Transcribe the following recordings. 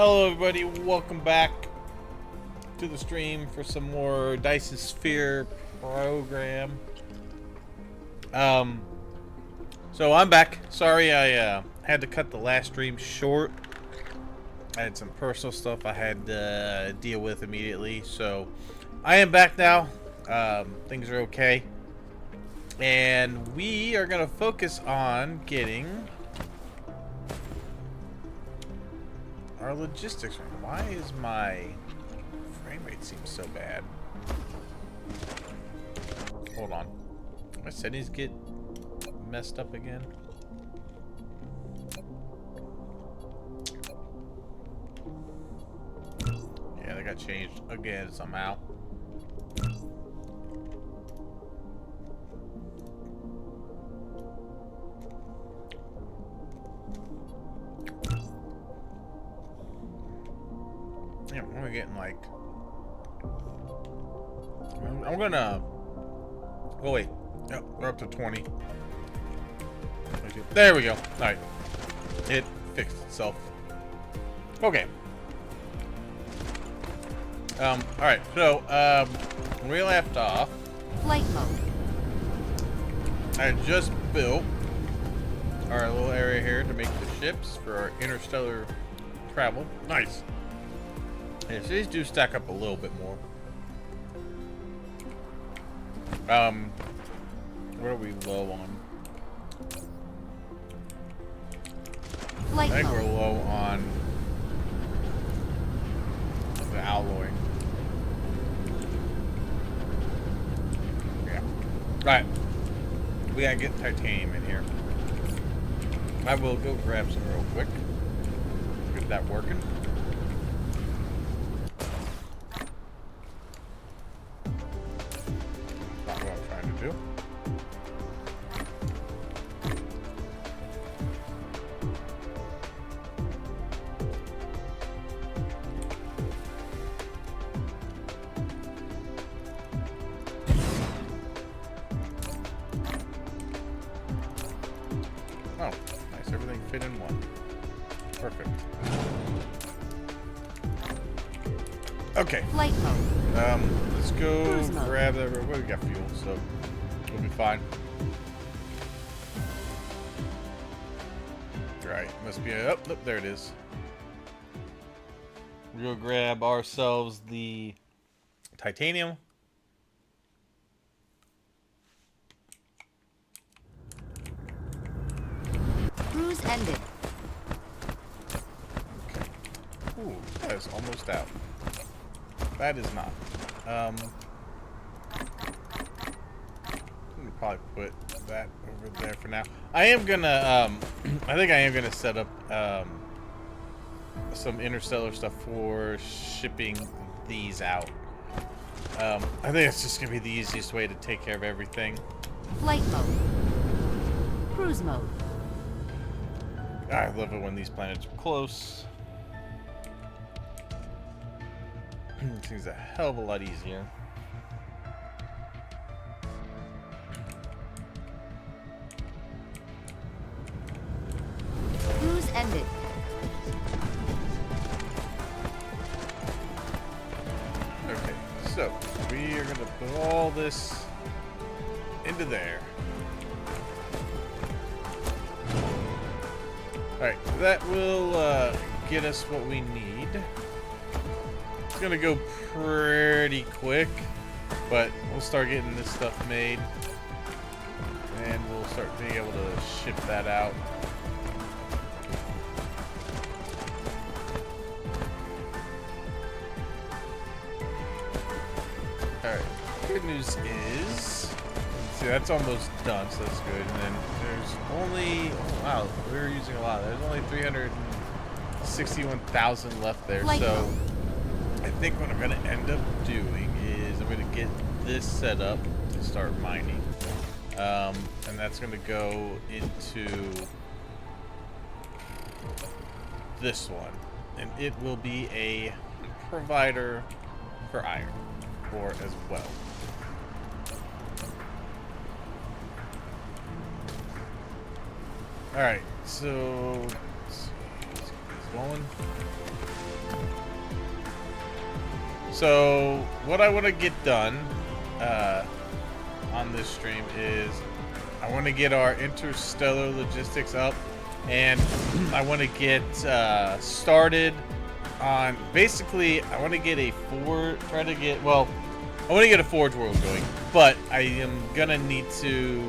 Hello everybody, welcome back to the stream for some more Dyson Sphere Program. So I'm back. Sorry I had to cut the last stream short. I had some personal stuff I had to deal with immediately, so I am back now. Things are okay. And we are going to focus on getting our logistics right. Why is my frame rate seem so bad? Hold on. My settings get messed up again. Yeah, they got changed again somehow. Yeah, I'm only getting like... I'm gonna... Oh wait. Yep, we're up to 20. There we go. Alright. It fixed itself. Okay. Alright, so, when we left off... Flight mode. I just built our little area here to make the ships for our interstellar travel. Nice. Yeah, so these do stack up a little bit more. What are we low on? Flight I think mode. we're low on the alloy. Yeah. Alright. We gotta get titanium in here. I will go grab some real quick. Get that working. Not what I'm trying to do. Oh, nice. Everything fit in one. Perfect. Okay. Flight mode. Let's go Cruise mode. grab that. Well, we got fuel, so we'll be fine. Right. Must be a... Oh, look, there it is. We'll go grab ourselves the titanium. Cruise ended. Ooh, that is almost out. That is not. I'm gonna probably put that over there for now. I am gonna, I think I am gonna set up, some interstellar stuff for shipping these out. I think it's just gonna be the easiest way to take care of everything. Flight mode. Cruise mode. I love it when these planets are close. Things a hell of a lot easier. Cruise ended. Okay, so we are gonna put all this into there. Alright, that will get us what we need. It's gonna go pretty quick, but we'll start getting this stuff made. And we'll start being able to ship that out. Alright, good news is, see, that's almost done, so that's good. And then there's only, oh wow, we're using a lot. There's only 361,000 left there. Flight So mode. I think what I'm going to end up doing is I'm going to get this set up to start mining. And that's going to go into this one. And it will be a provider for iron ore as well. Alright, so let's see, let's get these going. So, what I want to get done on this stream is I want to get our Interstellar logistics up, and I want to get started on, basically, I want to get a forge, I want to get a forge world going, but I am going to need to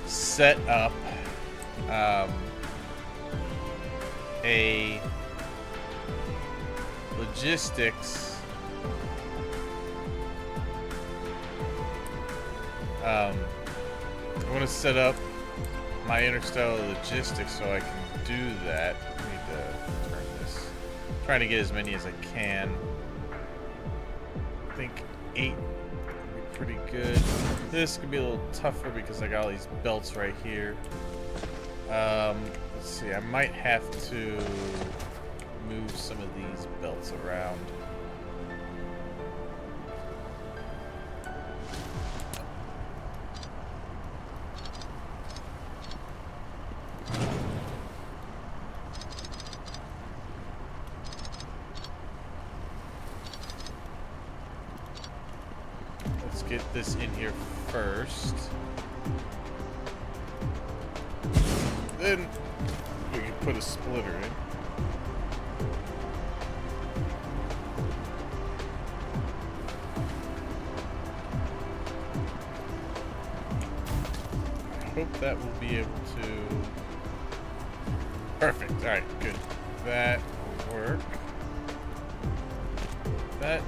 set up a logistics I want to set up my Interstellar logistics so I can do that. I need to turn this. I'm trying to get as many as I can. I think 8 would be pretty good. This could be a little tougher because I got all these belts right here. Let's see, I might have to move some of these belts around. Let's get this in here first. Then we can put a splitter in. I hope that will be able to... Perfect. Alright, good. That will work. That...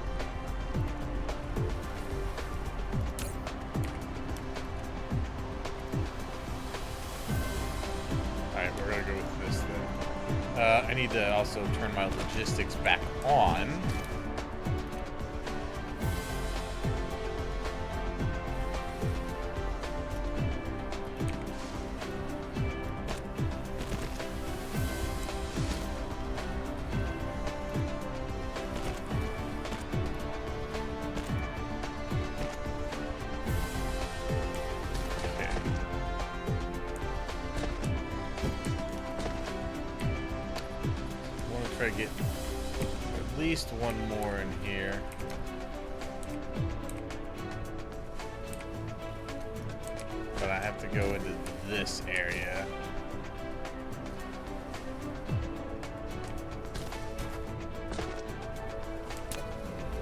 Alright, we're gonna go with this then. I need to also turn my logistics back on. Try to get at least one more in here. But I have to go into this area.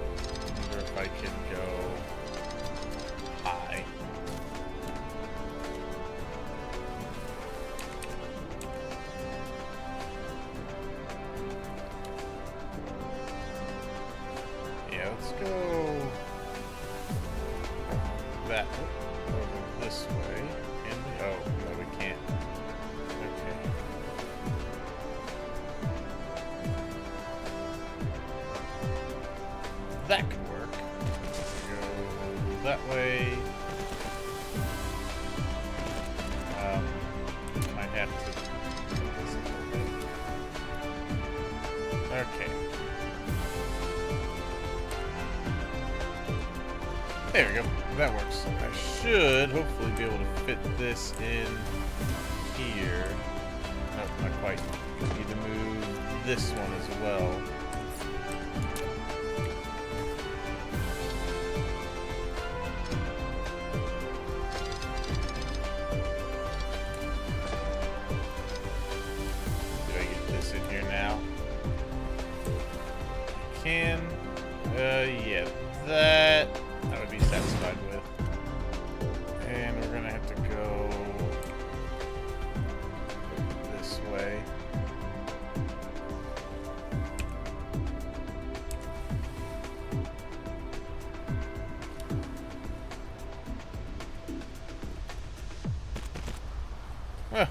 I wonder if I can go high. Let's go that over this way. Can we? Oh, no, we can't. Okay. That could work. Go that way. Might have to do this a little bit. Okay. There we go. That works. I should hopefully be able to fit this in here. Nope, not quite. Need to move this one as well. Did I get this in here now? I can. Yeah, that I would be satisfied with. And we're gonna have to go this way. Huh.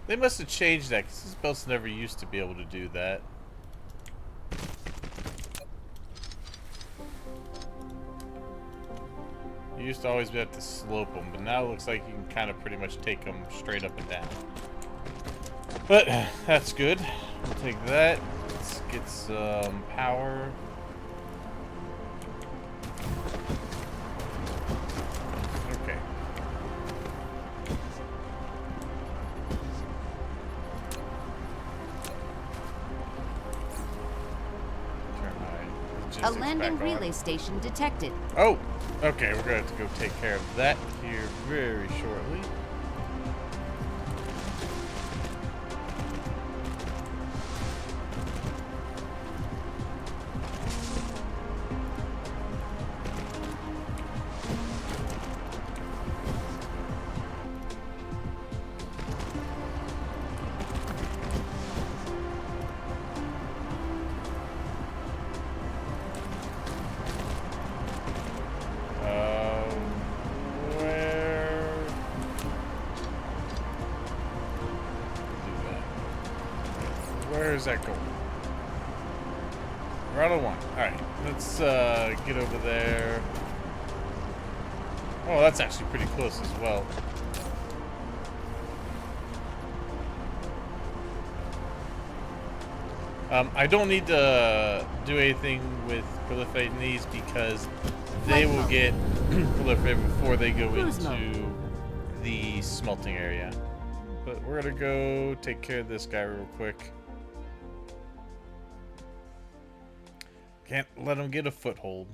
They must have changed that, because this belt's never used to be able to do that. You used to always have to slope them, but now it looks like you can kind of pretty much take them straight up and down. But that's good. We'll take that. Let's get some power. Okay. logistics A landing back on. relay station detected. Oh, okay. We're gonna have to go take care of that here very shortly. Where is that going? We're out of one. Alright, let's get over there. Oh, that's actually pretty close as well. I don't need to do anything with proliferating these because they will get proliferated before they go into the smelting area. But we're gonna go take care of this guy real quick. Can't let him get a foothold.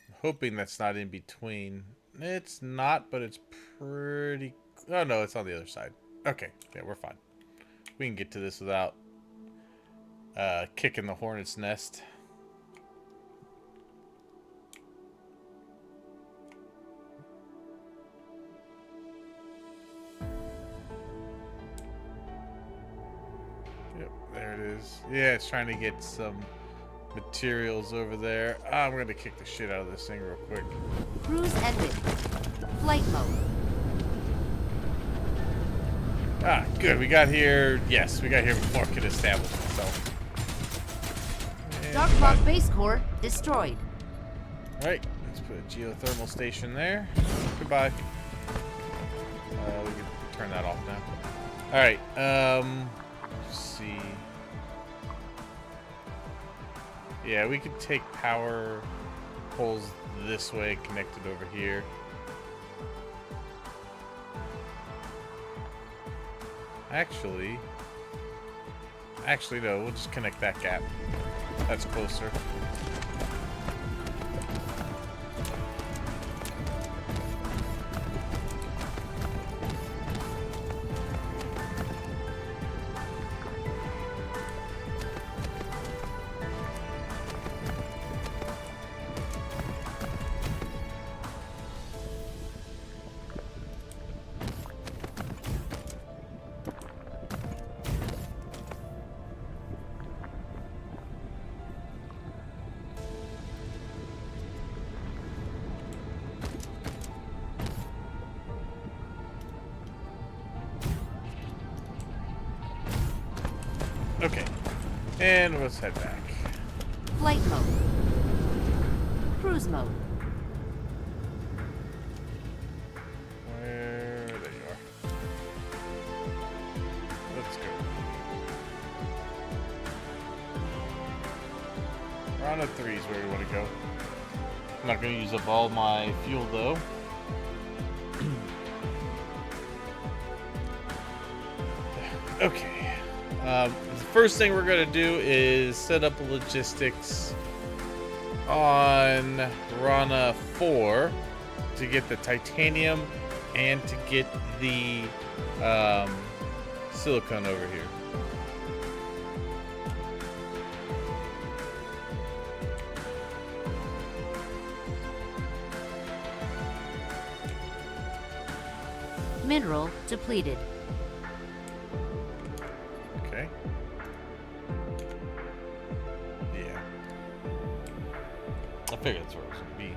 I'm hoping that's not in between. It's not, but it's pretty... Oh, no, it's on the other side. Okay, yeah, we're fine. We can get to this without kicking the hornet's nest. Yep, there it is. Yeah, it's trying to get some materials over there. I'm going to kick the shit out of this thing real quick. Cruise ended. Flight mode. Ah, good. We got here. Yes, we got here before it could establish itself. Dark Rock base core destroyed. Alright, let's put a geothermal station there. Goodbye. We can turn that off now. Alright, let's see. Yeah, we could take power poles this way, connected over here. Actually, no, we'll just connect that gap. That's closer. Okay, and let's head back. Flight mode. Cruise mode. There you are. Let's go. We're on a 3 is where we want to go. I'm not going to use up all my fuel though. Okay. The first thing we're going to do is set up logistics on Rana 4 to get the titanium and to get the silicone over here. Mineral depleted. Okay. Yeah. I figured that's where it was going to be.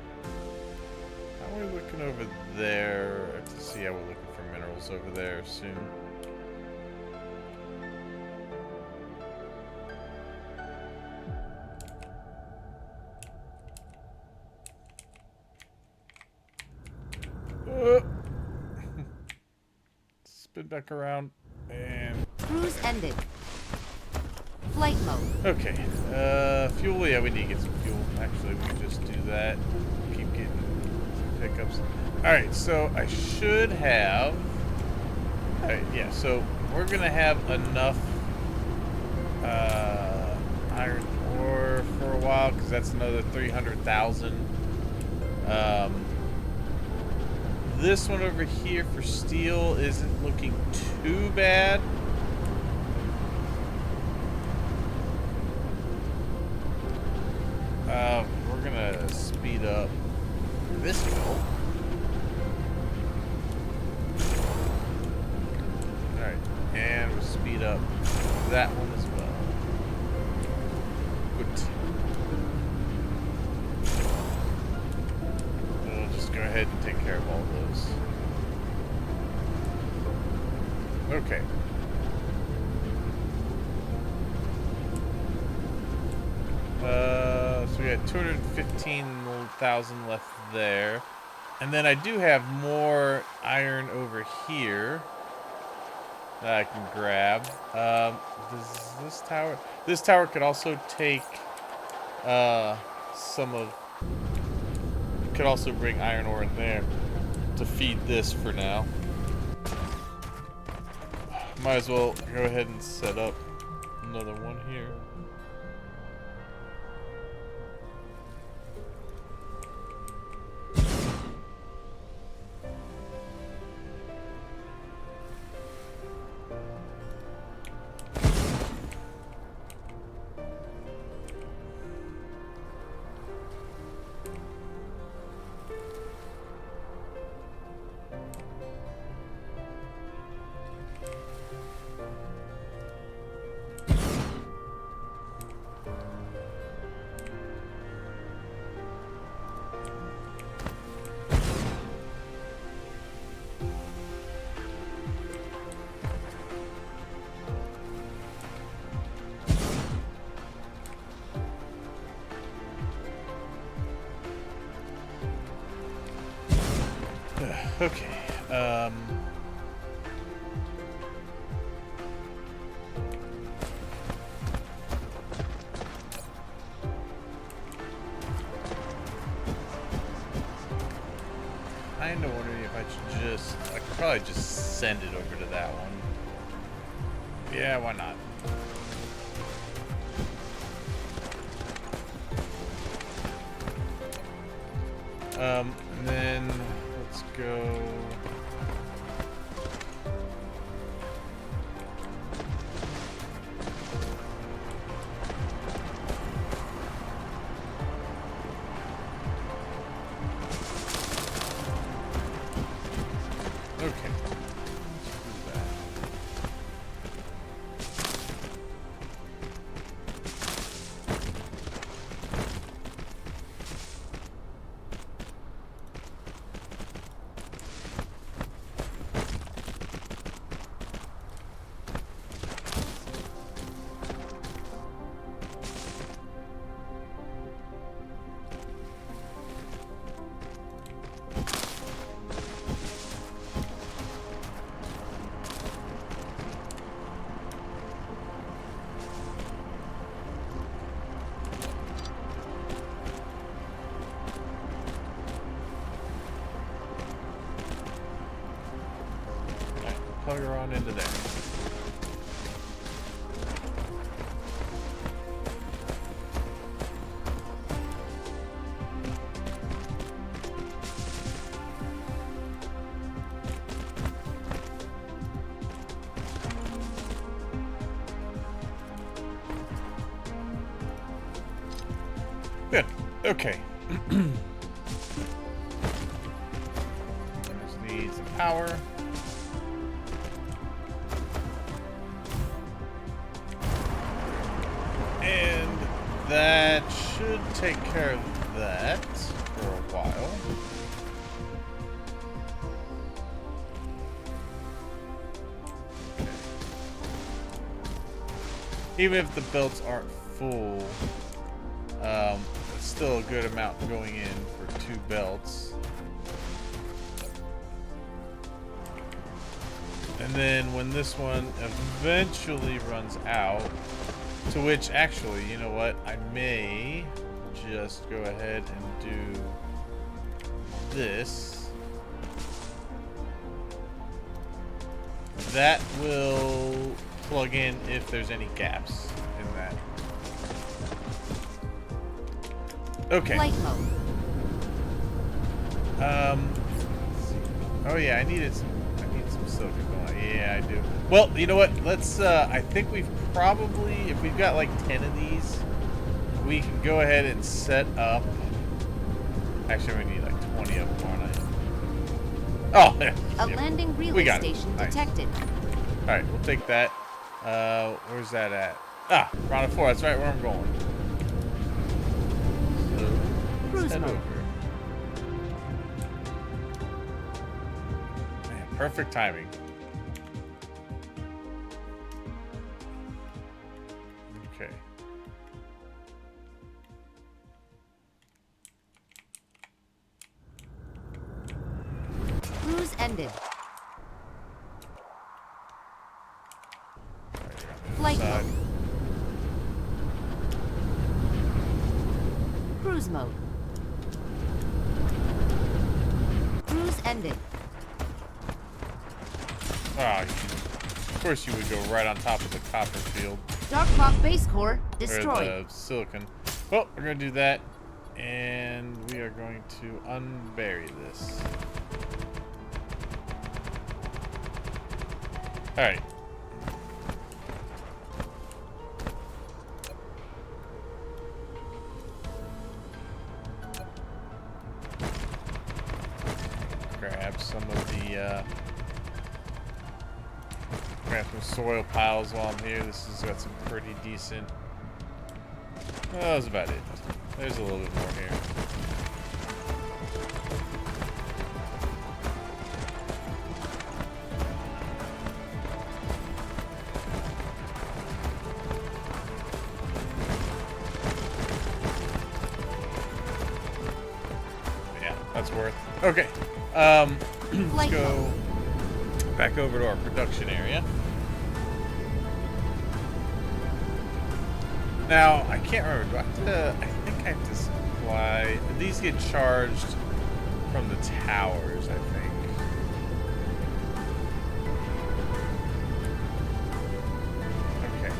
How are we looking over there? I have to see how we're looking for minerals over there soon. Spin back around and Cruise ended. Flight mode. okay. Fuel. Yeah, we need to get some fuel. Actually, we can just do that. Keep getting some pickups. All right. So I should have. All right. Yeah. So we're gonna have enough iron ore for a while, because that's another 300,000. This one over here for steel isn't looking too bad. We're gonna speed up this build. Alright, and we'll speed up that one as well. Good. We'll just go ahead and take care of all those. Okay. So we got 215,000 left there. And then I do have more iron over here that I can grab. This tower... This tower could also take some of... Could also bring iron ore in there to feed this for now. Might as well go ahead and set up another one here. Okay. Kinda wondering if I should just... I could probably just send it over to that one. Yeah, why not? And then let's go. Okay. Plug her on into there. Good. Okay. Just need some power. And that should take care of that for a while. Even if the belts aren't full, it's still a good amount going in for 2 belts. And then when this one eventually runs out, to which, actually, you know what? I may just go ahead and do this. that will plug in if there's any gaps in that. Okay. Flight mode. Oh yeah, I need some silicon going. Yeah, I do. Well, you know what? Let's I think we've probably, if we've got like 10 of these, we can go ahead and set up. Actually, we need like 20 of them, aren't I? Oh, yeah. A landing relay station detected. All right, we'll take that. Where's that at? Ah, round of 4. That's right where I'm going. So, Cruise mode. over. Man, perfect timing. Okay. Cruise ended. Flight mode. Cruise mode. Cruise ended. Ah, of course you would go right on top of the copper field. Dark Clock base core destroyed. Or the silicon. Well, we're going to do that. And we are going to unbury this. Alright. Grab some of the, grab some soil piles while I'm here. This has got some pretty decent. Oh, that was about it. There's a little bit more here. Yeah, that's worth. Okay. Let's go back over to our production area. Now, I can't remember. Do I have to, I think I have to supply. These get charged from the towers, I think. Okay.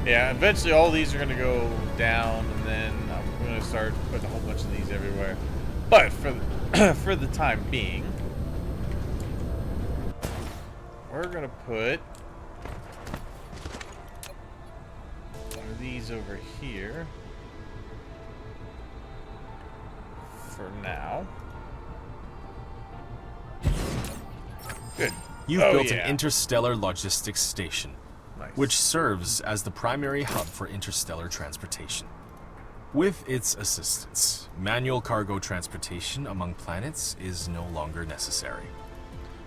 Yeah, eventually all these are going to go down, and then I'm going to start putting a whole bunch of these everywhere. But for the, for the time being, we're going to put these over here for now. Good. You've built an interstellar logistics station, Nice. which serves as the primary hub for interstellar transportation. With its assistance, manual cargo transportation among planets is no longer necessary.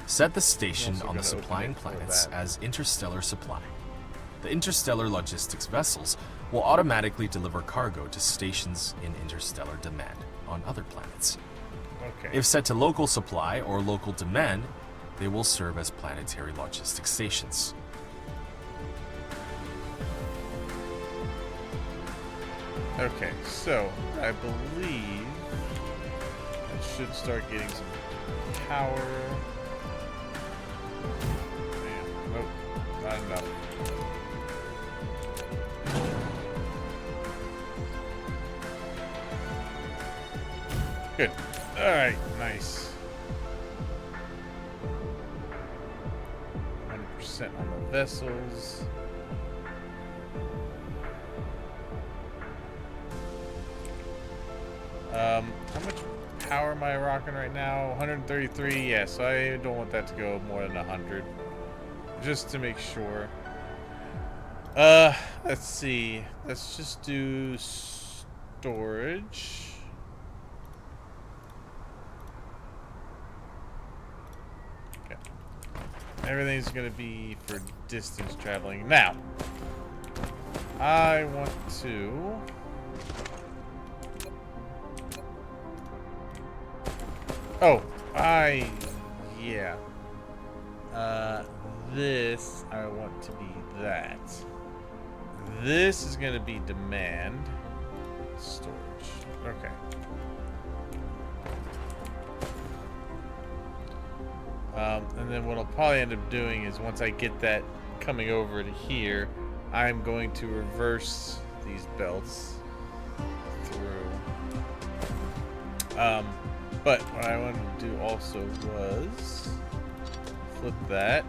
Set the station on the supplying planets as interstellar supply. The interstellar logistics vessels will automatically deliver cargo to stations in interstellar demand on other planets. Okay. If set to local supply or local demand, they will serve as planetary logistics stations. Okay, so I believe I should start getting some power. Man, nope, not enough. Good. All right, nice. 100% on the vessels. How much power am I rocking right now? 133. Yeah, so I don't want that to go more than 100. Just to make sure. Let's see. Let's just do storage. Okay. Everything's gonna be for distance traveling. Now, I want to. Oh, yeah. This, I want to be that. This is going to be demand. Storage. Okay. And then what I'll probably end up doing is once I get that coming over to here, I'm going to reverse these belts through. But what I wanted to do also was flip that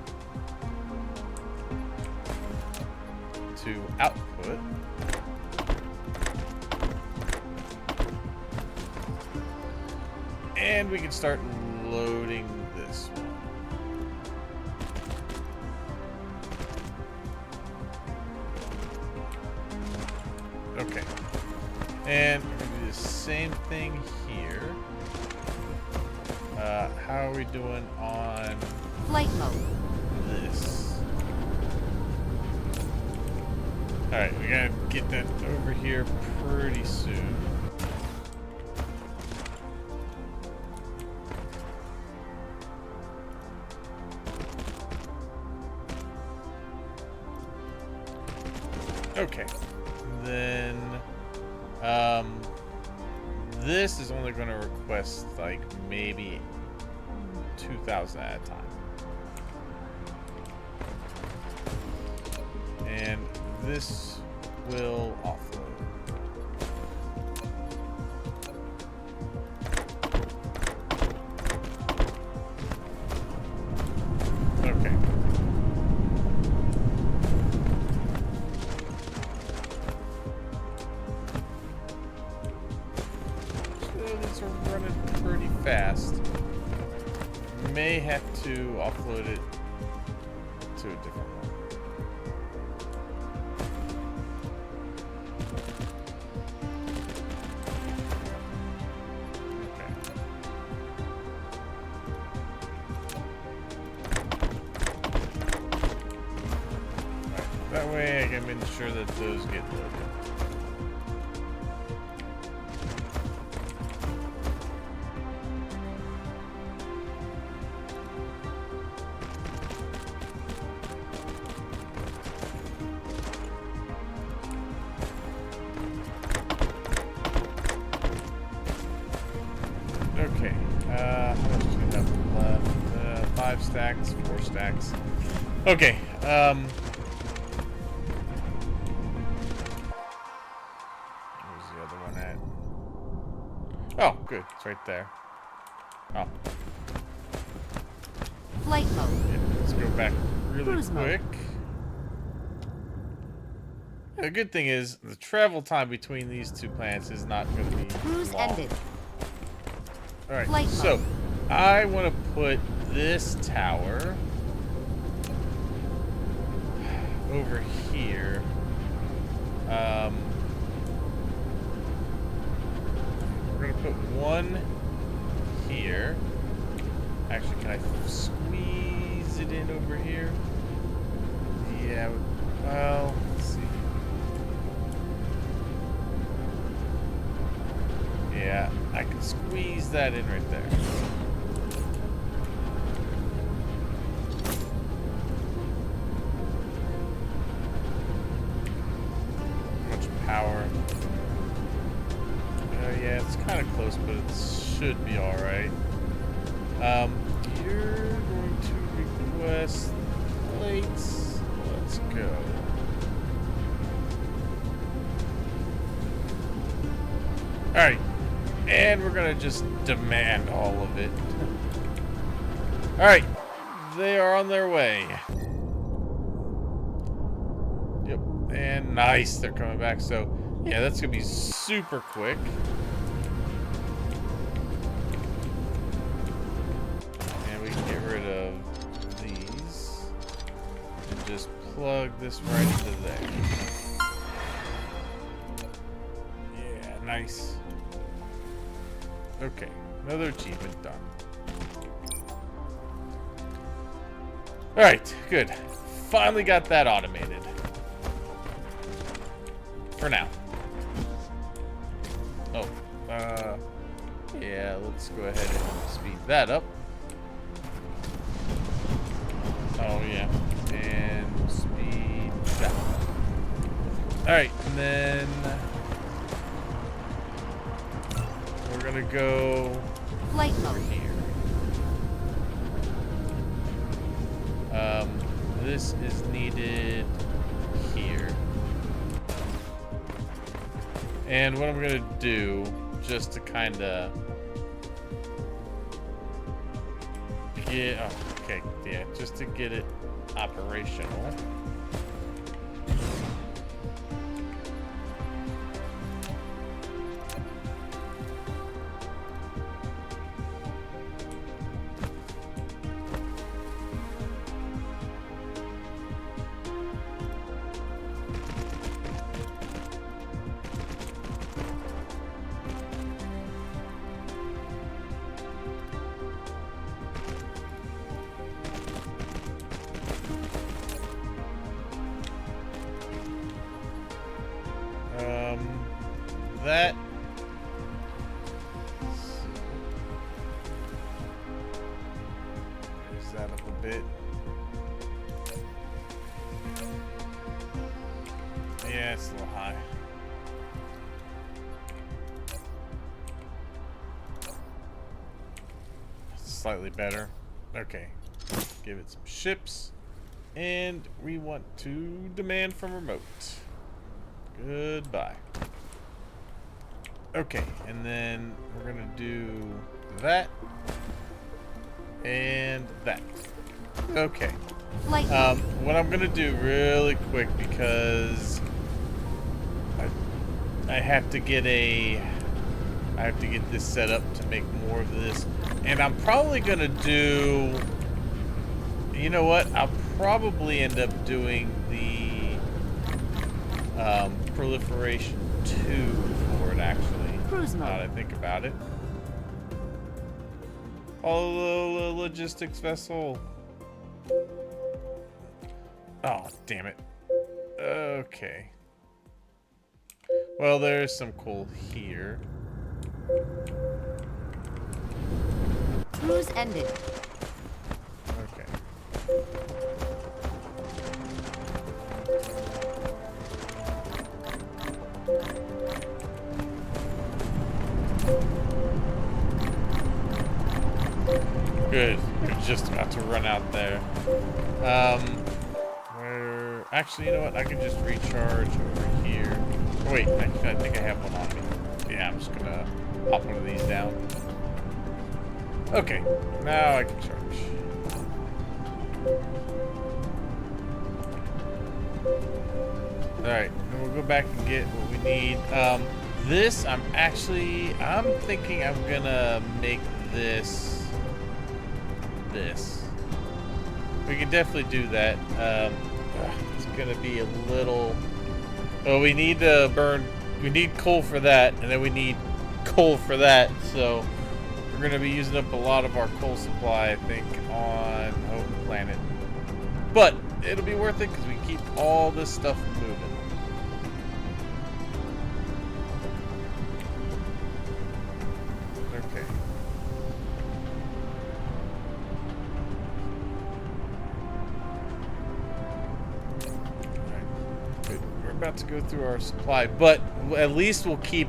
to output. And we can start loading this one. Okay. And we're going to do the same thing here. How are we doing on Flight mode. this? Alright, we gotta get that over here pretty soon. Okay, then this is only going to request like maybe 2,000 at a time, and this will offload. Okay. These are running pretty fast. May have to offload it to a different one. Okay. Alright, that way I can make sure that those get loaded. Okay, how much do we have left? 5 stacks, 4 stacks. Okay, where's the other one at? Oh, good, it's right there. Oh, Flight mode. yeah, let's go back really Cruise mode. quick. The good thing is, the travel time between these two planets is not going to be Cruise long. ended. Alright, Flight so mode. I want to put this tower over here. We're going to put one here. Actually, can I squeeze it in over here? Yeah, well, let's see. Yeah, I can squeeze that in right there. Much power. Yeah, it's kind of close, but it should be alright. You're going to request plates. Let's go. Alright. And we're gonna just demand all of it. Alright. They are on their way. Yep. And nice. They're coming back. So, yeah, that's gonna be super quick. And we can get rid of these. And just plug this right into there. Yeah, nice. Okay, another achievement done. Alright, good. Finally got that automated. For now. Oh, yeah, let's go ahead and speed that up. Oh, yeah. And we'll speed that up. Alright, and then we're gonna go Flight over mode. here. This is needed here. And what I'm gonna do, just to kind of get, oh, okay, yeah, just to get it operational. That raise that up a bit. Yeah, it's a little high. Slightly better. Okay. Give it some ships. And we want to demand from remote. Goodbye. Okay, and then we're gonna do that and that. Okay. What I'm gonna do really quick, because I have to get this set up to make more of this, and I'm probably gonna do. You know what? I'll probably end up doing the proliferation 2 for it, actually. Cruise mode. Now that I think about it. Oh, the logistics vessel. Oh, damn it. Okay. Well, there's some coal here. Cruise ended. Okay. Good. We're just about to run out there. Where... Actually, you know what? I can just recharge over here. Oh, wait, I think I have one on me. Yeah, I'm just gonna pop one of these down. Okay, now I can charge. Alright, then we'll go back and get what we need. This, I'm thinking I'm gonna make this. We can definitely do that. It's gonna be a little. Oh, we need to burn. We need coal for that, and then we need coal for that. So we're gonna be using up a lot of our coal supply, I think, on home planet. But it'll be worth it because we keep all this stuff moving. Okay. About to go through our supply, but at least we'll keep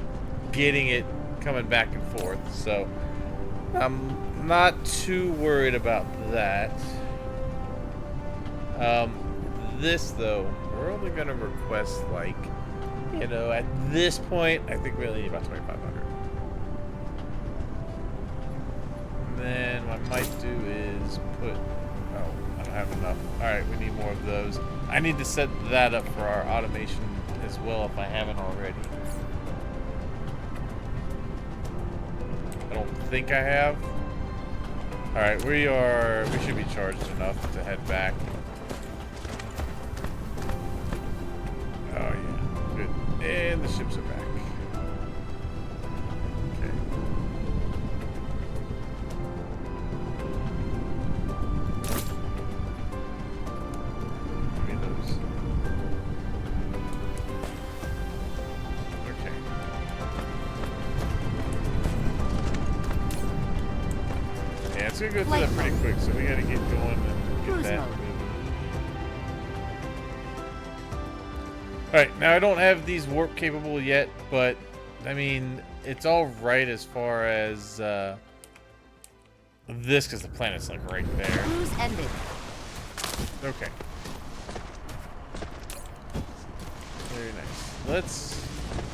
getting it coming back and forth, so I'm not too worried about that. This though, we're only going to request, like, you know, at this point I think we only need about 2,500. And then what I might do is put, oh, I don't have enough. Alright, we need more of those. I need to set that up for our automation as well if I haven't already. I don't think I have. Alright, we should be charged enough to head back. Oh yeah, good. And the ships are back. Okay. It's gonna go through that pretty quick, so we gotta get going and get that moving. Alright, now I don't have these warp capable yet, but I mean, it's alright as far as this, because the planet's like right there. Cruise ended. Okay. Very nice.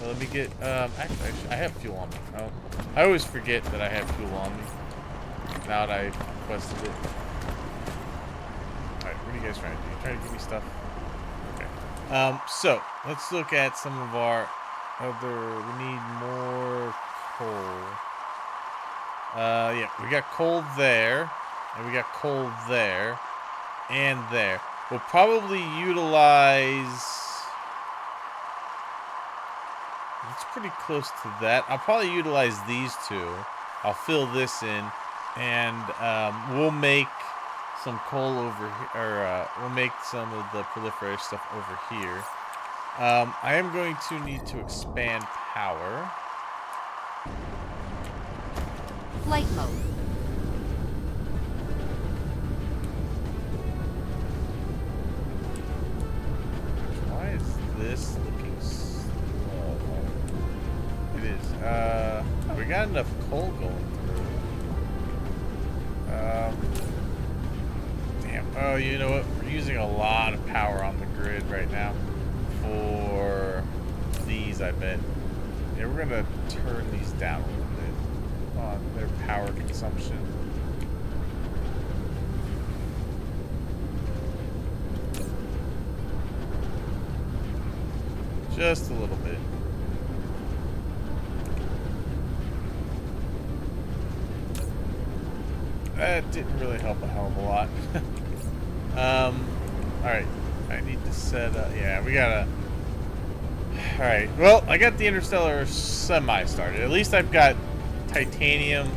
Let me get, actually, I have fuel on me. Oh, I always forget that I have fuel on me. Now that I requested it. Alright, what are you guys trying to do? You trying to give me stuff? Okay. So, let's look at some of our other, we need more coal. Yeah, we got coal there, and we got coal there, and there. We'll probably utilize, it's pretty close to that. I'll probably utilize these two. I'll fill this in, and we'll make some coal over here, or we'll make some of the proliferation stuff over here. I am going to need to expand power. Flight mode. Why is this looking slow? It is. We got enough coal going through. Damn. Oh, you know what? We're using a lot of power on the grid right now for these, I bet. Yeah, we're gonna turn these down a little bit on their power consumption. Just a little bit. That didn't really help a hell of a lot. Alright. I need to set up. Yeah, we gotta. Alright. Well, I got the Interstellar semi started. At least I've got titanium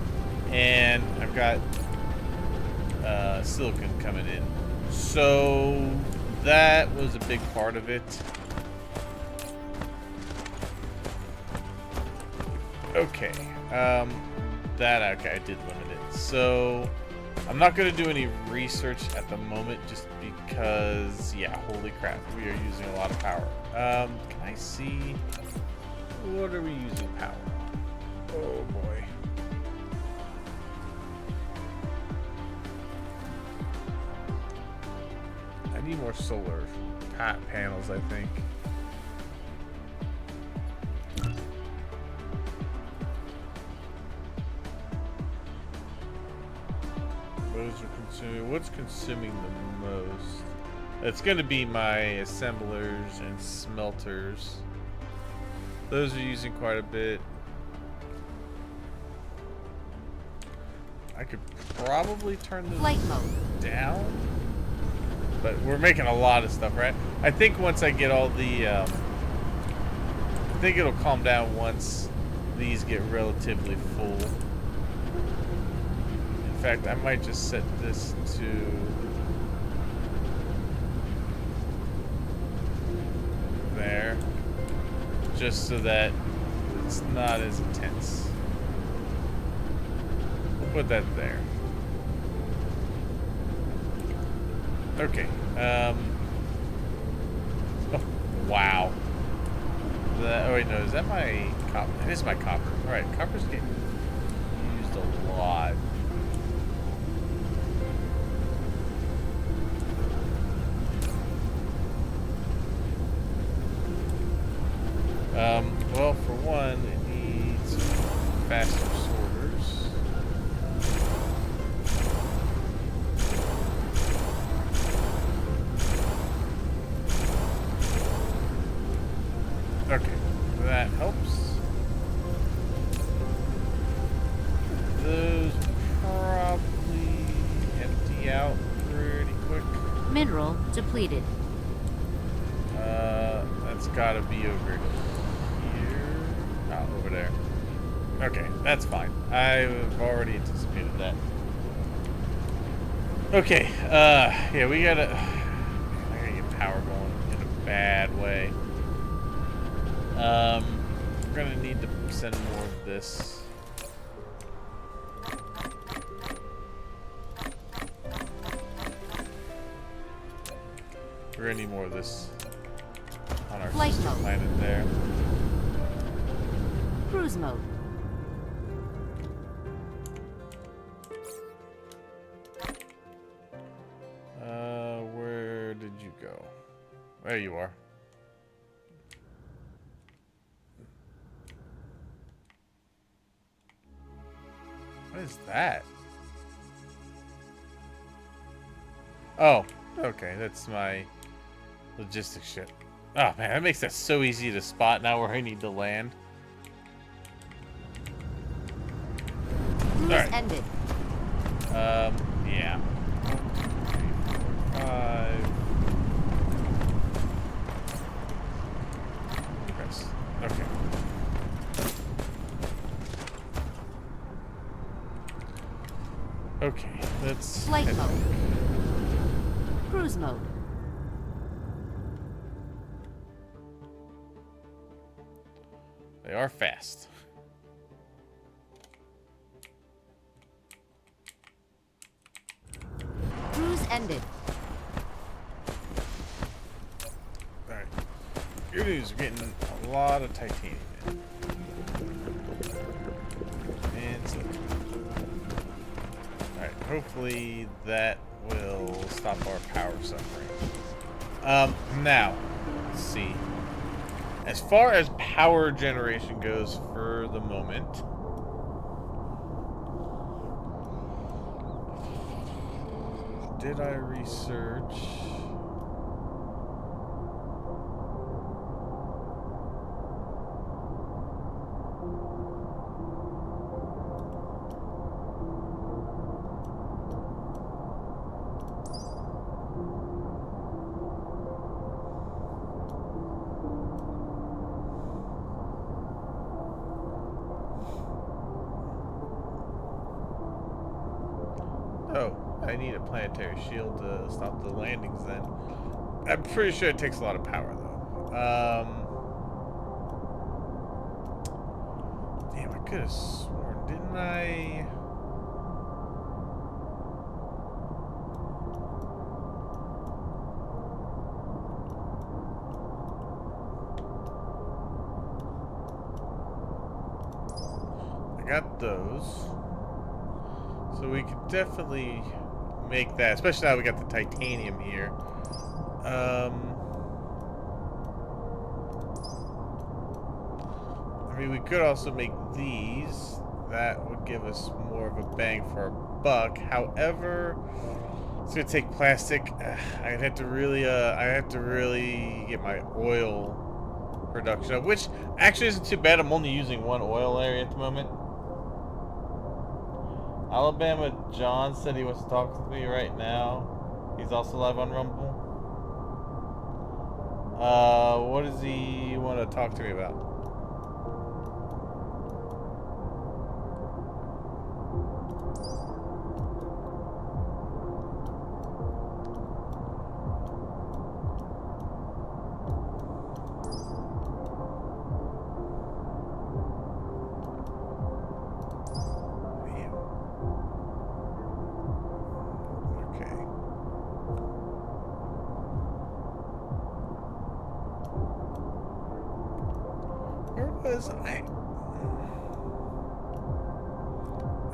and I've got silicon coming in. So that was a big part of it. Okay. Okay, I did limit it. So I'm not going to do any research at the moment just because, yeah, holy crap, we are using a lot of power. Can I see, what are we using power on? Oh boy. I need more solar panels, I think. Those are consuming. What's consuming the most? It's going to be my assemblers and smelters. Those are using quite a bit. I could probably turn this Flight mode down, but we're making a lot of stuff, right? I think once I get all the, I think it'll calm down once these get relatively full. In fact, I might just set this to there, just so that it's not as intense. We'll put that there. Okay. Oh, wow. Oh wait, no, is that my copper? It is my copper. All right, copper's getting used a lot. Well, for one, it needs faster sorters. Okay, that helps. Those probably empty out pretty quick. mineral depleted. That's gotta be over here. Not over there. Okay, that's fine. I've already anticipated that. Okay, yeah, we gotta... I gotta get power going in a bad way. We're gonna need to send more of this. We're gonna need more of this on our Flight sister mode. planet there. Cruise mode. there you are. What is that? Oh, okay, that's my logistics ship. Oh man, that makes that so easy to spot now where I need to land. Cruise Alright. ended. Yeah. 5. Press. Okay. Okay, let's Flight head mode. back. Cruise mode. They are fast. Cruise ended. Alright. Good news, we're getting a lot of titanium in. And so. Alright, hopefully that will stop our power suffering. Now, let's see. As far as power generation goes for the moment, did I research? Oh, I need a planetary shield to stop the landings then. I'm pretty sure it takes a lot of power though. Damn, I could have sworn, didn't I? I got those. So we could definitely make that, especially now we got the titanium here. I mean, we could also make these. That would give us more of a bang for our buck. However, it's gonna take plastic. I'd have to really, get my oil production up, which actually isn't too bad. I'm only using one oil area at the moment. Alabama John said he wants to talk to me right now. He's also live on Rumble. What does he want to talk to me about?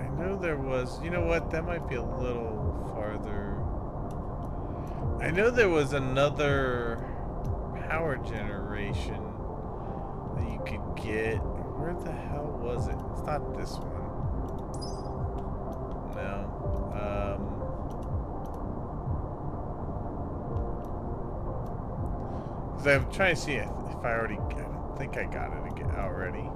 I know there was, you know what, that might be a little farther. I know there was another power generation that you could get. Where the hell was it? It's not this one. No. Because I'm trying to see if I already, I don't think I got it again already.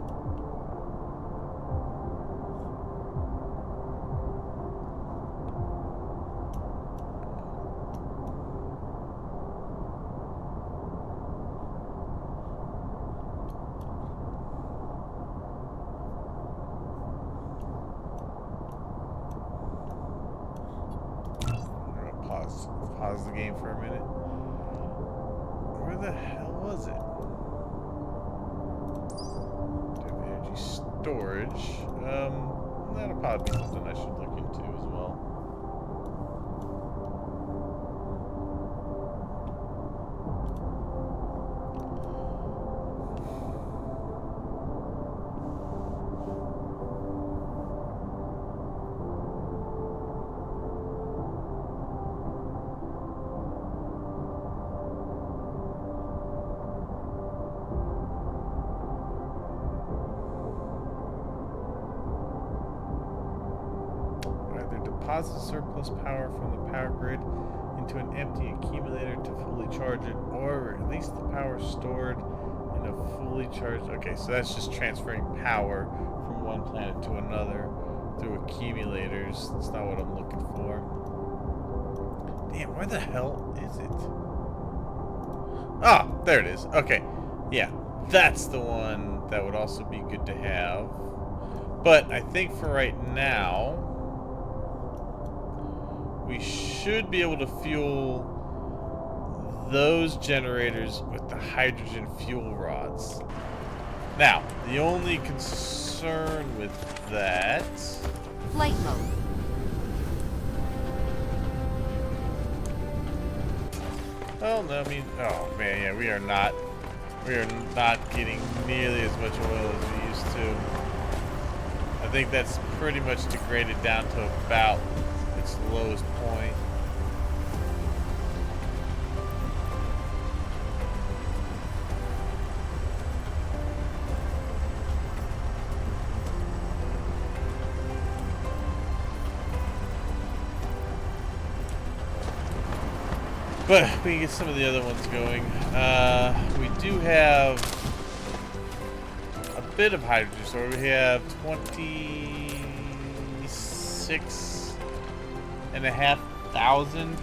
Pause the game for a minute. Where the hell was it? Energy storage. That'll probably be something I should look into as well. deposit surplus power from the power grid into an empty accumulator to fully charge it, or release the power stored in a fully charged... Okay, so that's just transferring power from one planet to another through accumulators. That's not what I'm looking for. Damn, where the hell is it? Ah, there it is. Okay, yeah, that's the one that would also be good to have. But I think for right now, we should be able to fuel those generators with the hydrogen fuel rods. Now, the only concern with that... Flight mode. Oh, no, I mean... Oh, man, yeah, we are not getting nearly as much oil as we used to. I think that's pretty much degraded down to about its lowest point. But we can get some of the other ones going. We do have a bit of hydrogen storage. We have 26,500.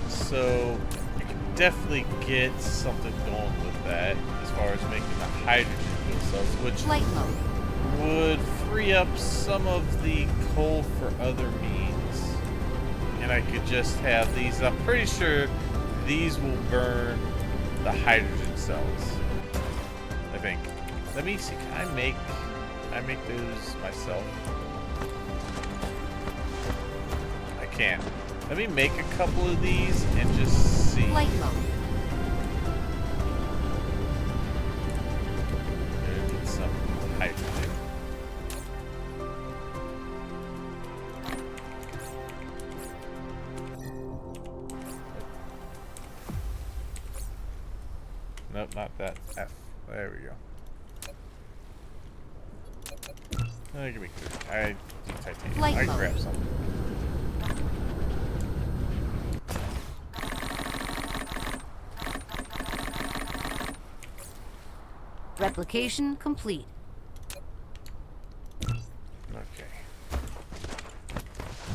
So we can definitely get something going with that as far as making the hydrogen fuel cells, which Flight mode. would free up some of the coal for other means. And I could just have these. I'm pretty sure these will burn the hydrogen cells. I think. Let me see. Can I make those myself? I can. Let me make a couple of these and just see. Flight mode. There needs some hydrogen. Nope, not that. F. There we go. Give me 3. I need titanium. Flight I can mode. grab some. Replication complete. Okay.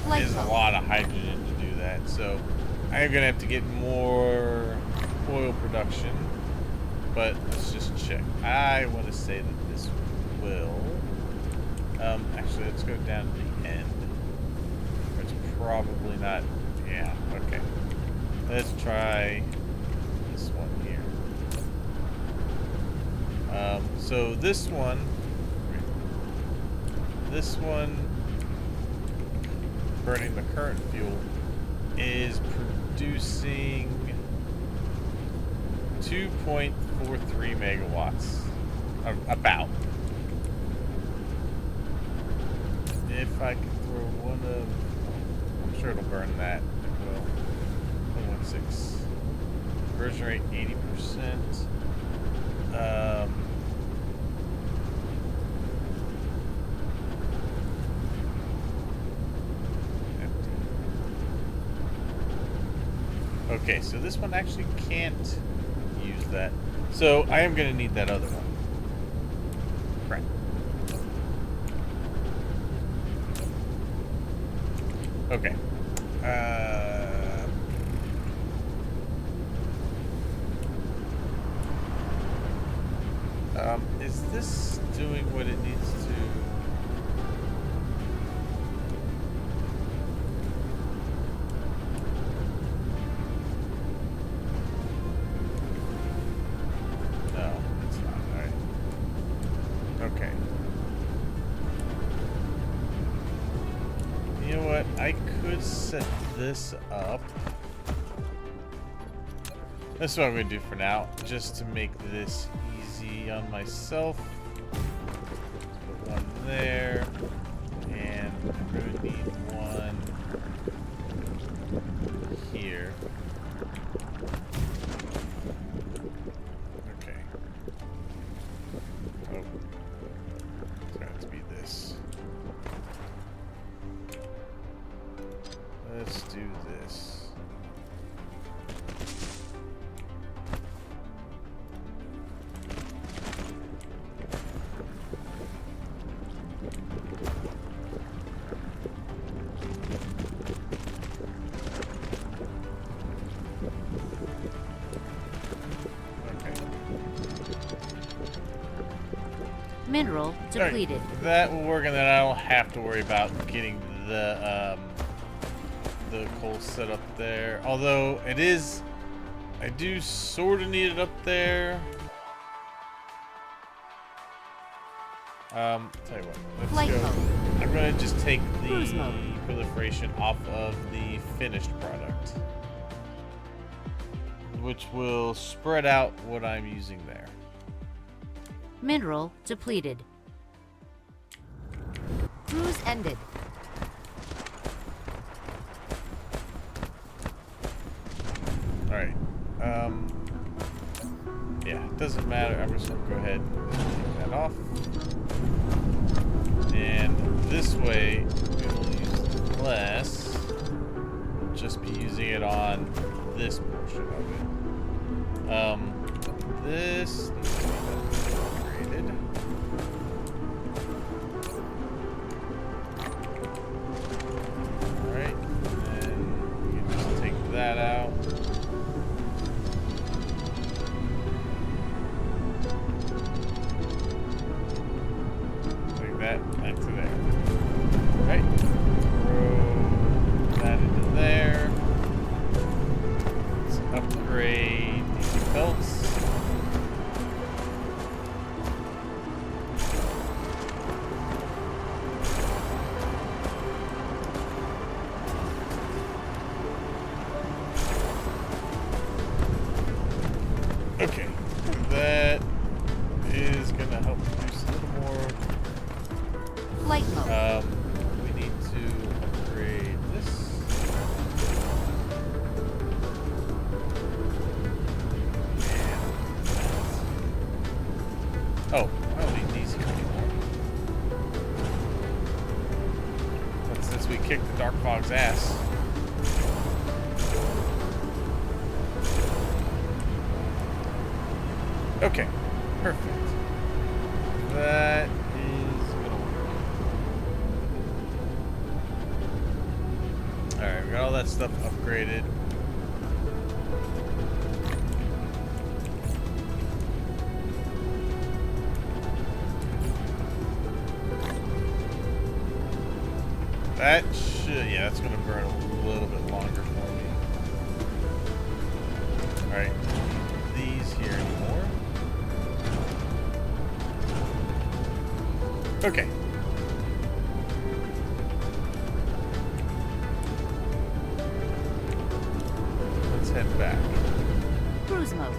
Flight There's a mode. lot of hydrogen to do that, so I'm gonna have to get more oil production. But let's just check. I want to say that this will. Actually, let's go down to the end. It's probably not. Yeah. Okay. Let's try this one here. So this one, burning the current fuel, is producing 2.43 megawatts. About. If I can throw one of... I'm sure it'll burn that. It will. 1.16. Conversion rate 80%. Empty. Okay, so this one actually can't use that. So I am going to need that other one. Crap. Okay. Is this doing what it needs to? No, it's not. All right. Okay. You know what? I could set this up. That's what I'm going to do for now, just to make this easy on myself. Put one there, and I'm going to need one here. Okay. Oh, it's going to have to be this. Mineral depleted. Right, that will work, and then I don't have to worry about getting the coal set up there. Although it is, I do sort of need it up there. Tell you what, let's go. I'm gonna just take the proliferation off of the finished product, which will spread out what I'm using there. Mineral depleted. Cruise ended. Alright. Yeah, it doesn't matter. I'm just gonna go ahead and take that off. And this way, we will use less. Just be using it on this portion of it. This needs to be upgraded. Alright, and we can just take that out. Like that, back to there. Alright, throw that into there. Let's upgrade these belts. Okay, that is gonna help produce a little more. Flight mode. We need to upgrade this. Oh, I don't need these here anymore. But since we kicked the Dark Fog's ass. Okay, perfect. That is gonna work. Alright, we got all that stuff upgraded. That should, yeah, that's gonna burn a little bit longer for me. Alright, these here anymore. Okay. Let's head back. Cruise mode.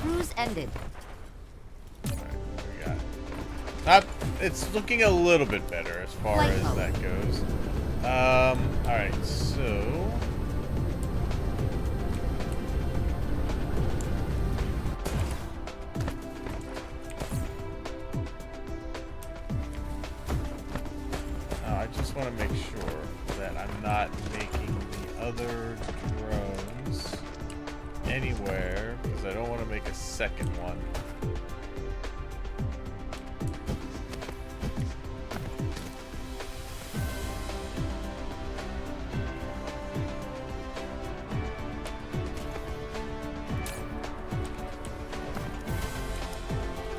Cruise ended. We got it's looking a little bit better as far Flight as mode. that goes. Alright, so I just want to make sure that I'm not making the other drones anywhere, because I don't want to make a second one.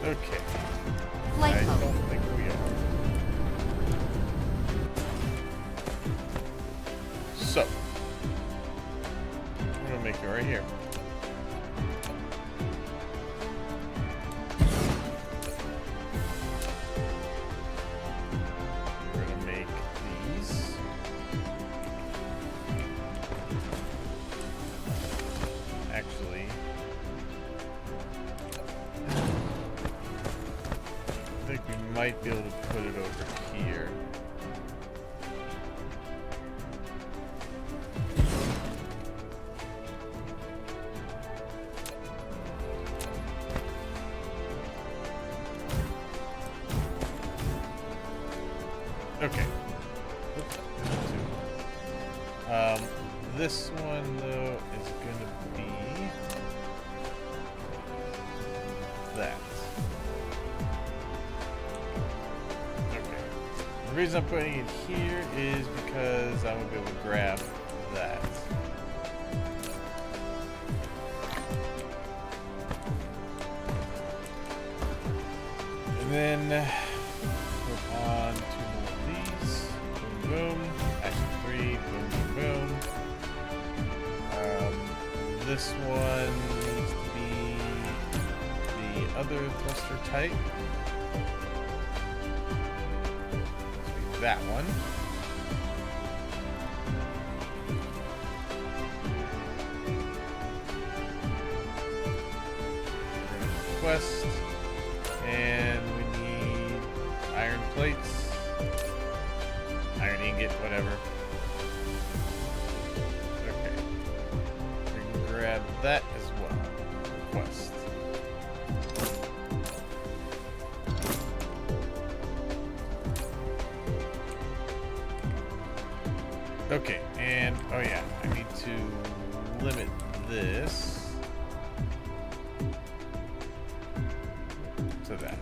Okay. Flight I mode. don't think we are. So, I'm gonna make it right here. We're gonna make these. Actually, I think we might be able to put it over here. Okay. Oops. This one though is gonna be The reason I'm putting it here is because I'm gonna be able to grab that. And then put on 2 more of these. Boom, boom. Actually 3. Boom, boom, boom. This one needs to be the other thruster type. Let's be that one. Request. And we need iron plates, iron ingot, whatever. Okay. We can grab that as well. Request. Okay, and oh yeah, I need to limit this to that.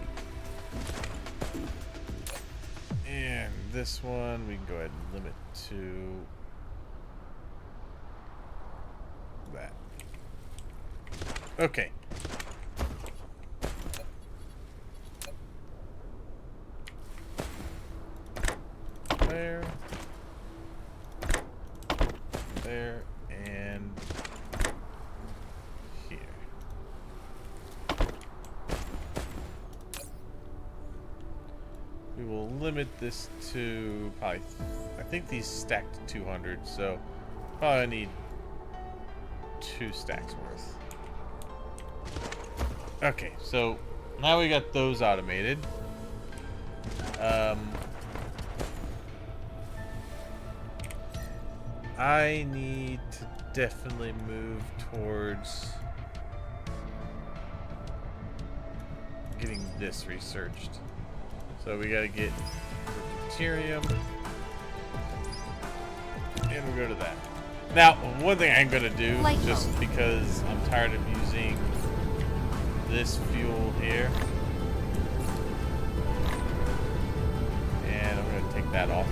And this one we can go ahead and limit to that. Okay. There. There and here. We will limit this to probably, I think these stack to 200, so probably need 2 stacks worth. Okay, so now we got those automated. I need to definitely move towards getting this researched. So we gotta get deuterium, and we'll go to that. Now, one thing I'm gonna do, just because I'm tired of using this fuel here, and I'm gonna take that off.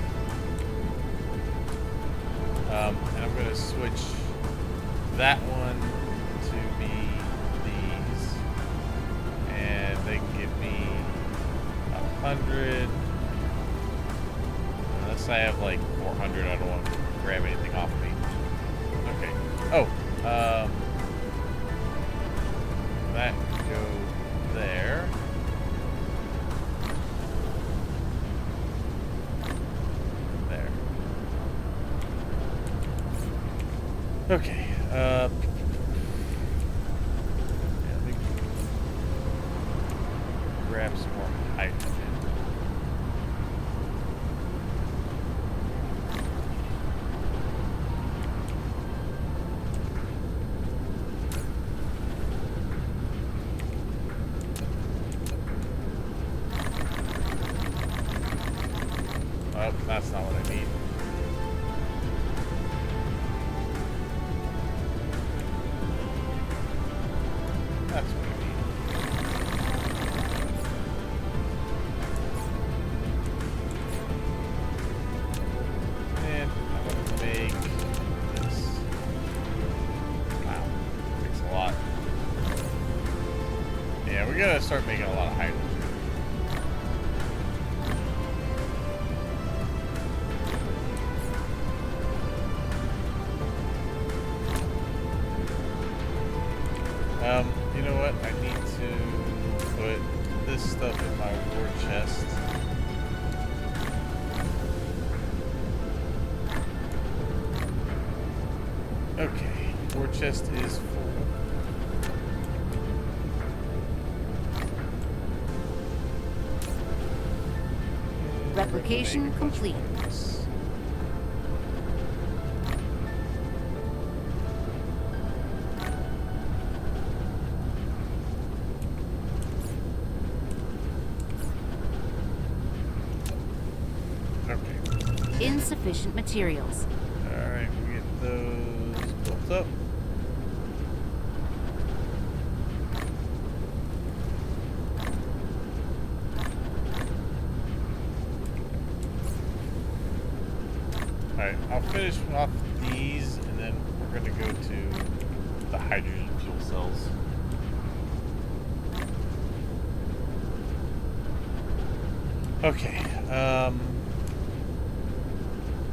And I'm going to switch that one to be these. And they can give me 100. Unless I have like 400, I don't want to grab anything off me. Okay. Oh. That can go there. Okay, yeah, we can grab some more hydrogen. Oh, that's not what I need. That's what I need. And I'm going to make this. Wow, takes a lot. Yeah, we gotta start making a lot of hydrogen. You know what? I need to put this stuff in my war chest. Okay, war chest is full. Replication complete. Insufficient materials. Alright, we get those built up. Alright, I'll finish off these, and then we're going to go to the hydrogen fuel cells. Okay,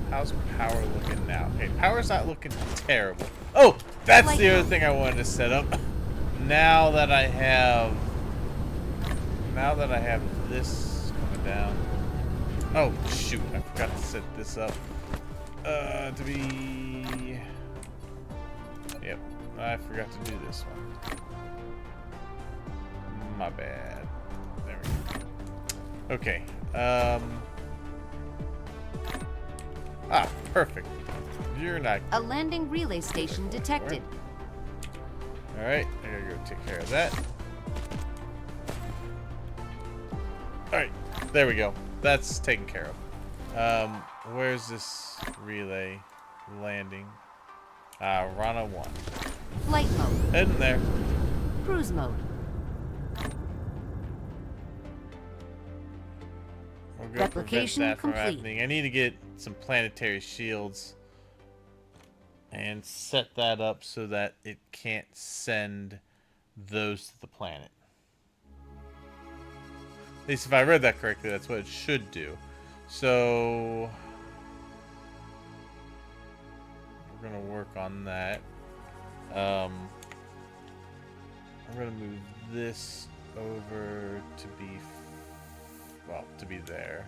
how's power looking now? Okay, power's not looking terrible. Oh, that's the other thing I wanted to set up. Now that I have this coming down. Oh shoot, I forgot to set this up. To be... Yep, I forgot to do this one. My bad. There we go. Okay, perfect. You're not... A landing relay station detected. Alright, I gotta go take care of that. Alright, there we go. That's taken care of. Where's this relay landing? Rana 1. Flight mode. Heading there. Cruise mode. We're gonna Replication prevent that from complete. happening. I need to get some planetary shields and set that up so that it can't send those to the planet. At least if I read that correctly, that's what it should do. So we're gonna work on that. I'm gonna move this over to be, well, to be there.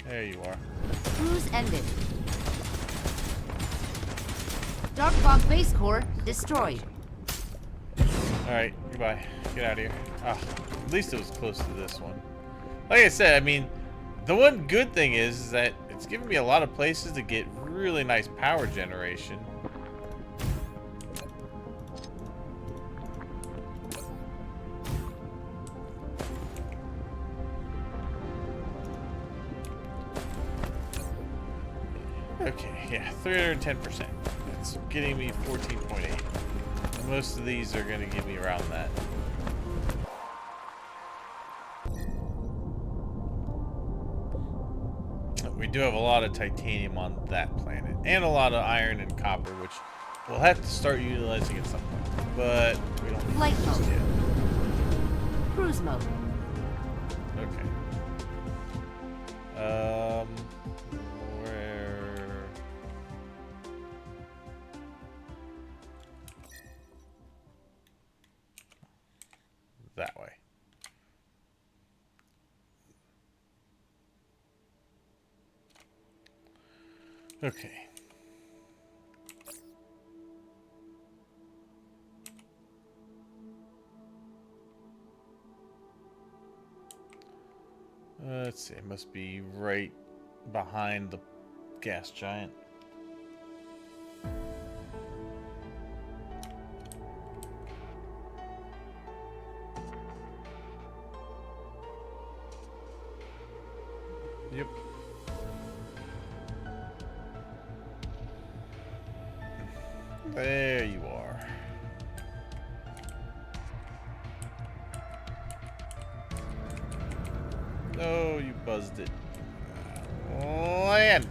There you are. Cruise ended. Darkbog base core destroyed. Alright, goodbye. Get out of here. Ah, at least it was close to this one. Like I said, I mean, the one good thing is that it's giving me a lot of places to get really nice power generation. Okay, yeah, 310%. That's getting me 14.8. Most of these are going to give me around that. We do have a lot of titanium on that planet, and a lot of iron and copper, which we'll have to start utilizing at some point. But we don't need Flight it just mode. yet. Cruise mode. Okay. Where? That way. Okay. Let's see, it must be right behind the gas giant. Yep. There you are. No, you buzzed it. Land!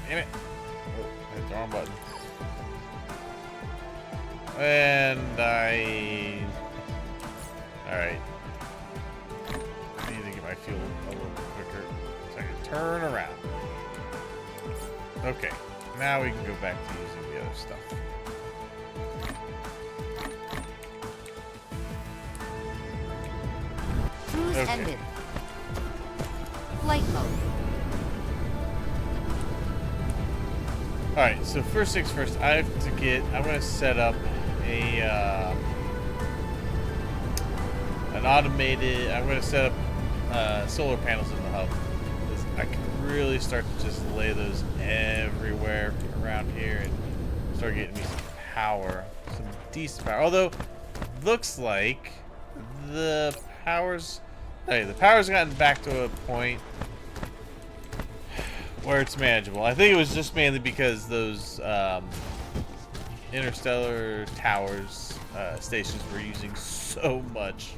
Damn it. Oh, I hit the wrong button. And I... Alright. I need to get my fuel a little bit quicker so I can turn around. Okay, now we can go back to using the other stuff. Cruise Okay. ended. Flight mode. Alright, so first things first, I have to get, I'm going to set up a, an automated, I'm going to set up solar panels in the hub. I can really start to just lay those everywhere around here and start getting me some power, some decent power. Although, looks like the power's gotten back to a point where it's manageable. I think it was just mainly because those Interstellar towers stations were using so much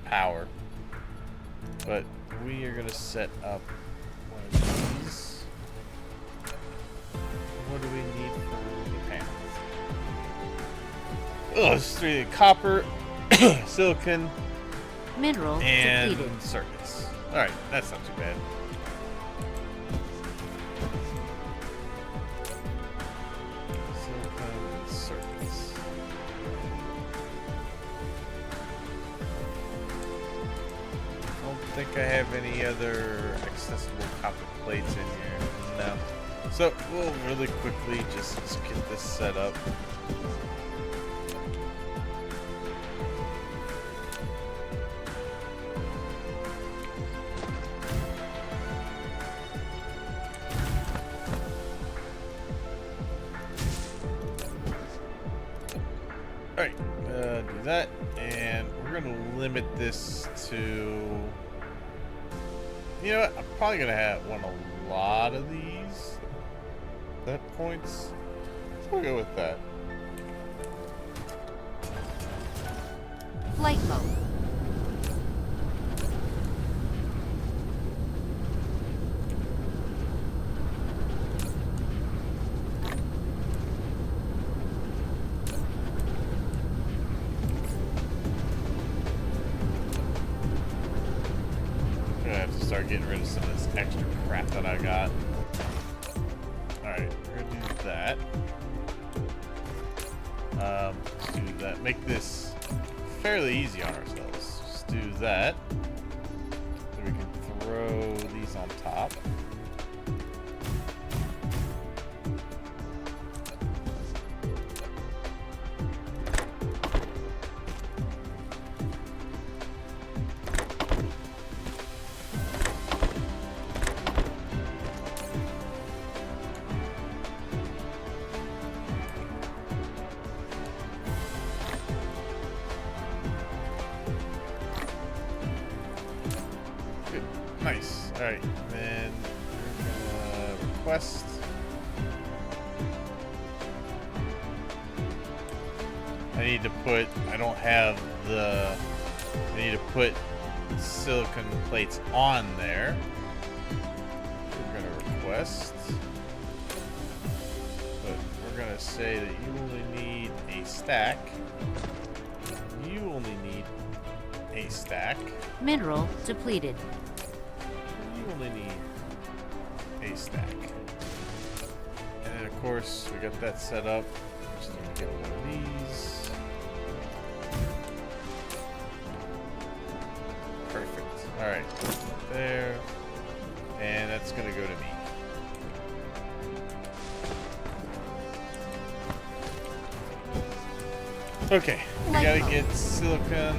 power. But we are gonna set up one of these. What do we need for the panels? Oh, it's 3 copper, silicon, Mineral and depleted. circuits. Alright, that's not too bad. Silicon and circuits. I don't think I have any other accessible copper plates in here. No. So we'll really quickly just get this set up. Alright, do that, and we're gonna limit this to, you know what, I'm probably gonna want a lot of these at points, so we'll go with that. Flight mode. I'm gonna have to start getting rid of some of this extra crap that I got. Alright, we're gonna do that. Let's do that. Make this fairly easy on ourselves. Just do that. Then we can throw these on top. Good. Nice. Alright, then we're gonna request. I need to put, I don't have the, I need to put silicon plates on there. We're gonna request. But we're gonna say that you only need a stack. You only need a stack. Mineral depleted. You only need a stack. And then of course we got that set up. Just need to get one of these. Perfect. Alright. There. And that's gonna go to me. Okay. We gotta get silicon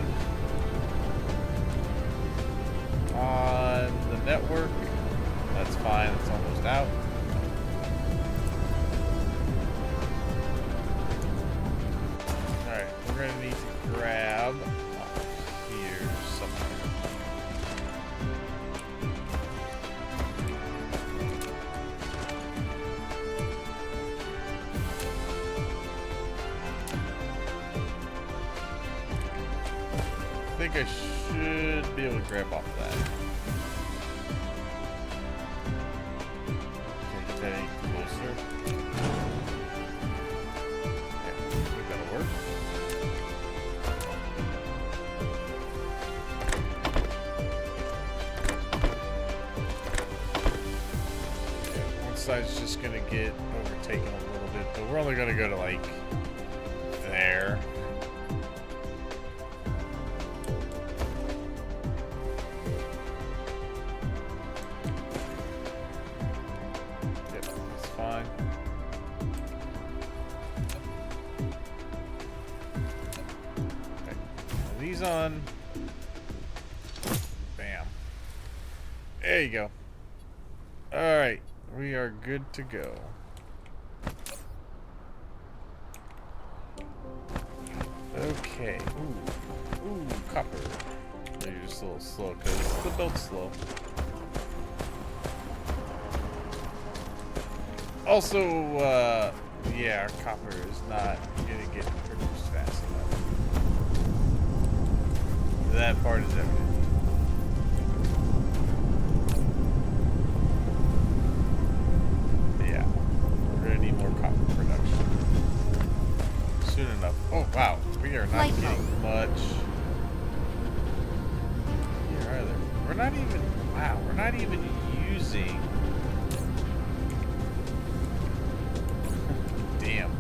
on the network. That's fine, it's almost out. Alright, we're gonna need to grab up here somewhere. I think I should be able to grab off that. Can I get that any closer? Yeah, I think that'll work. Yeah, one side's just gonna get overtaken a little bit, but we're only gonna go to like there. Fine. Okay. Now these on. Bam. There you go. Alright. We are good to go. Okay. Ooh. Ooh, copper. Maybe just a little slow because the build's slow. Also, yeah, our copper is not gonna get produced fast enough. That part is evident. Wow, we are not Light getting much here either. We're not even, wow, we're not even using, damn.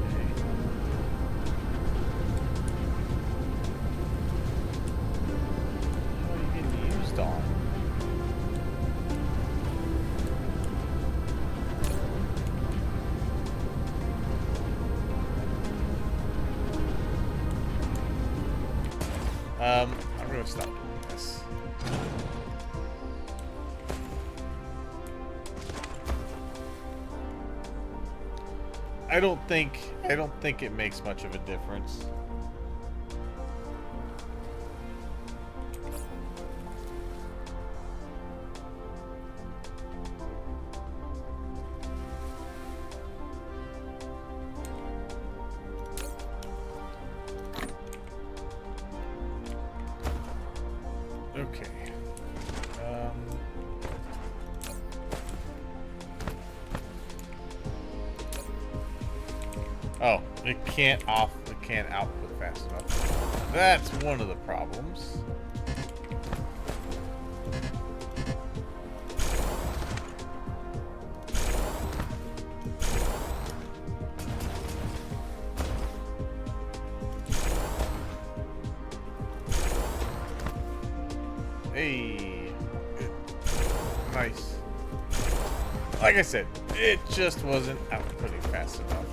Okay. What are you getting used on? I'm gonna stop doing this. I don't think it makes much of a difference. Okay. Oh, it can't output fast enough. That's one of the problems. Hey, nice. Like I said, it just wasn't outputting fast enough.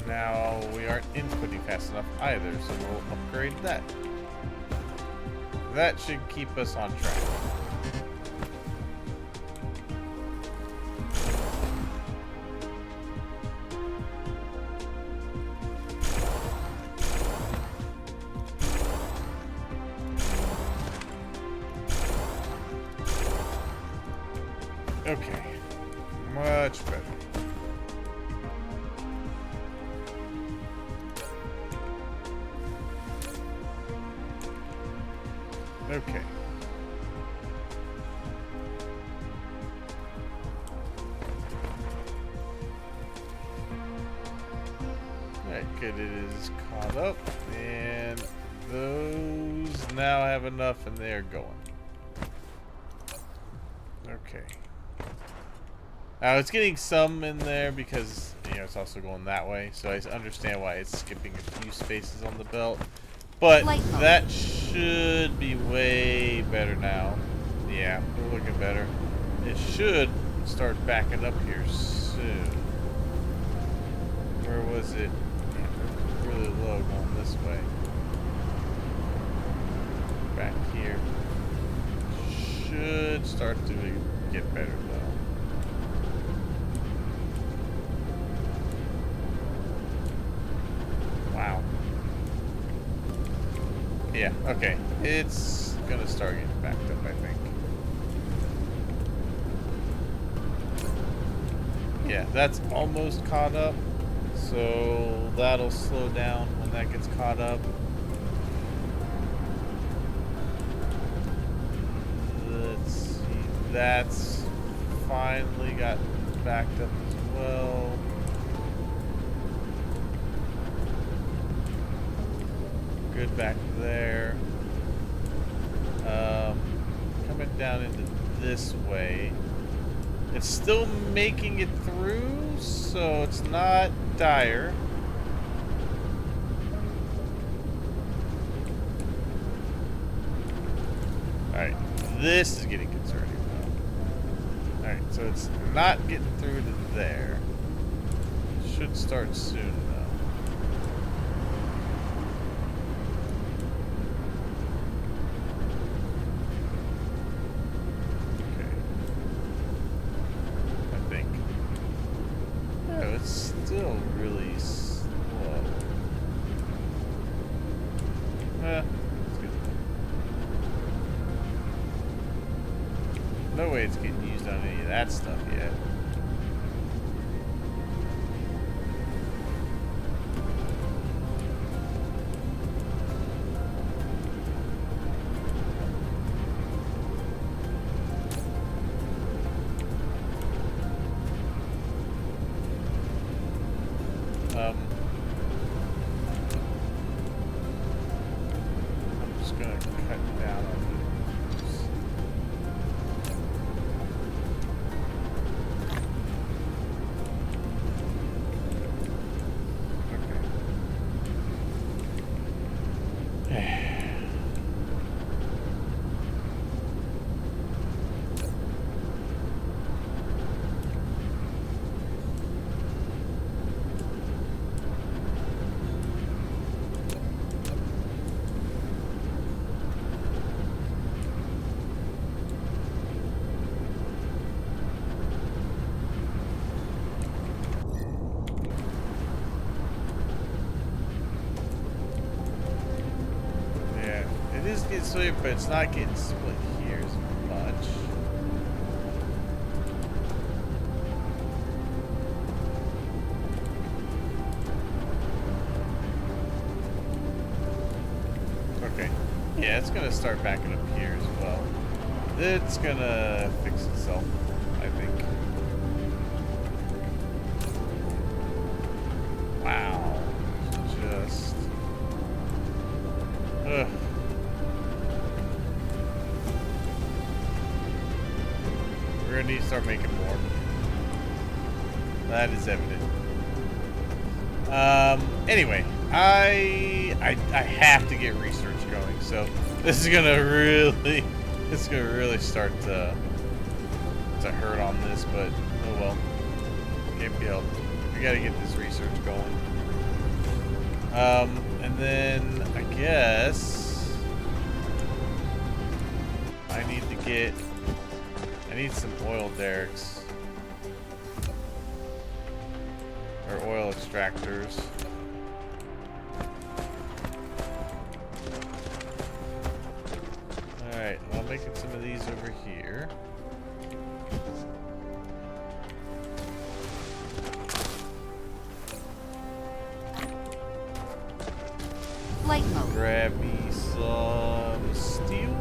Now we aren't inputting fast enough either, so we'll upgrade that. That should keep us on track. Okay, much better. Okay. Alright, good, it is caught up, and those now have enough and they're going. Okay. Now it's getting some in there because, you know, it's also going that way, so I understand why it's skipping a few spaces on the belt. But that should be way better now. Yeah, we're looking better. It should start backing up here soon. Where was it? Man, really low going this way. Back here. Should start to get better though. Wow. Yeah, okay. It's gonna start getting backed up, I think. Yeah, that's almost caught up. So that'll slow down when that gets caught up. Let's see. That's finally got backed up as well. Good back there. Coming down into this way. It's still making it through, so it's not dire. Alright, this is getting concerning though. Alright, so it's not getting through to there. Should start soon though. Still really slow. That's good. No way it's getting used on any of that stuff yet. sweet, but it's not getting split here as much. Okay. Yeah, it's gonna start backing up here as well. It's gonna fix itself, I think. Wow. Just... Ugh. We're gonna need to start making more. That is evident. Anyway, I have to get research going, so this is gonna really, start to hurt on this, but oh well, can't be helped. We gotta get this research going. And then I guess I need some oil derricks or oil extractors. Alright, well, I'm making some of these over here. Flight mode. Grab me some steel.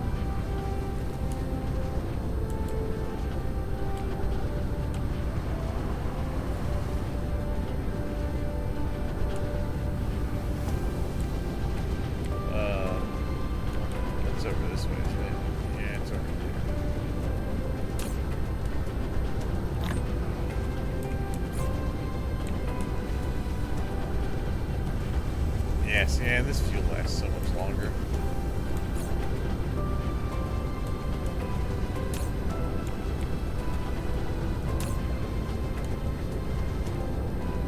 It's over this way, isn't it? Yeah, it's over there. Yes, yeah, this fuel lasts so much longer.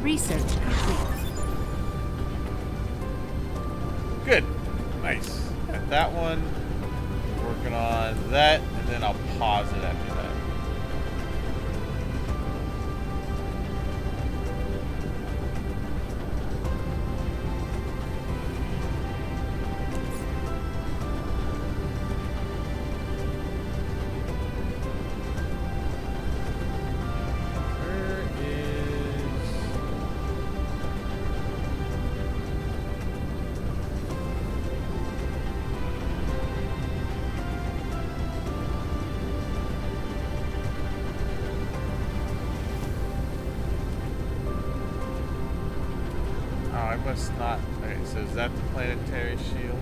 Research complete. Good. Nice. At that one, working on that, and then I'll pause it after that. I must not. Okay, so is that the planetary shield?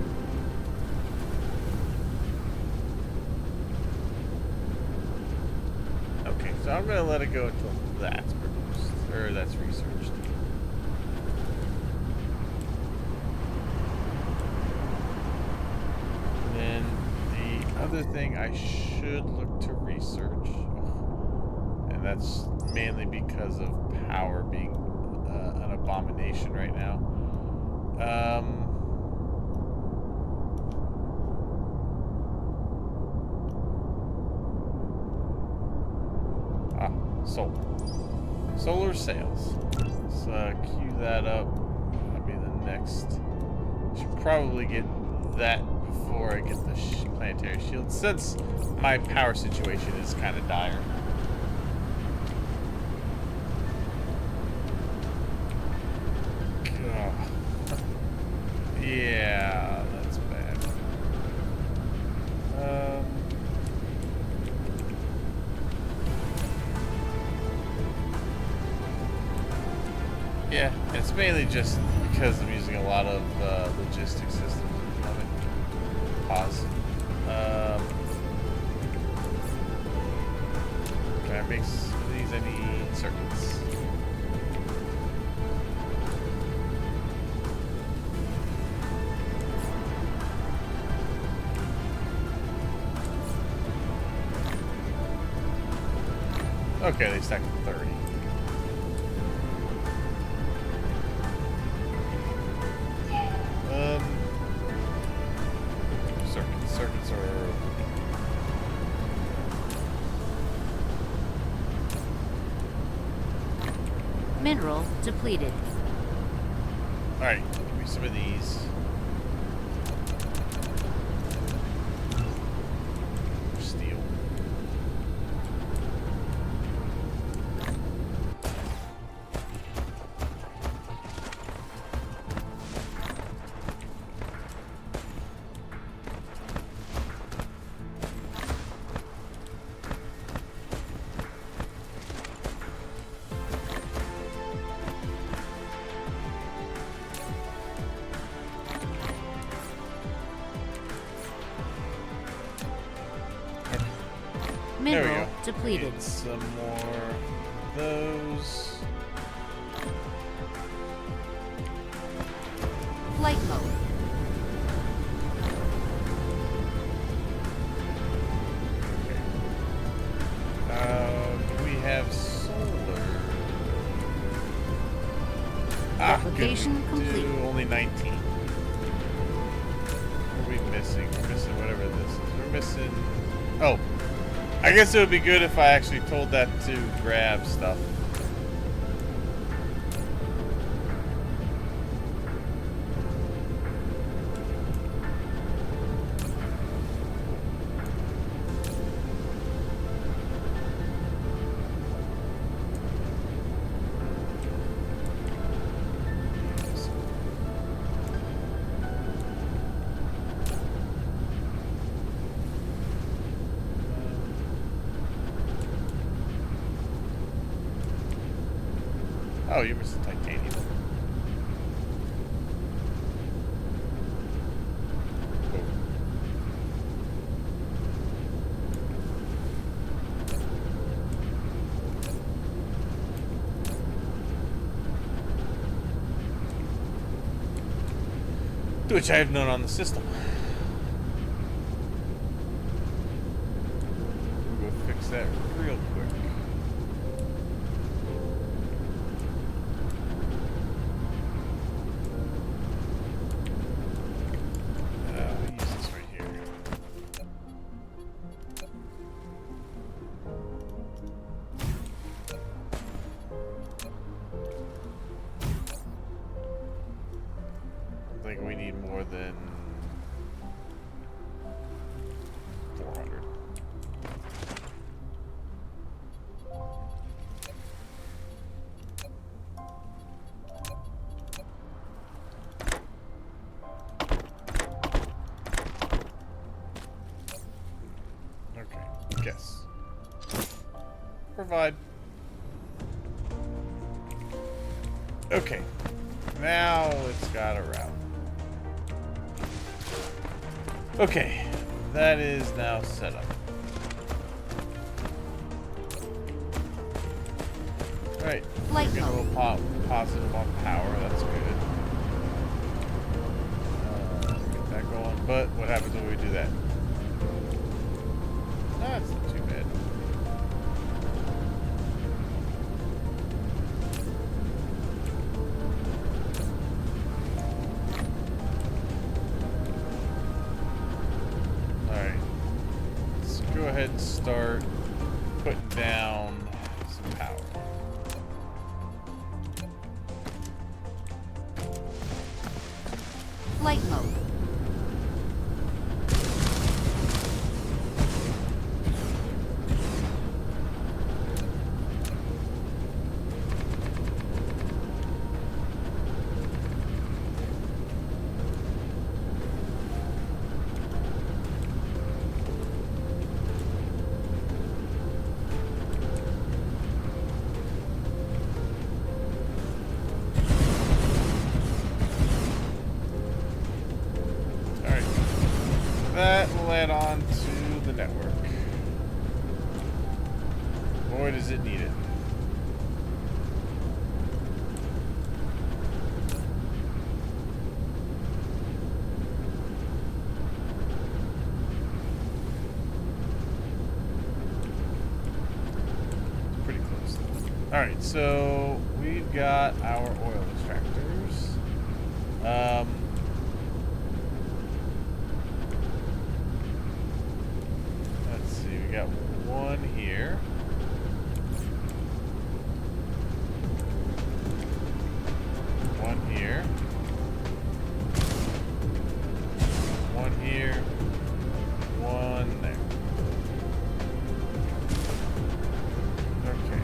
Okay, so I'm gonna let it go until that's produced, or that's researched. And then the other thing I should look to research, and that's mainly because of power being an abomination right now. Solar sails. Let's cue that up. That'll be the next. Should probably get that before I get the planetary shield, since my power situation is kind of dire. Yeah, that's bad. Yeah, it's mainly just because I'm using a lot of logistics systems at the moment. Pause. Can I make some of these? I need circuits. Okay, they stacked 30. Circuits are... Mineral depleted. Alright, give me some of these. There we Mineral go. depleted. Need some more of those. Flight mode. Do we have solar? Application Could we do complete. only 19. What are we missing? We're missing whatever this is. We're missing... Oh. I guess it would be good if I actually told that to grab stuff. Oh, you're missing titanium. To which I have none on the system. We'll go fix that real quick. I'll use this right here. I think we need more than 400. Okay, guess. Provide. Okay, now it's got a route. Okay, that is now set up. Right, Flight we're getting a little positive on power. That's good. Get that going. But what happens when we do that? That's not too bad. Alright. Let's go ahead and start putting down some power. Flight mode. Alright. That will add on to the network. Boy, does it need it. It's pretty close though. Alright, so we've got our oil extractors. Let's see, we got one here. One here. One here. One there. Okay.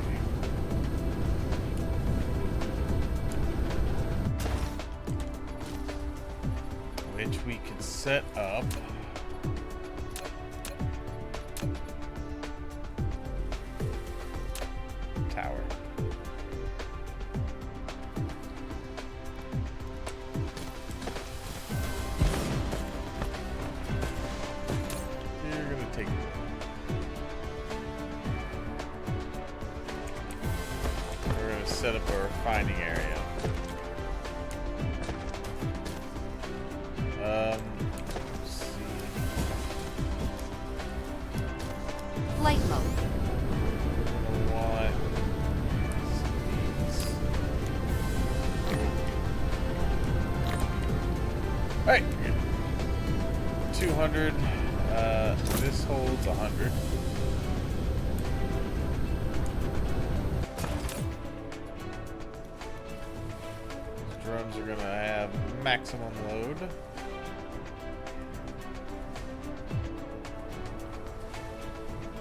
Which we can set up. Tower. You're gonna take to set up a refining area. Let's see. Flight mode. What? Alright. 200. This holds 100. Drones are gonna have maximum load.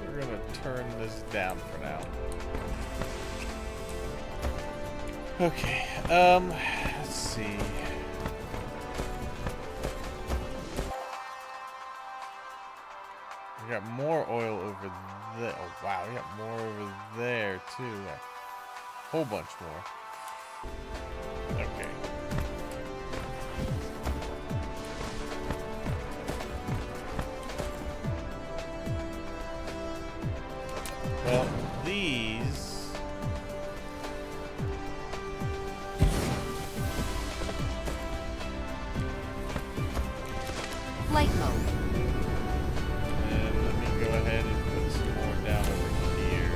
We're gonna turn this down for now. Okay, let's see. We got more oil over there. Oh wow, we got more over there too. A whole bunch more. Okay. Well, these... Flight mode. And let me go ahead and put some more down over here.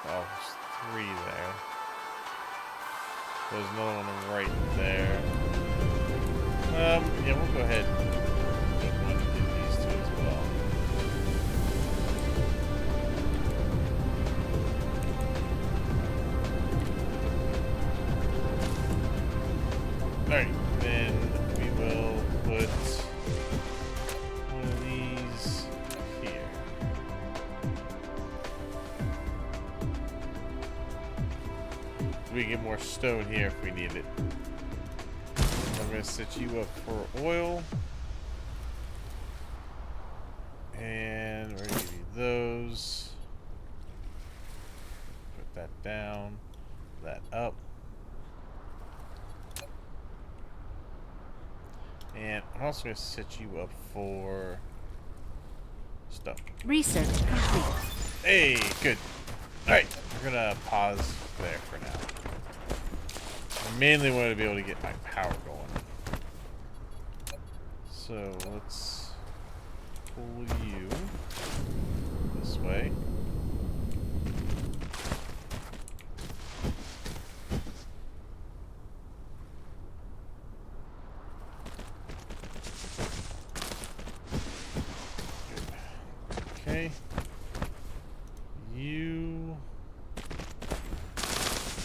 Oh, there's 3 there. There's another one right there. Yeah, we'll go ahead and put one in these 2 as well. Alright, then we will put one of these here. We can get more stone here if we need it. I'm going to set you up for oil. And we're going to give you those. Put that down. That up. And I'm also going to set you up for stuff. Research complete. Hey, good. Alright, we're going to pause there for now. I mainly want to be able to get my power going. So let's pull you this way. Okay. You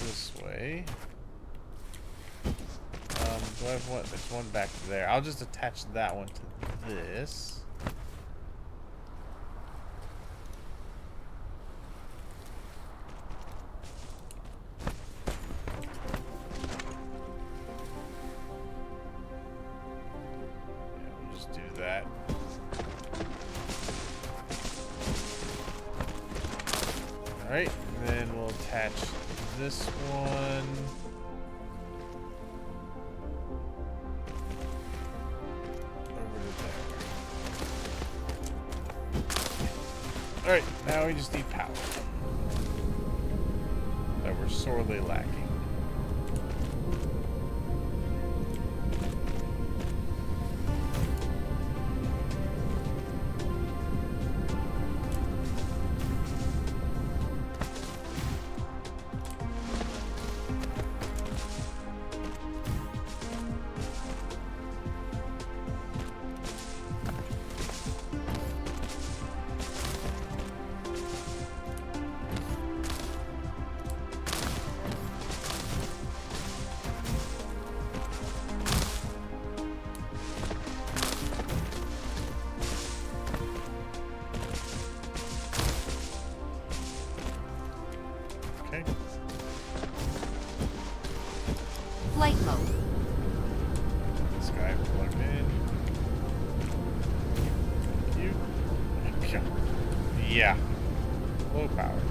this way. Do I have one? There's one back there. I'll just attach that one to this. Yeah, we'll just do that. Alright, and then we'll attach this one. Over to there. Alright, now we just need power. That we're sorely lacking. Okay. Flight mode. This guy plugged in. You. Yeah. Low power.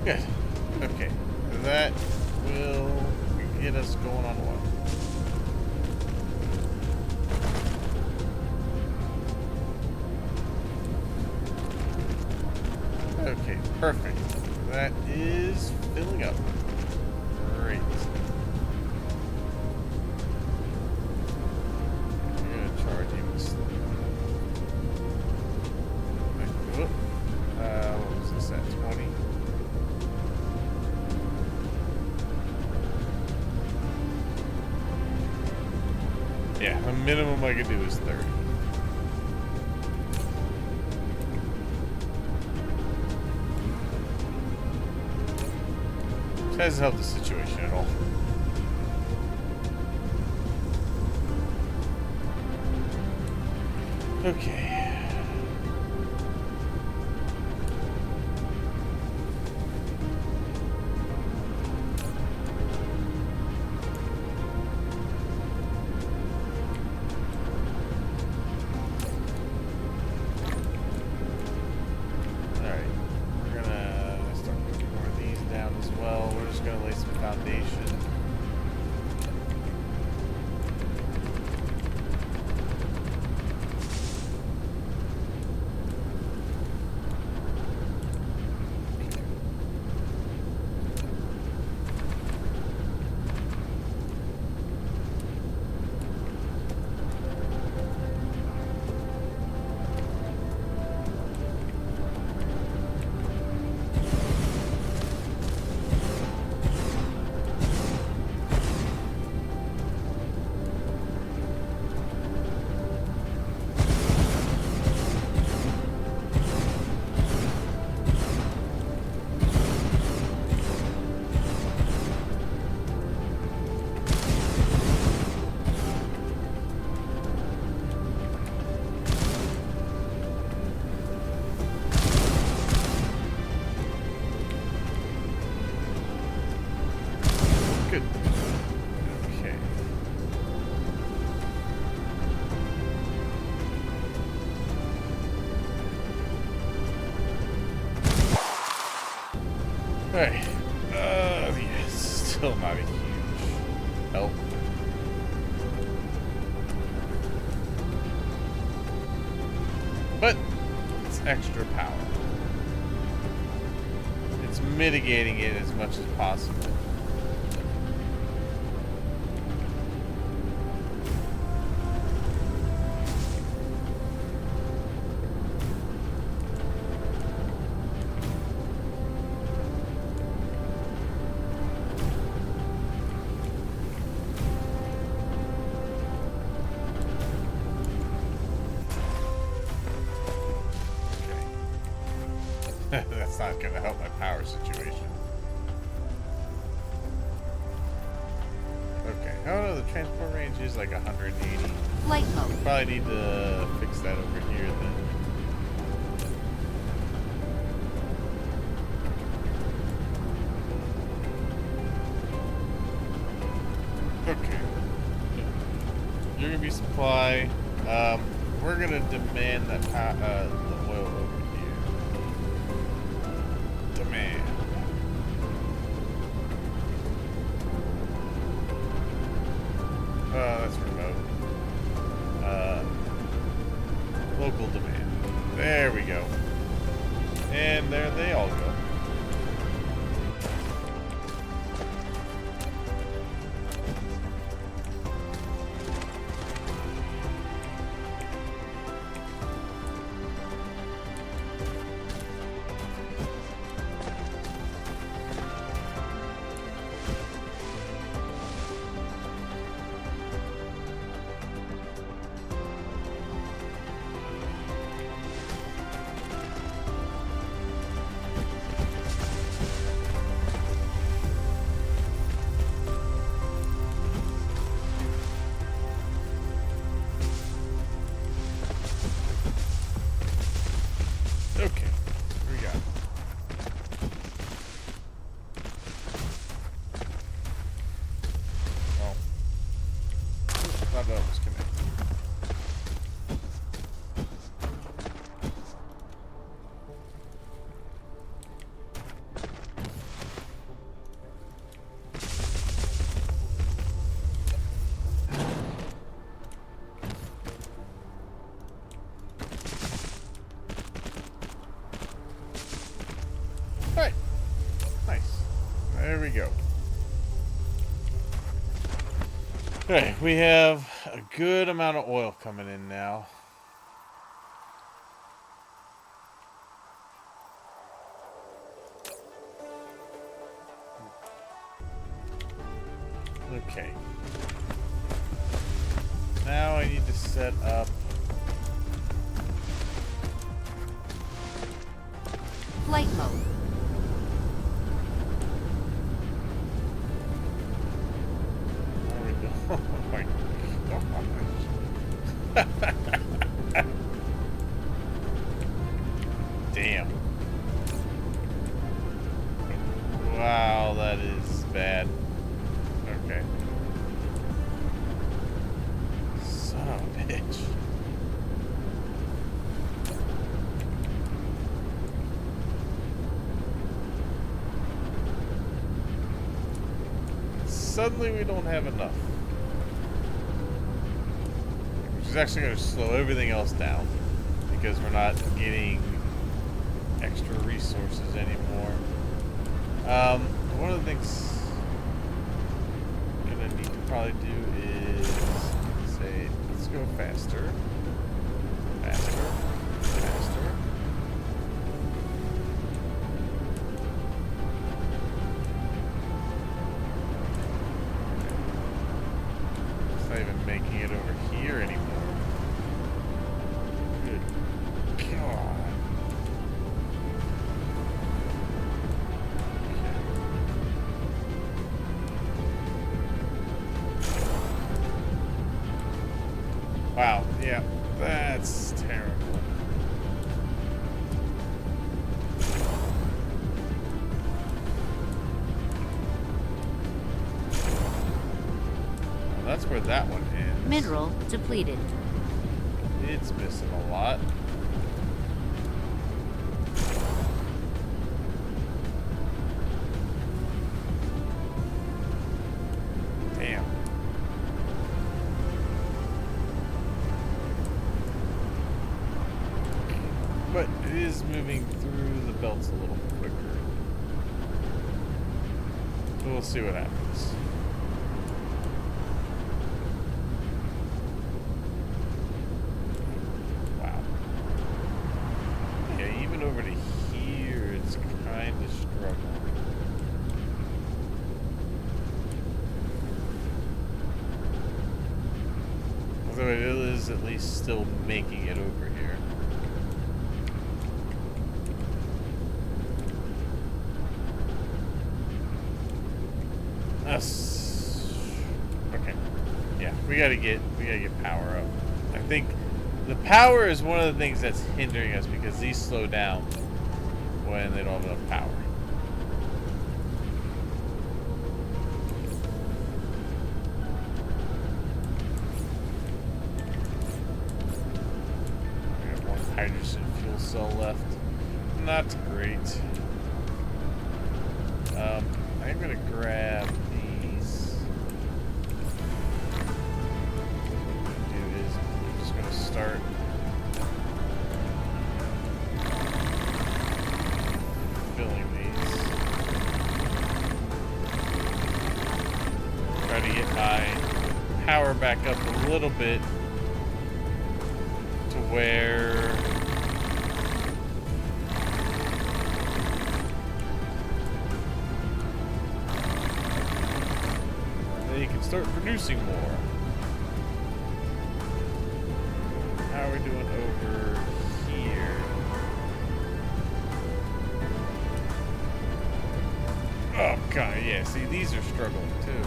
Good. Okay. That will get us going on what? Okay, perfect. That is filling up. Great. I'm gonna charge even slower. What was this at? 20? Yeah, the minimum I could do is 30. This hasn't helped the situation at all. Okay. Foundation. Good. Okay. Alright. Yeah, still not a huge help. But it's extra power. It's mitigating it as much as possible. That's not going to help my power situation. Okay. Oh no, the transport range is like 180. Flight mode. Probably need to fix that over here then. Okay. You're going to be supply. We're going to demand that the oil over here. Demand. That's remote. Local demand. There we go. And there they all go. we go. Okay, we have a good amount of oil coming in now. Okay. Now I need to set up Flight mode. There we go. Oh my gosh. Damn. Wow, that is bad. Okay. Son of a bitch. Suddenly we don't have enough. Which is actually going to slow everything else down. Because we're not getting extra resources anymore. One of the things I'm going to need to probably do is say, let's go faster. Faster. Faster. It's not even making it over here anymore. Good God. Wow, yeah, that's terrible. Well, that's where that one ends. Mineral depleted. It's missing a lot. Damn. But it is moving through the belts a little quicker. So we'll see what happens. Wow. Yeah, even over to here, it's kind of struggling. Although it is at least still making it over here. Okay. Yeah, we gotta get power up. I think the power is one of the things that's hindering us because these slow down when they don't have enough power. We have one hydrogen fuel cell left. Not great. I'm gonna grab these. What I'm gonna do is I'm just gonna start filling these. Try to get my power back up a little bit to where you can start producing more. How are we doing over here? Oh god, yeah, see these are struggling too.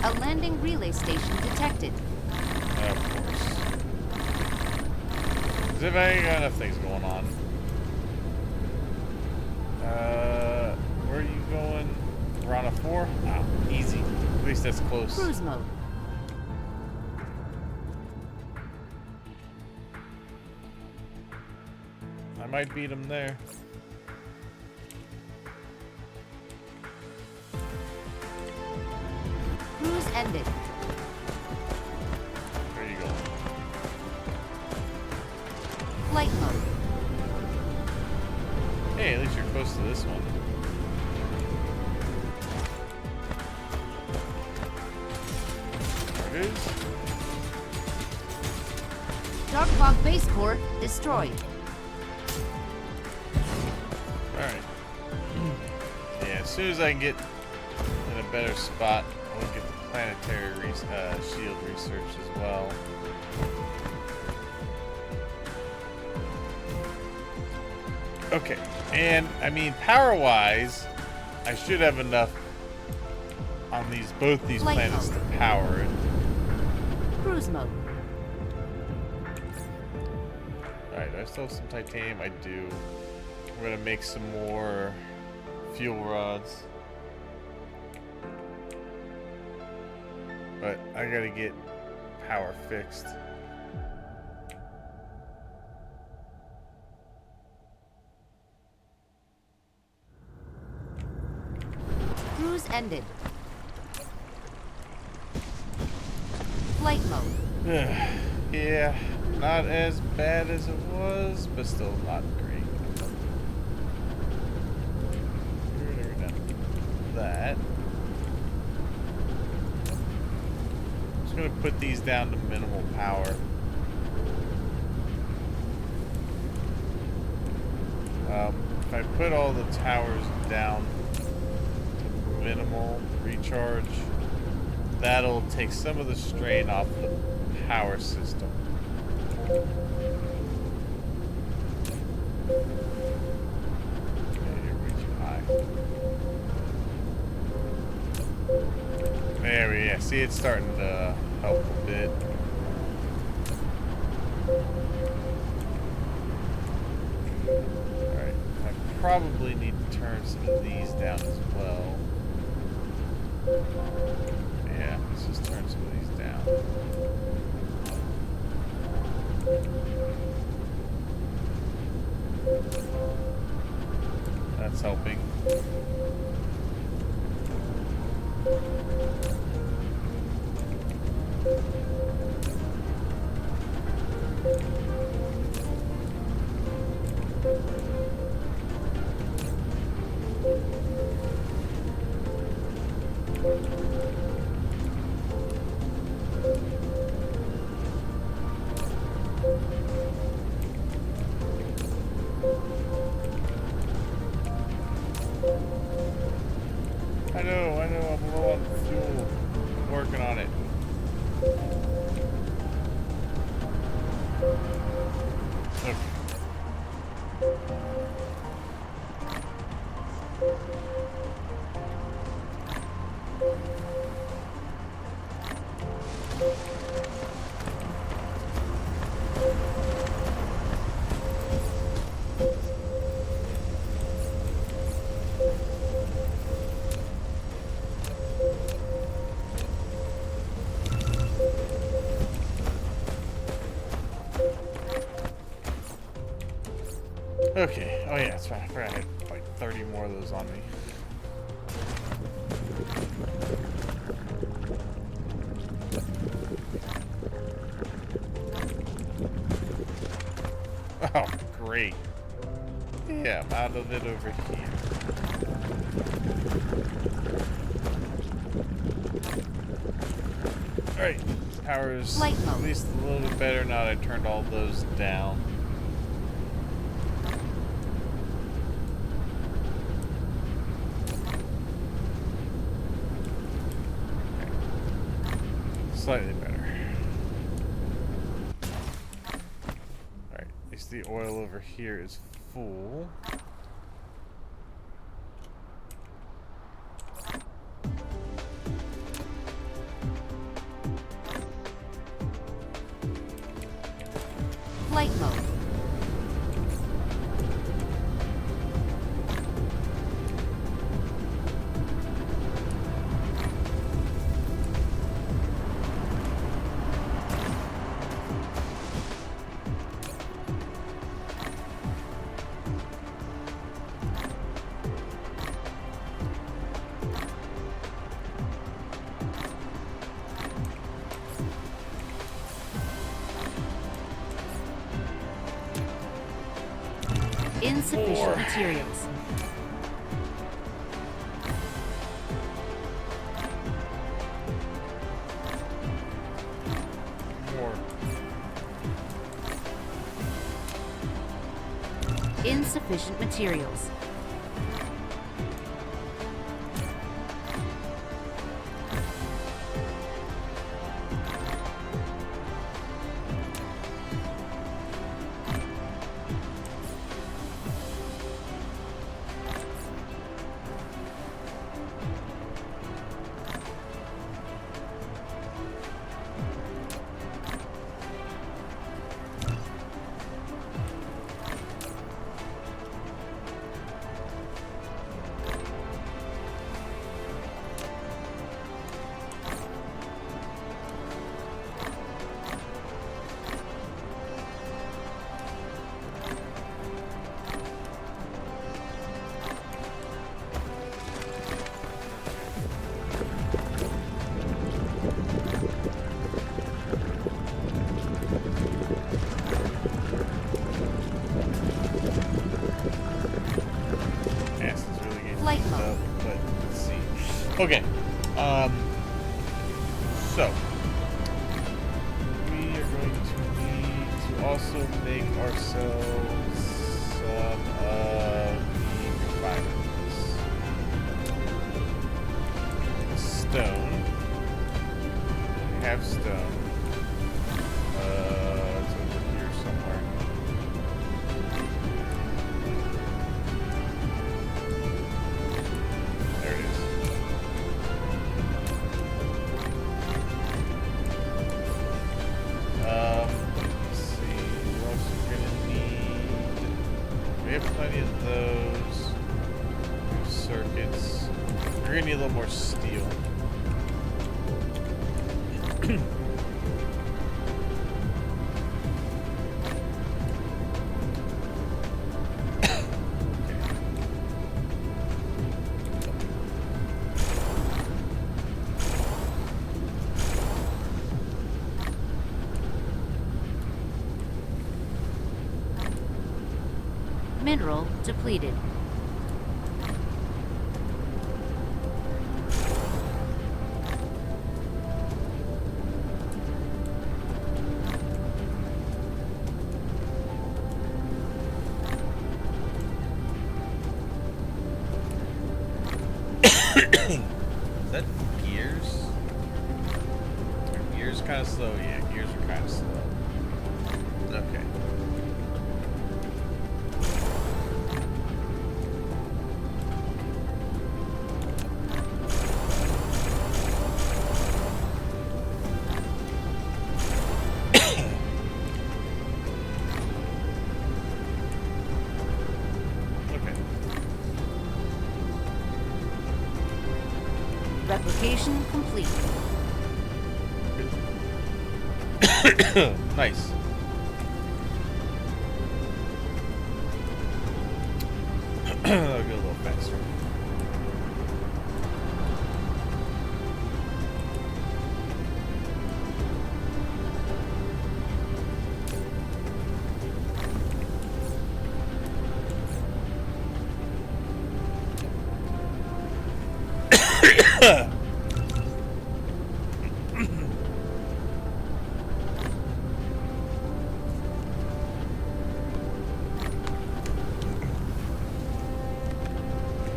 A landing relay station detected. Of course. As if I ain't got enough things going on. Where are you going? We're on a 4? Oh, easy. At least that's close. Cruise mode. I might beat him there. Cruise ended. Where are you going? Flight mode. close to this one. There it is. Dark fog base core destroyed. Alright. Yeah, as soon as I can get in a better spot, I'll get the planetary shield research as well. Okay, and I mean, power-wise, I should have enough on both these Flight planets mode. to power it. Cruise mode. Alright, do I still have some titanium? I do. We're gonna make some more fuel rods. But I gotta get power fixed. Cruise ended. Flight mode. Yeah, not as bad as it was, but still not great. That. I'm just gonna put these down to minimal power. If I put all the towers down to minimal recharge, that'll take some of the strain off the power system. Okay, you're way too high. There we go. See, it's starting to help a bit. Alright, I probably need to turn some of these down as well. Yeah, let's just turn some of these down. That's helping. I know, I'm low on fuel. I'm working on it. Okay. Okay. Oh yeah, that's right. I forgot I had like 30 more of those on me. Oh, great. Yeah, I'm out of it over here. Alright, power's Flight mode. at least a little bit better now that I turned all those down. Slightly better. Alright, at least the oil over here is full. Flight mode. Insufficient Four. materials. Insufficient materials. Flight mode. But let's see. Okay. So we are going to need to also make ourselves some of the fibers. Stone. We have stone. It's over here somewhere. There it is. Let's see. We're also gonna need. We have plenty of those circuits. We're gonna need a little more steel. Mineral depleted. Is that gears? Are gears kind of slow? Yeah, gears are kind of slow. Okay. Replication complete. Nice. I'll go a little faster.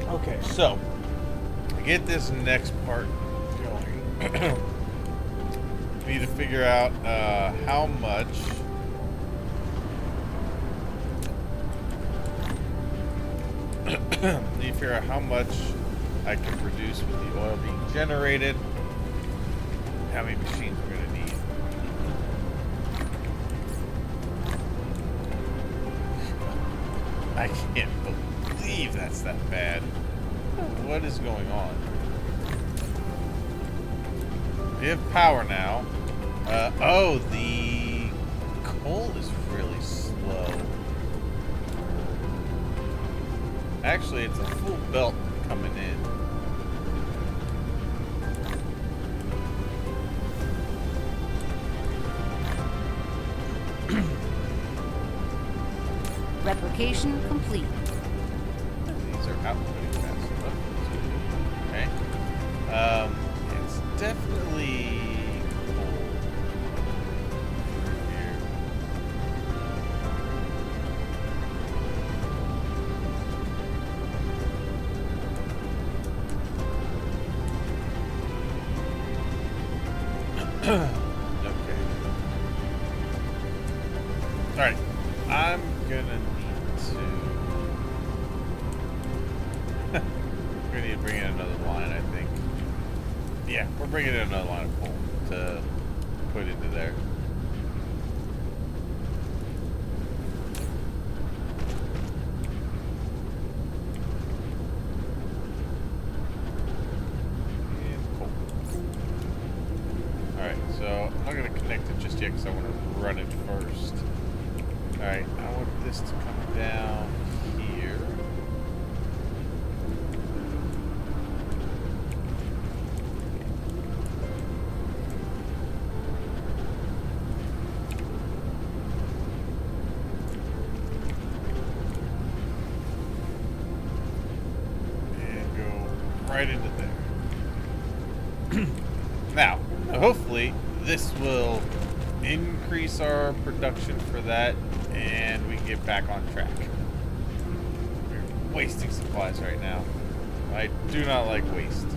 Okay, so to get this next part going, we need to figure out how much need to figure out how much I can produce with the oil being generated, how many machines we're going to need. I can't believe that's that bad. What is going on? We have power now. Oh, the coal is really slow. Actually, it's a full belt coming in. Replication complete. These are outputting fast enough. Okay. It's definitely cold here. Alright. I'm gonna need to... we're gonna need to bring in another line, I think. Yeah, we're bringing in another line of coal to put into there. So I'm not going to connect it just yet because I want to run it first. Alright, I want this to come down here. And go right into there. Now, hopefully this will increase our production for that, and we can get back on track. We're wasting supplies right now. I do not like waste.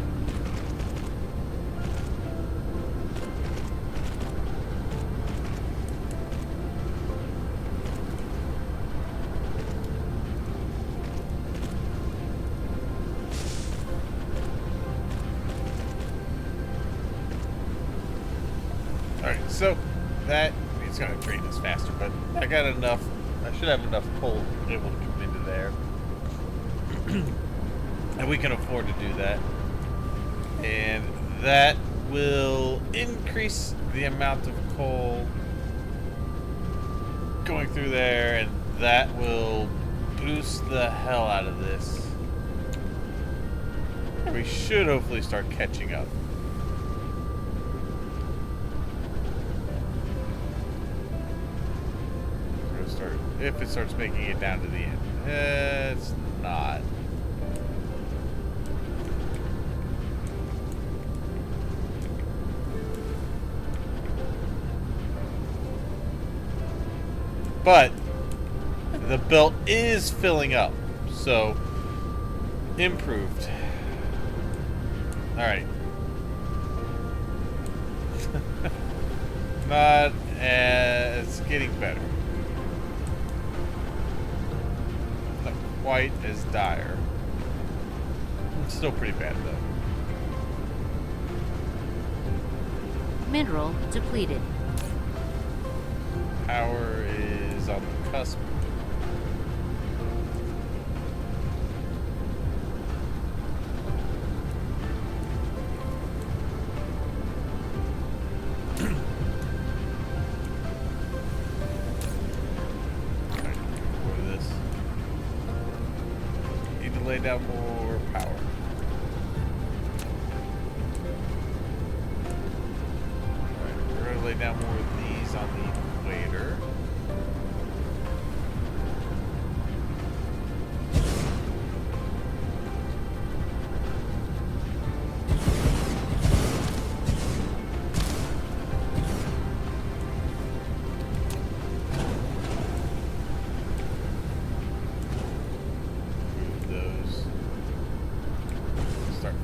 Alright, so that, it's going to drain us faster, but I got enough, I should have enough coal able to come into there. And we can afford to do that. And that will increase the amount of coal going through there, and that will boost the hell out of this. And we should hopefully start catching up. If it starts making it down to the end. It's not. But the belt is filling up, so improved. Alright. Not as, it's getting better. Quite as dire. It's still pretty bad though. Mineral depleted. Power is on the cusp. Lay down more power. Alright, we're going to lay down more of these on the equator.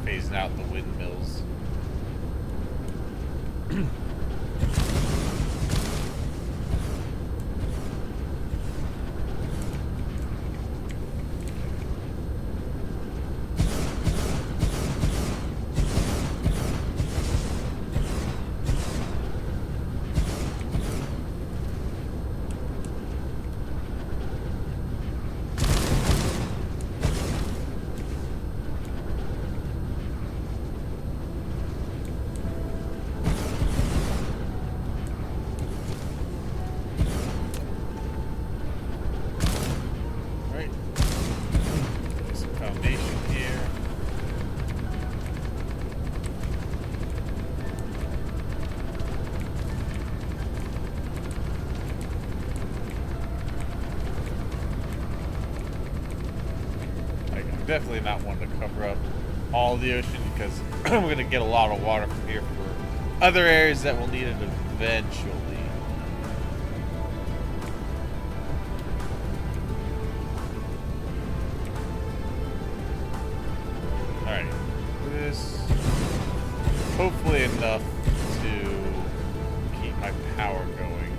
Phasing out the windmills. Definitely not one to cover up all the ocean because we're going to get a lot of water from here for other areas that will need it eventually. Alright, this hopefully enough to keep my power going.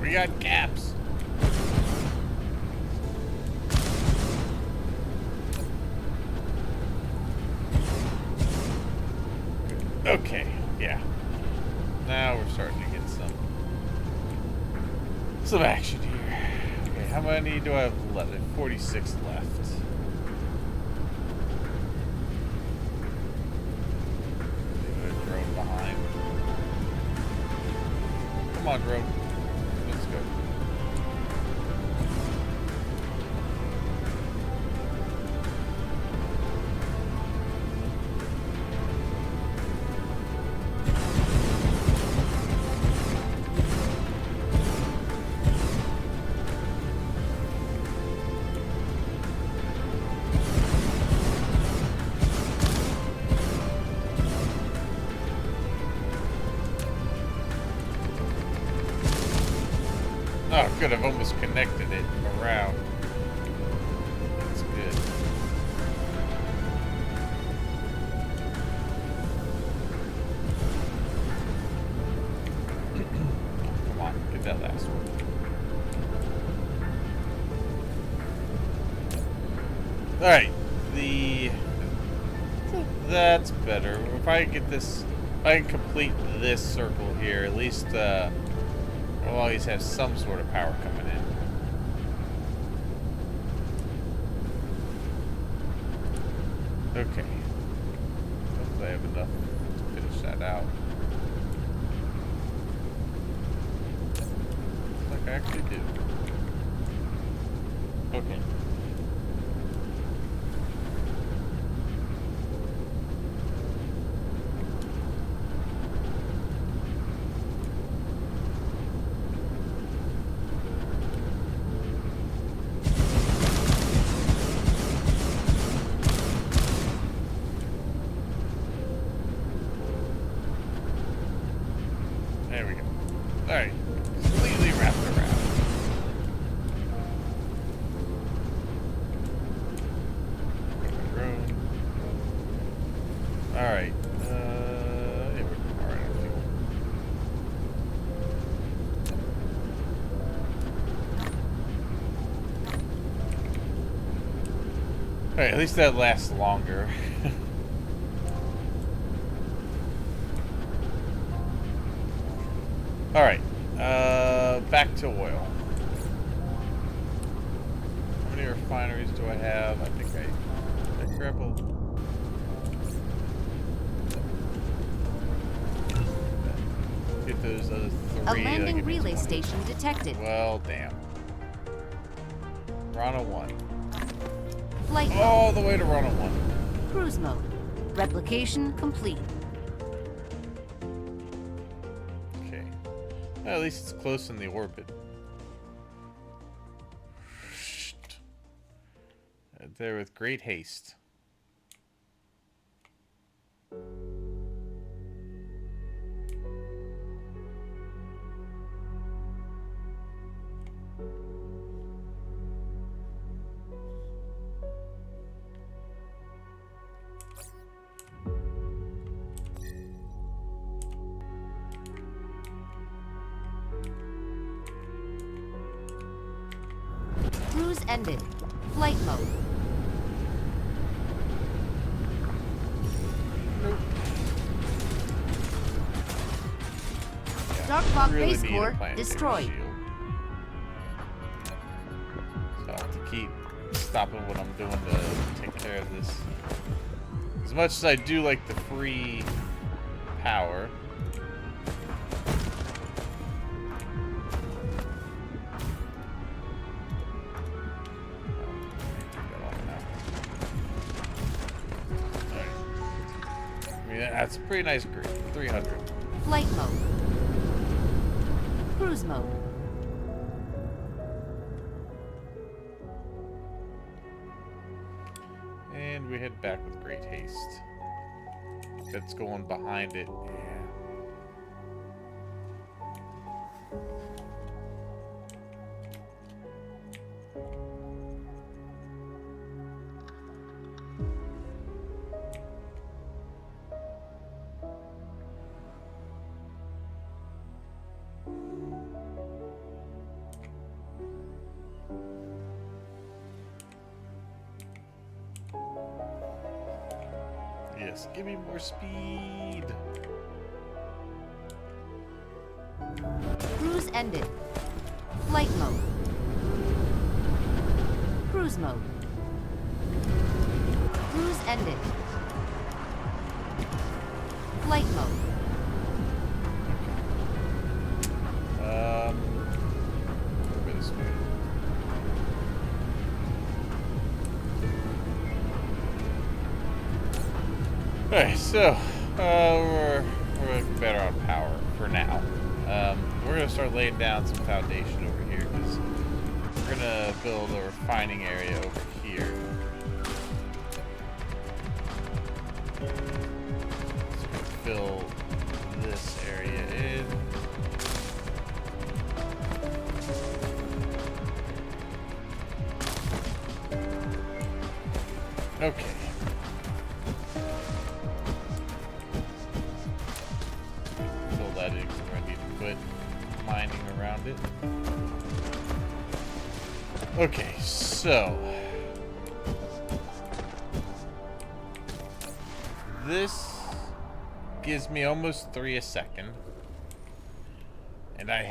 We got caps. Okay, yeah. Now we're starting to get some action here. Okay, how many do I have left? 46 left. Leave a drone behind. Come on, drone. Let's go. Oh, good. I've almost connected it around. That's good. Come on, get that last one. Alright, that's better. If I get this, if I can complete this circle here, at least, I'll always have some sort of power coming in. Okay. Hopefully I have enough to finish that out. Looks like I actually do. Okay. There we go. Alright. Completely wrapped around. Drone. Alright. Yeah, we're alright on fuel. Alright, at least that lasts longer. Alright, back to oil. How many refineries do I have? I think I grab a... Get those other three. A landing relay station detected. Well, damn. Rana 1. Flight mode. All the way to Rana 1. Cruise mode. Replication complete. Well, at least it's close in the orbit. There with great haste. Cruise ended. Flight mode. Nope. Dark Fog really base need a core planetary destroyed. shield. So I'll have to keep stopping what I'm doing to take care of this. As much as I do like the free power. That's a pretty nice grade. 300. Flight mode. Cruise mode. And we head back with great haste. That's going behind it. Yeah. Yes, give me more speed. Cruise ended. Flight mode. Cruise mode. Cruise ended. Flight mode. Over this way. Alright, so we're better on power for now. We're gonna start laying down some foundation over here because we're gonna build a refining area over here. So we're gonna fill this area in. Okay. Fill that in because we're gonna need to put mining around it. Okay, so this gives me almost 3 a second. And I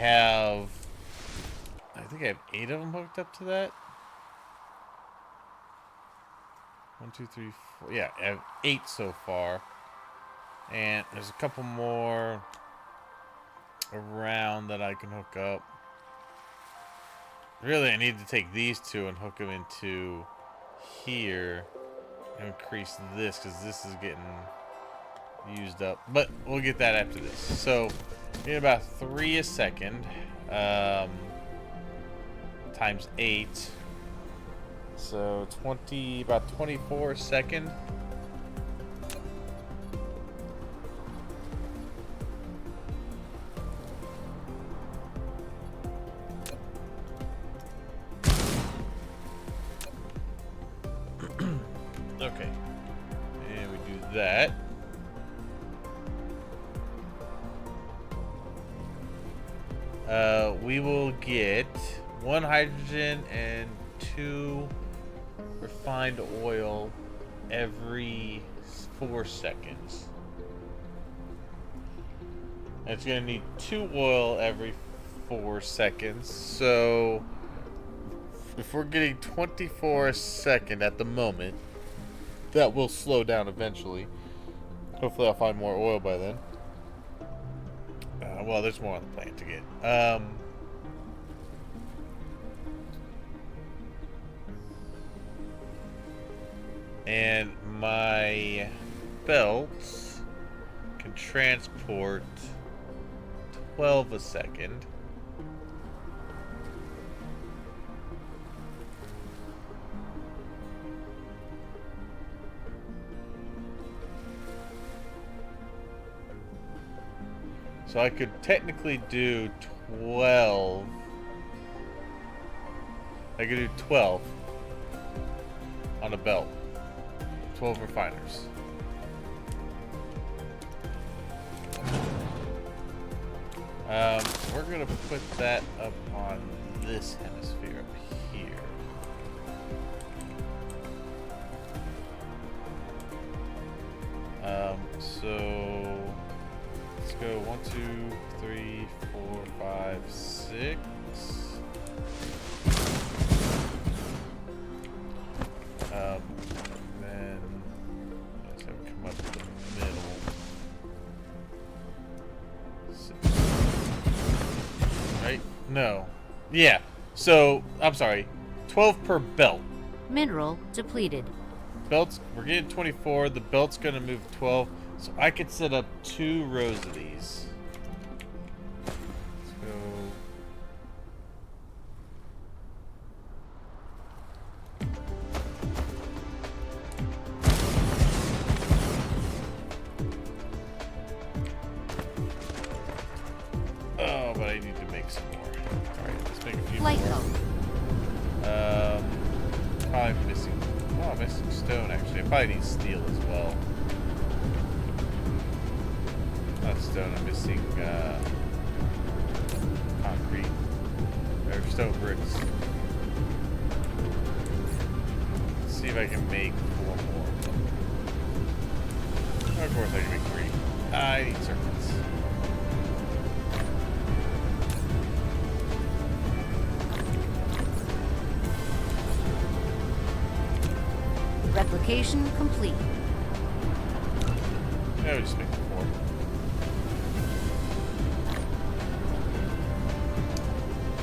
think I have 8 of them hooked up to that. 1, 2, 3, 4. Yeah, I have 8 so far. And there's a couple more around that I can hook up. Really, I need to take these 2 and hook them into here and increase this because this is getting used up. But we'll get that after this. So, in about 3 a second times 8. So 20, about 24 a second. Okay, and we do that. We will get 1 hydrogen and 2 refined oil every 4 seconds. And it's going to need 2 oil every 4 seconds. So if we're getting 24 a second at the moment, that will slow down eventually. Hopefully I'll find more oil by then. Well, there's more on the plant to get. And my belts can transport 12 a second. So I could technically do 12. I could do 12 on a belt. 12 refiners. We're gonna put that up on this hemisphere up here. So let's go 1, 2, 3, 4, 5, 6. Then let's have it come up to the middle. 6. Right? No. Yeah. So I'm sorry. 12 per belt. Mineral depleted. Belts, we're getting 24. The belt's gonna move 12. So I could set up 2 rows of these. Let's go. Oh, but I need to make some more. Alright, let's make a few Flight more. mode. Probably missing. Oh, I'm missing stone actually. I probably need steel as well. Not stone, I'm missing concrete. Or stone bricks. Let's see if I can make 4 more. Of course I can make 3. I need circuits. Replication complete. Yeah, we just make 4.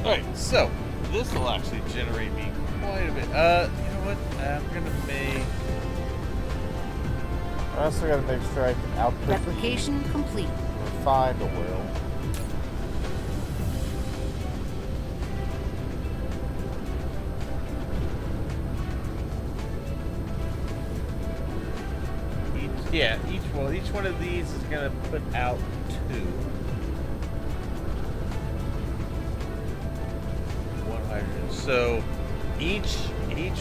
Alright, so this will actually generate me quite a bit. You know what? I'm gonna make. I also gotta make sure I can output Replication complete. refined oil. Each one of these is gonna put out 2. 1 hydrogen. So each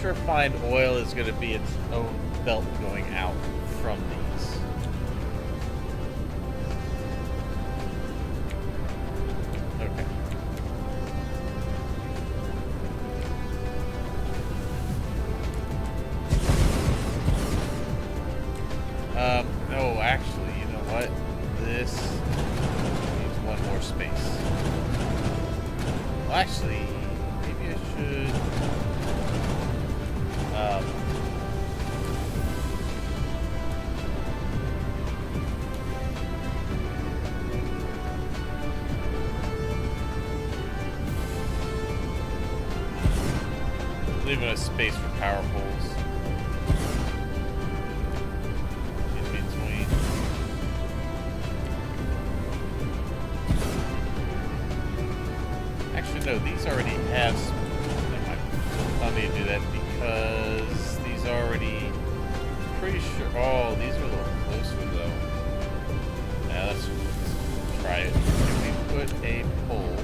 refined oil is gonna be its own belt going out from these. Okay. No, actually, you know what? This needs 1 more space. Well, actually, maybe I should. Leaving a space for power poles in between. Actually, no, these already have. Never mind. I'll need to do that because these already. Pretty sure. Oh, these are a little closer though. Now let's try it. Can we put a pole?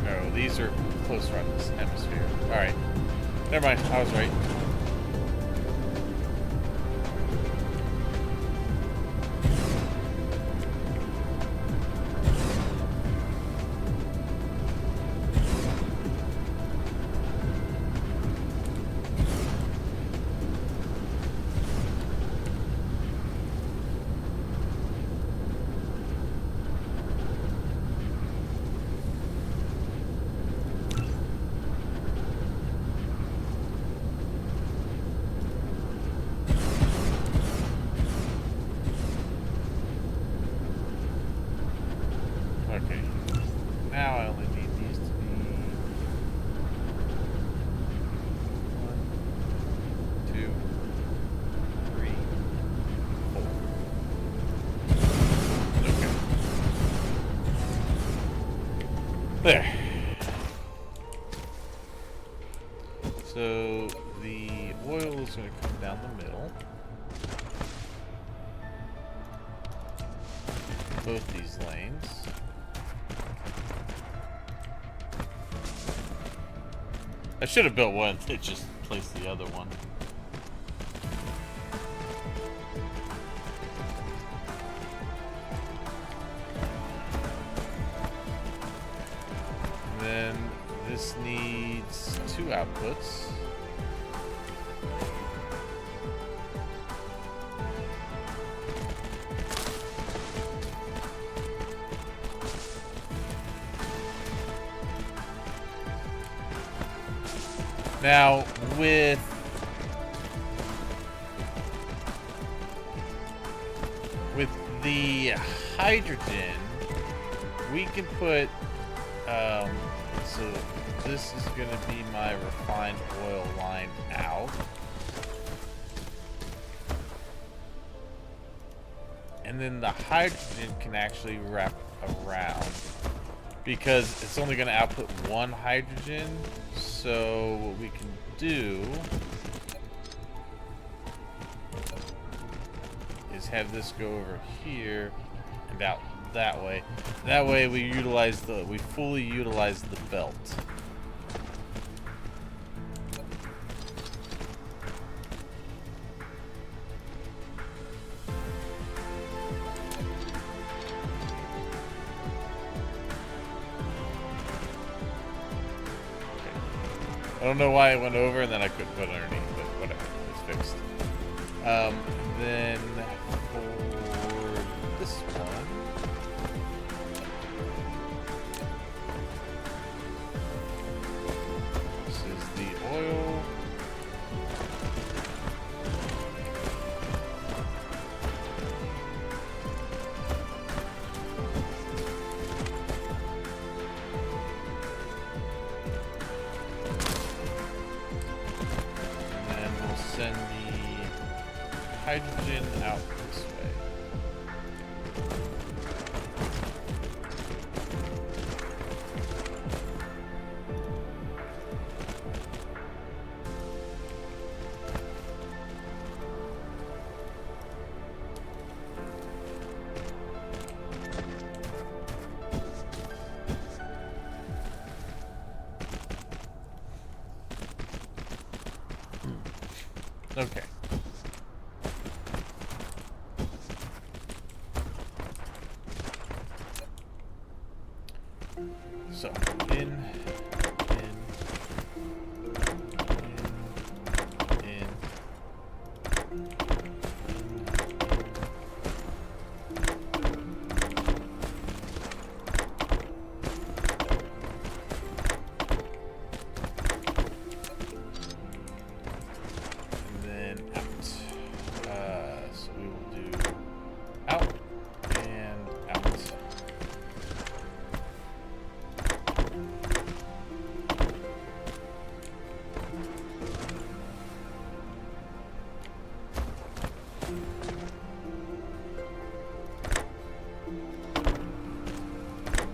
No, these are closer on this hemisphere. Alright. Never mind. I was right. Okay. Now I only need these to be 1, 2, 3, 4. Okay. There. So the oil is going to come down the middle. Both these lanes. I should have built one to just place the other one. And then this needs 2 outputs. Now, with the hydrogen, we can put, so this is going to be my refined oil line out. And then the hydrogen can actually wrap around because it's only going to output 1 hydrogen. So what we can do is have this go over here and out that way. That way we fully utilize the belt. I don't know why it went over and then I couldn't put it underneath, but whatever, it's fixed. Then hydrogen out this way. Okay. So, in.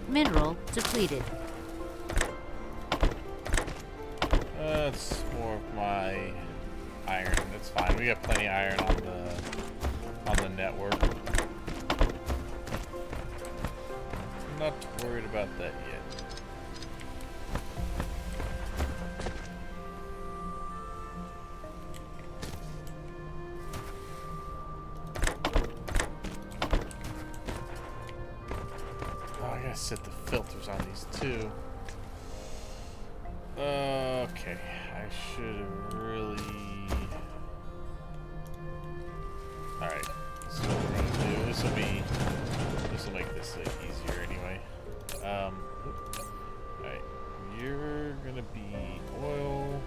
Mineral depleted. That's more of my iron. That's fine. We got plenty of iron on the network. I'm not worried about that yet. I gotta set the filters on these too. Okay, I should have really. Alright, this is what we're gonna do. This will make this easier anyway. Alright, you're gonna be oil,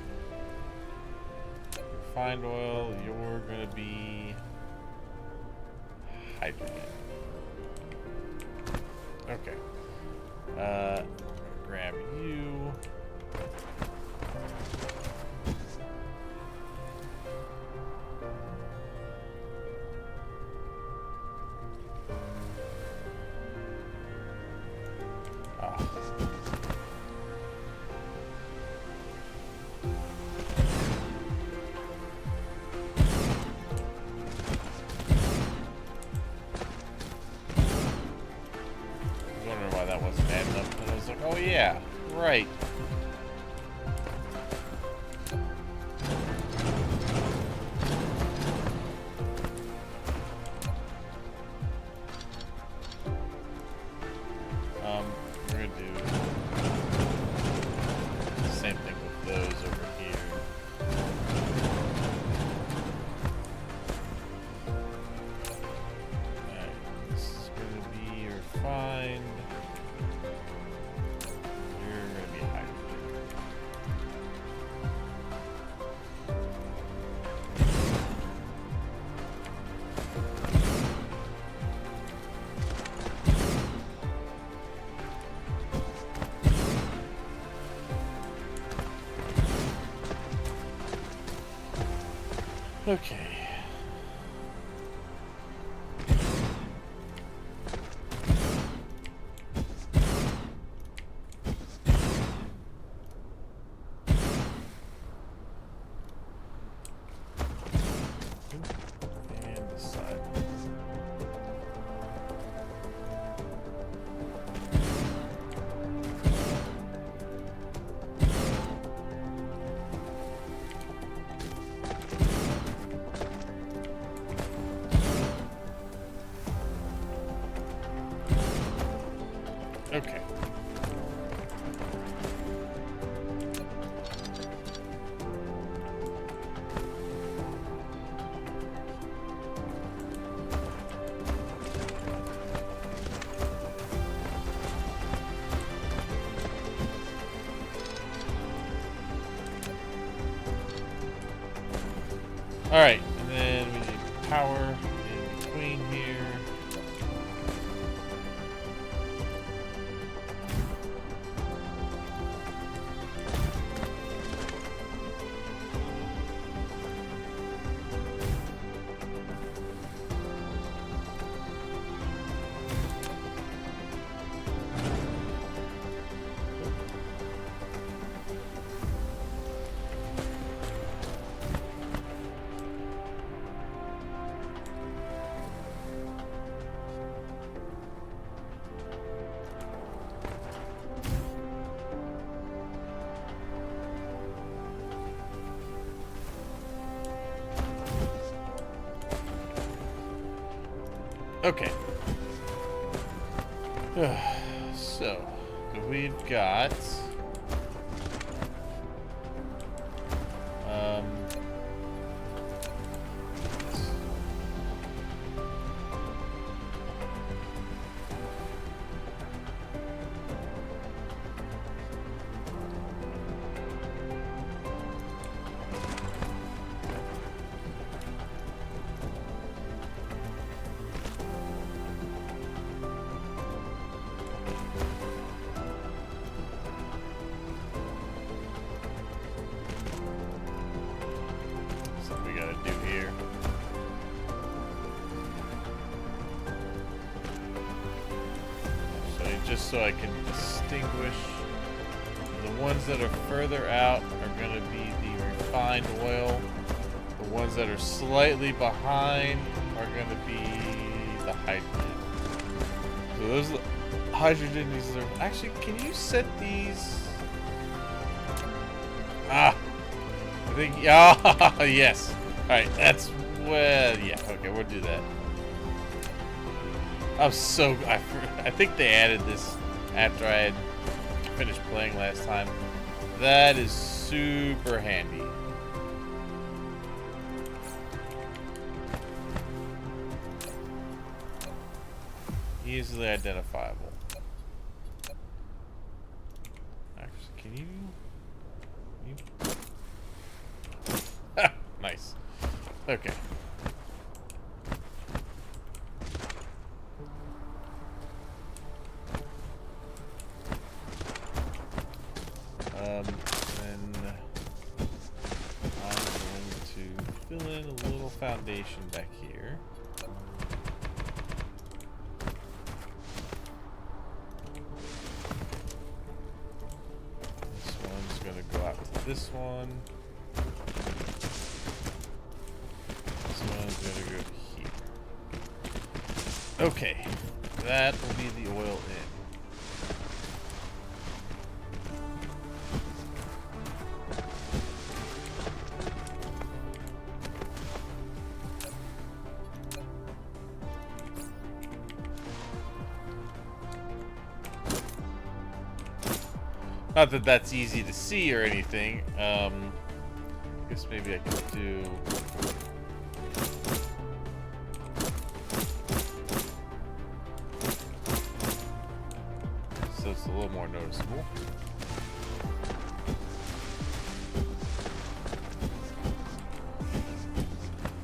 refined oil, you're gonna be hydrogen. Okay. Grab you. Oh. Why that wasn't adding up, and I was like, oh yeah, right. We're gonna do the same thing with those over here. Alright, this is gonna be refined. You're gonna be hydrogen. Okay. And this side. Okay. All right, and then we need power in between here. Okay. So, we've got... we gotta do here. So just so I can distinguish, the ones that are further out are gonna be the refined oil. The ones that are slightly behind are gonna be the hydrogen. So those hydrogen, these are actually. Can you set these? Ah. I think, oh, yes. Alright, that's, well, yeah, okay, we'll do that. I think they added this after I had finished playing last time. That is super handy. Easily identifiable. Actually, can you... Nice. Okay. Then I'm going to fill in a little foundation back here. This one's gonna go out to this one. Gonna go here. Okay, that will be the oil in. Not that that's easy to see or anything. I guess maybe I could do. So it's a little more noticeable.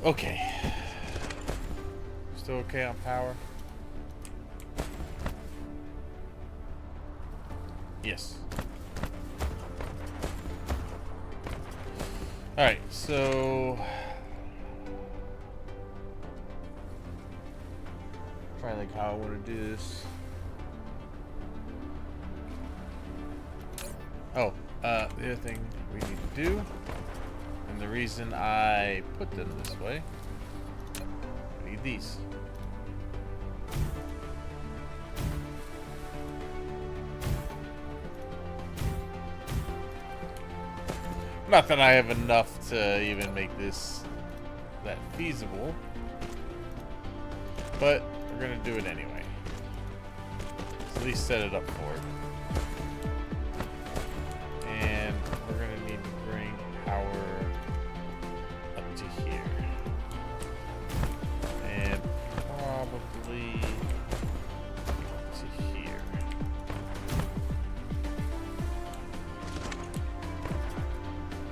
Okay. Still okay on power? Yes. Alright, so... trying to think how I want to do this. Oh, the other thing we need to do, and the reason I put them this way, I need these. Not that I have enough to even make this that feasible, but we're gonna do it anyway. So at least set it up for it. And we're gonna need to bring power up to here. And probably to here.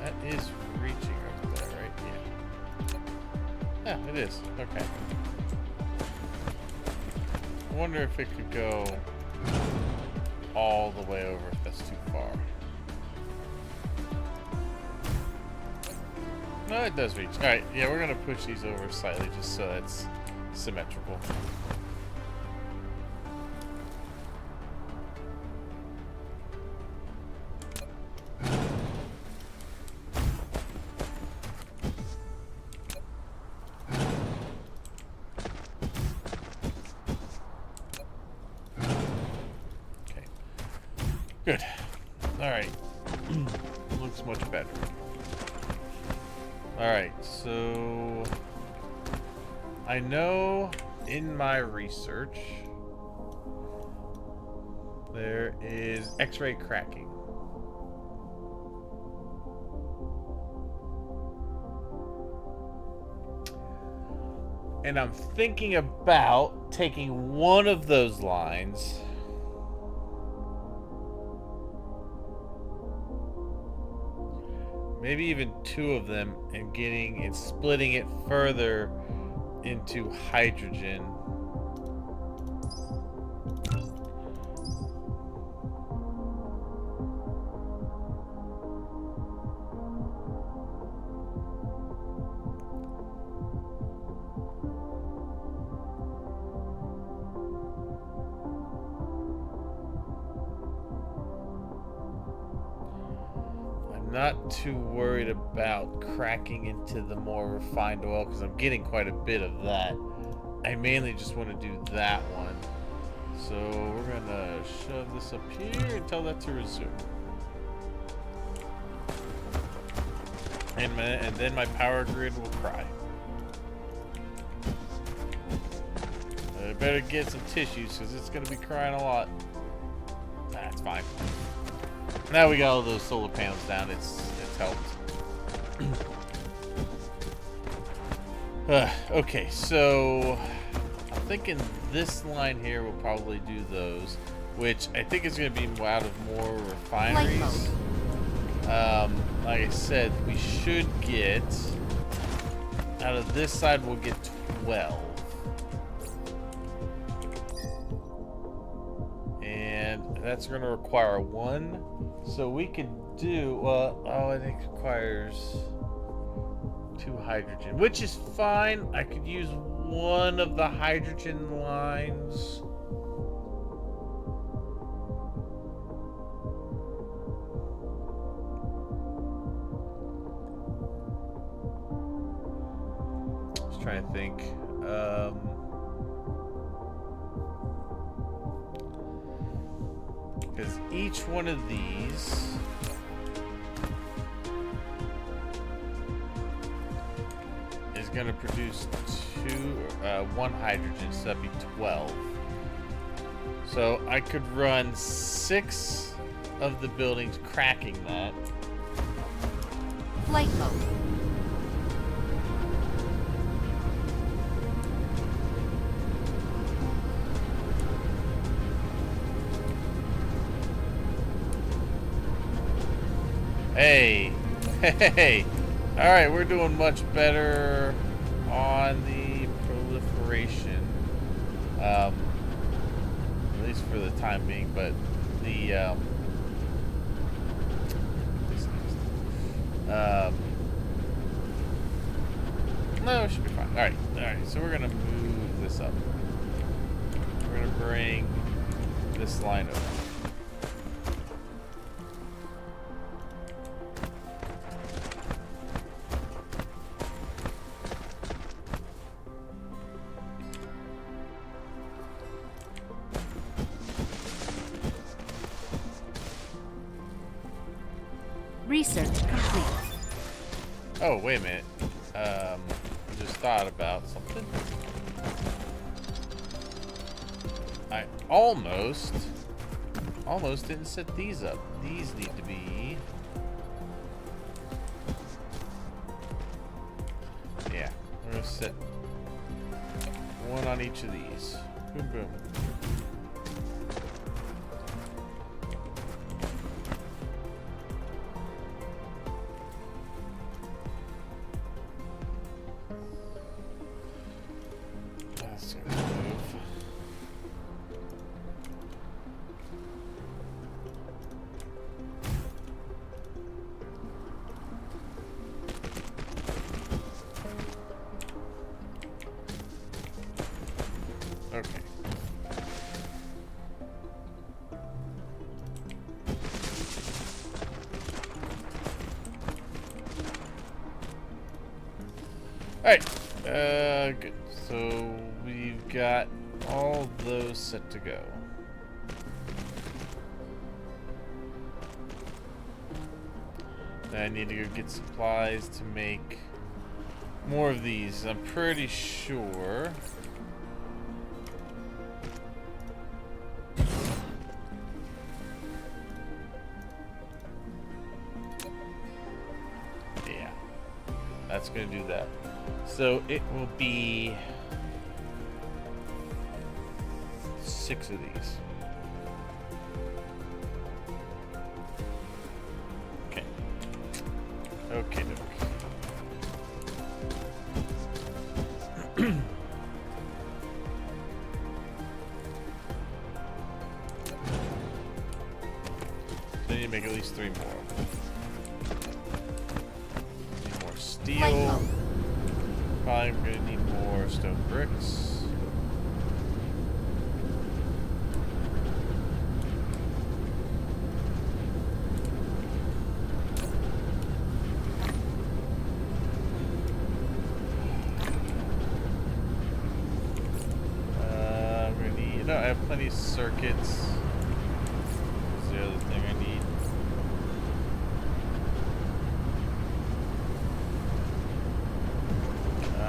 That is reaching over there, right? Yeah. Yeah, it is. Okay. I wonder if it could go all the way over if that's too far. No, it does reach. Alright, yeah, we're going to push these over slightly just so it's symmetrical. Okay. Good. Alright. Looks much better. Alright, so I know in my research, there is X-ray cracking. And I'm thinking about taking one of those lines maybe even two of them and getting and splitting it further into hydrogen. Not too worried about cracking into the more refined oil because I'm getting quite a bit of that. I mainly just want to do that one. So we're gonna shove this up here and tell that to resume. And then my power grid will cry. I better get some tissues because it's gonna be crying a lot. That's fine. Now we got all those solar panels down. It's helped. Okay, so I'm thinking this line here will probably do those, which I think is going to be out of more refineries. Like I said, we should get out of this side. We'll get 12. That's going to require one. So we could do, well, oh, I think it requires 2 hydrogen, which is fine. I could use one of the hydrogen lines. Just trying to think. Because each one of these is going to produce 1 hydrogen, so that'd be 12. So I could run 6 of the buildings cracking that. Flight mode. Hey, hey, all right, we're doing much better on the proliferation, at least for the time being, but the, no, it should be fine. All right, so we're gonna move this up. We're gonna bring this line over. Research complete. Oh, wait a minute. I just thought about something. I almost didn't set these up. These need to be... Yeah, we're gonna set one on each of these. Boom, boom. Okay. Alright. Good. So we've got all those set to go. Now I need to go get supplies to make more of these. I'm pretty sure that's going to do that. So it will be 6 of these. Okay. Okay. I need to make at least 3 more. Need more steel. Probably gonna need more stone bricks. I'm gonna need. No, I have plenty of circuits. What's the other thing I need?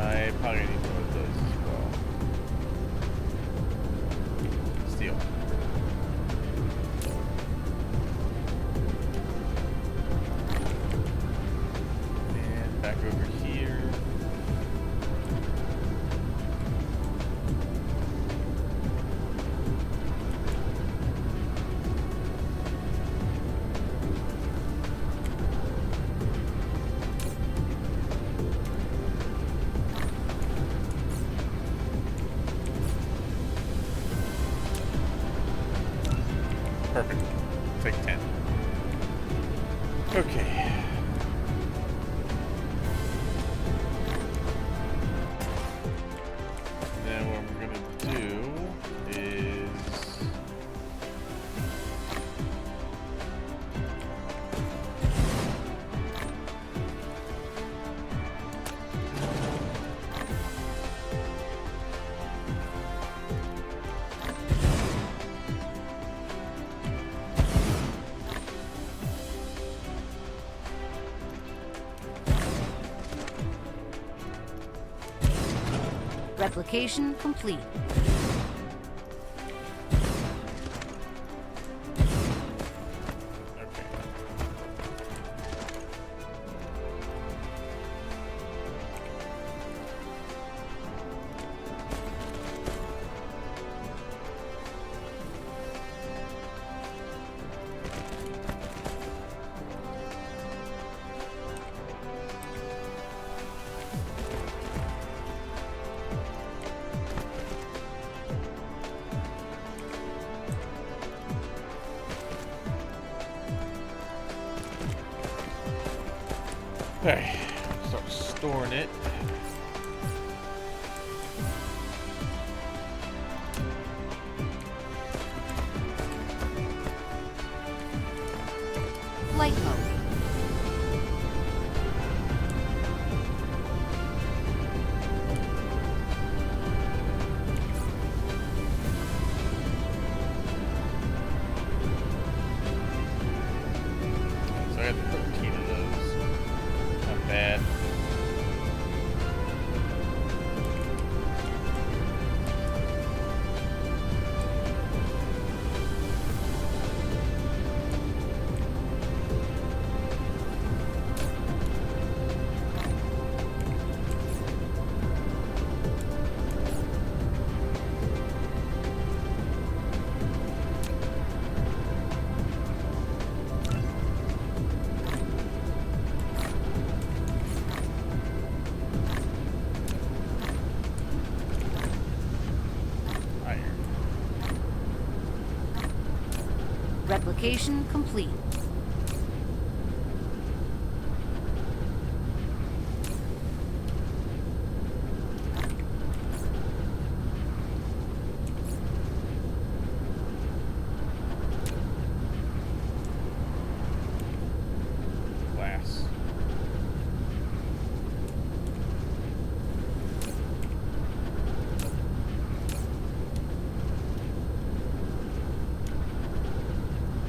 I probably need more of those as well. Steel. And back over here. Perfect. Take 10. Okay. Then what we're gonna do is Replication complete. okay. Okay, start storing it. Flight mode. So I got 13 of those. Not bad. Iron. Replication complete. Glass.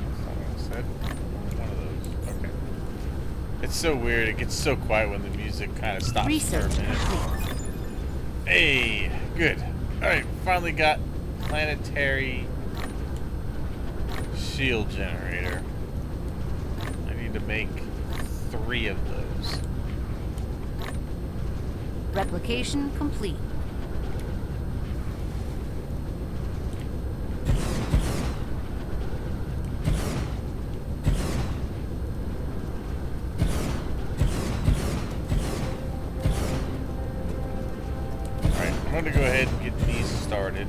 That's not what I said. One of those. Okay. It's so weird. It gets so quiet when the music kind of stops Research for a minute. complete. Hey, good. All right, finally got planetary shield generator. I need to make 3 of those. Replication complete. Alright, I'm gonna go ahead and get these started.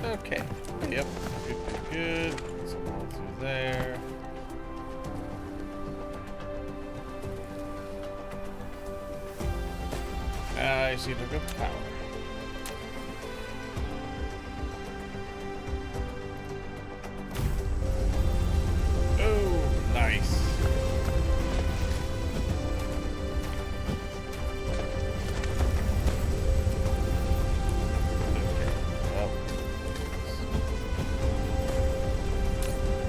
Okay. Yep. Good. So all through there. I see no good power. Oh, nice.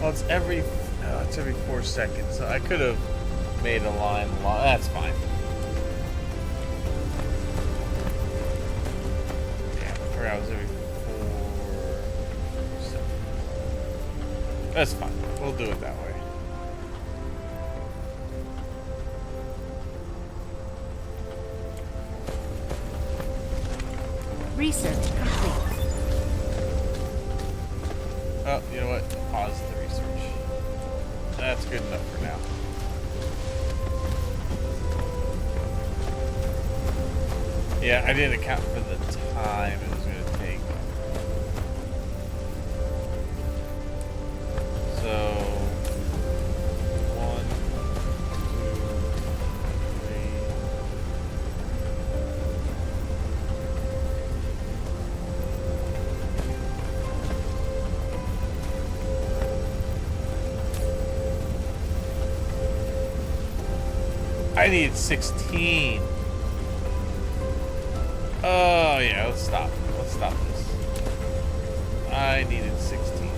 Well, it's every 4 seconds. So I could have made a line long. That's fine. Yeah, I forgot it was every 4 seconds. That's fine. We'll do it that way. Research complete. Oh, you know what? Pause the research. That's good enough for now. Yeah, I didn't account for the time it was going to take. So, 1, 2, 3. I need 16. Oh yeah, let's stop. Let's stop this. I needed 16.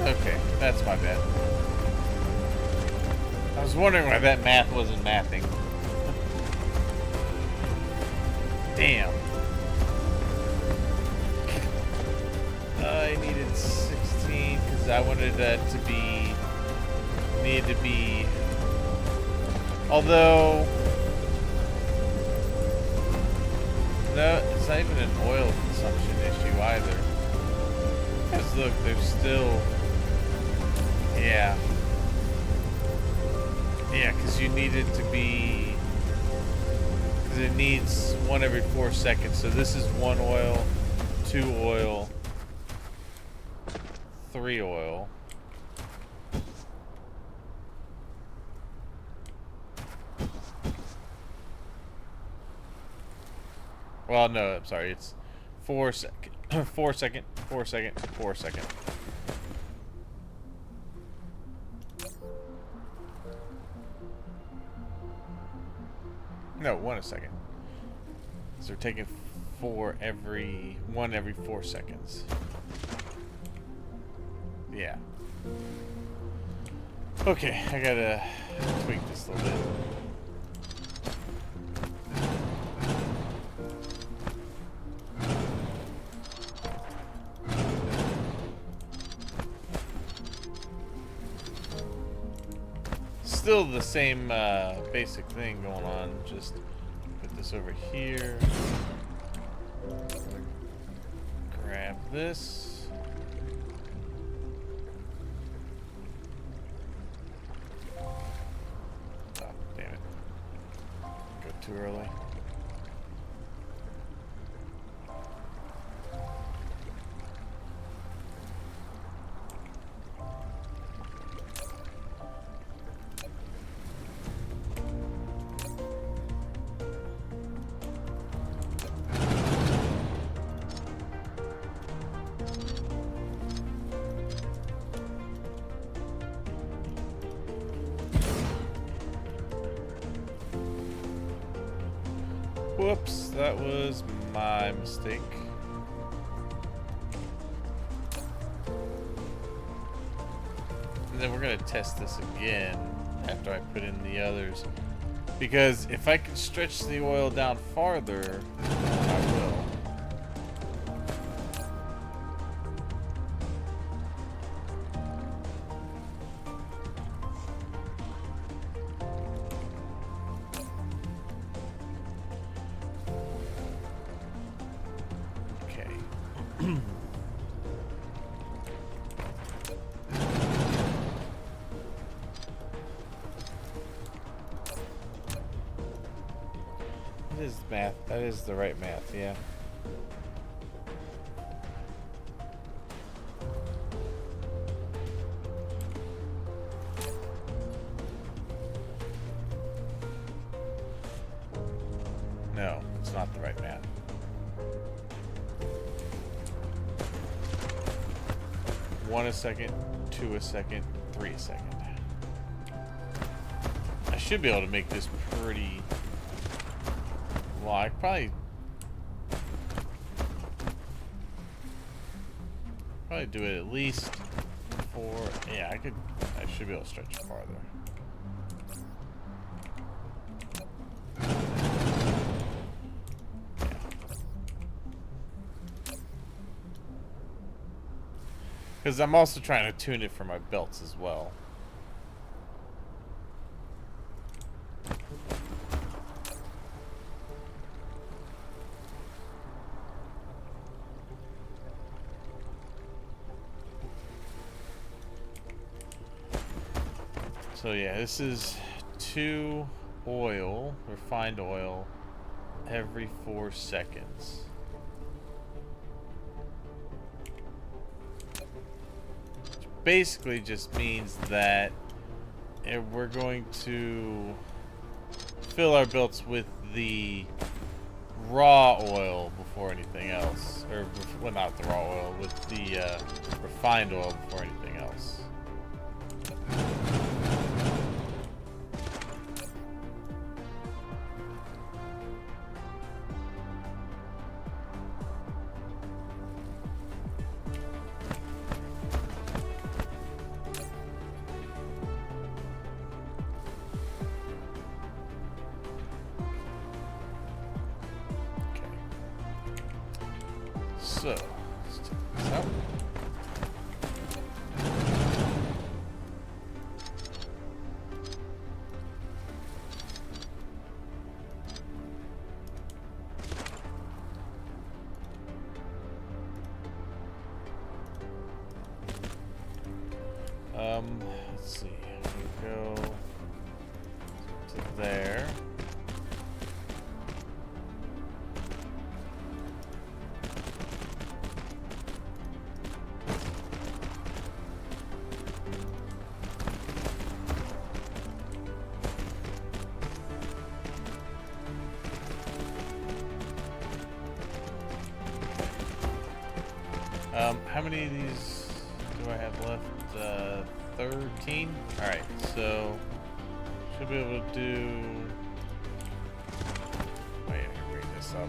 Okay, that's my bad. I was wondering why that math wasn't mathing. Damn. I needed 16 because I wanted that to be, needed to be, although, no, it's not even an oil consumption issue either. Because look, there's still, yeah. Yeah, because you need it to be, because it needs 1 every 4 seconds. So this is 1 oil, 2 oil, 3 oil. Well, no, I'm sorry. It's 4 second, 4 second, 4 second, 4 second. No, 1 a second. So we're taking 1 every 4 seconds. Yeah. Okay, I gotta tweak this a little bit. Still the same basic thing going on. Just put this over here. Grab this. Too early. Whoops, that was my mistake. And then we're gonna test this again after I put in the others. Because if I can stretch the oil down farther, I will. That is math. That is the right math, yeah. No, it's not the right math. One a second, two a second, three a second. I should be able to make this pretty... Well, I probably do it at least for... Yeah, I should be able to stretch it farther. Because I'm also trying to tune it for my belts as well. So yeah, this is 2 oil, refined oil, every 4 seconds. Which basically just means that we're going to fill our belts with the raw oil before anything else. Or, well, not the raw oil, with the refined oil before anything else. So, let's take this out. Let's see. We go to there. How many of these do I have left? 13? Alright, so should be able to do... Wait, I can bring this up.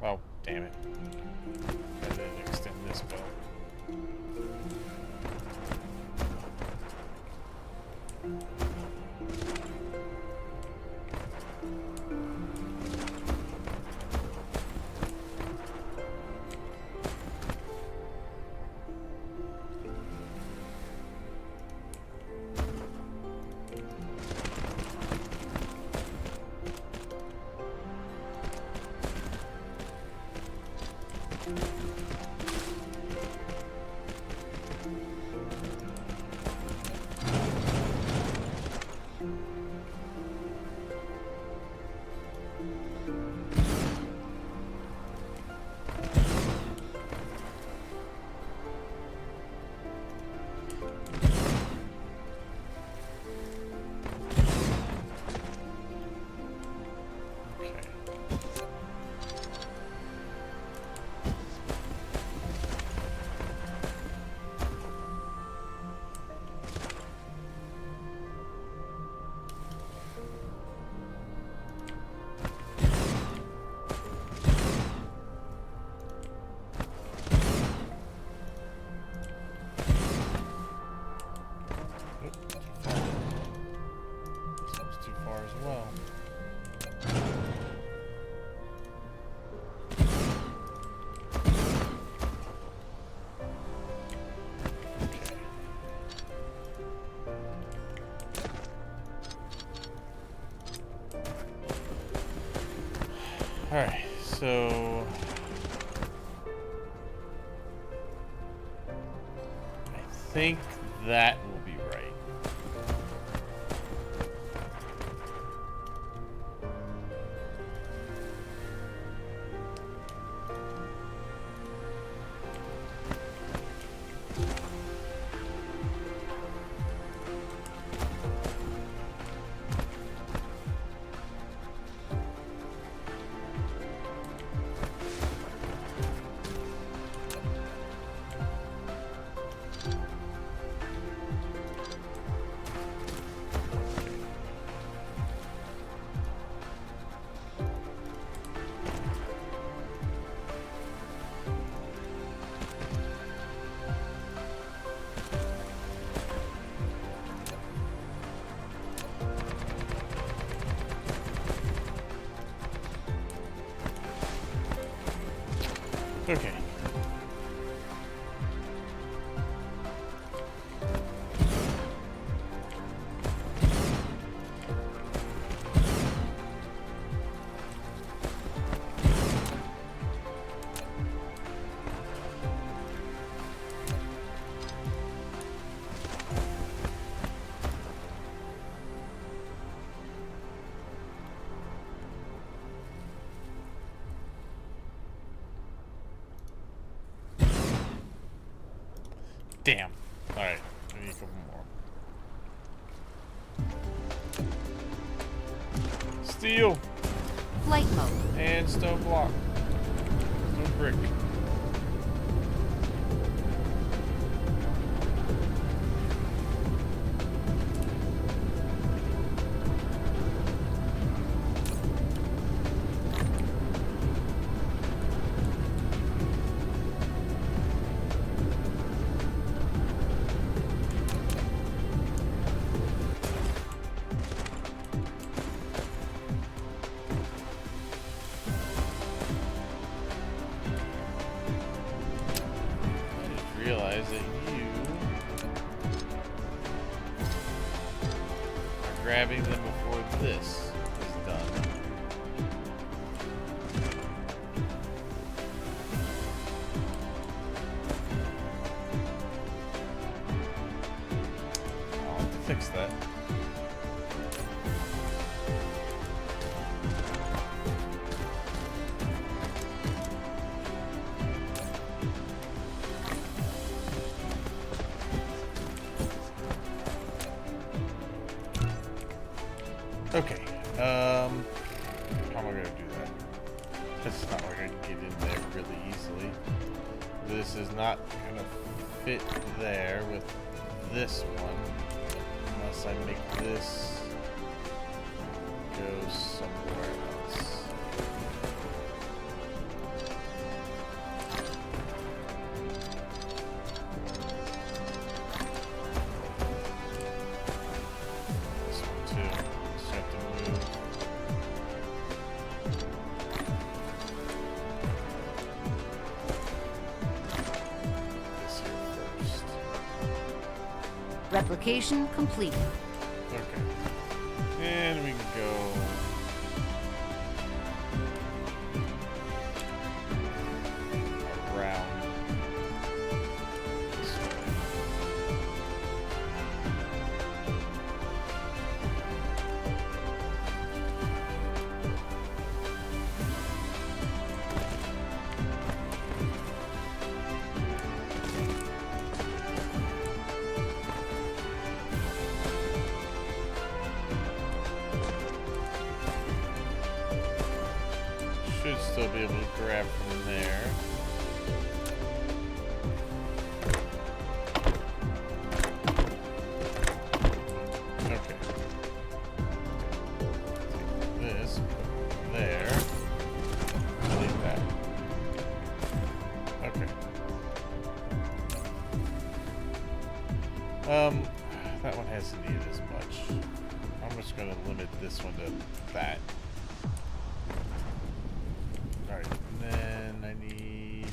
Oh, damn it. I didn't extend this belt. far as well. Alright, so I think that will be right. Okay. Damn. Alright, I need a couple more. Steel Flight mode. and stone block. No brick. Realize that you are grabbing them before this is done. I'll have to fix that. Okay, how am I gonna do that? That's not like I can get in there really easily. This is not gonna fit there with this one, unless I make this go somewhere else. This one too. Just have to move. This here first. Replication complete. Okay. And we can go around this way. Should still be able to grab from there. Okay. Take this, put it there. Delete that. Okay. That one hasn't needed as much. I'm just gonna limit this this one to that. Alright, and then I need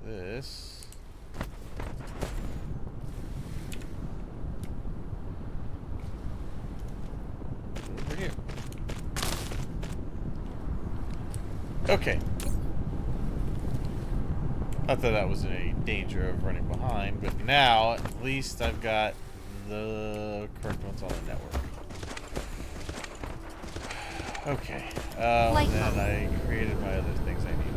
this. Over here. Okay. Not that that was in any danger of running behind, but now at least I've got the correct ones on the network. Okay. And then I created my other things I needed.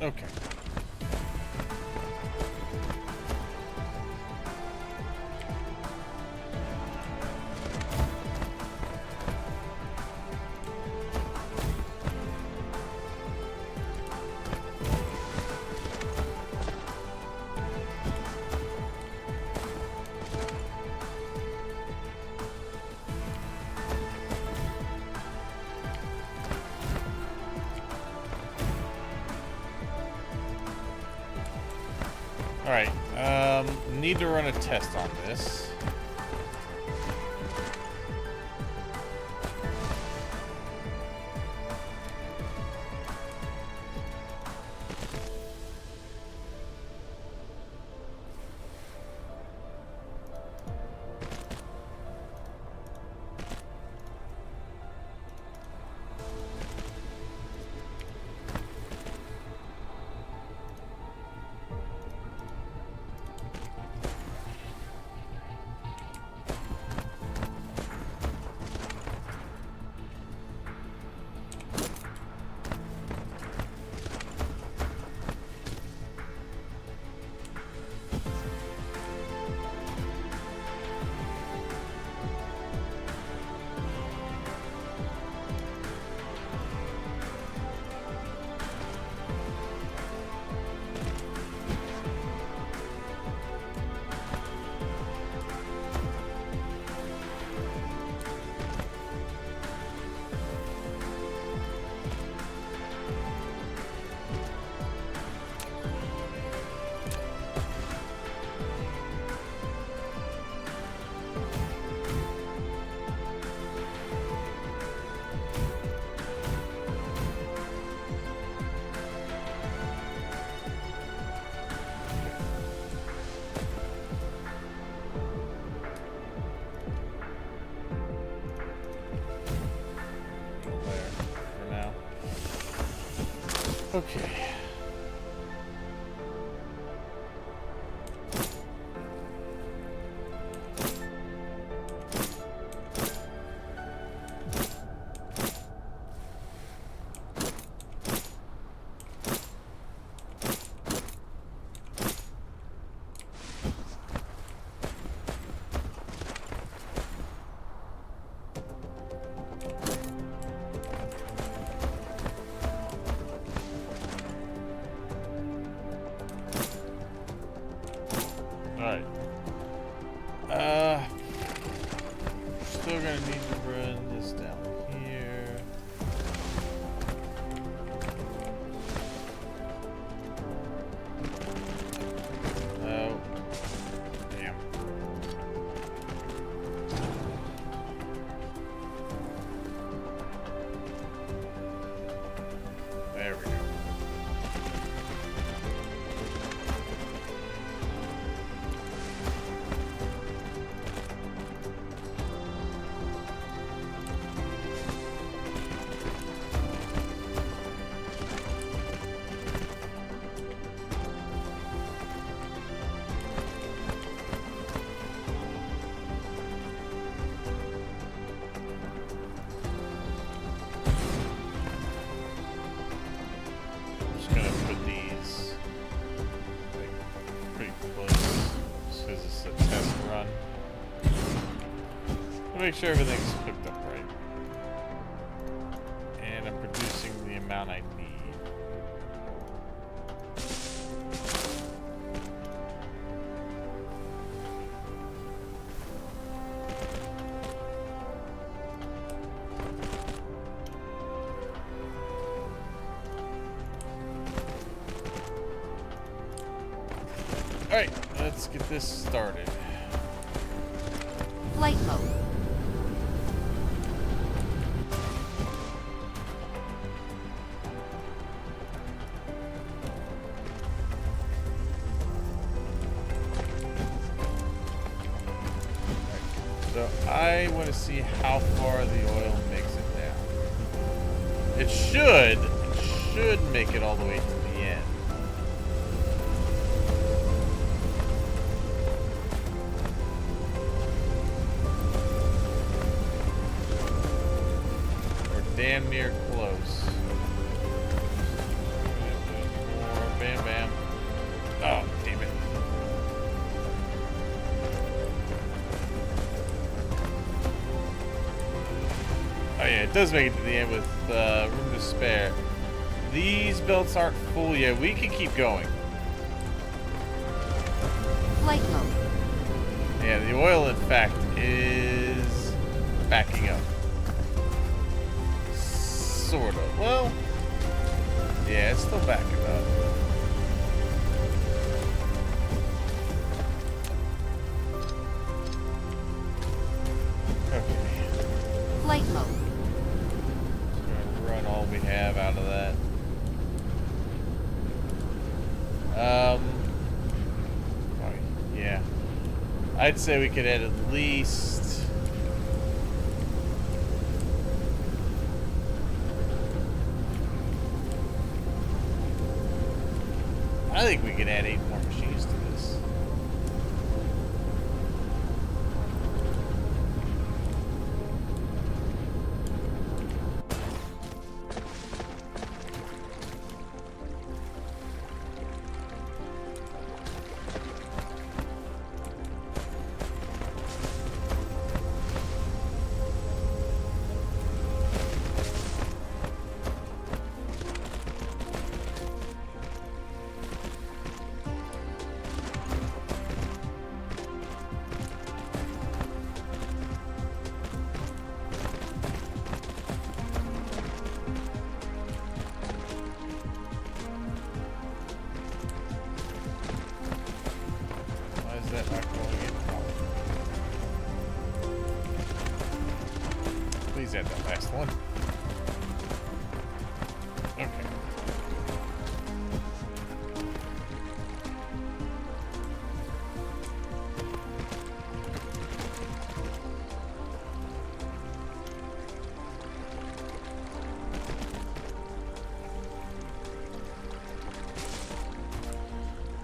Okay. Alright, need to run a test on this. Okay. Alright. Still gonna need to run this down here. Oh. Damn. There we go. Make sure everything's hooked up right. And I'm producing the amount I need. Alright, let's get this started. Flight mode. So I want to see how far the oil makes it down. It should make it all the way to the end. We're damn near close. Bam, bam. Oh, damn it. Oh yeah, it does make it to the end with room to spare. These belts aren't full yet. We can keep going. Flight mode. Yeah, the oil, in fact, is backing up. Sort of. Well, yeah, it's still backing up. Okay. Flight mode. Just gonna run all we have out of that. Oh, yeah. I'd say we could add at least... I think we could add 8 more machines to this. Is that not going in? Please add that last one. Okay.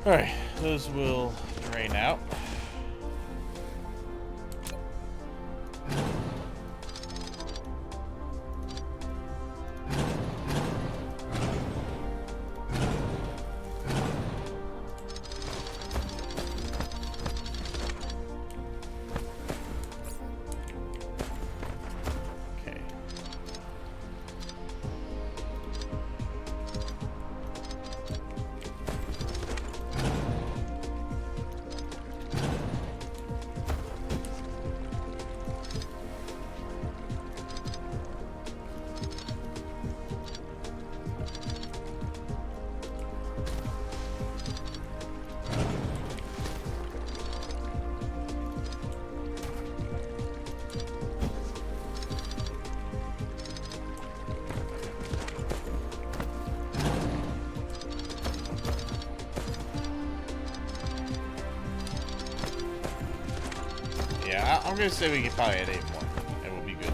Alright, those will drain out. Okay. Yeah, I'm gonna say we can probably add 8 more, and we'll be good.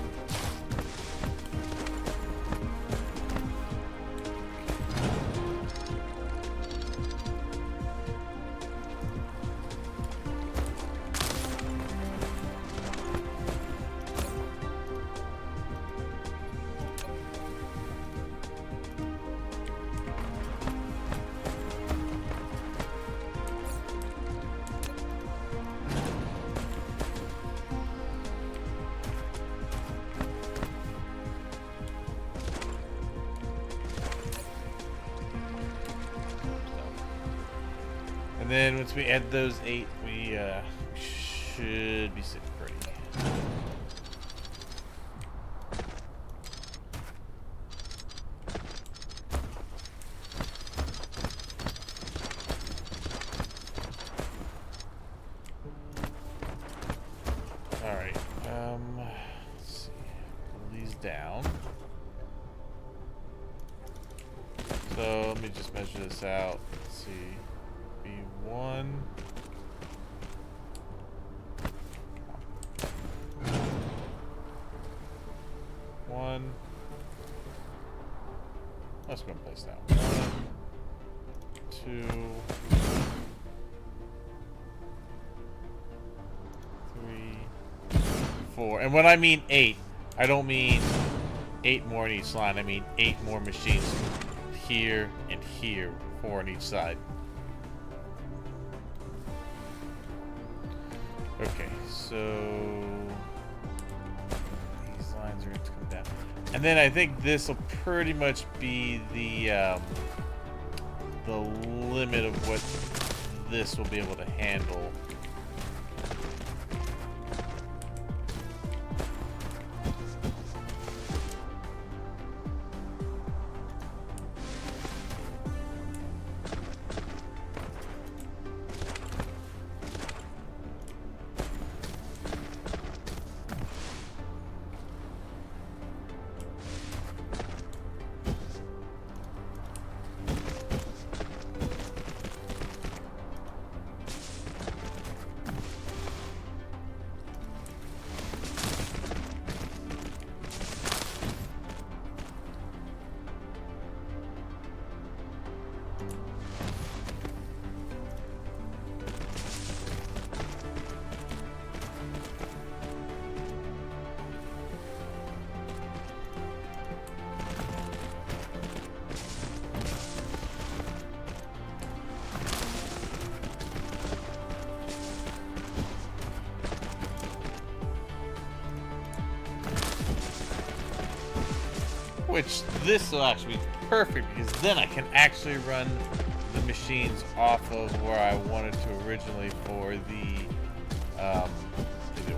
And then once we add those 8, we should be sitting pretty. just measure this out. Let's see. B1. One. Let's go and place that. 1, 2, 3, 4. And when I mean 8, I don't mean 8 more on each line. I mean 8 more machines here and here, 4 on each side. Okay, so these lines are going to come down. And then I think this will pretty much be the limit of what this will be able to handle. Which this will actually be perfect because then I can actually run the machines off of where I wanted to originally for the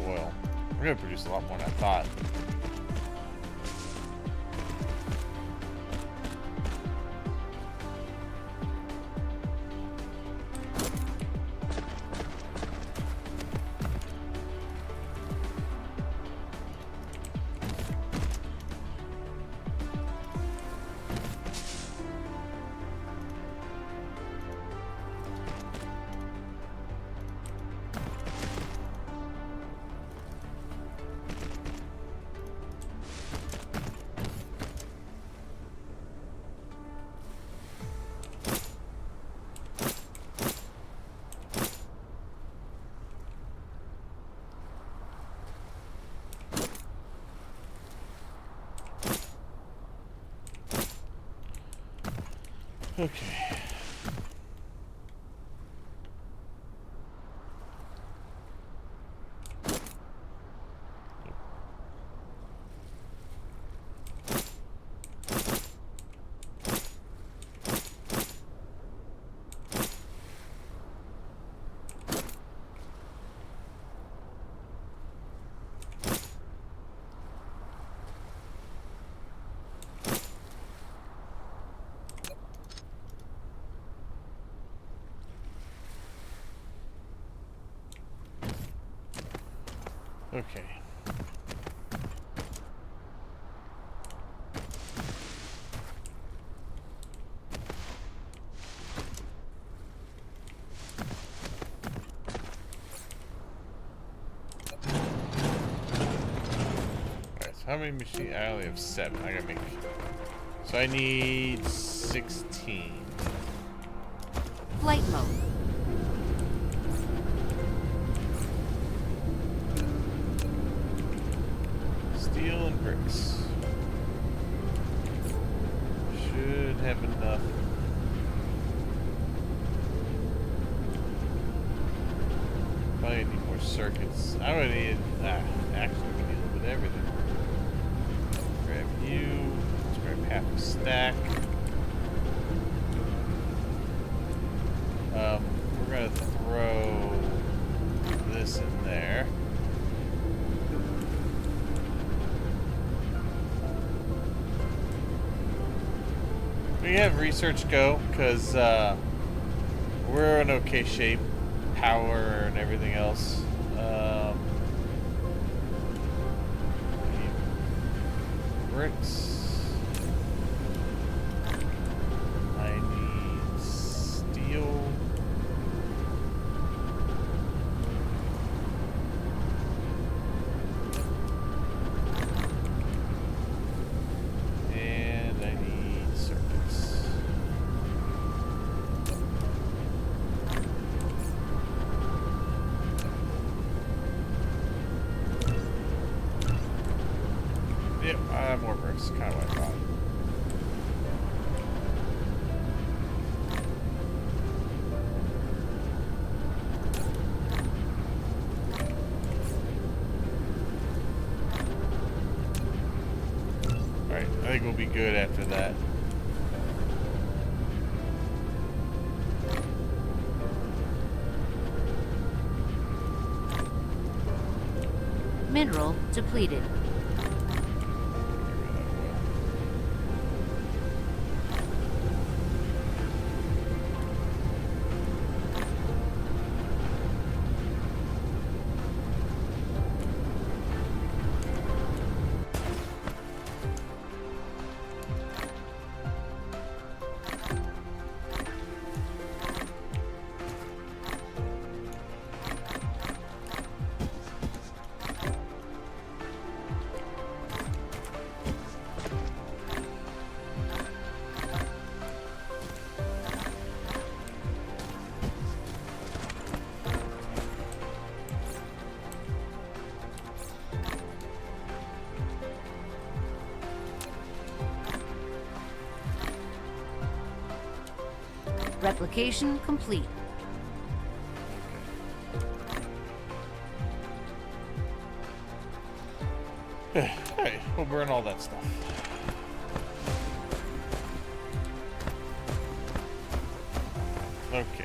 oil. We're gonna produce a lot more than I thought. Okay. Okay. Alright, so how many machines? I only have 7. I gotta make. So I need 16. Flight mode. Steel and bricks. Should have enough. Probably need more circuits. I would need. Actually, we need a little bit of everything. Grab you. Let's grab half a stack. We're gonna throw this in there. We have research go because we're in okay shape, power and everything else. Bricks. I need That's kind of what I thought. Alright, I think we'll be good after that. Mineral depleted. Replication complete. Alright, we'll burn all that stuff. Okay.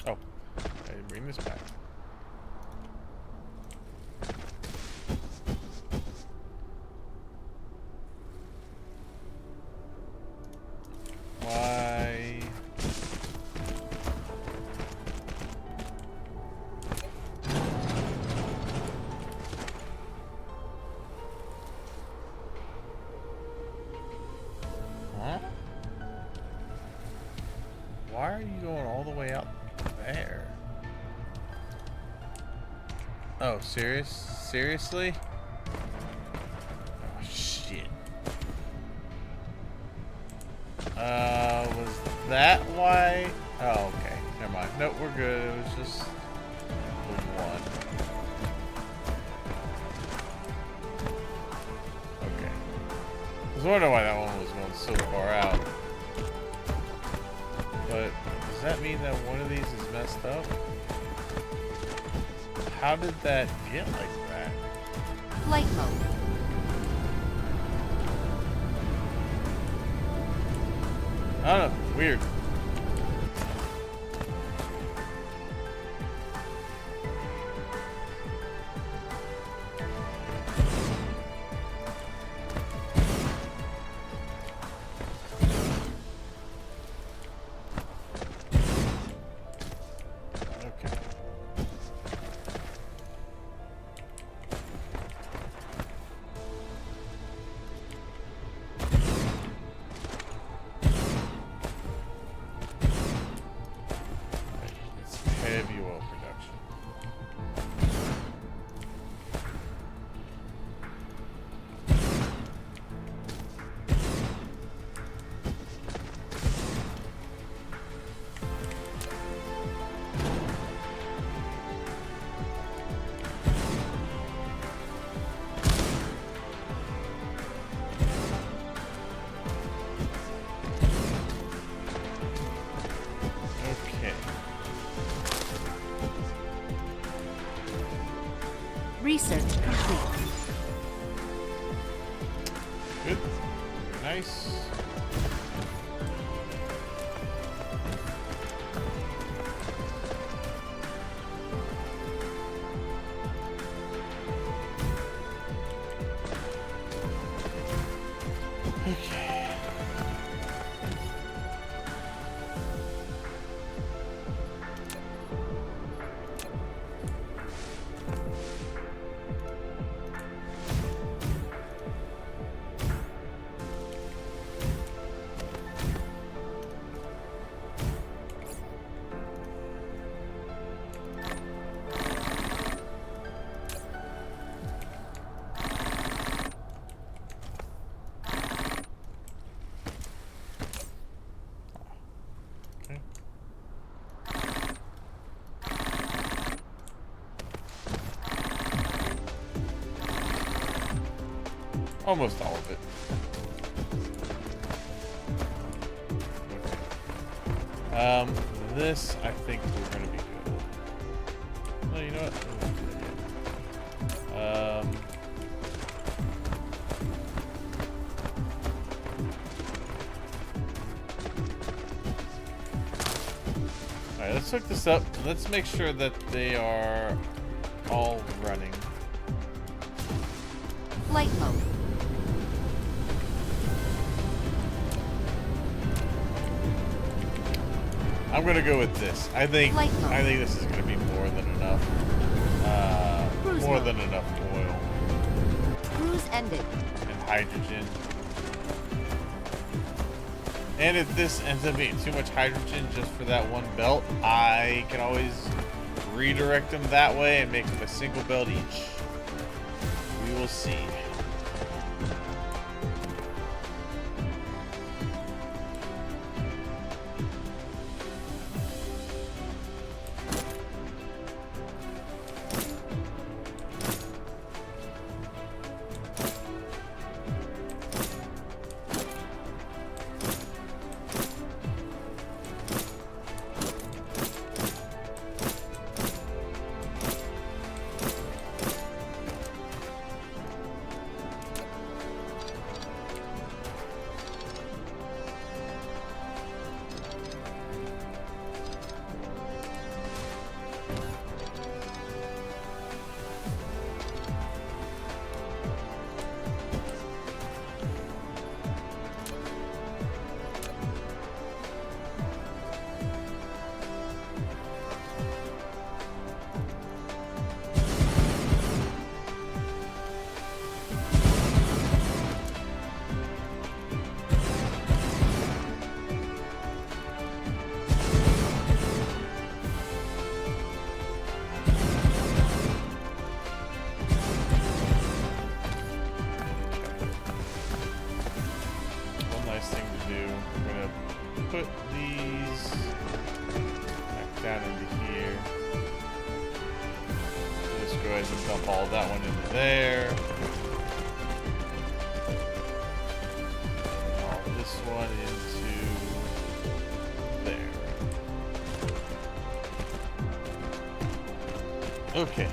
Oh, I didn't bring this back. Why? Huh? Why are you going all the way out there? Oh, seriously? Oh, shit. Was that why? Oh, okay. Never mind. Nope, we're good. It was just the one. Okay. I was wondering why that one was going so far out. But does that mean that one of these is messed up? How did that get like that? Flight mode. I don't know. Weird. Okay. It's heavy oil production. Okay. Research complete. Good. Nice. Okay. Almost all of it. Okay. This I think we're gonna be good. Well, you know what? Alright, let's hook this up. Let's make sure that they are all running. Flight mode. I'm gonna go with this. I think this is gonna be more than enough. More than enough oil. Cruise ended. And hydrogen. And if this ends up being too much hydrogen just for that one belt, I can always redirect them that way and make them a single belt each. We will see. Put these back down into here. Let's go ahead and dump all that one into there. All this one into there. Okay.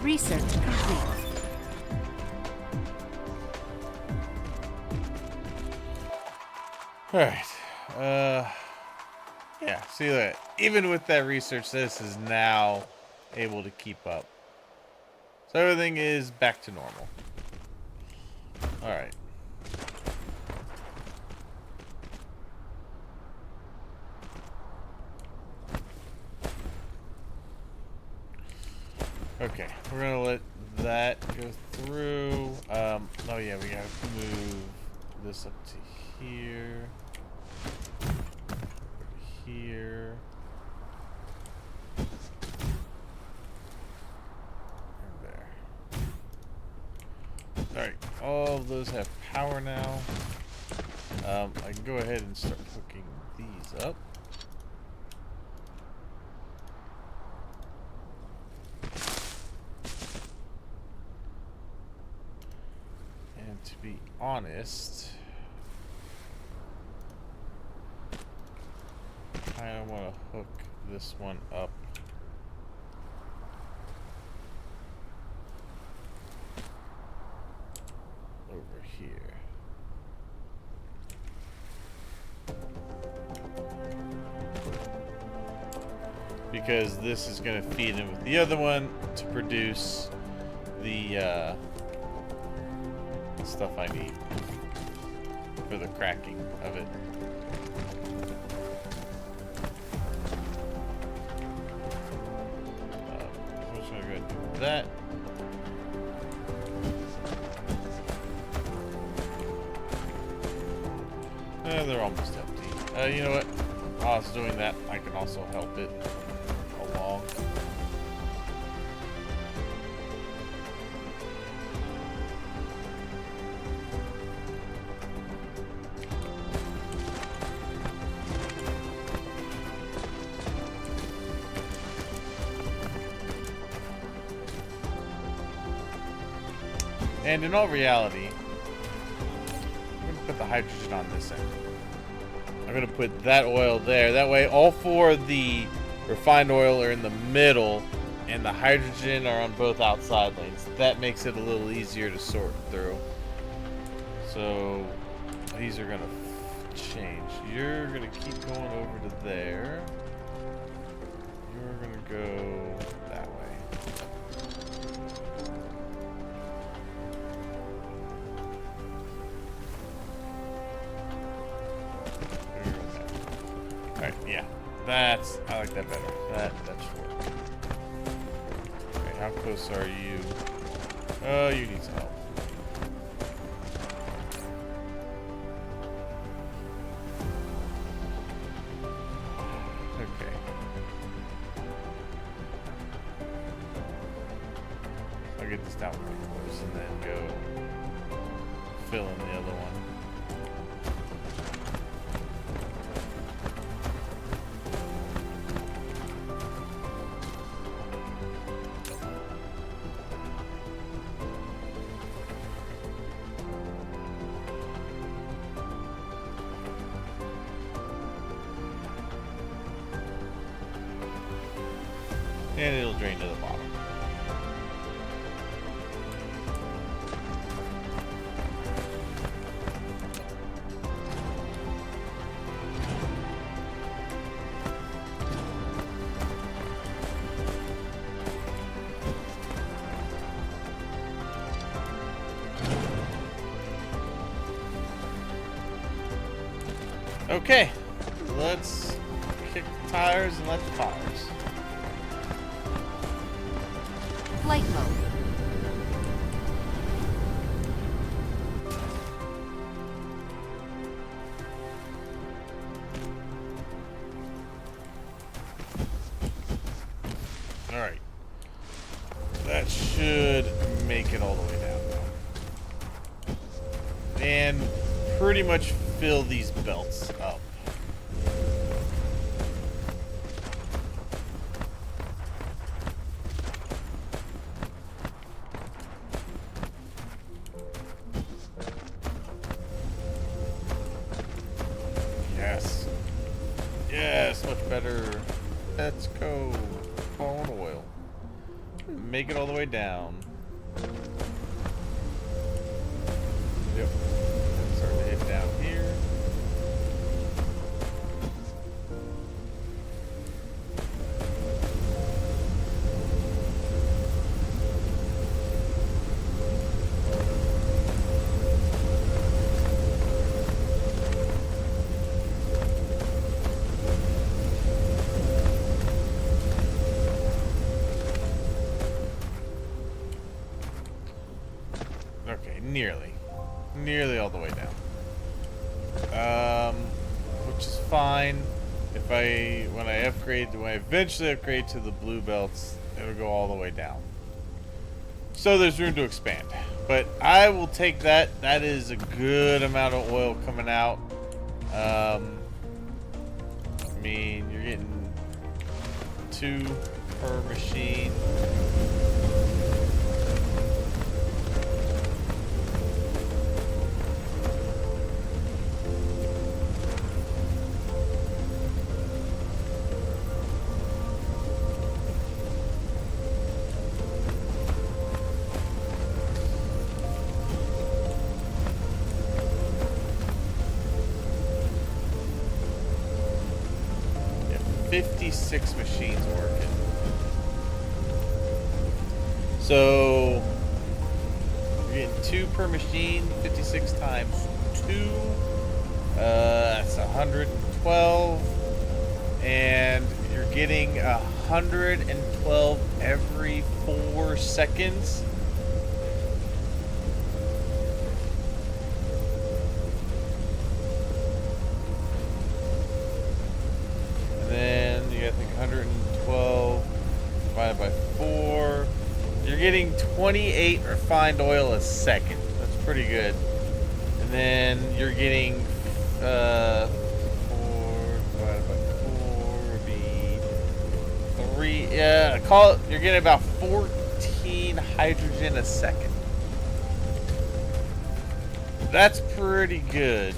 Research complete. Alright. Yeah, see that. Even with that research, this is now able to keep up. So everything is back to normal. Alright. Okay, we're gonna let that go through. Oh yeah, we gotta move this up to here. Here. And there. Alright, all of those have power now. I can go ahead and start hooking these up. And to be honest, I want to hook this one up over here. Because this is going to feed in with the other one to produce the stuff I need for the cracking of it. I'm just gonna go ahead and do that. They're almost empty. You know what? While I was doing that, I can also help it along. And in all reality, I'm going to put the hydrogen on this end. I'm going to put that oil there. That way all four of the refined oil are in the middle and the hydrogen are on both outside lanes. That makes it a little easier to sort through. So these are going to change. You're going to keep going over to there. You're going to go that way. Alright, yeah. I like that better. That should work. Okay, how close are you? Oh, you need some help. Okay. I'll get this down pretty close and then go fill in the other one. And it'll drain to the bottom. Okay, let's kick the tires and let the fires. Flight mode. Alright. That should make it all the way down now. And pretty much fill these belts up. Yes, much better. Let's go. Phone oil. Make it all the way down. Yep. Start to hit down here. Okay, nearly all the way down. Which is fine. When I eventually upgrade to the blue belts, it'll go all the way down. So there's room to expand. But I will take that. That is a good amount of oil coming out. I mean, you're getting 2 per machine. Yeah, 56 machines working. So you're getting 2 per machine, 56 times 2. That's 112. And you're getting 112 every 4 seconds. And then you got, I think, 112 divided by 4. You're getting 28 refined oil a second. That's pretty good. And then you're getting 4 divided by 4 would be 3. Yeah, you're getting about 14 hydrogen a second. That's pretty good.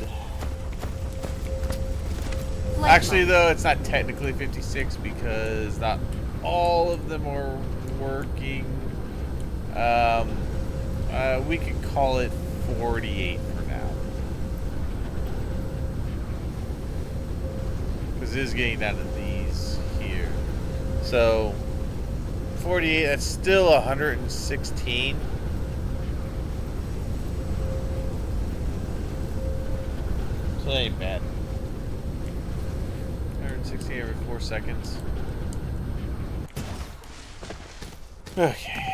Flight Actually, mode. though, it's not technically 56 because not all of them are working. We could call it 48 for now. Because it is getting down to these here. So, 48, that's still 116. So that ain't bad. 116 every 4 seconds. Okay.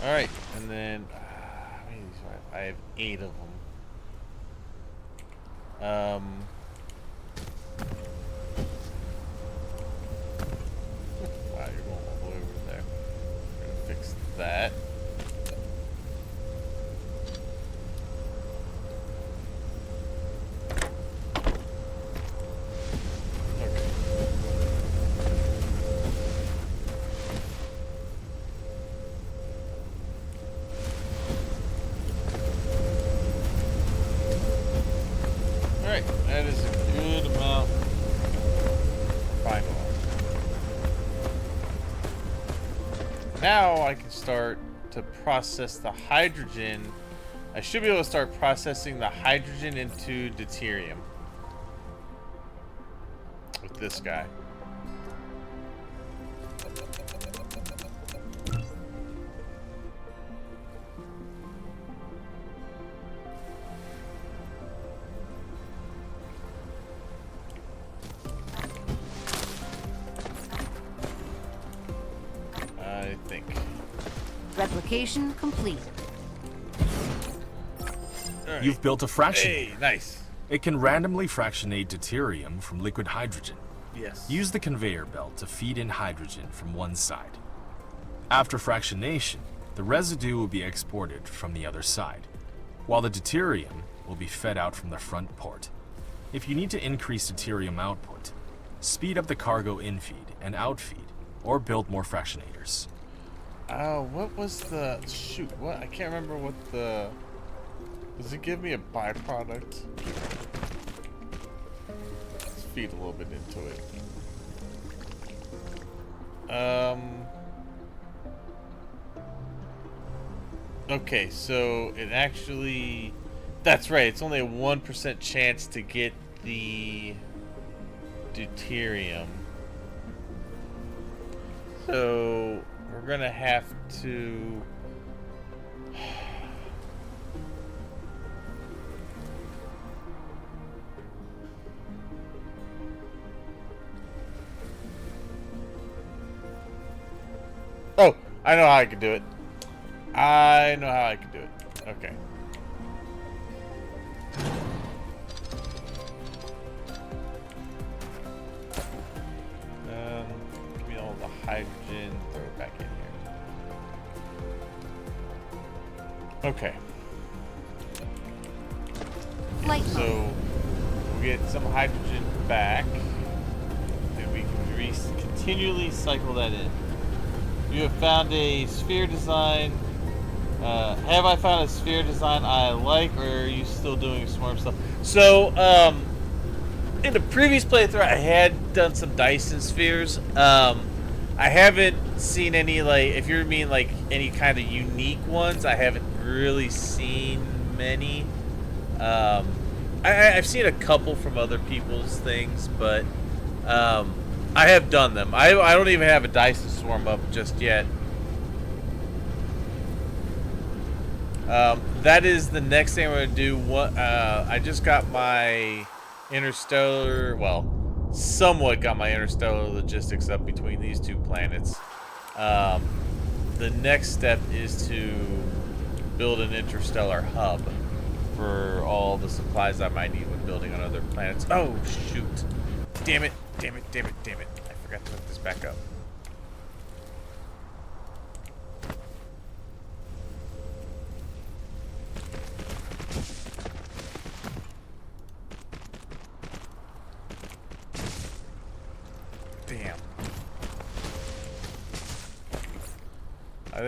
Alright, and then how many of these do I have 8 of them. Wow, you're going all the way over there. We're gonna fix that. Alright, that is a good amount. Final. Now I can start to process the hydrogen. I should be able to start processing the hydrogen into deuterium with this guy. I think. Replication complete. Alright. You've built a fraction. Hey, nice. It can randomly fractionate deuterium from liquid hydrogen. Yes. Use the conveyor belt to feed in hydrogen from one side. After fractionation, the residue will be exported from the other side, while the deuterium will be fed out from the front port. If you need to increase deuterium output, speed up the cargo infeed and outfeed, or build more fractionators. What was the... Shoot, what? I can't remember what the... Does it give me a byproduct? Let's feed a little bit into it. Okay, so it actually... That's right, it's only a 1% chance to get the deuterium. So we're gonna have to... Oh, I know how I can do it. I know how I can do it. Okay. Give me all the hydrogen, throw it back in here. Okay. Flight mode. So we'll get some hydrogen back, and we can continually cycle that in. You have found a sphere design. Have I found a sphere design I like, or are you still doing swarm stuff? So, in the previous playthrough, I had done some Dyson spheres. I haven't seen any, like, if you mean like any kind of unique ones, I haven't really seen many. I've seen a couple from other people's things, but I have done them. I don't even have a Dyson Swarm up just yet. That is the next thing I'm going to do. I just got my Interstellar, well, somewhat got my Interstellar logistics up between these two planets. The next step is to build an interstellar hub for all the supplies I might need when building on other planets. Oh, shoot. Damn it. Damn it, damn it, damn it. I forgot to hook this back up.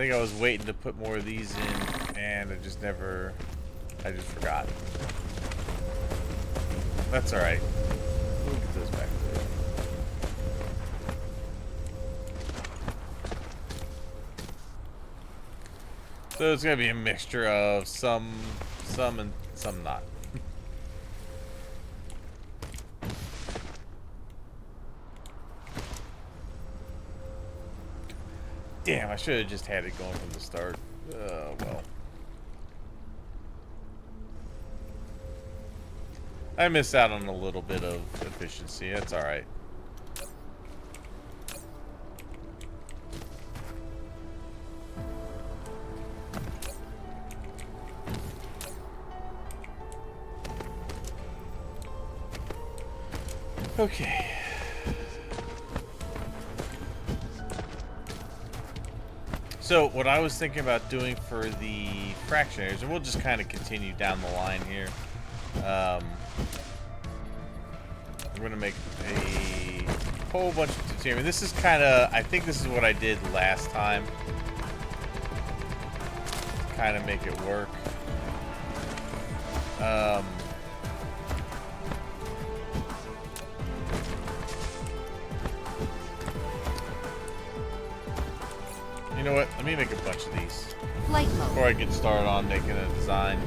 think I was waiting to put more of these in, and I just forgot. That's alright. We'll get those back later. So it's gonna be a mixture of some and some not. Damn, I should have just had it going from the start. Well. I missed out on a little bit of efficiency. That's alright. Okay. So, what I was thinking about doing for the fractionators, and we'll just kind of continue down the line here. I'm going to make a whole bunch of titanium. This is kind of, I think this is what I did last time. Kind of make it work. You know what? Let me make a bunch of these Flight mode. before I get started on making a design.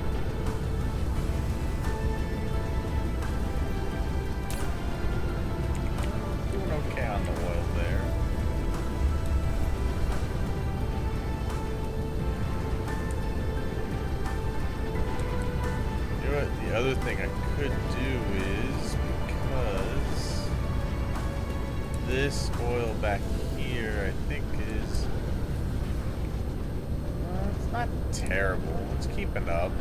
Doing okay on the oil there. You know what? The other thing I could do is, because this oil back here, I think is... it's not terrible. It's keeping up.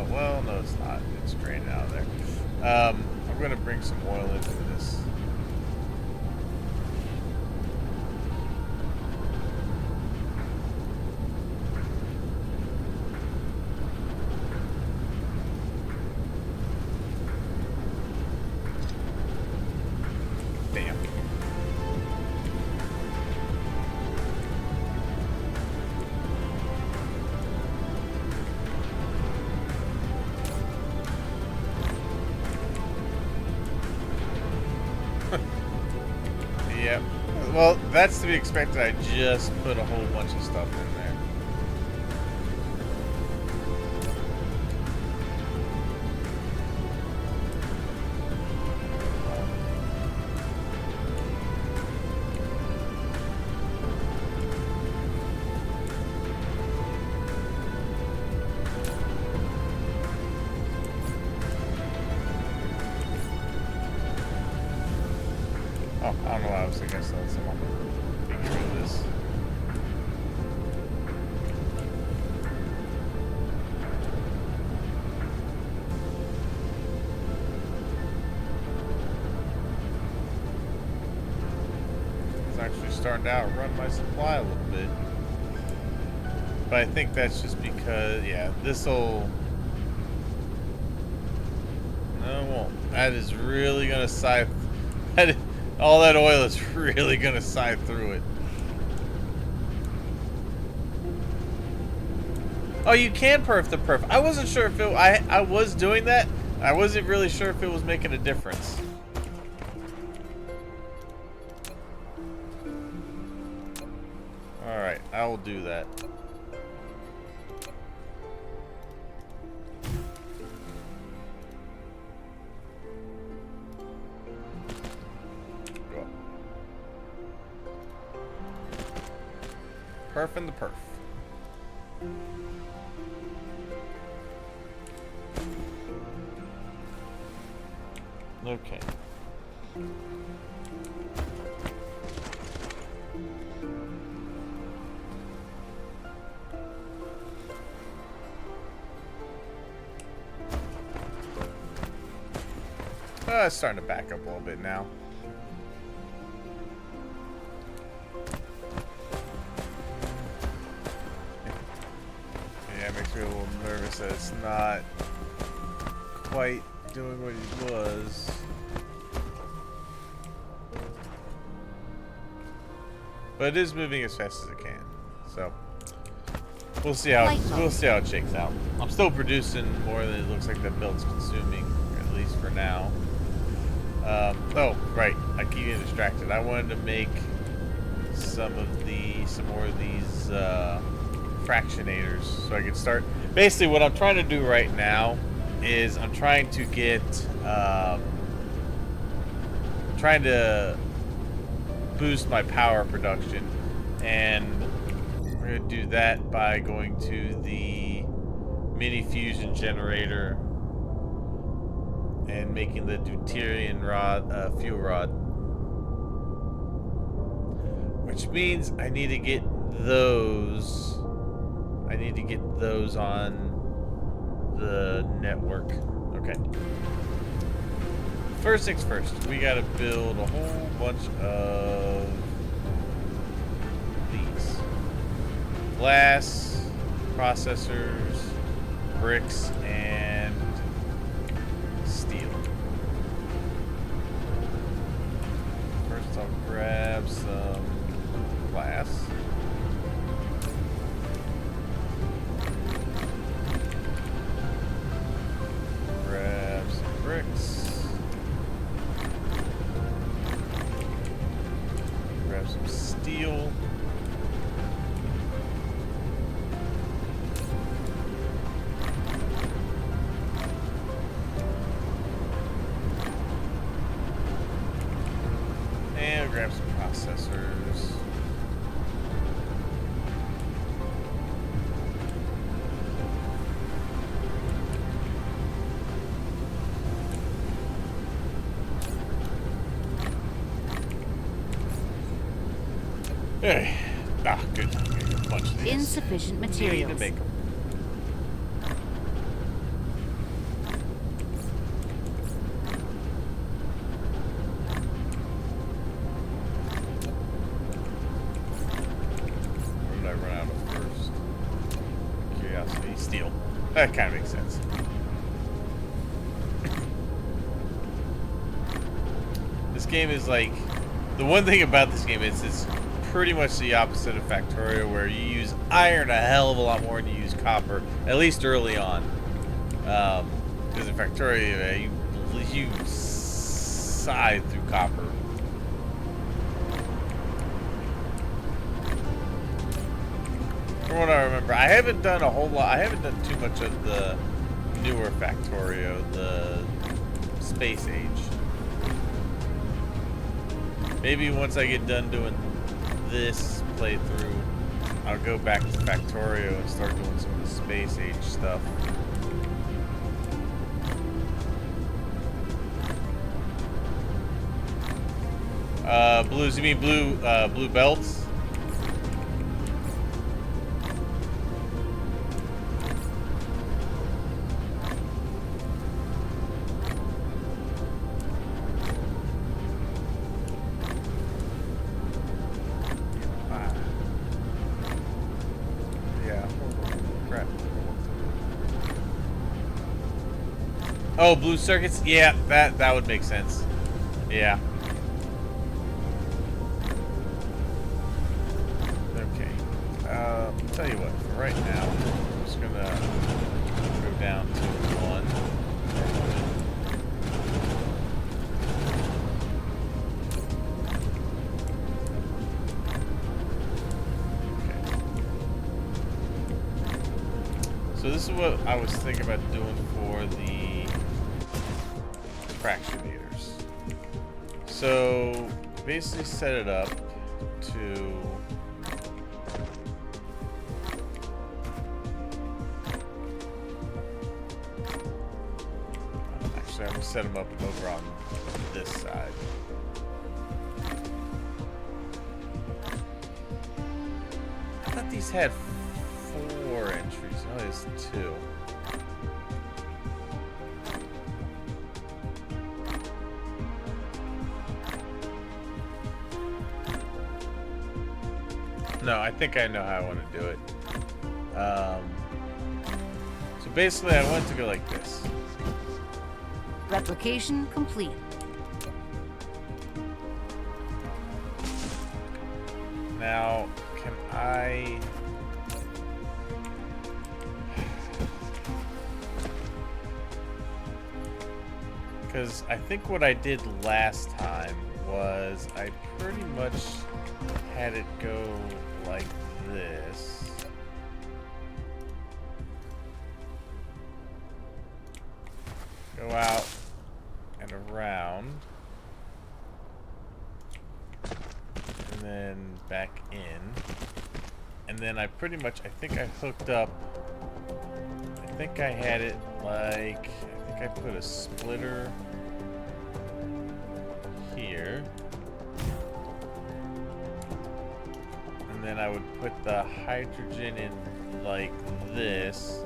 Well, no, it's not. It's draining out of there. I'm going to bring some oil into this. Damn. Yep. Well, that's to be expected. I just put a whole bunch of stuff in there. Oh, I don't know why I was thinking I saw someone. Get rid of this. It's actually starting to outrun my supply a little bit. But I think that's just because, yeah, this'll... No, it won't. That is really gonna scythe... All that oil is really gonna scythe through it. Oh, you can perf the perf. I wasn't sure if it... I was doing that. I wasn't really sure if it was making a difference. Alright, I will do that. Perf and the perf. Okay. It's starting to back up a little bit now. Yeah, it makes me a little nervous that it's not quite doing what it was. but it is moving as fast as it can. So we'll see how it shakes out. I'm still producing more than it looks like that build's consuming, at least for now. Oh, right. I keep getting distracted. I wanted to make some more of these fractionators so I could start. Basically, what I'm trying to do right now is I'm trying to get trying to boost my power production, and we're gonna do that by going to the mini fusion generator and making the deuterium rod, fuel rod, which means I need to get those. I need to get those on the network. Okay. First things first, we gotta build a whole bunch of these glass processors, bricks, and steel. First, I'll grab some glass. Grab some bricks. Grab some steel. And grab some processors. Hey. Ah, good. Get a bunch of these. Insufficient Need to materials. make 'em. What did I run out of first? Curiosity. Steel. That kind of makes sense. This game is like... The one thing about this game is it's pretty much the opposite of Factorio, where you use iron a hell of a lot more than you use copper, at least early on. Because in Factorio, you scythe through copper. From what I remember, I haven't done a whole lot. I haven't done too much of the newer Factorio, the Space Age. Maybe once I get done doing this playthrough, I'll go back to Factorio and start doing some of the Space Age stuff. Blues, you mean blue belts? Oh, blue circuits? Yeah, that would make sense. Yeah. Okay. I'll tell you what, for right now, I'm just gonna go down to 1. Okay. So this is what I was thinking about doing for the fractionators. So basically set it up to actually I'm gonna set them up over on this side. I thought these had 4 entries. Oh, there's 2. No, I think I know how I want to do it. So basically, I want it to go like this. Replication complete. Now, can I... Because I think what I did last time was I pretty much had it go like this. Go out and around. And then back in. And then I pretty much, I think I hooked up, I think I had it like, I think I put a splitter here. And then I would put the hydrogen in like this,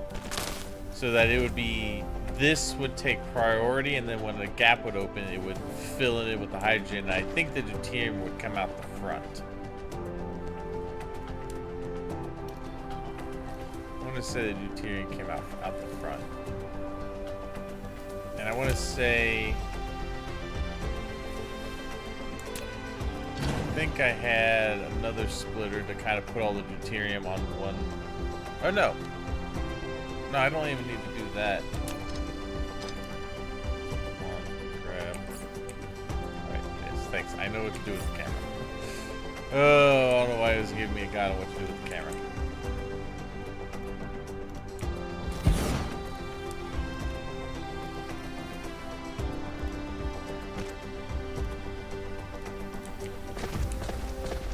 so that it would be, this would take priority, and then when the gap would open, it would fill it in with the hydrogen. And I think the deuterium would come out the front. I want to say the deuterium came out the front. And I want to say, I think I had another splitter to kind of put all the deuterium on one. Oh no. No, I don't even need to do that. Come on, grab. Alright, yes, thanks. I know what to do with the camera. Oh, I don't know why it was giving me a guide on what to do with the camera.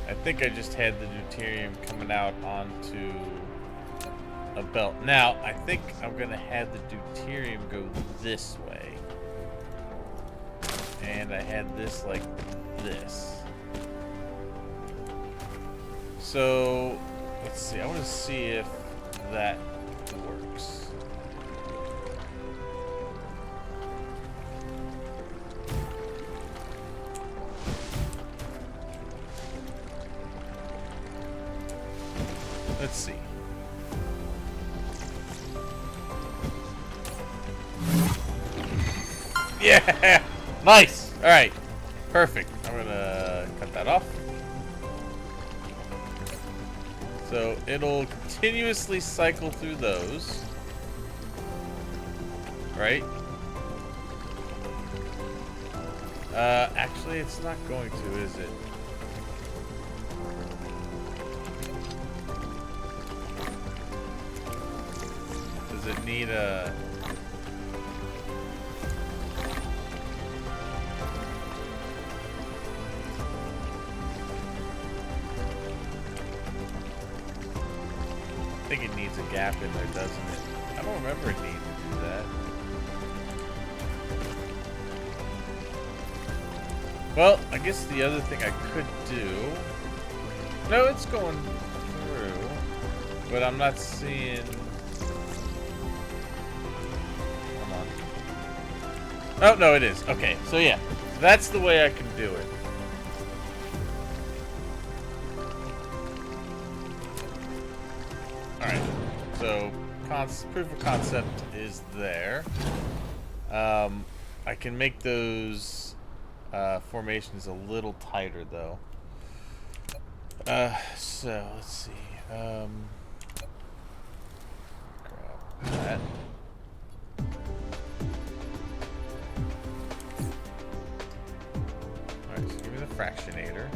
I think I just had the deuterium coming out onto a belt. Now, I think I'm going to have the deuterium go this way. And I had this like this. So, let's see. I want to see if that works. Let's see. Yeah! Nice! Alright. Perfect. I'm gonna cut that off. So it'll continuously cycle through those. Right? Actually it's not going to, is it? Does it need a... I think it needs a gap in there, doesn't it? I don't remember it needing to do that. Well, I guess the other thing I could do... No, it's going through. But I'm not seeing... Hold on. Oh, no, it is. Okay, so yeah. That's the way I can do it. Alright, so proof of concept is there. I can make those formations a little tighter though. So let's see. Grab that. Alright, so give me the fractionator.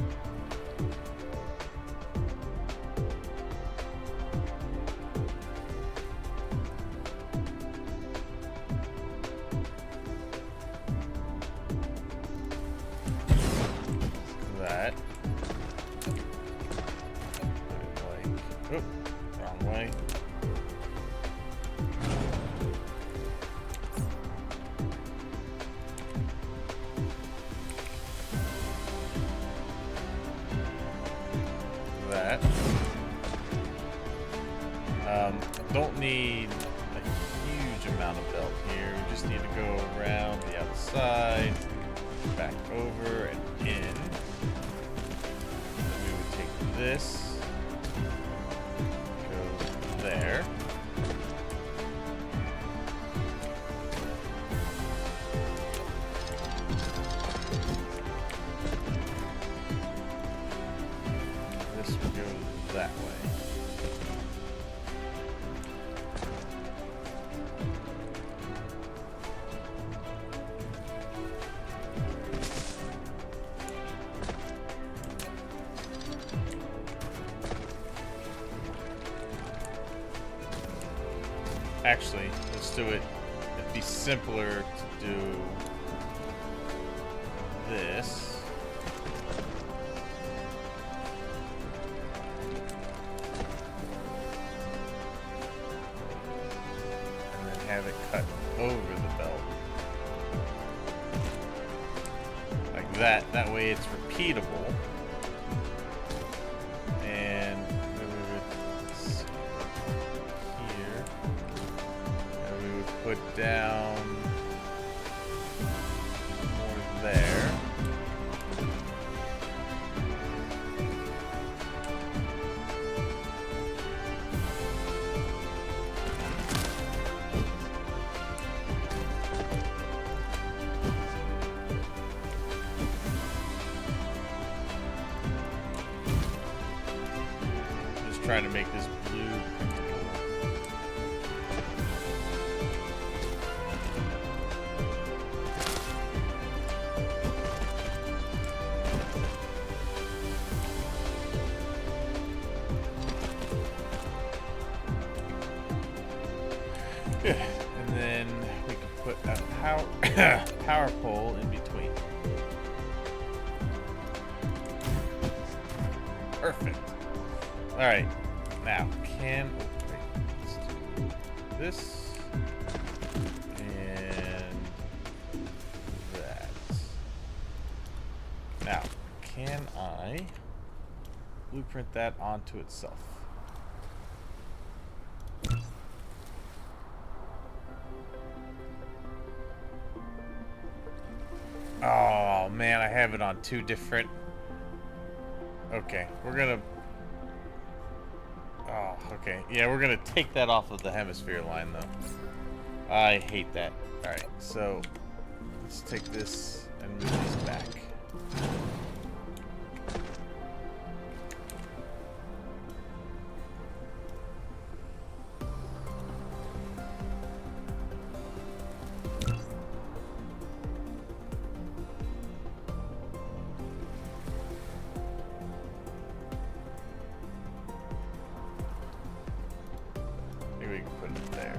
That. Like, oop, wrong way. That. Don't need a huge amount of belt here. We just need to go around the outside, back over and in. Then we would take this, go there. This that way. Actually, let's do it. It'd be simpler to do this. And then have it cut over the belt. Like that. That way it's repeatable. And put down more there. Just trying to make this blue printable. And then we can put a power pole in between. Perfect. All right. Now, let's do this and that. Now, can I blueprint that onto itself? Oh man, I have it on two different. Okay, we're gonna. Oh, okay. Yeah, we're gonna take that off of the hemisphere line though. I hate that. Alright, so let's take this and move this back. We can put it there.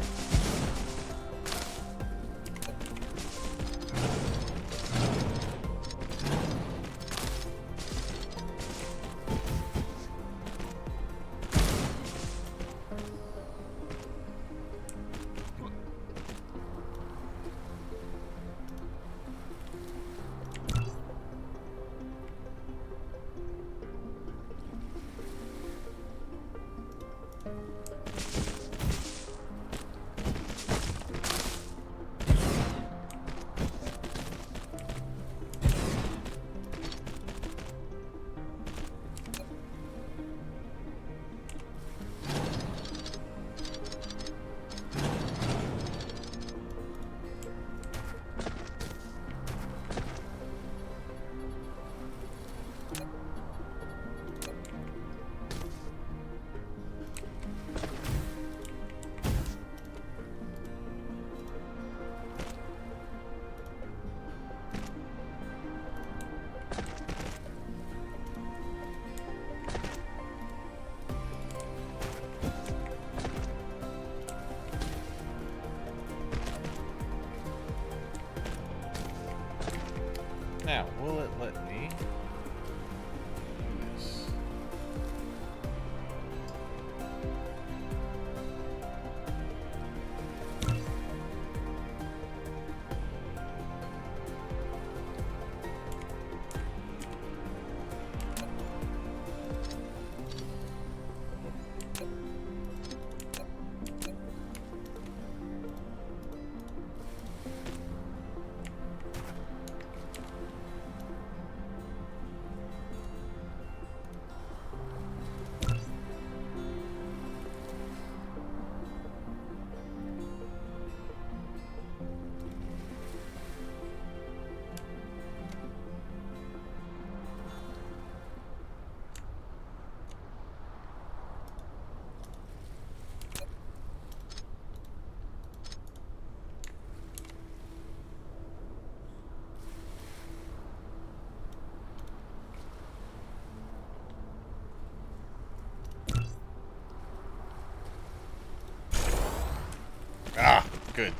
Good.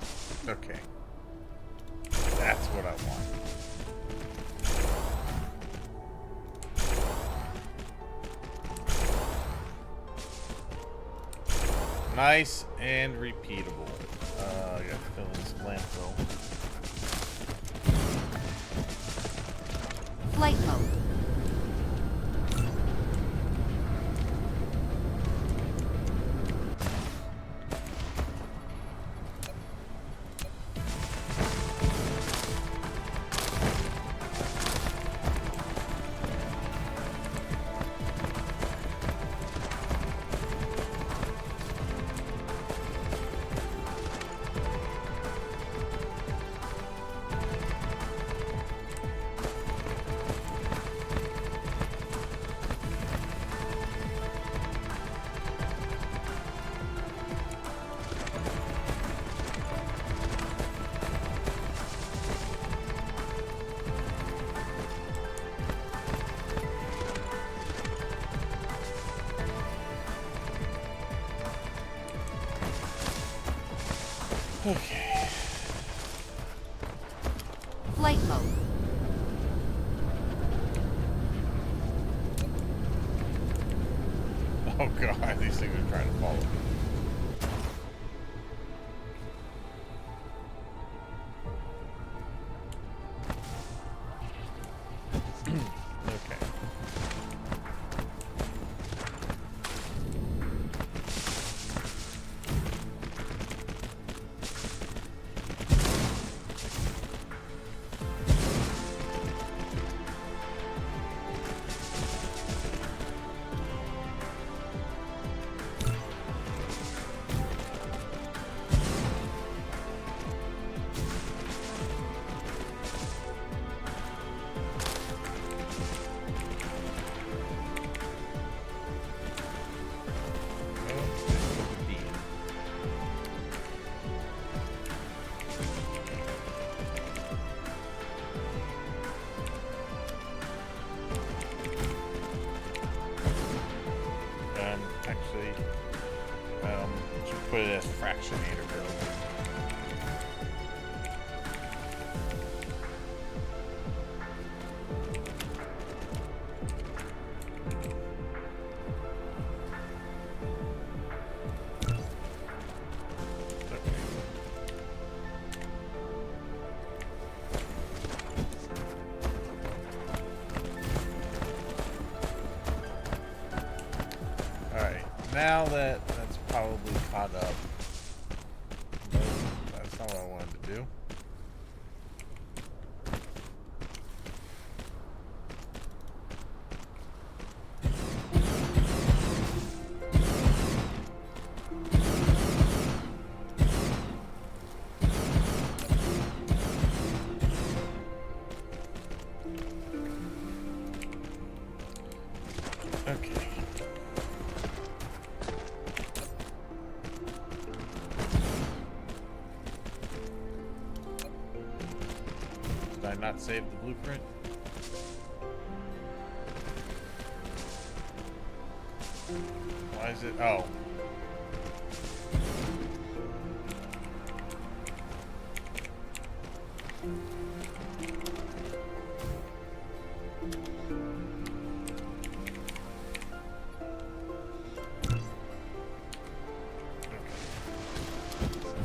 Okay. That's what I want. Nice and repeatable. I gotta fill in some landfill. Flight mode. Okay. Flight mode. Oh god, these things are trying to follow me. Okay. Actually, should put it as fractionator build. Now that that's probably caught up, but that's not what I wanted to do. Okay. Did I not save the blueprint? Why is it? Oh.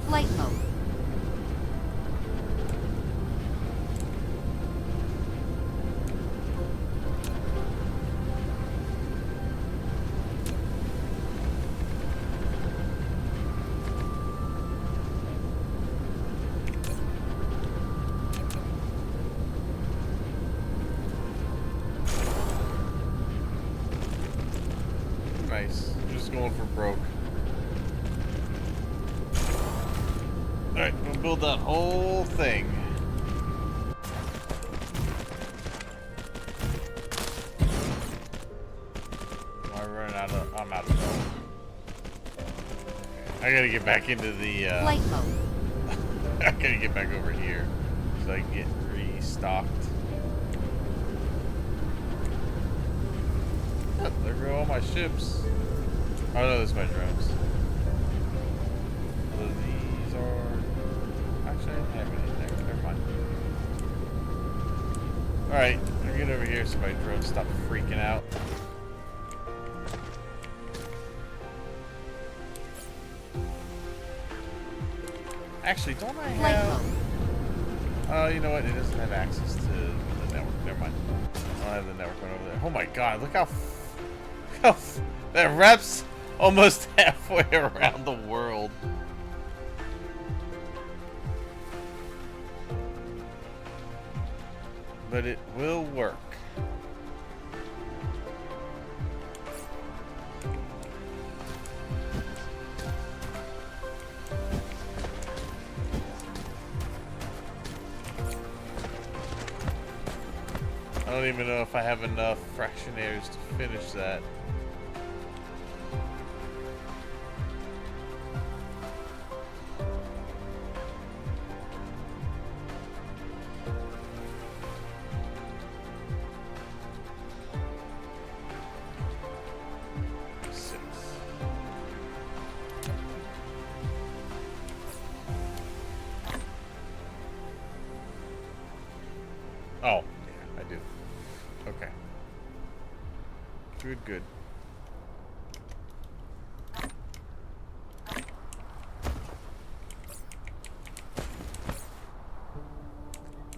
Flight mode. Nice. Just going for broke. Alright, we'll build that whole thing. Am I running out of... I'm out of dough. I gotta get back into the... Flight mode. I gotta get back over here so I can get restocked. Oh, there go all my ships. Oh no, that's my drones. So these are Actually, I didn't have any there. Never mind. Alright, I'll get over here so my drone stop freaking out. Actually, don't I Flight have... mode. Oh, you know what? It doesn't have access to the network. Never mind. I don't have the network one over there. Oh my god, look how... that wraps almost halfway around the world. But it will work. I don't even know if I have enough fractionators to finish that. Oh, yeah, I do. Okay. Good, good.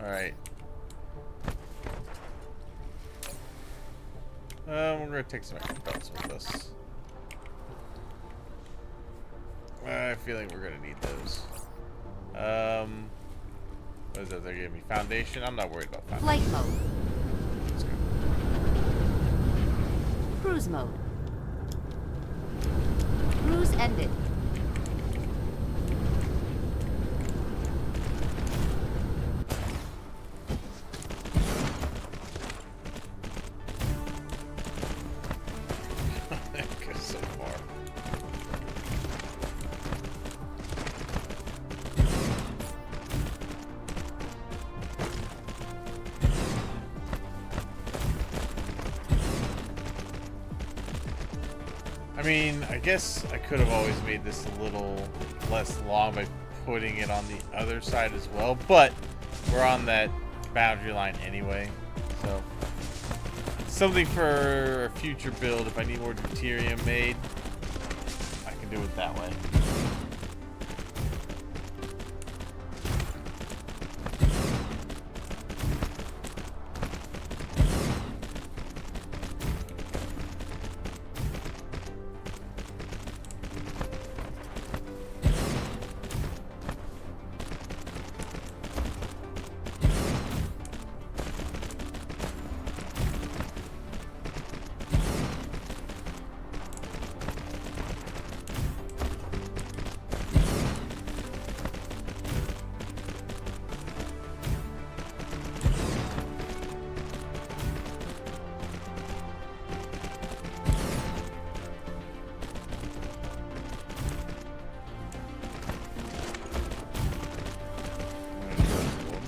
Alright. We're gonna take some extra belts with us. I have a feeling we're gonna need those. What is that they're giving me? Foundation? I'm not worried about foundation. Flight mode. Let's go. Cruise mode. Cruise ended. That goes so far. I mean, I guess I could have always made this a little less long by putting it on the other side as well, but we're on that boundary line anyway, so something for a future build. If I need more deuterium made, I can do it that way.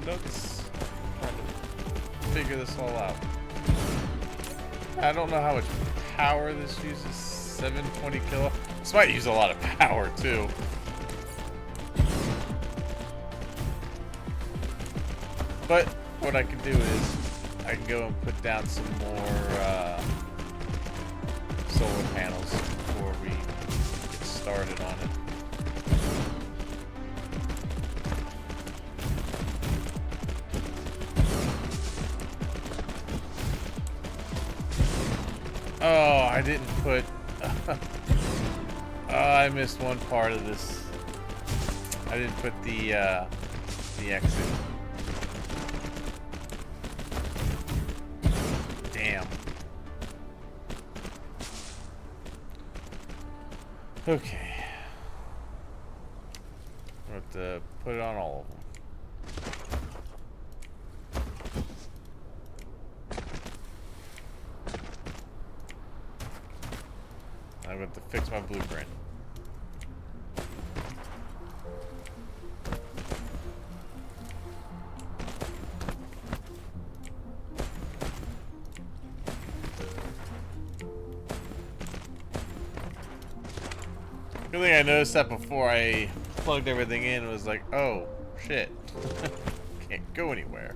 Nuts. Trying to figure this all out. I don't know how much power this uses. 720 kilo. This might use a lot of power too. But what I can do is I can go and put down some more solar panels before we get started on it. Oh, I didn't put... oh, I missed one part of this. I didn't put the exit. Damn. Okay. I have to put it on all of them. I'm going to fix my blueprint. Good thing I noticed that before I plugged everything in. It was like, oh, Shit. Can't go anywhere.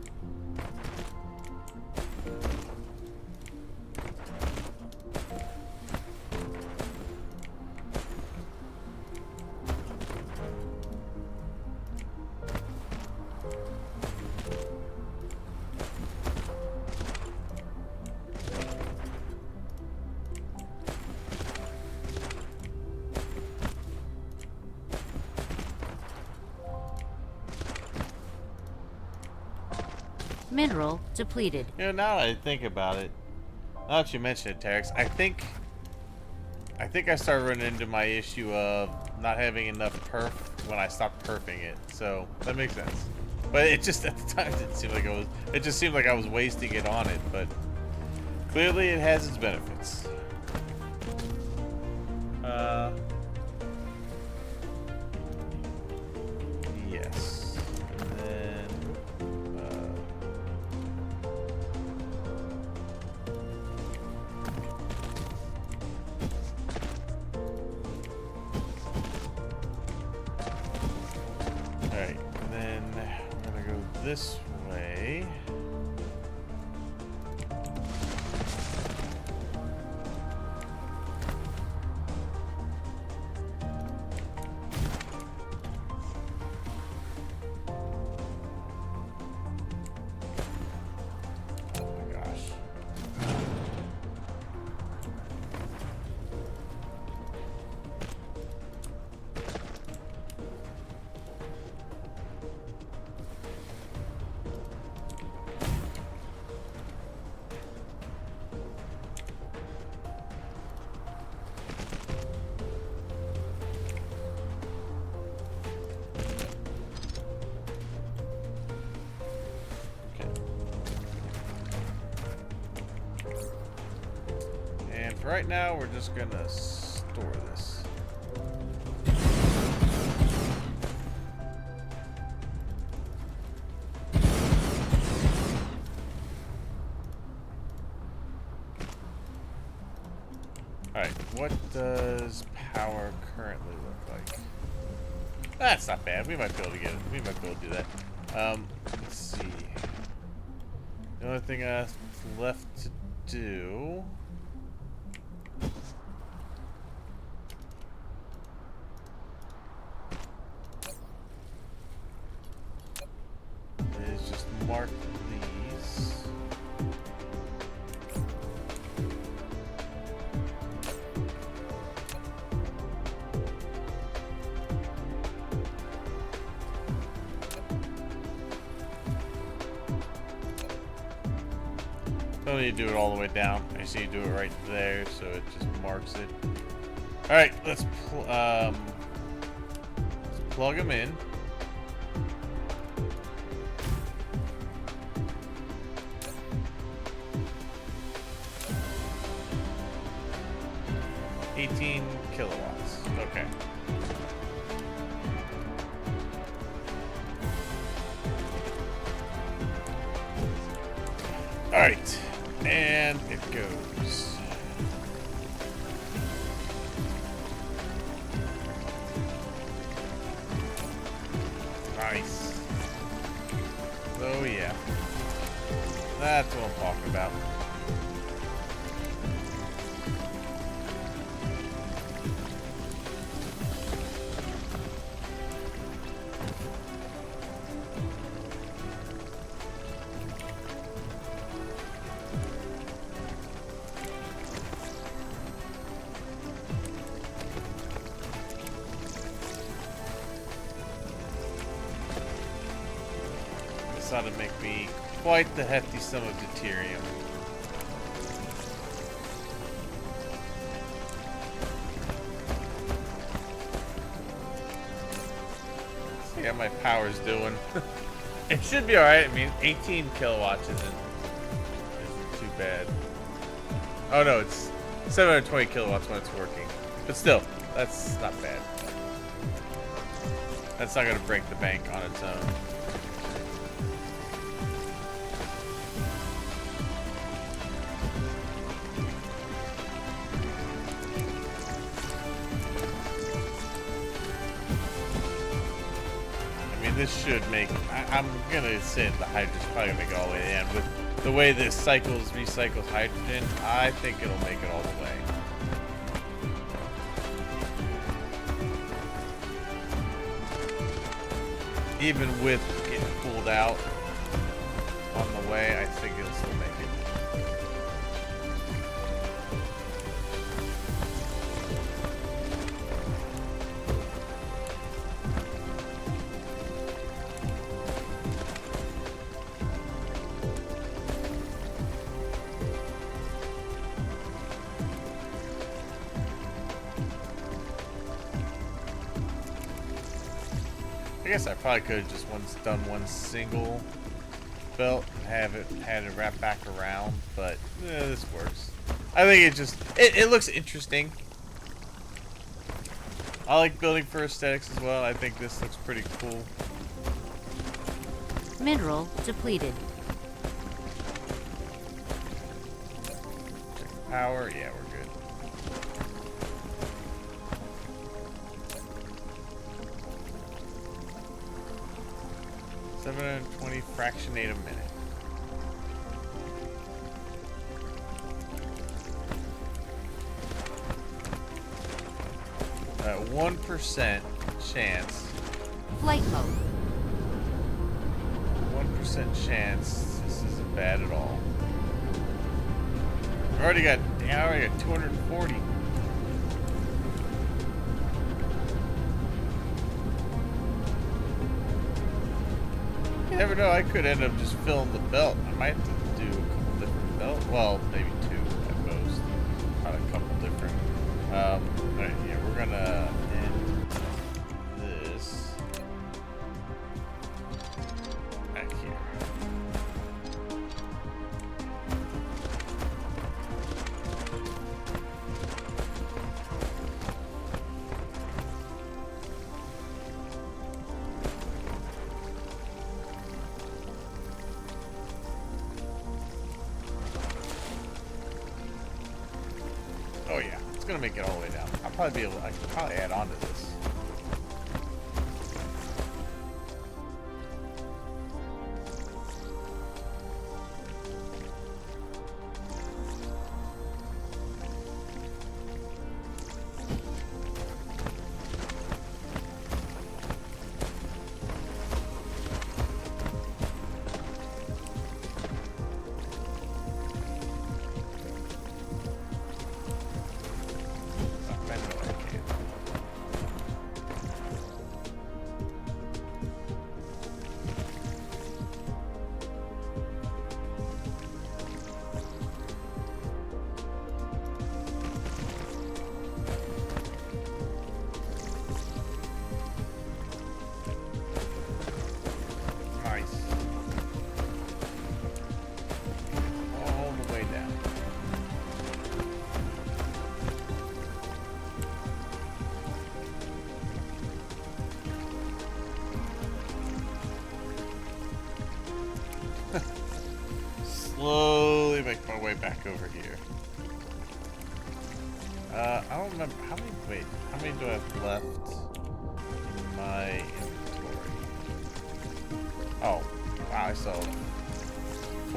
Mineral depleted. You know, now that I think about it, now that you mention it, Terex, I think I started running into my issue of not having enough perf when I stopped perfing it. So that makes sense. But it just at the time didn't seem like it just seemed like I was wasting it on it, but clearly it has its benefits. Yes. And then alright, and then I'm gonna go this way. Oh my gosh. And for right now, we're just gonna store this. Alright, what does power currently look like? That's not bad. We might be able to get it. We might be able to do that. Let's see. The only thing left to do is just mark these. Don't need to do it all the way down. I just need to do it right there, so it just marks it. All right, let's plug them in. $18 kilowatts. Okay. All right, and it goes. Nice. Oh yeah, that's what I'm talking about. This ought to make me quite the hefty sum of deuterium. See how my power's doing. It should be alright. I mean, 18 kilowatts isn't too bad. Oh no, it's 720 kilowatts when it's working. But still, that's not bad. That's not going to break the bank on its own. this should make. I'm gonna say the hydrogen's probably gonna make it all the way to the end. With the way this recycles hydrogen, I think it'll make it all the way. Even with getting pulled out on the way, I think it'll still make it. I guess I probably could have just done one single belt and had it wrap back around, but this works. I think it looks interesting. I like building for aesthetics as well. I think this looks pretty cool. Mineral depleted. Check power, yeah, we're good. $720 fractionate a minute. At 1% chance. Flight mode. 1% chance. This isn't bad at all. I already got 240. You never know, I could end up just filling the belt. I might have to do a couple different belts. Well, maybe two at most. Not a couple different. Alright, yeah, we're gonna end this back here. Oh yeah, it's gonna make it all the way down. I can probably add on to this. Slowly make my way back over here. I don't remember how many do I have left in my inventory? Oh, wow, I saw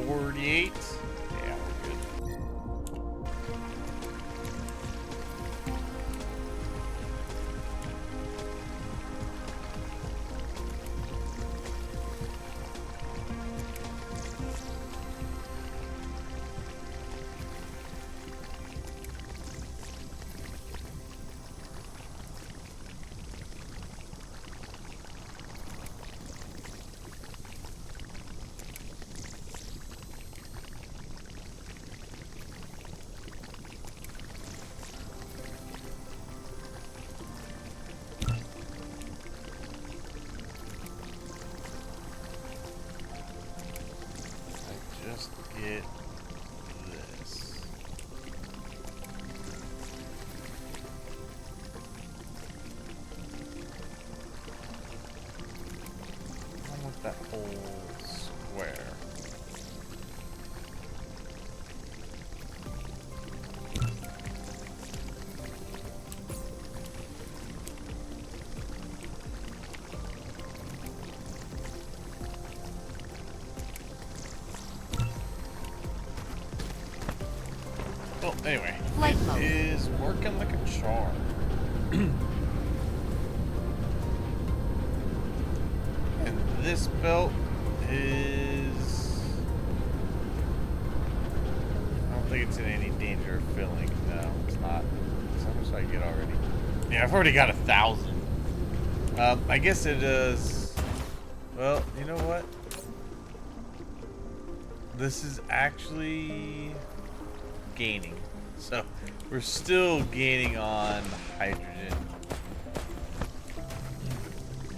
48. Yeah, we're good. Anyway, Flight it mode. is working like a charm. And this belt is... I don't think it's in any danger of filling. No, it's not. So how much did I get already? Yeah, I've already got 1,000. I guess it is... Well, you know what? This is actually gaining. So, we're still gaining on hydrogen.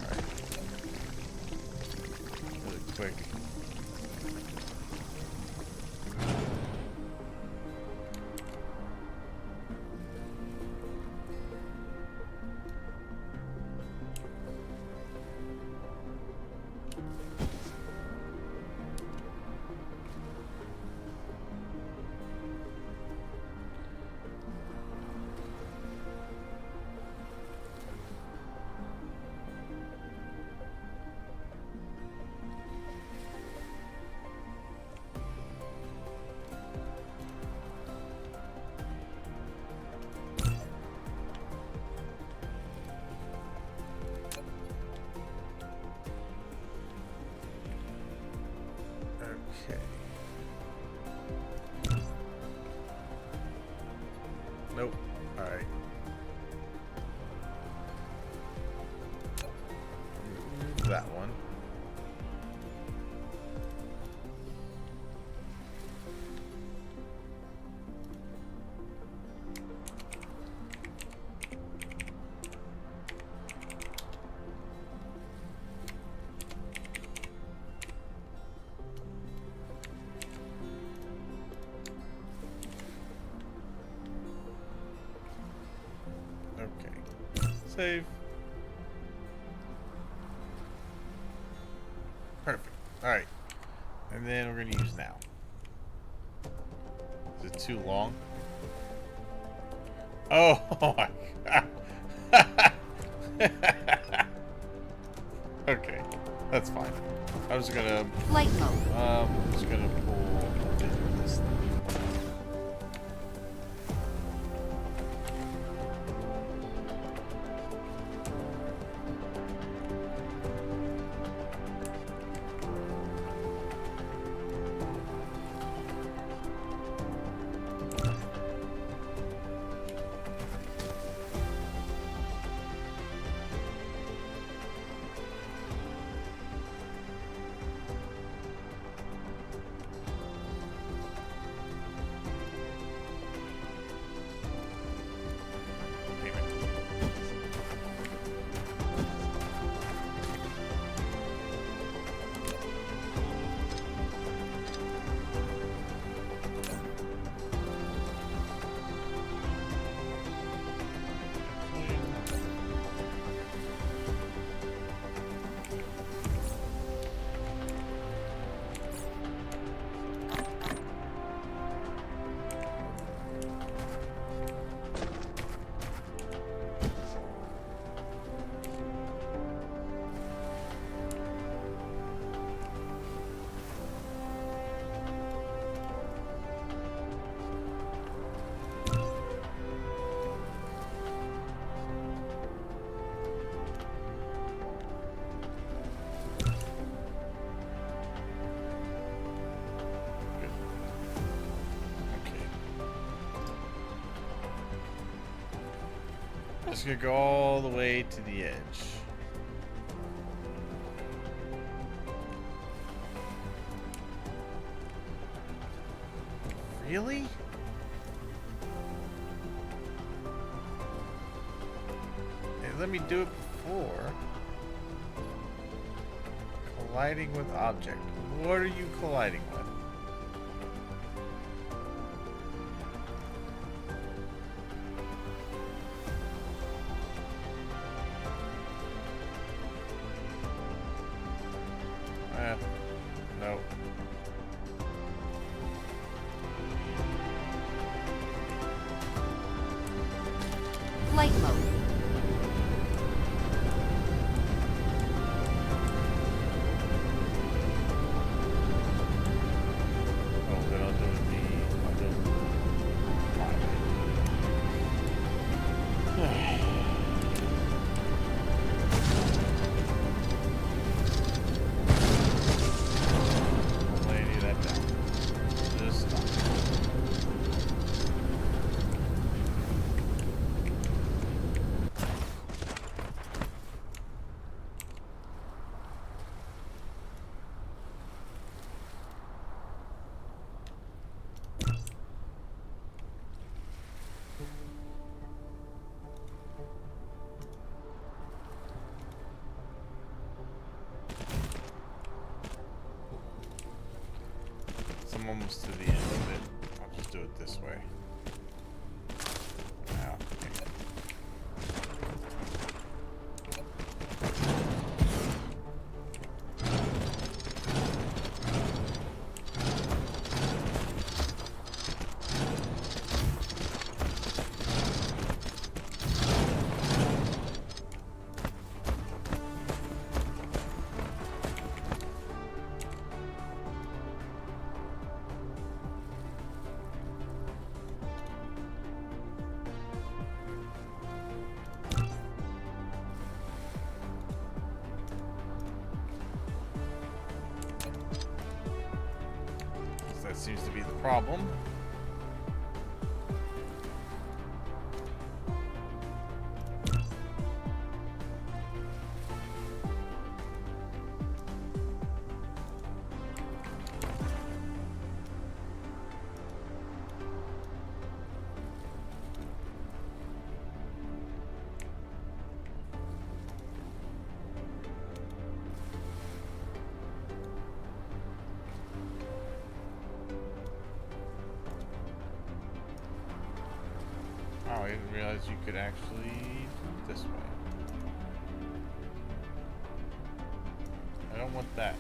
Alright. Really quick. Okay. Nope. Alright. That one. Okay. Save. Perfect. Alright. And then we're gonna use now. Is it too long? Oh, my god. Okay. That's fine. I was gonna Flight mode. just gonna pull a bit of this thing. Just gonna go all the way to the edge. Really? Hey, let me do it before. Colliding with object. What are you colliding with? No. Flight mode. Oh, then I'll do the... I'll do... almost to the end of it. I'll just do it this way. Now, that seems to be the problem. Oh, I didn't realize you could actually do it this way. I don't want that.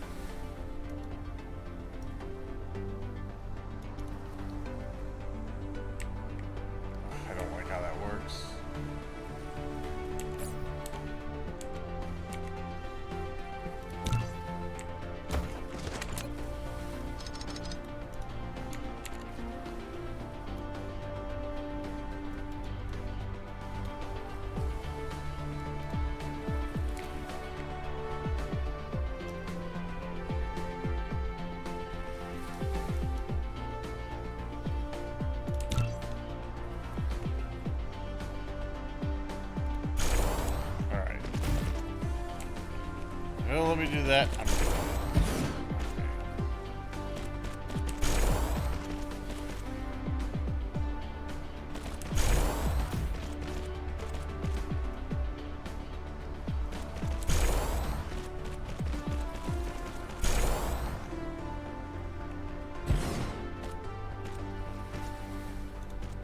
I don't like how that works. Well, let me do that.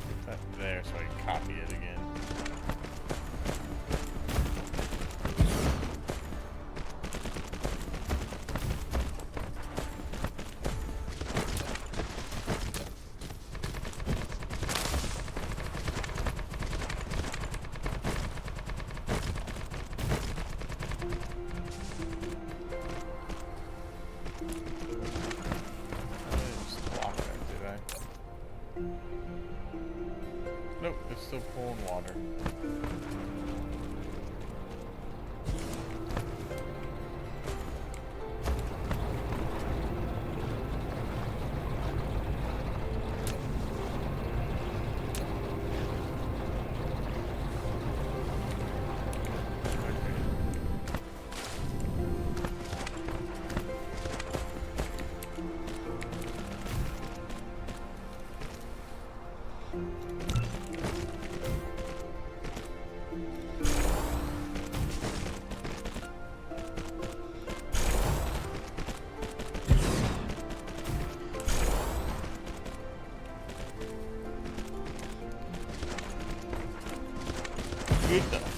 Put that there so I can copy it again. Nope, it's still pulling water. Good enough.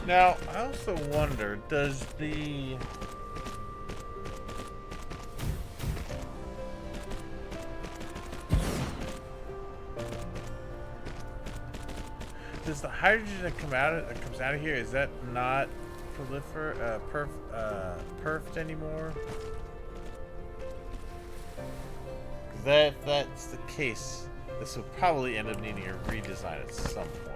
Now, I also wonder, does the hydrogen that comes out of here, is that not perfed anymore? If that's the case, this will probably end up needing a redesign at some point.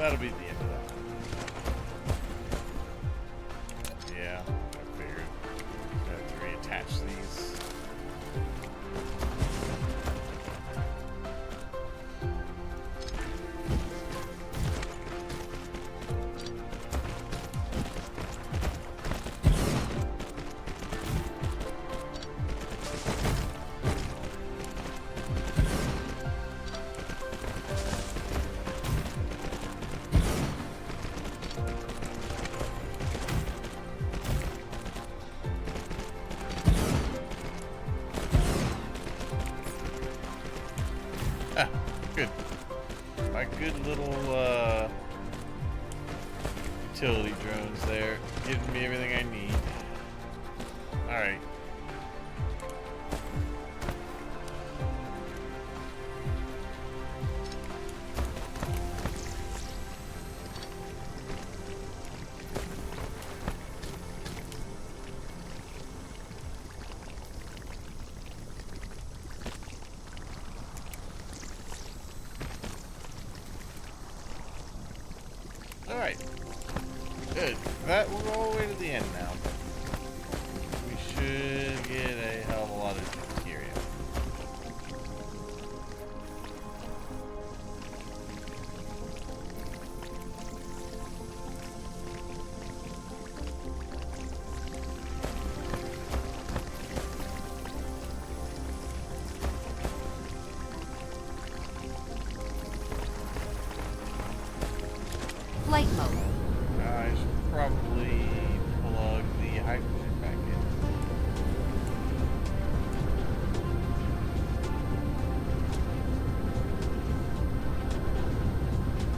That'll be the end of that. Yeah, I figured. I have to reattach these. Ah, good. My good little utility drones there, giving me everything I need. Alright. Alright. Good. That we're all the way to the end now. We should get a hell of a lot of materia. Flight mode. I should probably plug the hydrogen back in.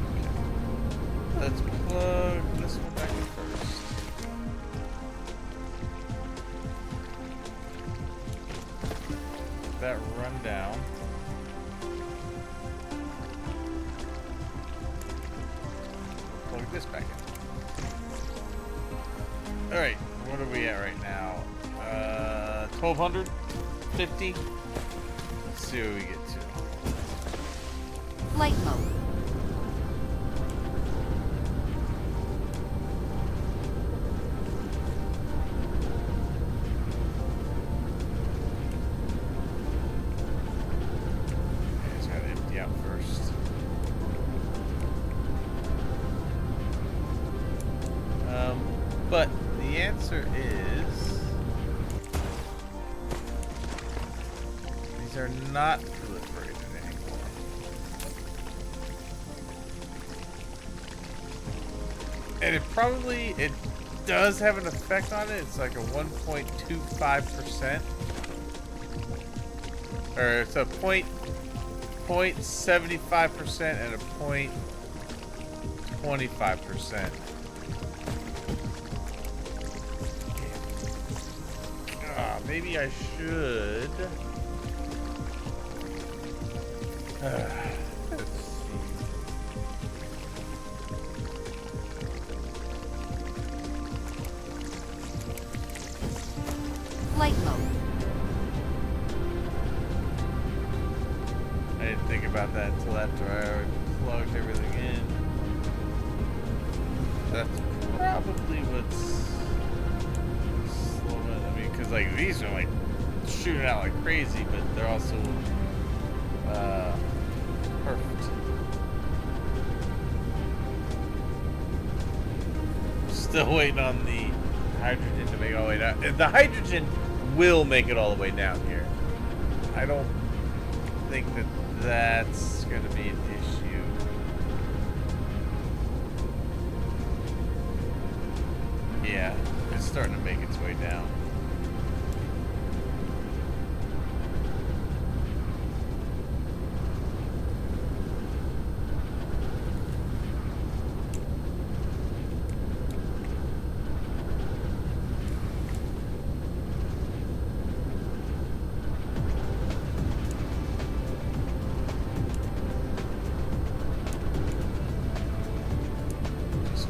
Okay. Let's plug this one back in first. Let that run down. Plug this back in. Alright, what are we at right now? 1250? Let's see what we get to. Flight mode. Okay, just gotta empty out first. But the answer is these are not proliferated anymore. And it does have an effect on it. It's like a 1.25%. Or it's a 0.75% and a 0.25%. Maybe I should. Let's see. Flight mode. I didn't think about that until after I already plugged everything in. That's probably what's slowing it. I mean, because like these are like shooting out like crazy, but they're also perfect. Still waiting on the hydrogen to make all the way down. The hydrogen will make it all the way down here. I don't think that that's going to be an issue. Yeah, it's starting to make its way down.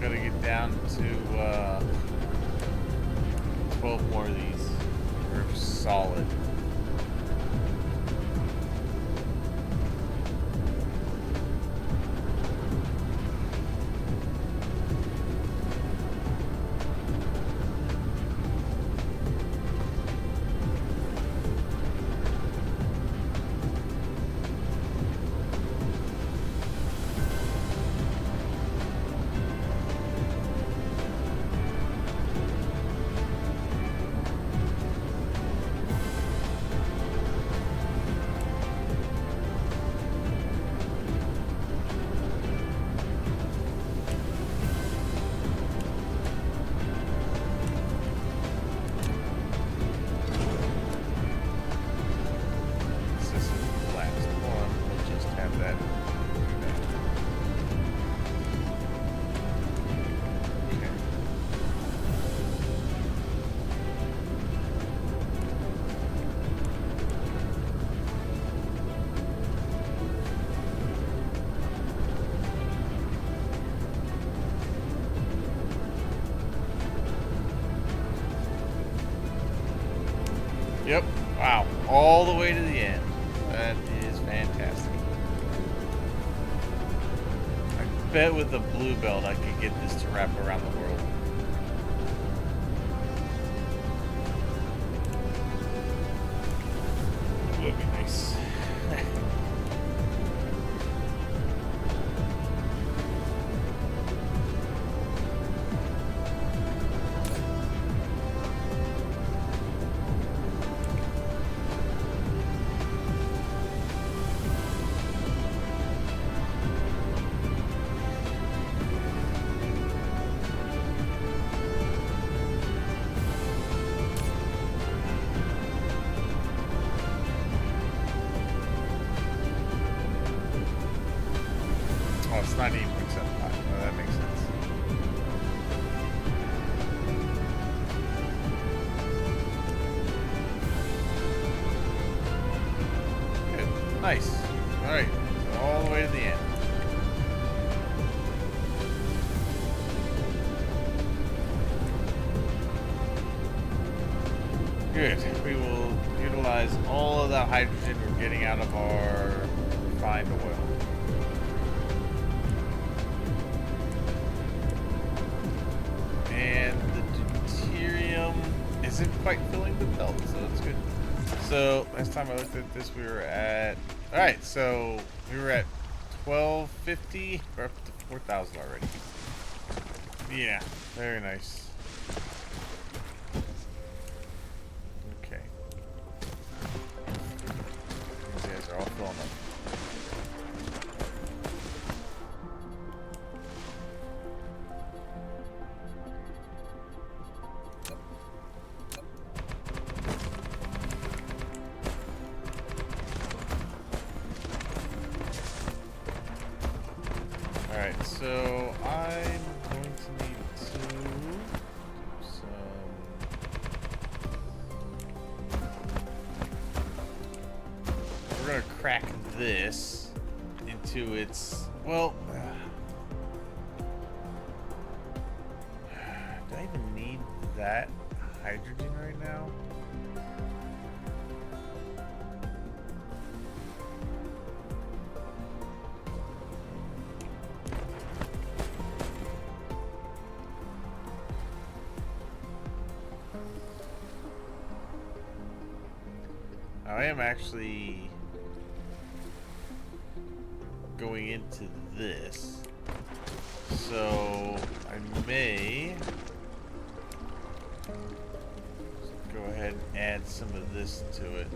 Gotta get down to 12 more of these. We're solid. Yep. Wow. All the way to the end. That is fantastic. I bet with the blue belt I could get this to wrap around the world. Would be nice. Oh, it's 98.75. Oh, that makes sense. Good. Nice. Alright. So all the way to the end. Good. We will utilize all of that hydrogen we're getting out of our refined oil. And the deuterium isn't quite filling the belt, so that's good. So last time I looked at this, we were at. All right, so we were at 1250. We're up to 4,000 already. Yeah, very nice. Okay. These guys are all filling up. Alright, so I'm going to need to do some. We're going to crack this into its. Well. Do I even need that hydrogen right now? I am actually going into this, so I may go ahead and add some of this to it.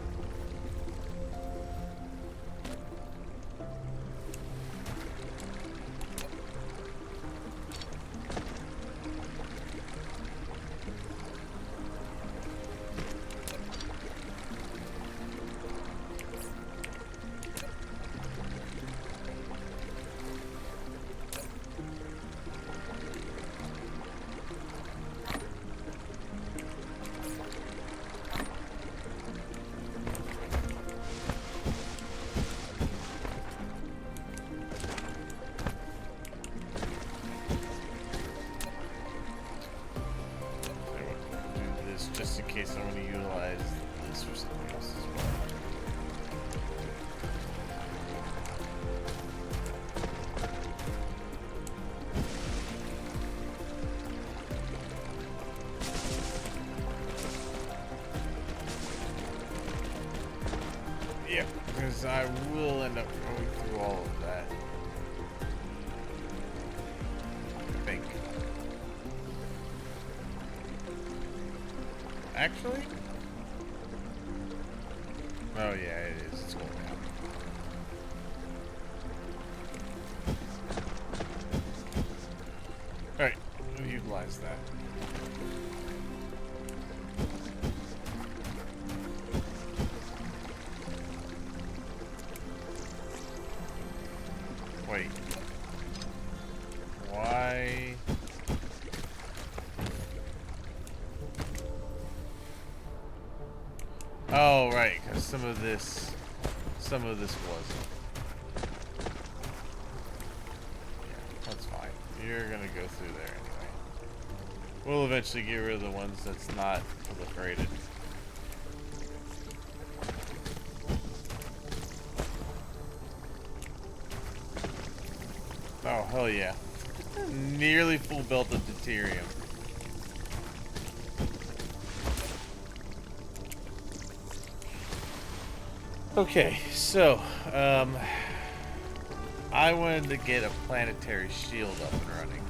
Just in case I'm going to utilize this for something else as well. Yeah, because I will end up going through all of that. I think. Actually? Oh yeah, it is. It's going down. Alright, we'll utilize that. Wait. Why? Oh, right, because some of this wasn't. Yeah, that's fine. You're gonna go through there anyway. We'll eventually get rid of the ones that's not proliferated. hell yeah. Nearly full belt of deuterium. Okay, so, I wanted to get a planetary shield up and running.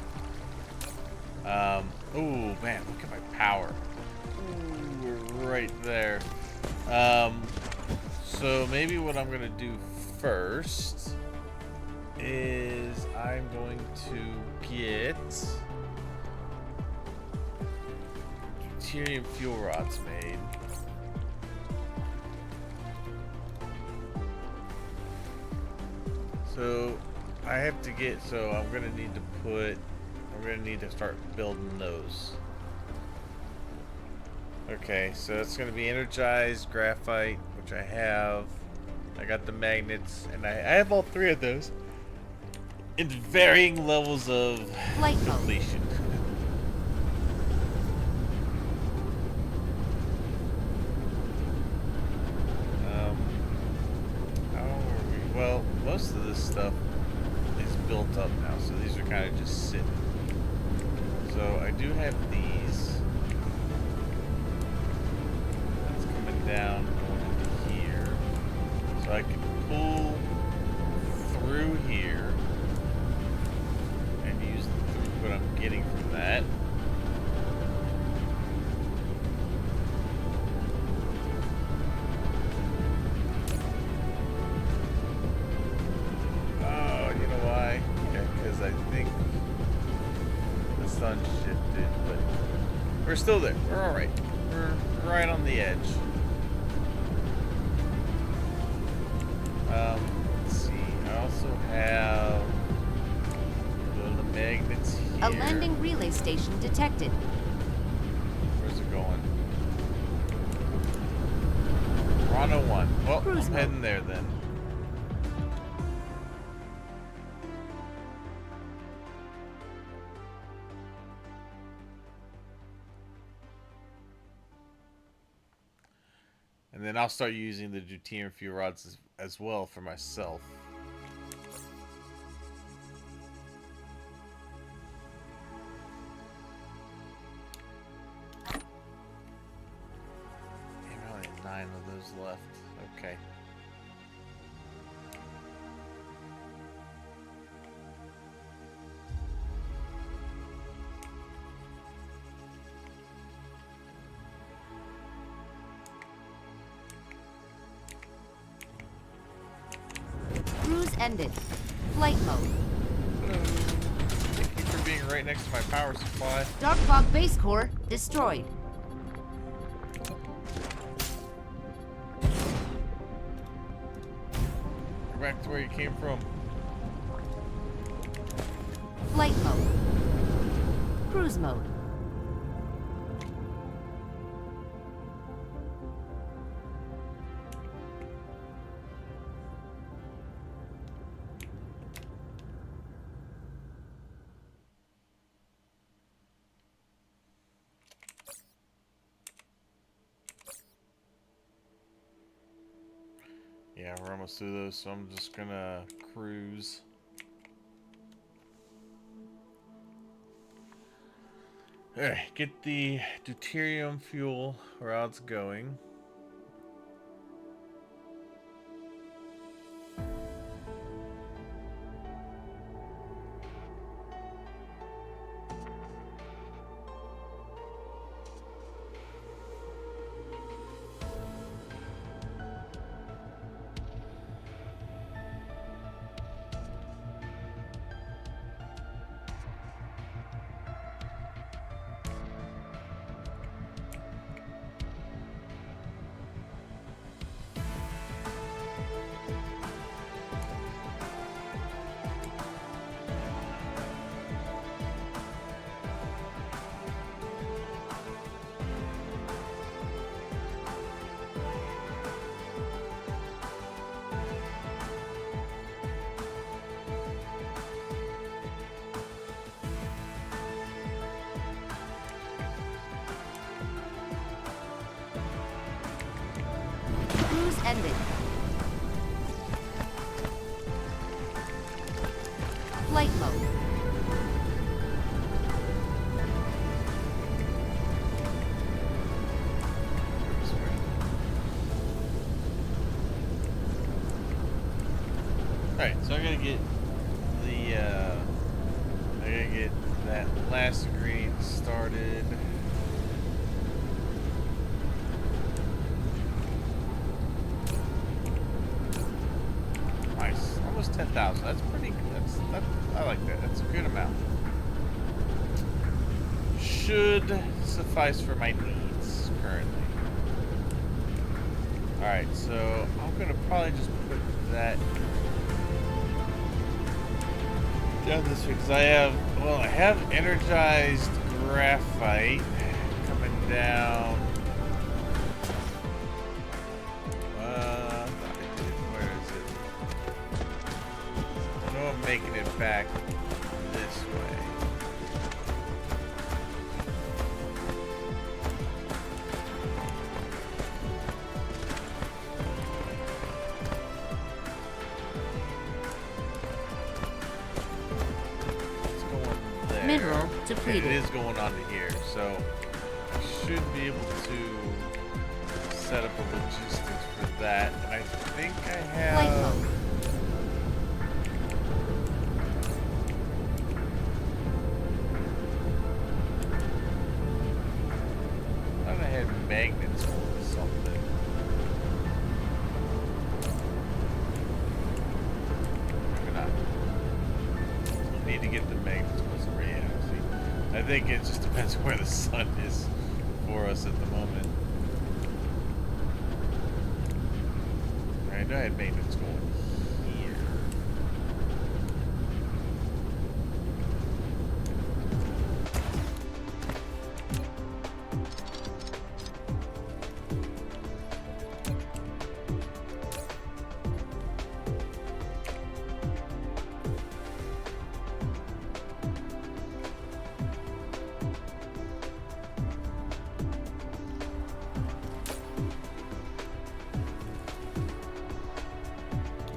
Oh man, look at my power. Ooh, we're right there. So maybe what I'm gonna do first is I'm going to get deuterium fuel rods made. So I have to get, so I'm gonna need to start building those. Okay, so it's gonna be energized graphite, which I have. I got the magnets, and I have all three of those in varying levels of completion. Well, most of this stuff is built up now, so these are kind of just sitting. So I do have these. That's coming down, going into here. So I can pull through here and use the throughput I'm getting from that. I think the sun shifted, but we're still there. We're all right. We're right on the edge. Let's see. I also have the magnets here. A landing relay station detected. Where's it going? Toronto 1. Well, Cruise I'm mode. heading there then. And then I'll start using the deuterium fuel rods as well for myself. Damn, I only have 9 of those left. Okay. Cruise ended. Flight mode. Thank you for being right next to my power supply. Dark fog base core destroyed. Go back to where you came from. Flight mode. Cruise mode. Yeah, we're almost through those, so I'm just gonna cruise. Alright, get the deuterium fuel rods going. Cruise ended. Flight mode. Alright, so I gotta get the, I gotta get that last ingredient started. Nice. Almost 10,000. That's pretty good. I like that. That's a good amount. Should suffice for my needs currently. Alright, so I'm gonna probably just put that down this way because I have energized graphite coming down. Where is it? I know I'm making it back this way. Mineral And depleted. it is going on to here, so I should be able to set up a logistics for that. And I think I Flight have. mode. I thought I had magnets or something. Maybe not. Need to get the magnets closer to reality. I think it just depends where the sun is for us at the moment. I know I had magnets going here.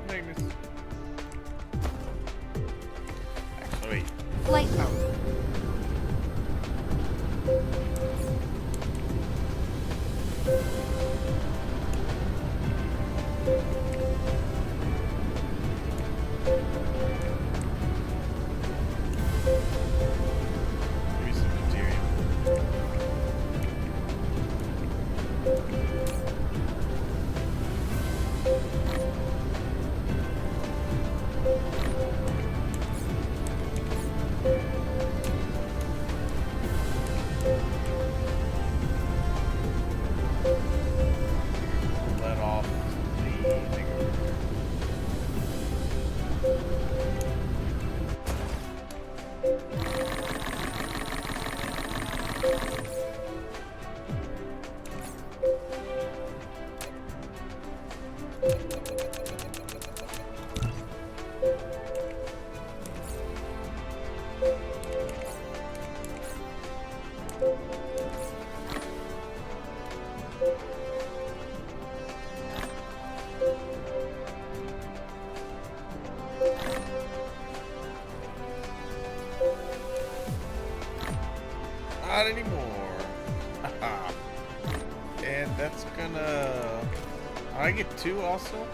Magnets. Actually, wait. Flight mode. Give me some material. Let off the thing over here. Not anymore. And that's gonna... I get 2 also?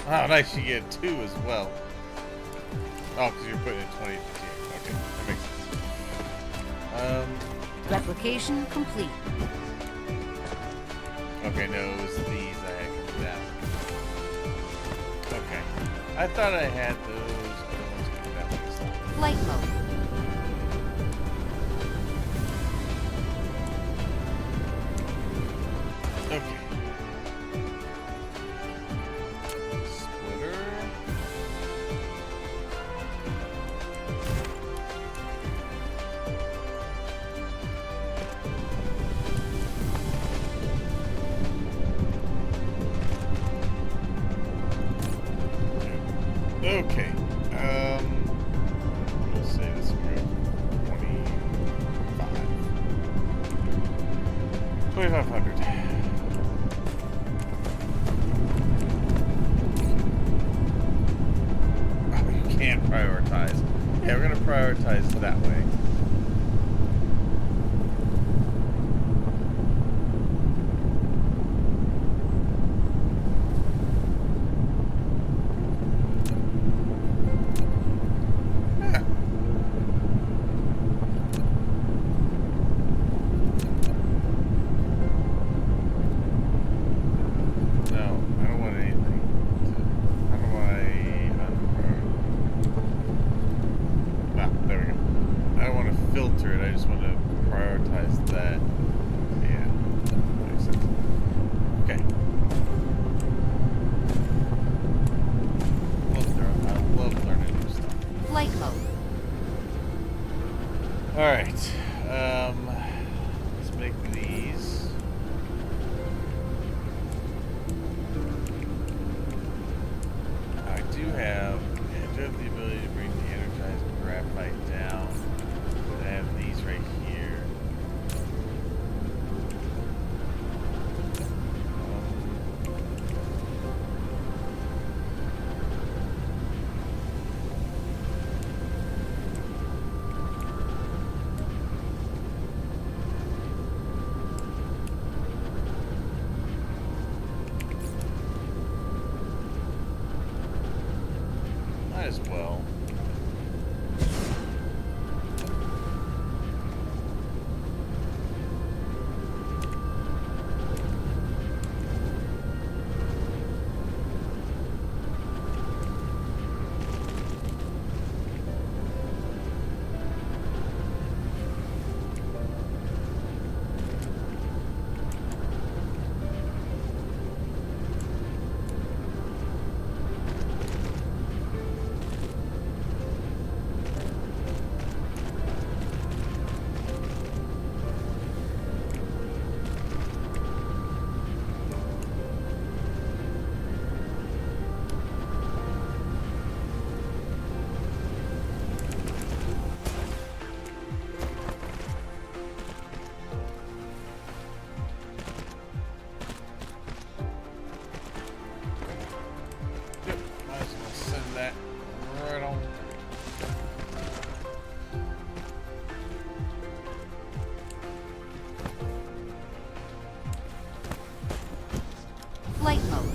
Oh, nice, you get 2 as well. Oh, because you're putting in 20 here. Okay, that makes sense. Replication complete. Okay, no, it was these I had coming down. Okay. I thought I had those other ones coming down this time. Flight mode. Okay. Splitter. Okay. We'll say this group 25. 2,500. Oh, you can prioritize. Yeah, we're gonna prioritize that way. filter it. I just want to prioritize that. Yeah, makes sense. Okay. I love learning new stuff. Flight mode. All right. Let's make these. I do have the ability to bring the energized graphite down. I have these right here. Might as well. Yep, might as well send that right on. Flight mode.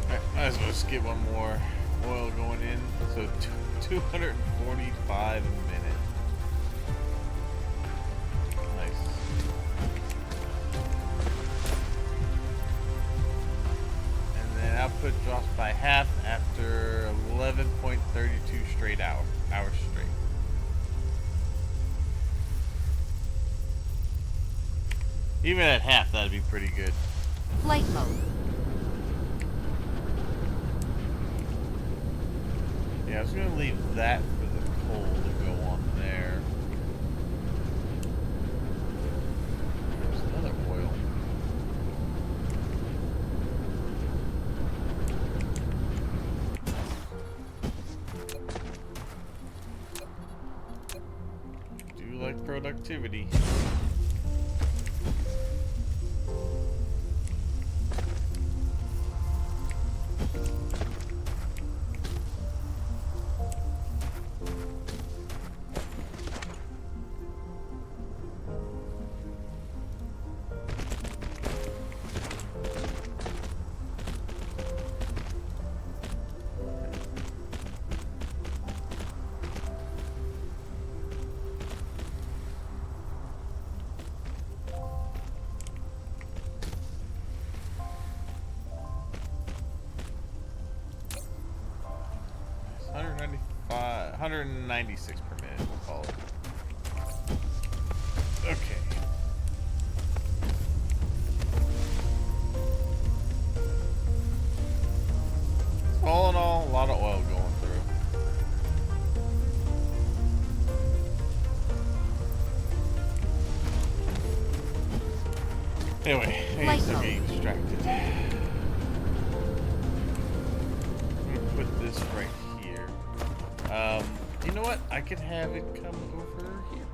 Alright, might as well just get one more oil going in. So 245 a minute. Nice. And then output drops by half after 11.32 hours straight. Even at half, that'd be pretty good. Flight mode. Yeah, I was gonna leave that for the coal to go on there. There's another oil. Do like productivity. It's 196 per minute, we'll call it. Okay. So all in all, a lot of oil going through. Anyway, I'm still getting distracted. I'm gonna put this right here. You know what? I could have it come over here.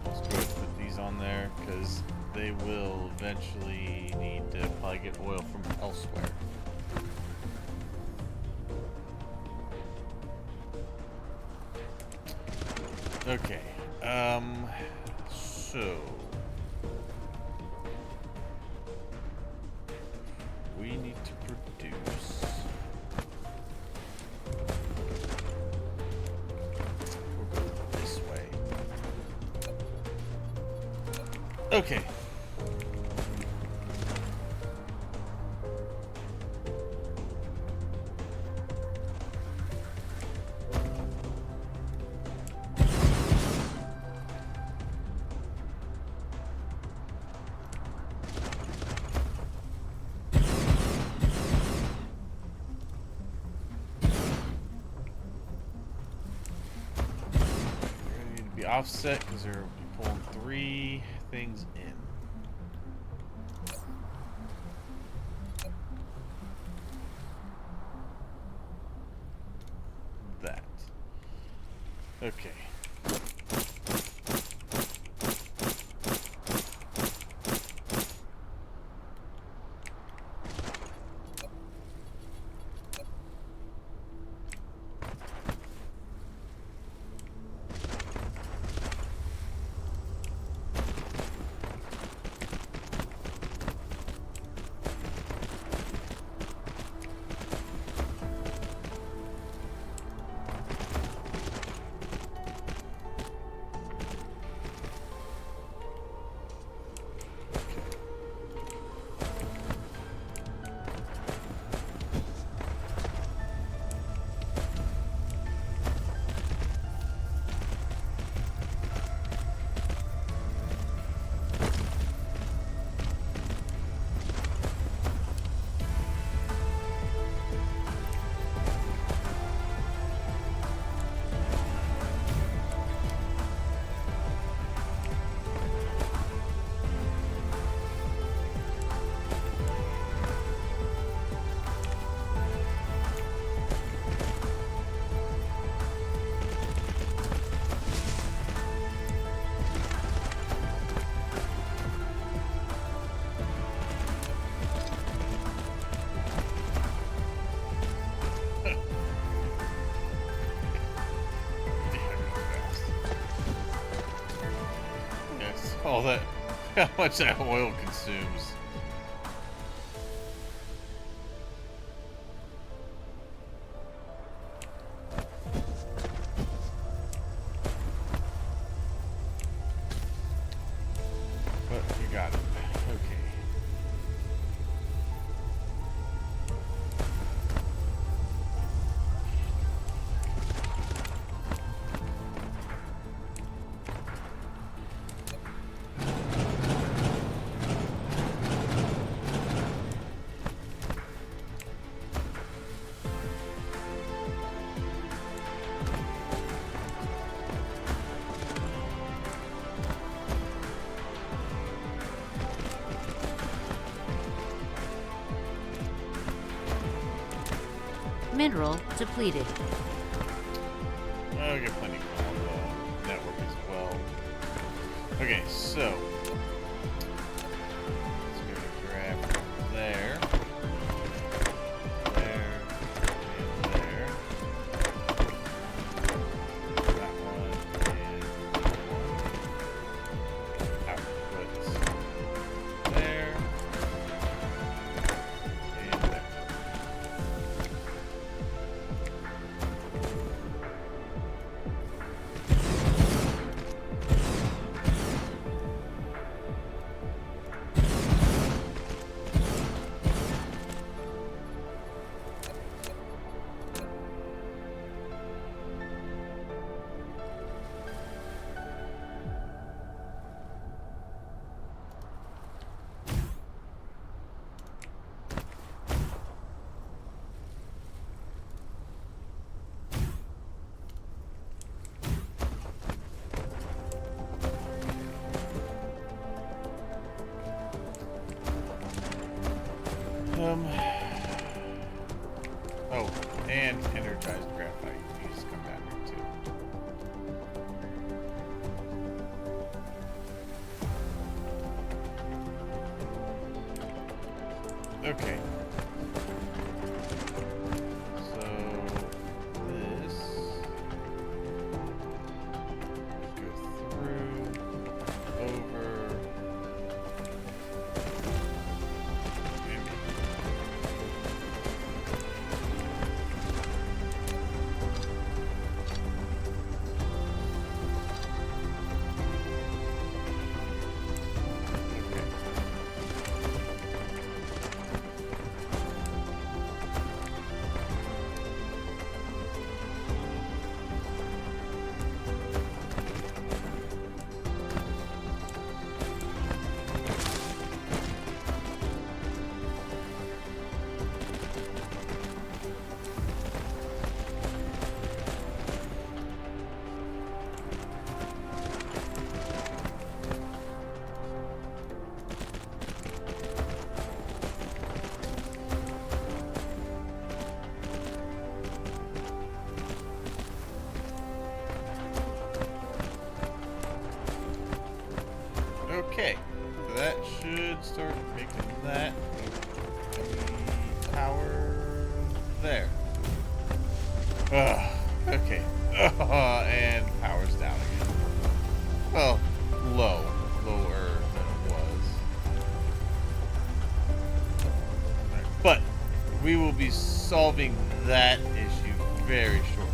Let's go ahead and put these on there because they they will eventually need to probably get oil from elsewhere. Okay, so we need to produce. We'll go this way. Okay. Offset because they're pulling 3 things in. That. Okay. All that, how much that oil consumes. But you got it. Okay. Mineral depleted. I'll get plenty on the network as well. Okay, so let's go to grab from there, there, and there. That one and that one. Output there and there. Oh, and energized graphite needs to come down here too. Okay. So this go through, over, okay, so that should start making that power there. Okay. And power's down again. Well, lower than it was. Right. But we will be solving that issue very shortly.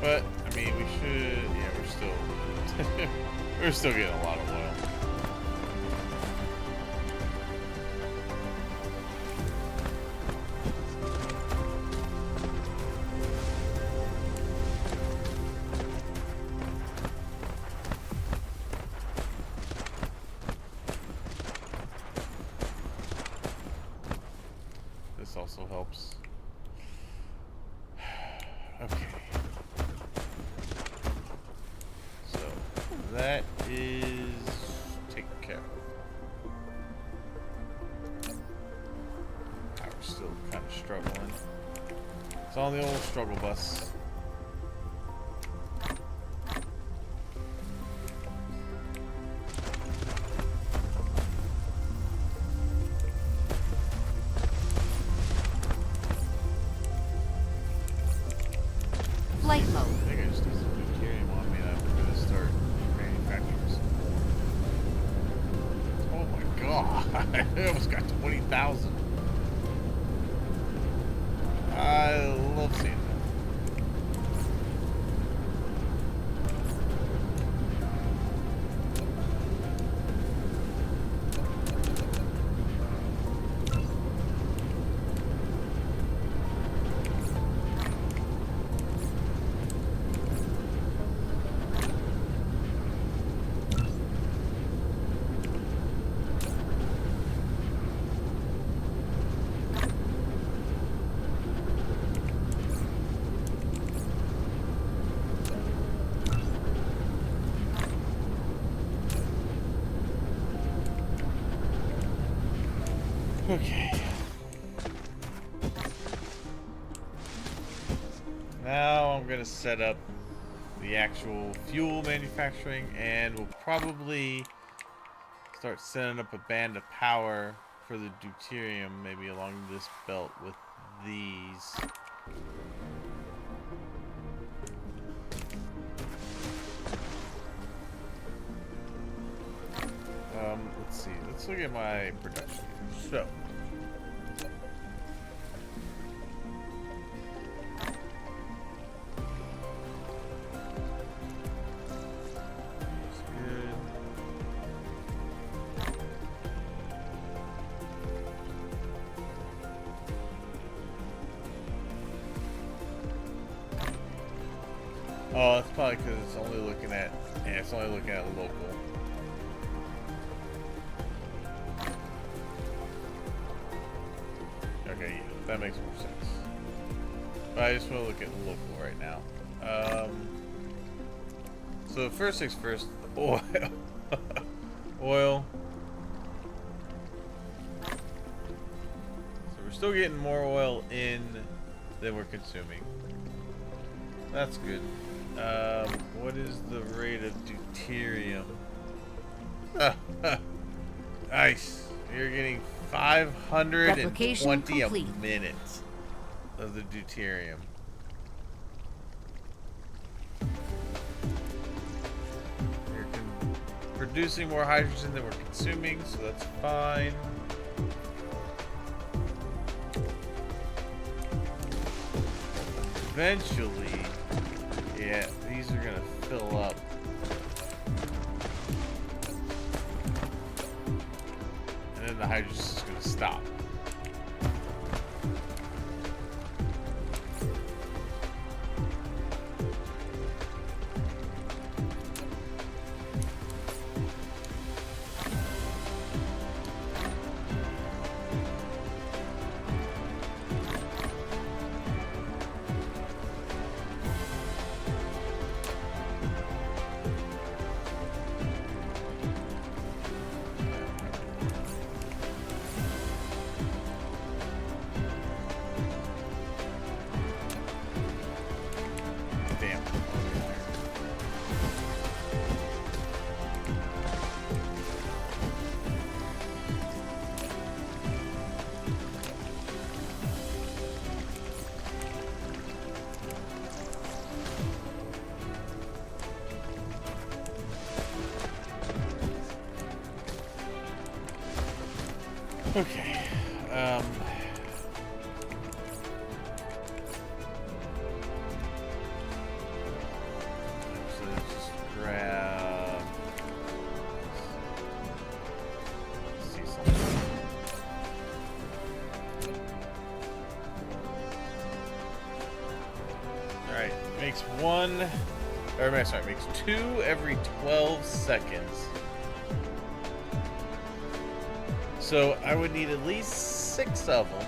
But, I mean, we should... Yeah, we're still... we're still getting a lot of oil. This also helps. Okay. So, that is taken care of. We're still kind of struggling. It's on the old struggle bus. Flight mode. I think I just need some deuterium on me and I'm gonna start manufacturing some. Oh my god! I almost got 20,000. I love seeing that. Okay. Now I'm gonna set up the actual fuel manufacturing, and we'll probably start setting up a band of power for the deuterium, maybe along this belt with these. Let's see. Let's look at my production here. So. That's good. Oh, it's probably because it's only looking at, yeah, it's only looking at local. Okay, yeah, that makes more sense. But I just want to look at local right now. So first things first, oil. Oil. So we're still getting more oil in than we're consuming. That's good. What is the rate of deuterium? Nice. You're getting 520 a minute of the deuterium. You're producing more hydrogen than we're consuming, so that's fine. Eventually, yeah, these are gonna fill up. And then the hydrogen is gonna stop. Okay. So let's just grab. Let's see something. All right. Makes one. Or sorry, makes 2 every 12 seconds. So I would need at least 6 of them.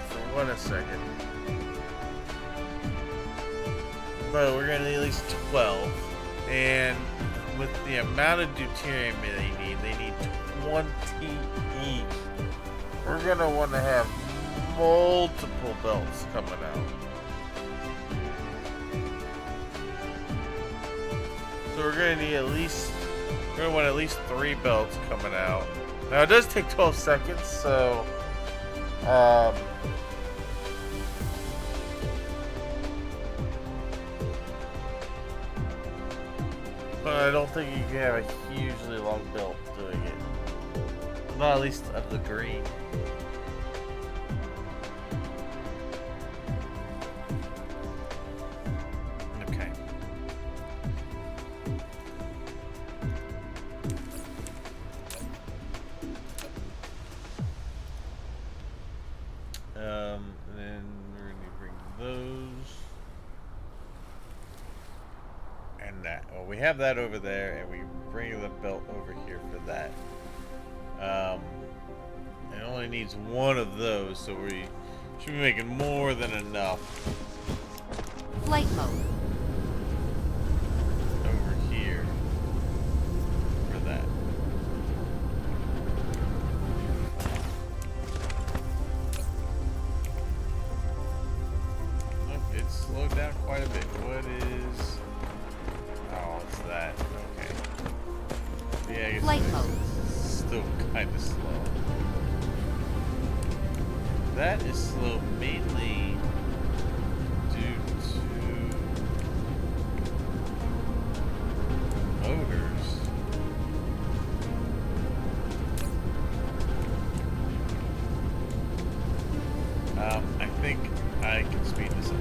For 1 second. But we're gonna need at least 12. And with the amount of deuterium they need 20 each. We're gonna want to have multiple belts coming out. So we're gonna need we're gonna want at least 3 belts coming out. Now it does take 12 seconds, so but I don't think you can have a hugely long belt doing it. Not at least of the green. And then we're going to bring those and that. Well, we have that over there, and we bring the belt over here for that. It only needs 1 of those, so we should be making more than enough. Flight mode. Over here for that. Slowed down quite a bit. What is... Oh, it's that. Okay. Yeah, I guess flight mode. Still kind of slow. That is slow mainly due to motors. I think I can speed this up.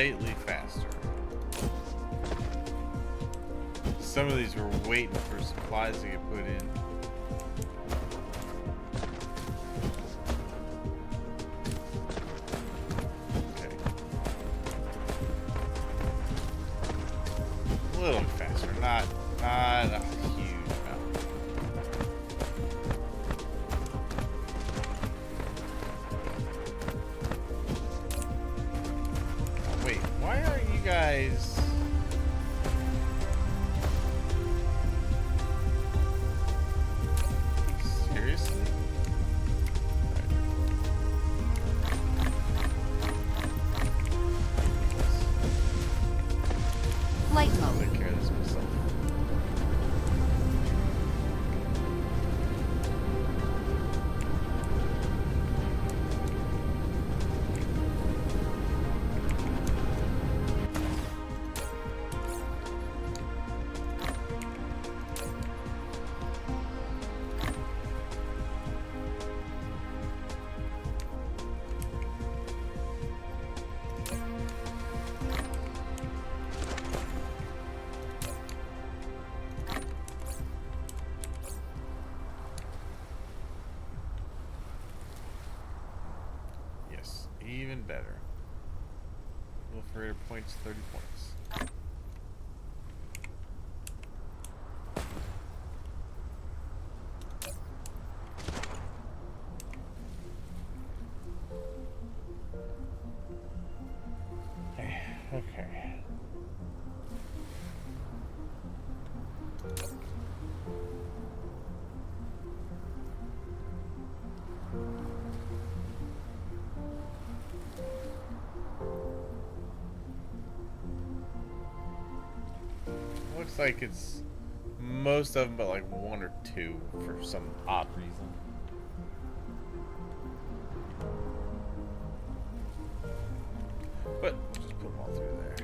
slightly faster. Some of these were waiting for supplies to get put in. Okay. A little faster, not a huge amount. Oh, wait, why aren't you guys... Seriously? Flight I'll mode. take care of this myself. Yes, even better. Proliferator points, 30 points. Okay. Looks like it's most of them, but like one or two for some odd reason. But just put them all through there.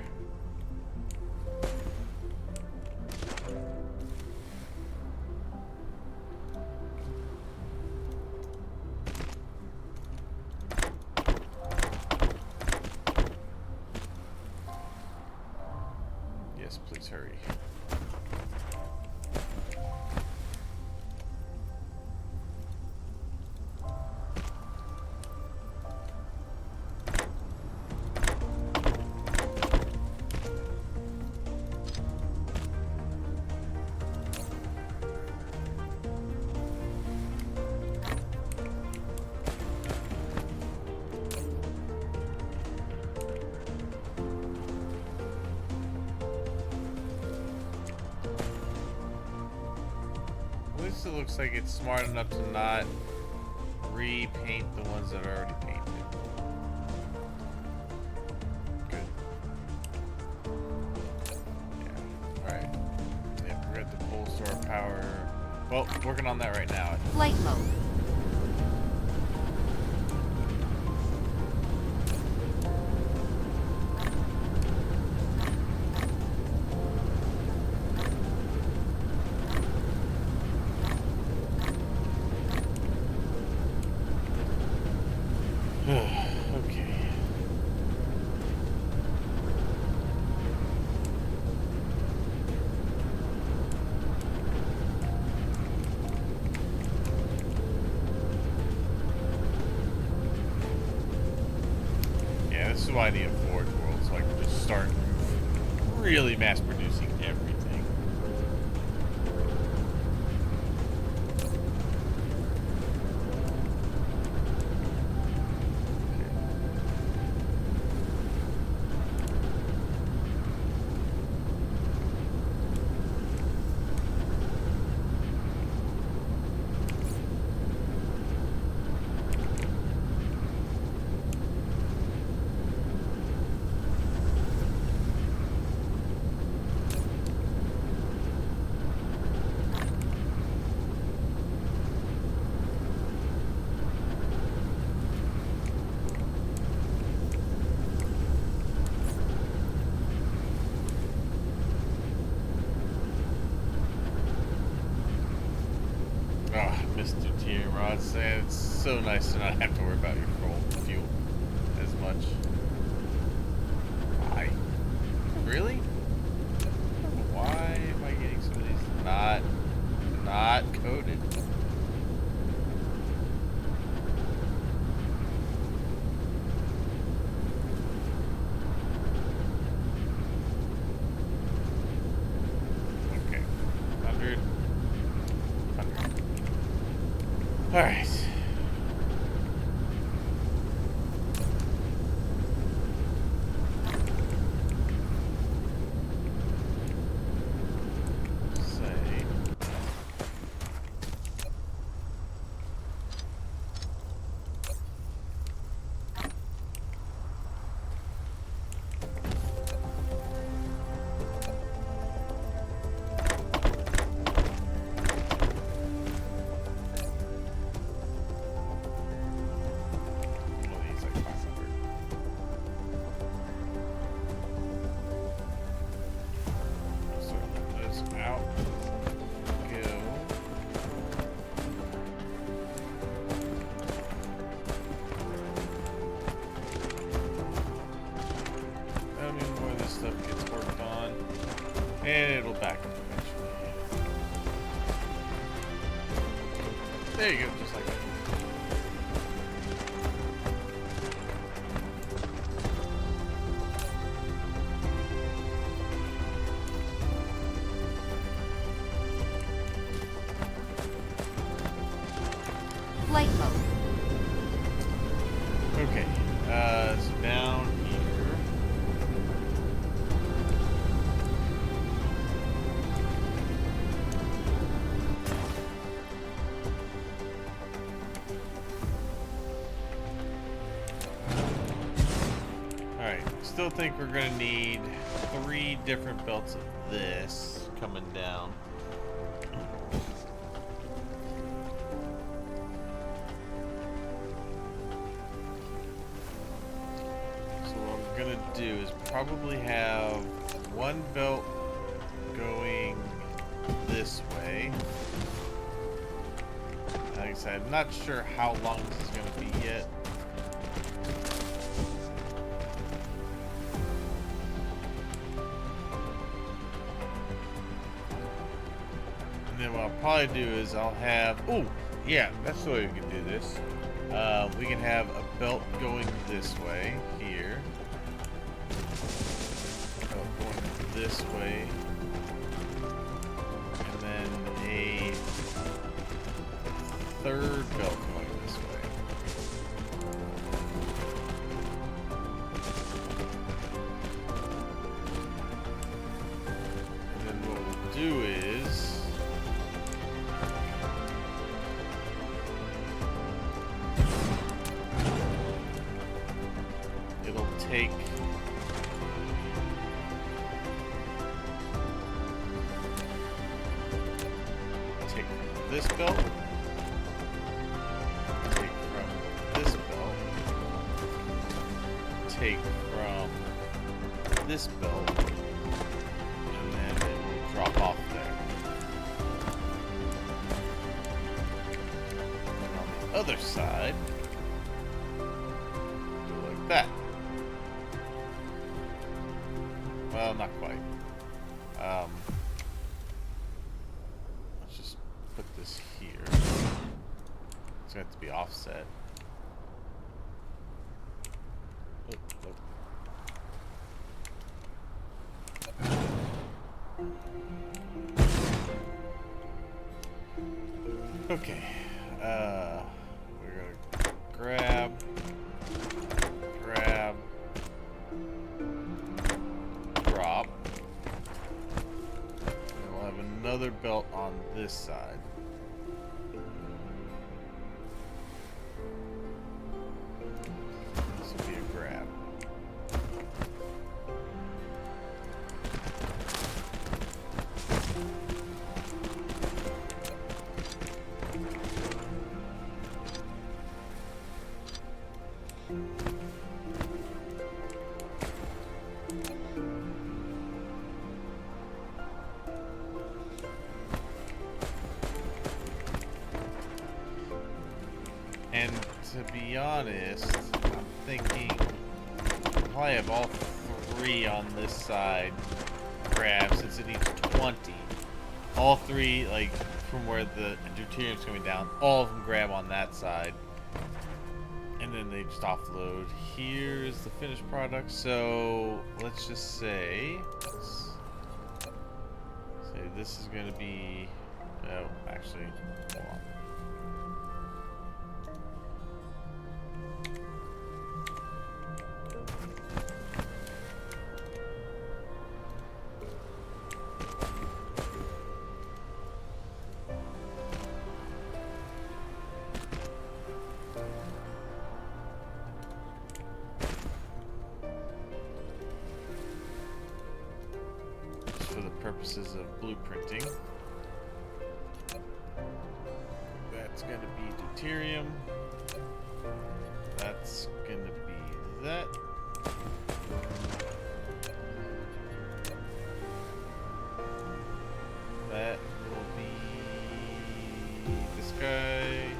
Yes, please hurry. At least it looks like it's smart enough to not repaint the ones that are already painted. Good. Yeah. Alright. Yep, we're at the full store power. Well, working on that right now. Flight mode. Okay. Yeah, this is why I need a Forge World, so I can just start really mass producing everything. Oh, Mr. Tier Rods, it's so nice to not have to worry about your fuel as much. Really? Why am I getting some of these not coded? Okay. 100. All right. And it'll back up eventually. There you go, just like that. Flight mode. Okay, so down here. Still think we're gonna need 3 different belts of this coming down. So what I'm gonna do is probably have 1 belt going this way. Like I said, I'm not sure how long this is gonna be yet. And then what I'll probably do is I'll have, oh yeah, that's the way we can do this. We can have a belt going this way here, belt going this way, and then a 3rd belt going this way. And then what we'll do is take from this belt, take from this belt, take from this belt, and then it will drop off there. And on the other side, do it like that. Well, not quite. Let's just put this here. It's going to have to be offset. Okay. We're going to grab. Drop. And we'll have another belt on this side. This will be a grab. And to be honest, I'm thinking I probably have all 3 on this side grab since it needs 20. All 3, like, from where the deuterium's coming down, all of them grab on that side. And then they just offload. Here's the finished product. So let's just say, this is going to be, oh, actually, hold on. For the purposes of blueprinting, that's going to be deuterium. That's going to be that. That will be this guy.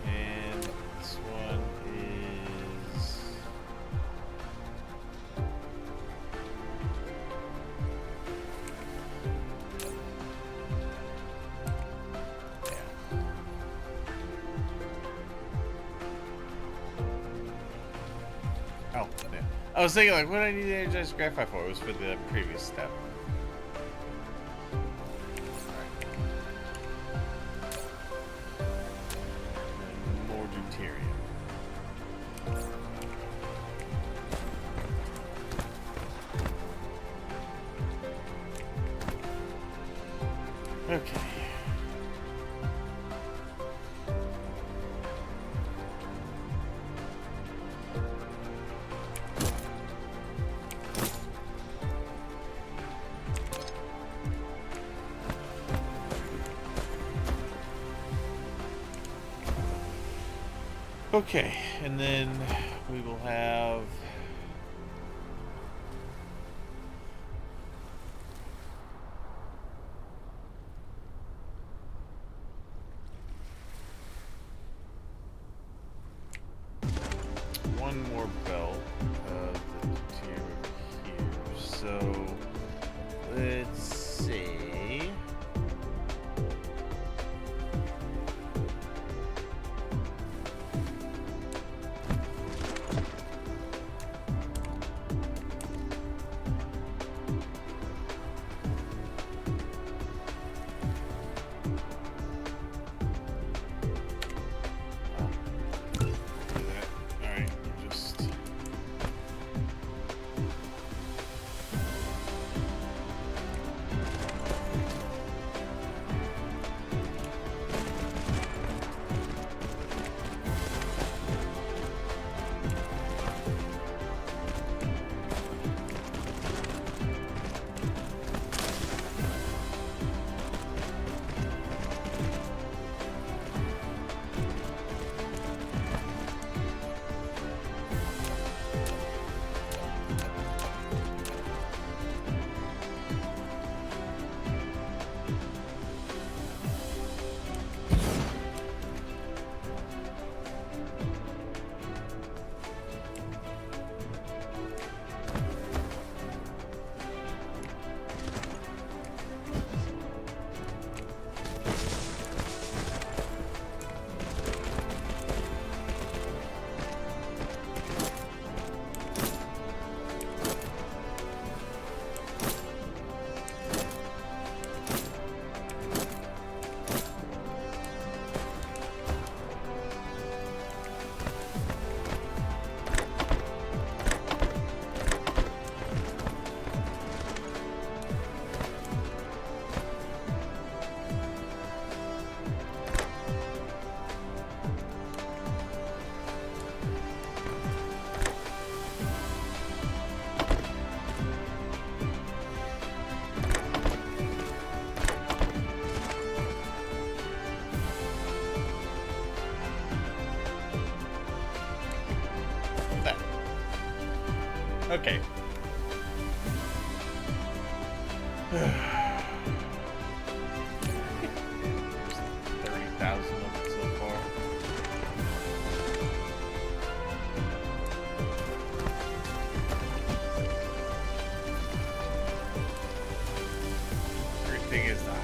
And this one is... Oh, yeah. I was thinking, like, what do I need the energized graphite for? It was for the previous step. Alright. And more deuterium. Okay. Okay, and then we will have one more belt of the tier here. So let's see.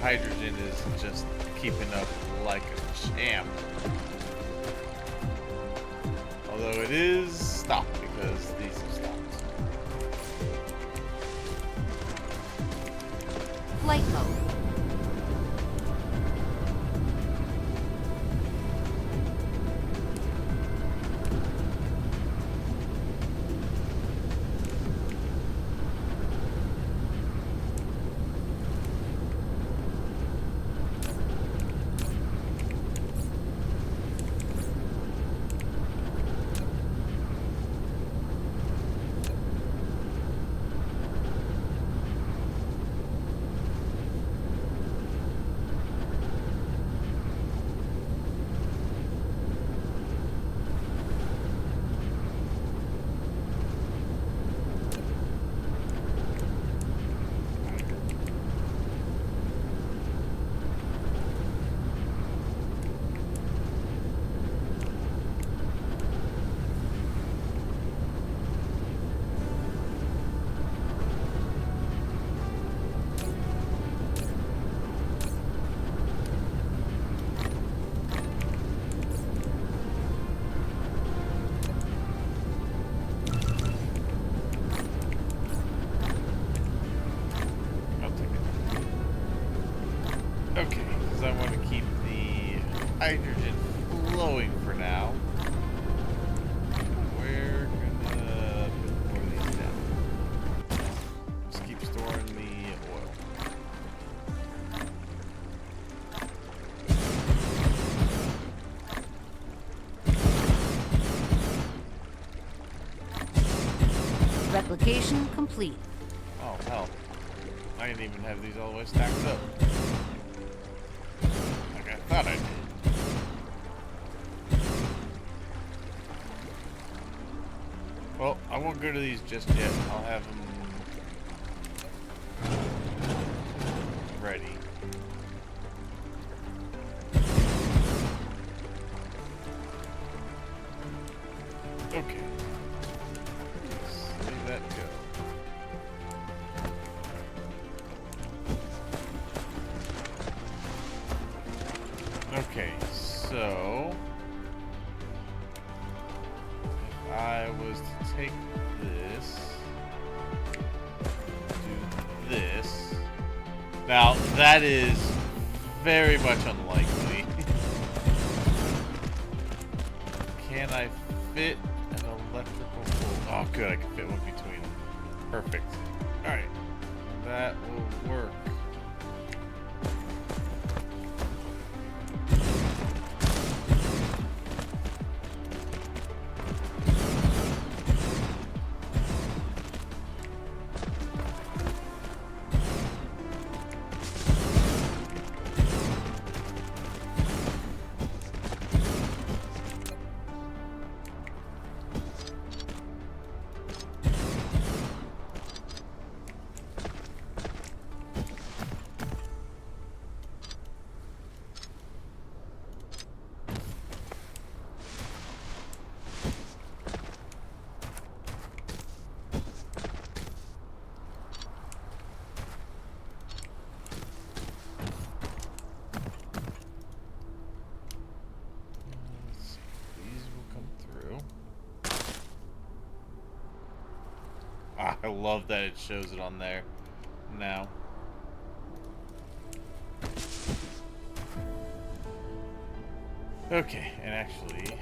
hydrogen is just keeping up like a champ. Although it is stopped because these have stopped. Flight mode. Okay, because I want to keep the hydrogen flowing for now. We're gonna put more of these down. Just keep storing the oil. Replication complete. Oh, hell. I didn't even have these all the way stacked up. Like I thought I did. Well, I won't go to these just yet. I'll have them ready. Okay. Let's leave that go. Okay, so if I was to take this, do this. Now that is very much unlikely. Can I fit an electrical pole? Oh, good, I can fit one between them. Perfect. All right, that will work. I love that it shows it on there now. Okay, and actually,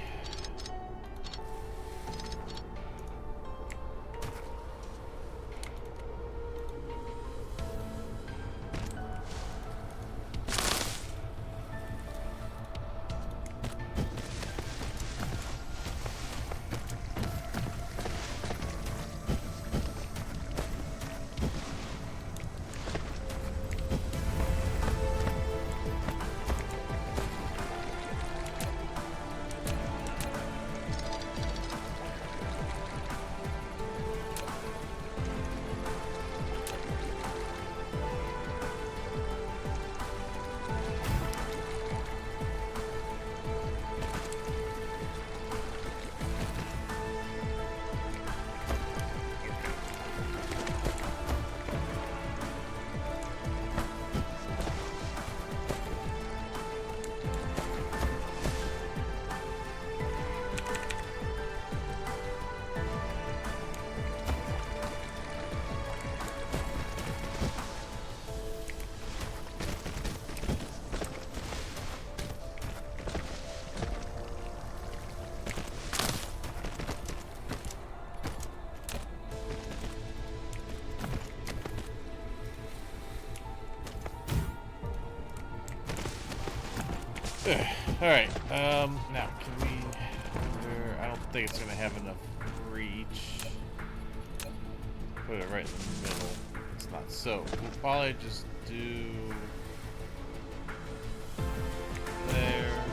Alright, now, can we... I don't think it's going to have enough reach. Put it right in the middle. It's not. So, we'll probably just do... there.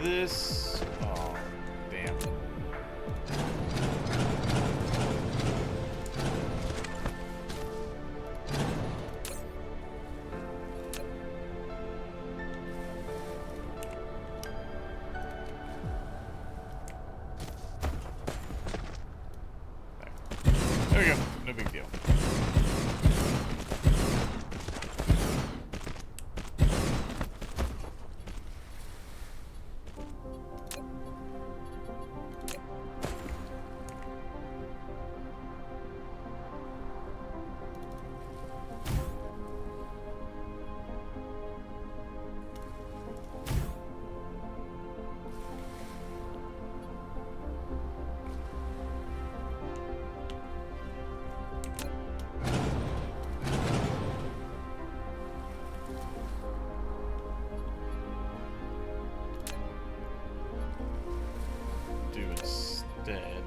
This, oh, damn. There we go, no big deal. Instead.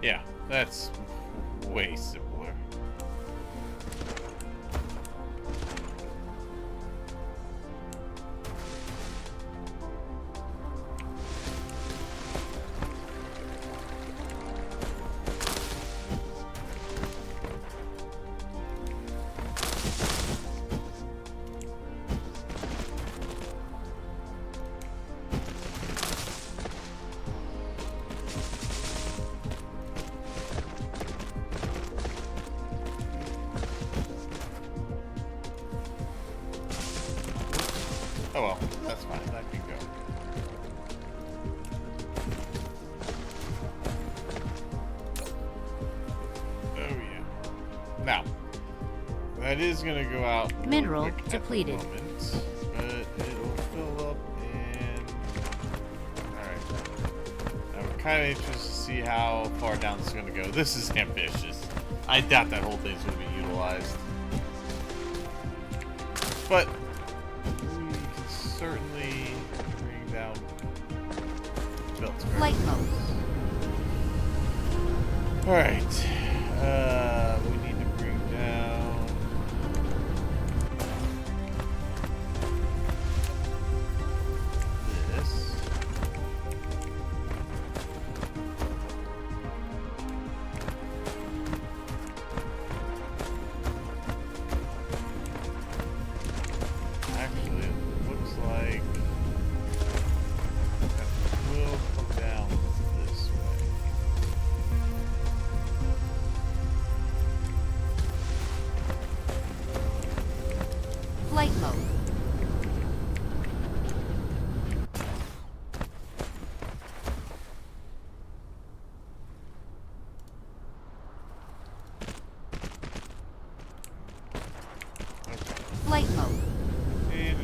Yeah, that's way simpler. Oh well, that's fine. That can go. Oh yeah. Now, that is gonna go out. Mineral depleted. But it'll fill up and. Alright. I'm kind of interested to see how far down this is gonna go. This is ambitious. I doubt that whole thing's gonna be utilized. But certainly bring down belts. Light mode. Alright. We need to bring down this. Actually, it looks like that will come down this way. Flight mode. Okay. Flight mode. And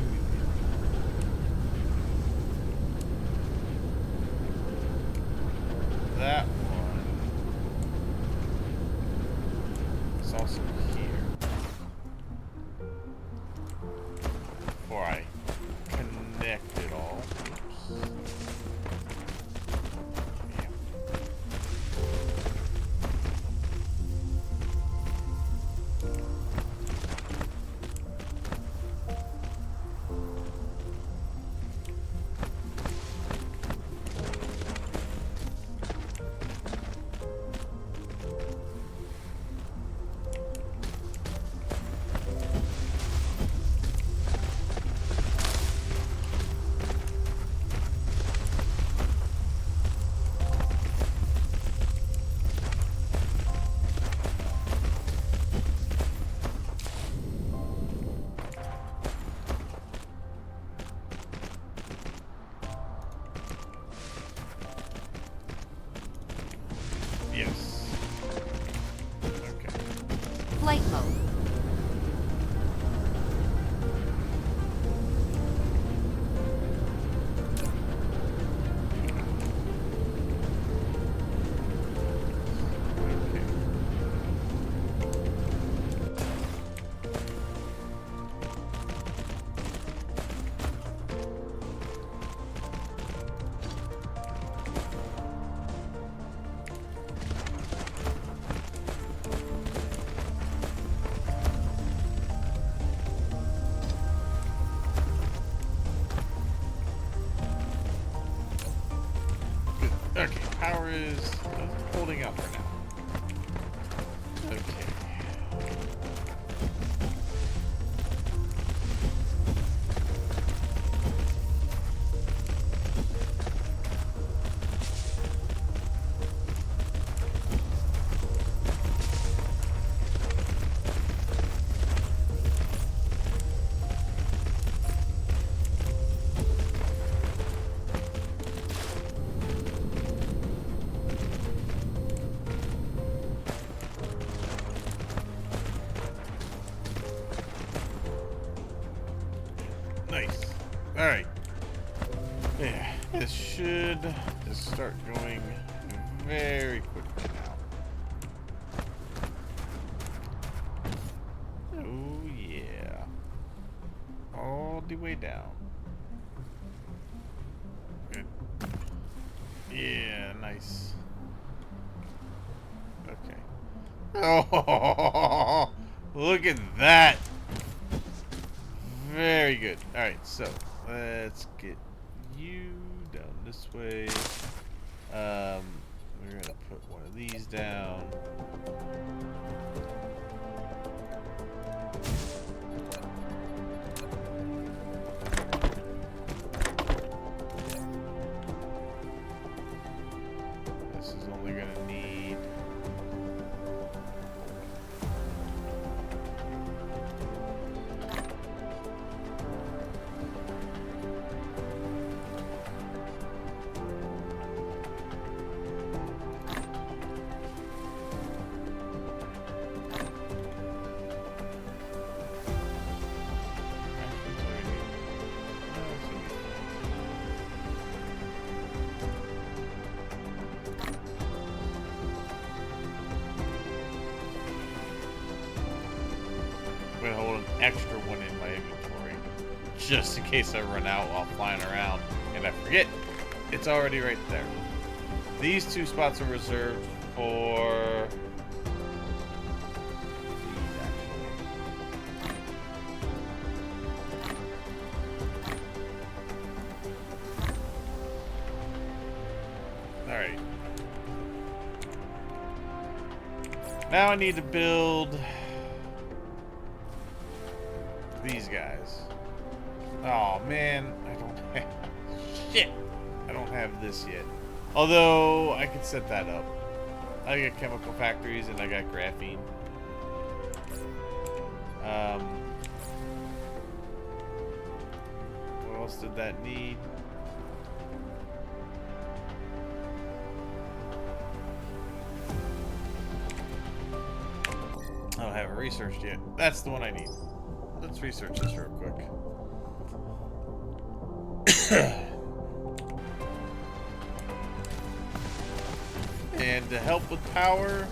power is holding up for now. Okay. Nice. Alright. Yeah, this should just start going very quickly now. Oh, yeah. All the way down. Good. Yeah, nice. Okay. Oh, look at that. Very good. Alright, so let's get you down this way. We're gonna put one of these down. This is only gonna need I'm gonna hold an extra one in my inventory just in case I run out while flying around and I forget. It's already right there. These two spots are reserved for these, actually. Alright. Now I need to build these guys. Oh man, I don't have shit. I don't have this yet. Although I could set that up. I got chemical factories and I got graphene. What else did that need? I haven't researched yet. That's the one I need. Let's research this real quick. And to help with power,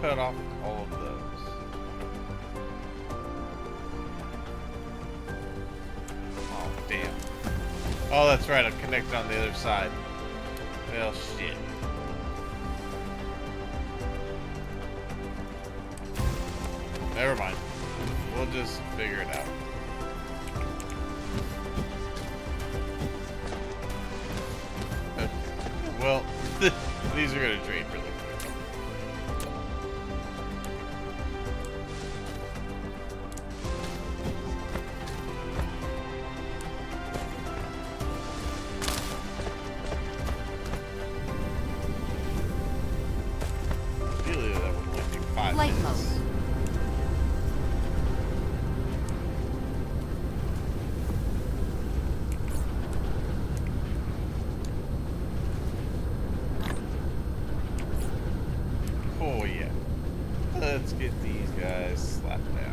cut off all of those. Oh, damn. Oh, that's right. I'm connected on the other side. Well, shit. Never mind. We'll just figure it out. Okay. Well, these are going to drain really quick. Really, that would only take 5 Flight minutes. mode. Oh yeah. Let's get these guys slapped down.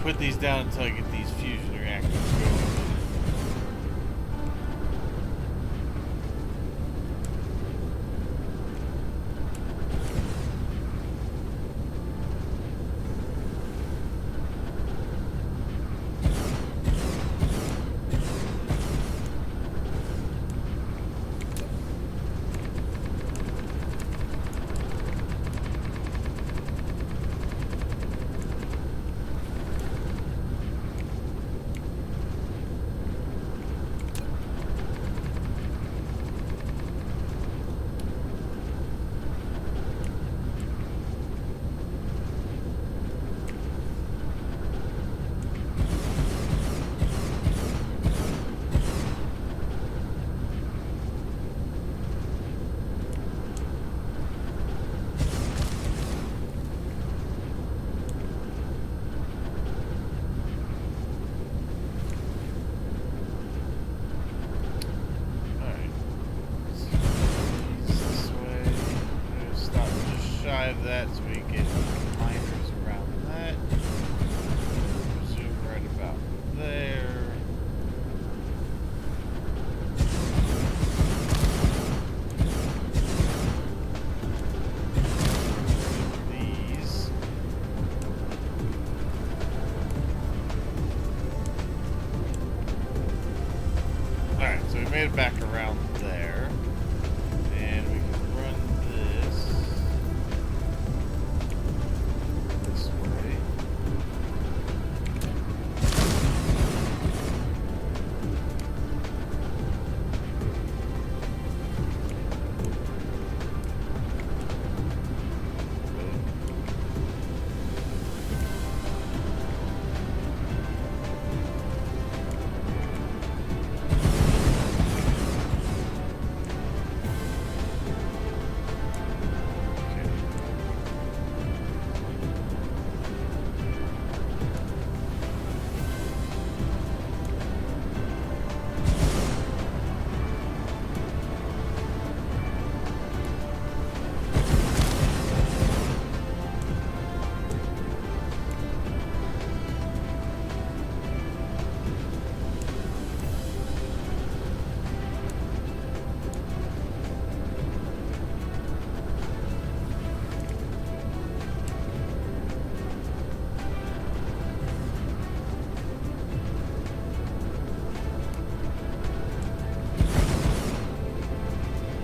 put these down until I get these fusion reactors going. That so we get miners around that. Zoom right about there. These. Alright, so we made it back around there. And we can run this.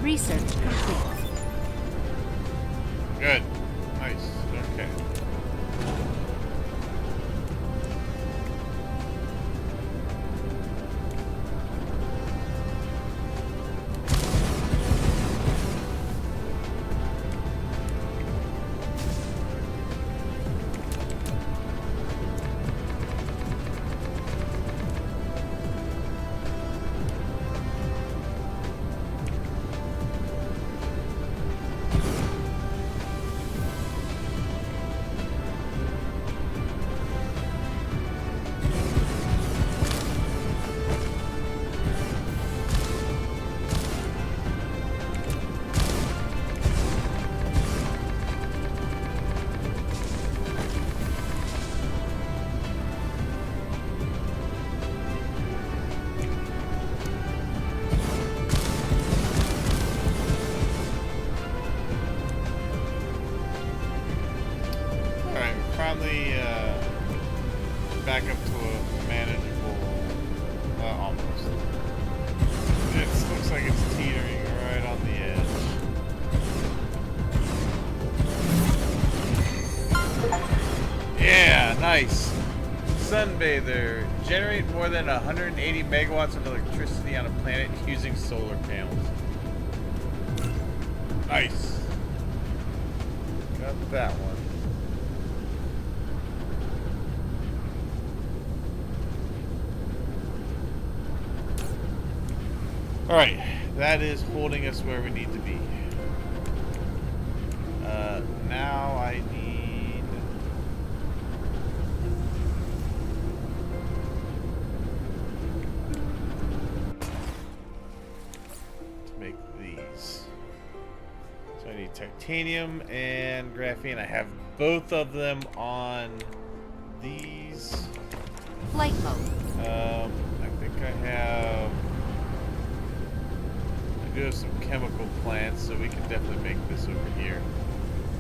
Research complete. Good. Nice. Okay. Finally back up to a manageable, almost. It looks like it's teetering right on the edge. Yeah, nice. Sunbather. Generate more than 180 megawatts of electricity on a planet using solar panels. Nice. Got that one. Alright, that is holding us where we need to be. Now I need... to make these. So I need titanium and graphene. I have both of them on these. Flight mode. I think I do have some chemical plants, so we can definitely make this over here.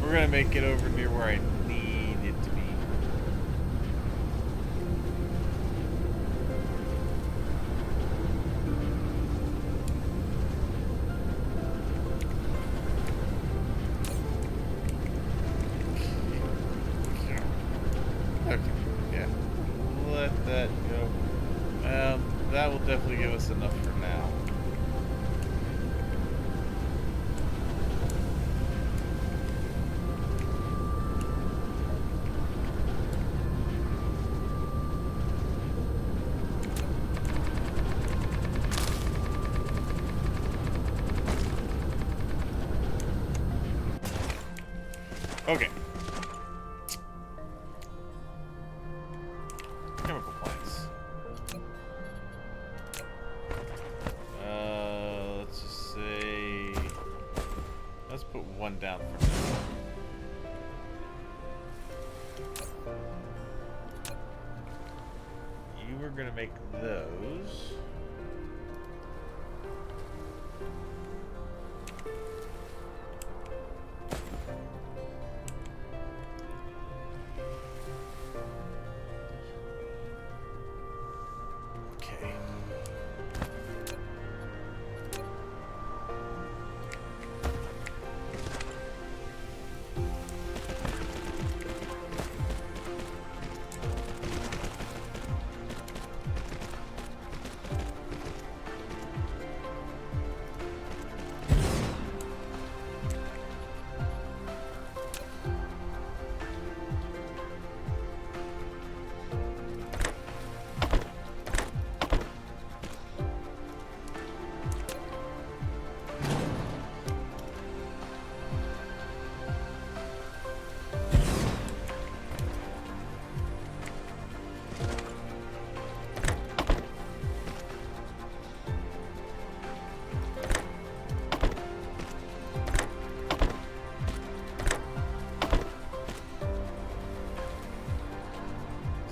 We're gonna make it over near where I need it to be. Okay, yeah. Let that go. That will definitely give us enough for now. Okay. Chemical plants. Let's just say... Let's put one down for now. You were gonna make those. Okay.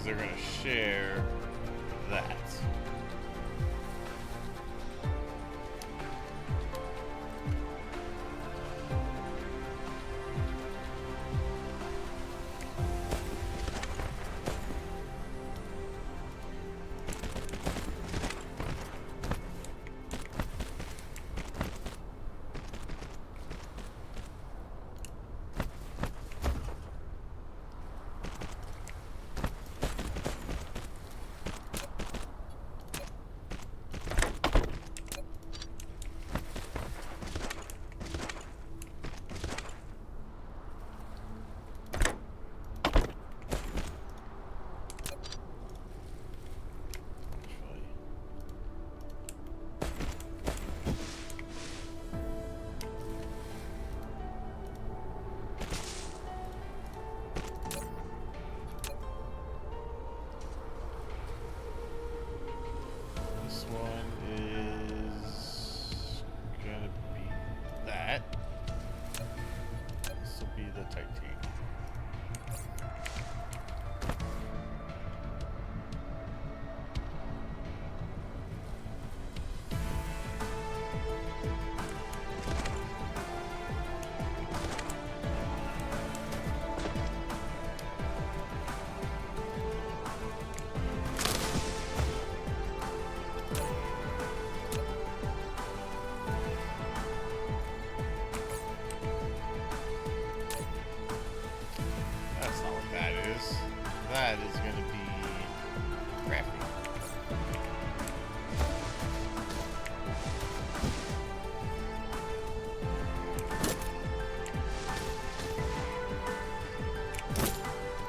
They're gonna share that. This one is gonna be that. This will be the titanium. That's not what that is. That is going to be crappy.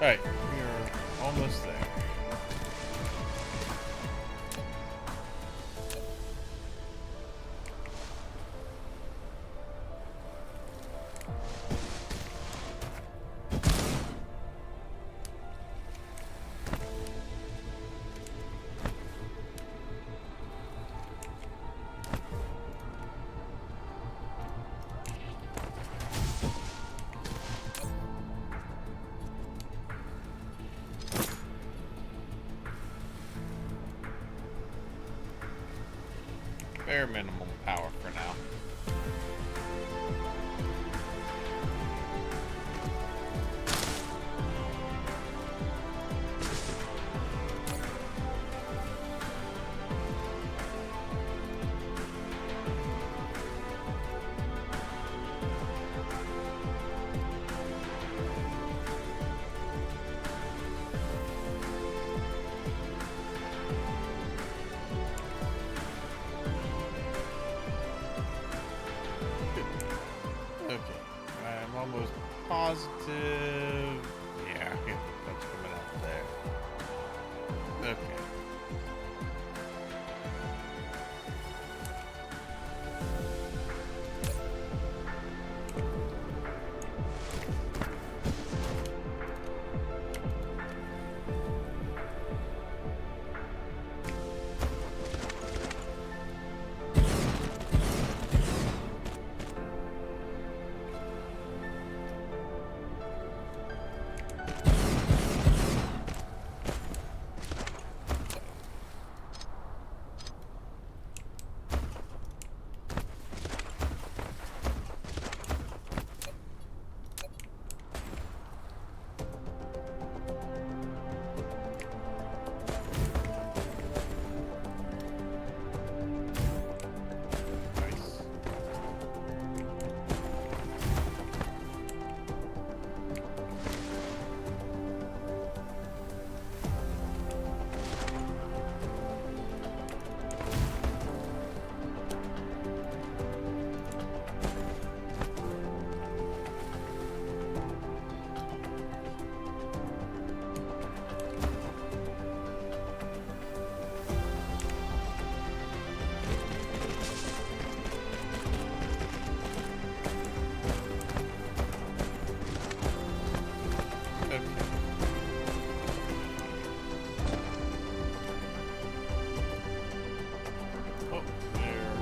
Alright, we are almost there. bare minimum power for now. Almost positive. Yeah, that's coming out there. Okay.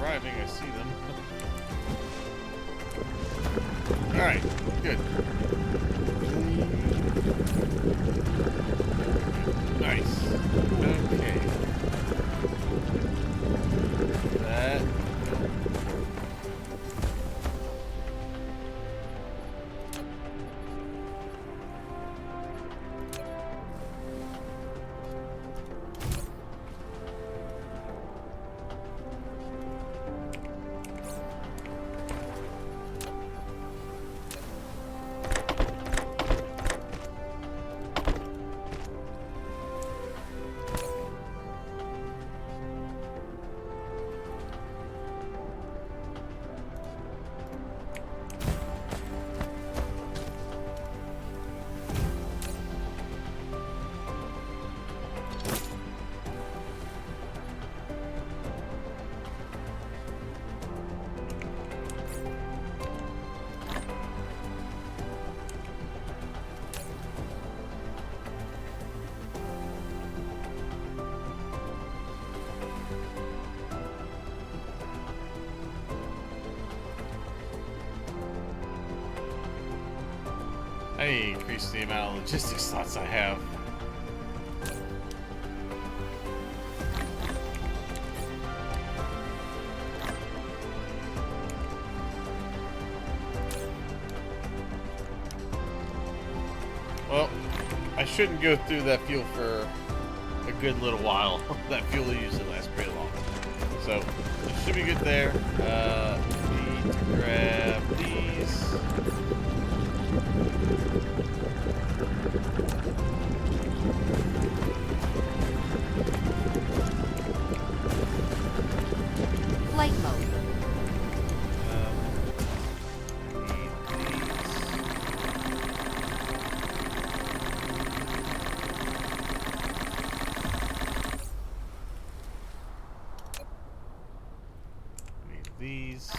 Arriving, I see them. Alright, good. Nice. Okay. That. I need to increase the amount of logistics slots I have. Well, I shouldn't go through that fuel for a good little while. That fuel usually lasts pretty long. So, it should be good there. Need to grab these. Flight mode. Need these.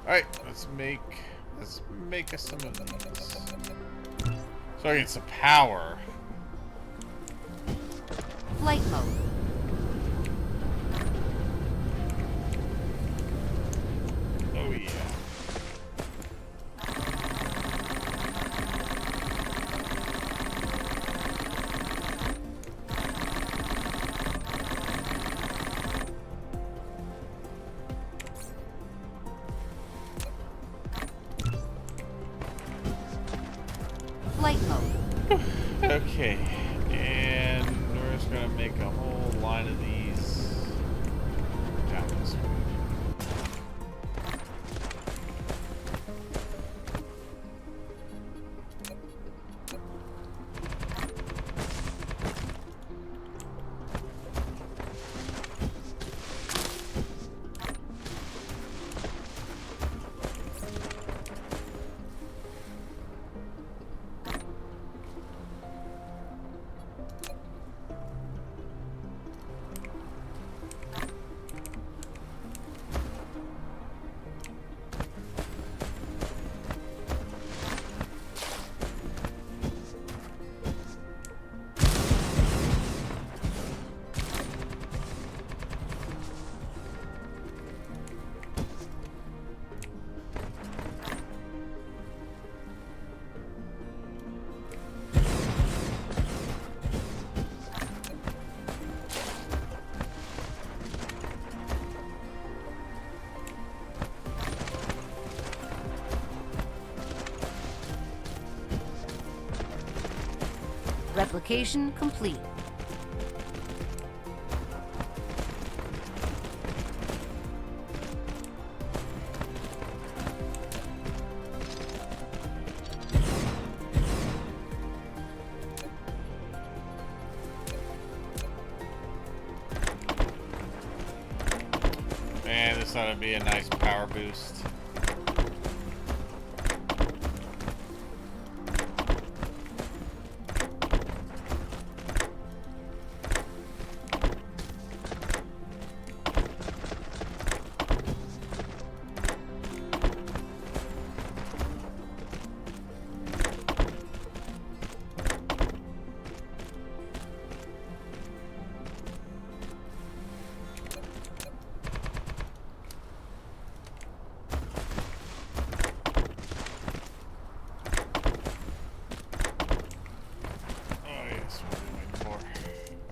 Alright, let's make us some of these. So I get some power. Flight mode. Oh yeah. Flight mode. Okay, and we're just gonna make a whole line of these down this way. Replication complete. Man, this ought to be a nice power boost.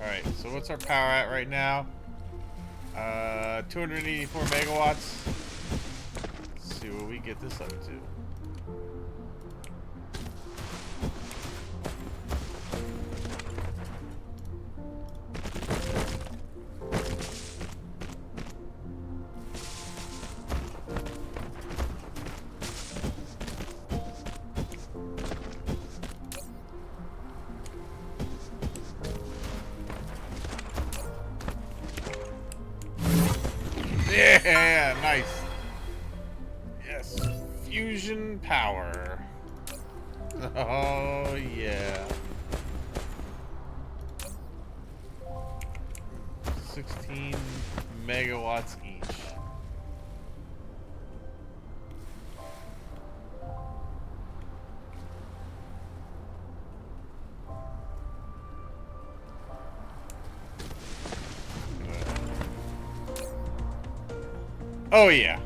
Alright, so what's our power at right now? 284 megawatts. Let's see what we get this up to. Yeah, nice. Yes, fusion power. Oh, yeah. 16 megawatts each. Oh yeah.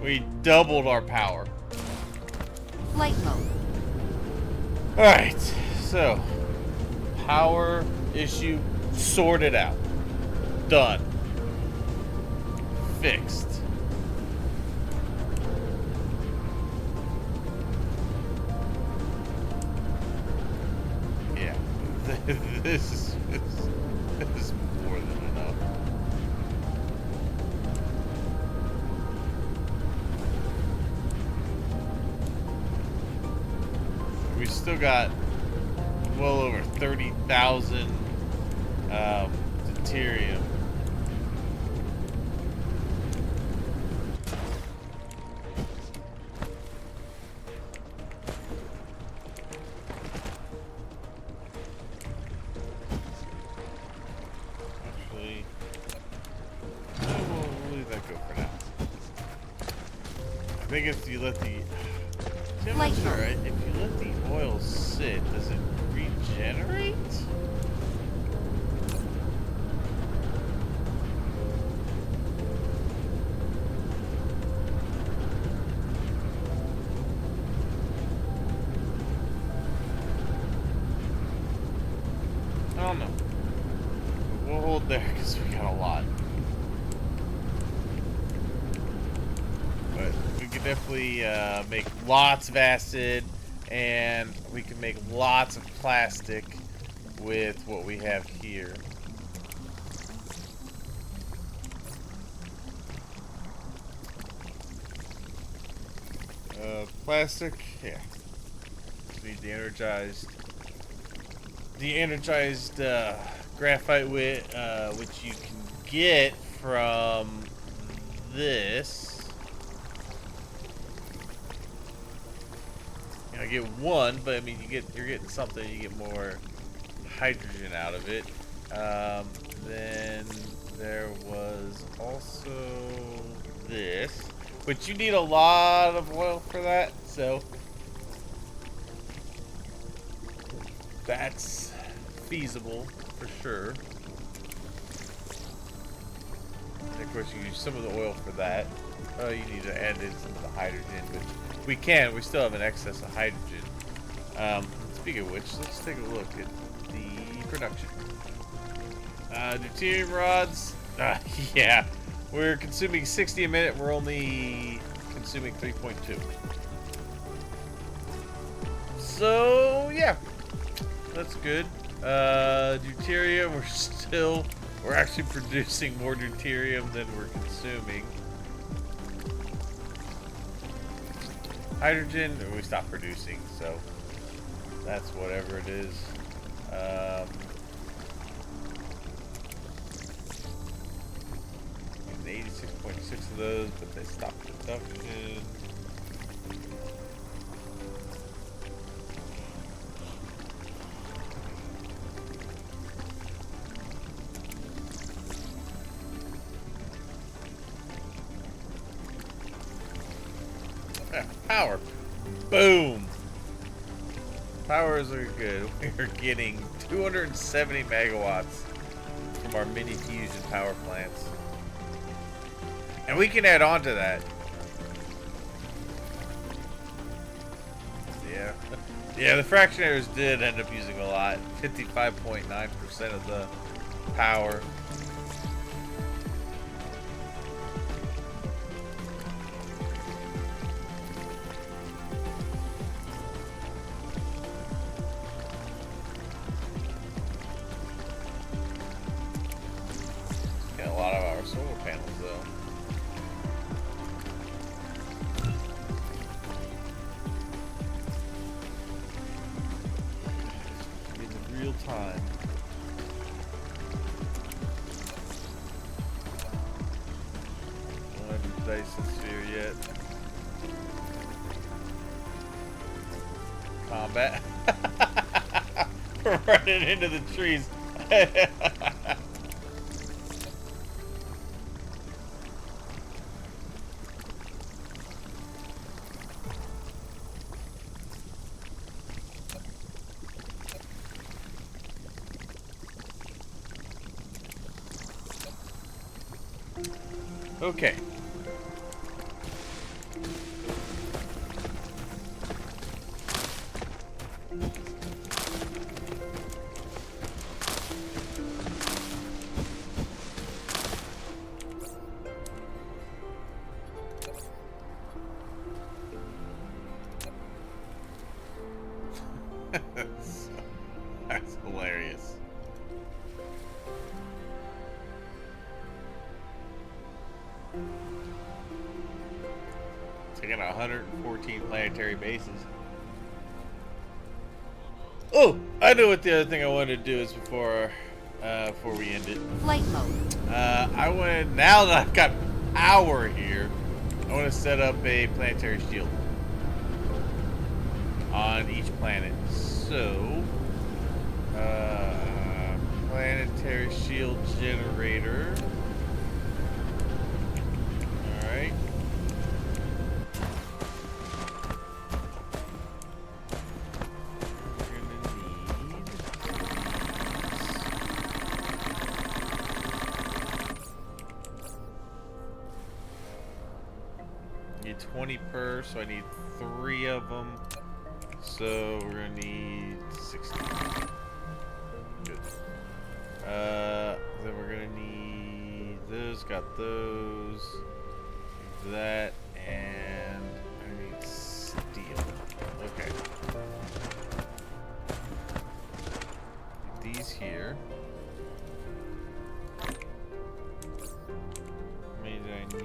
We doubled our power. Flight mode. Alright, so power issue sorted out. Done. Fixed. Yeah. This is more than enough. We still got well over 30,000 deuterium. Actually, we'll leave that go for now. I think if you let the... I'm not sure, right? If you let the oil don't know. But we'll hold there because we got a lot. But we can definitely make lots of acid, and we can make lots of plastic with what we have here. Plastic, yeah. Need the energized graphite wit, which you can get from this. You know, I get one, but I mean, you're getting something. You get more hydrogen out of it. Then there was also this, which you need a lot of oil for that. So that's feasible for sure. And of course, you use some of the oil for that. Oh, you need to add in some of the hydrogen, but we still have an excess of hydrogen. Speaking of which, let's take a look at the production. Deuterium rods. Yeah, we're consuming 60 a minute. We're only consuming 3.2. So yeah, that's good. Deuterium, we're actually producing more deuterium than we're consuming. Hydrogen, we stopped producing, so that's whatever it is. 86.6 of those, but they stopped production. Power. Boom. Powers are good. We're getting 270 megawatts from our mini fusion power plants. And we can add on to that. Yeah. Yeah, the fractionators did end up using a lot. 55.9% of the power. A lot of our solar panels, though. In real time. Don't have the Dyson Sphere yet. Combat. Running into the trees. Okay. That's hilarious. Taking 114 planetary bases. Oh, I know what the other thing I wanted to do is before we end it. Flight mode. Now that I've got power here, I want to set up a planetary shield on each planet. So, planetary shield generator. All right. Need 20 per, so I need 3 of them. So we're gonna need 60. Good. these here. How many do I need?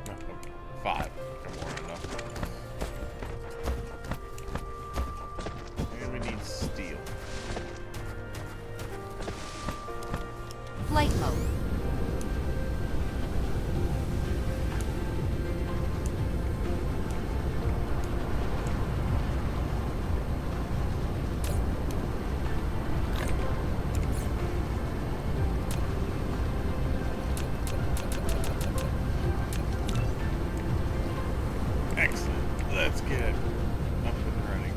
No, okay. 5. More than enough. And we need steel. Flight mode. Excellent. Let's get it up and running.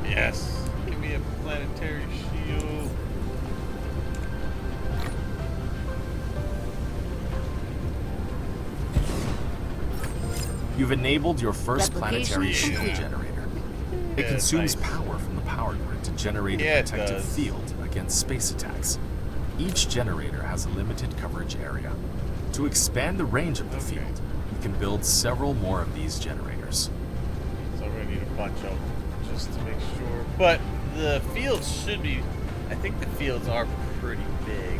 Yes. Give me a planetary shield. You've enabled your first Replication planetary shield complete. generator. It Yeah, consumes nice. power from the power grid to generate Yeah, a it protective does. field against space attacks. Each generator has a limited coverage area. To expand the range of the Okay. field, you can build several more of these generators. So I'm gonna need a bunch of them just to make sure. But the fields should be. I think the fields are pretty big.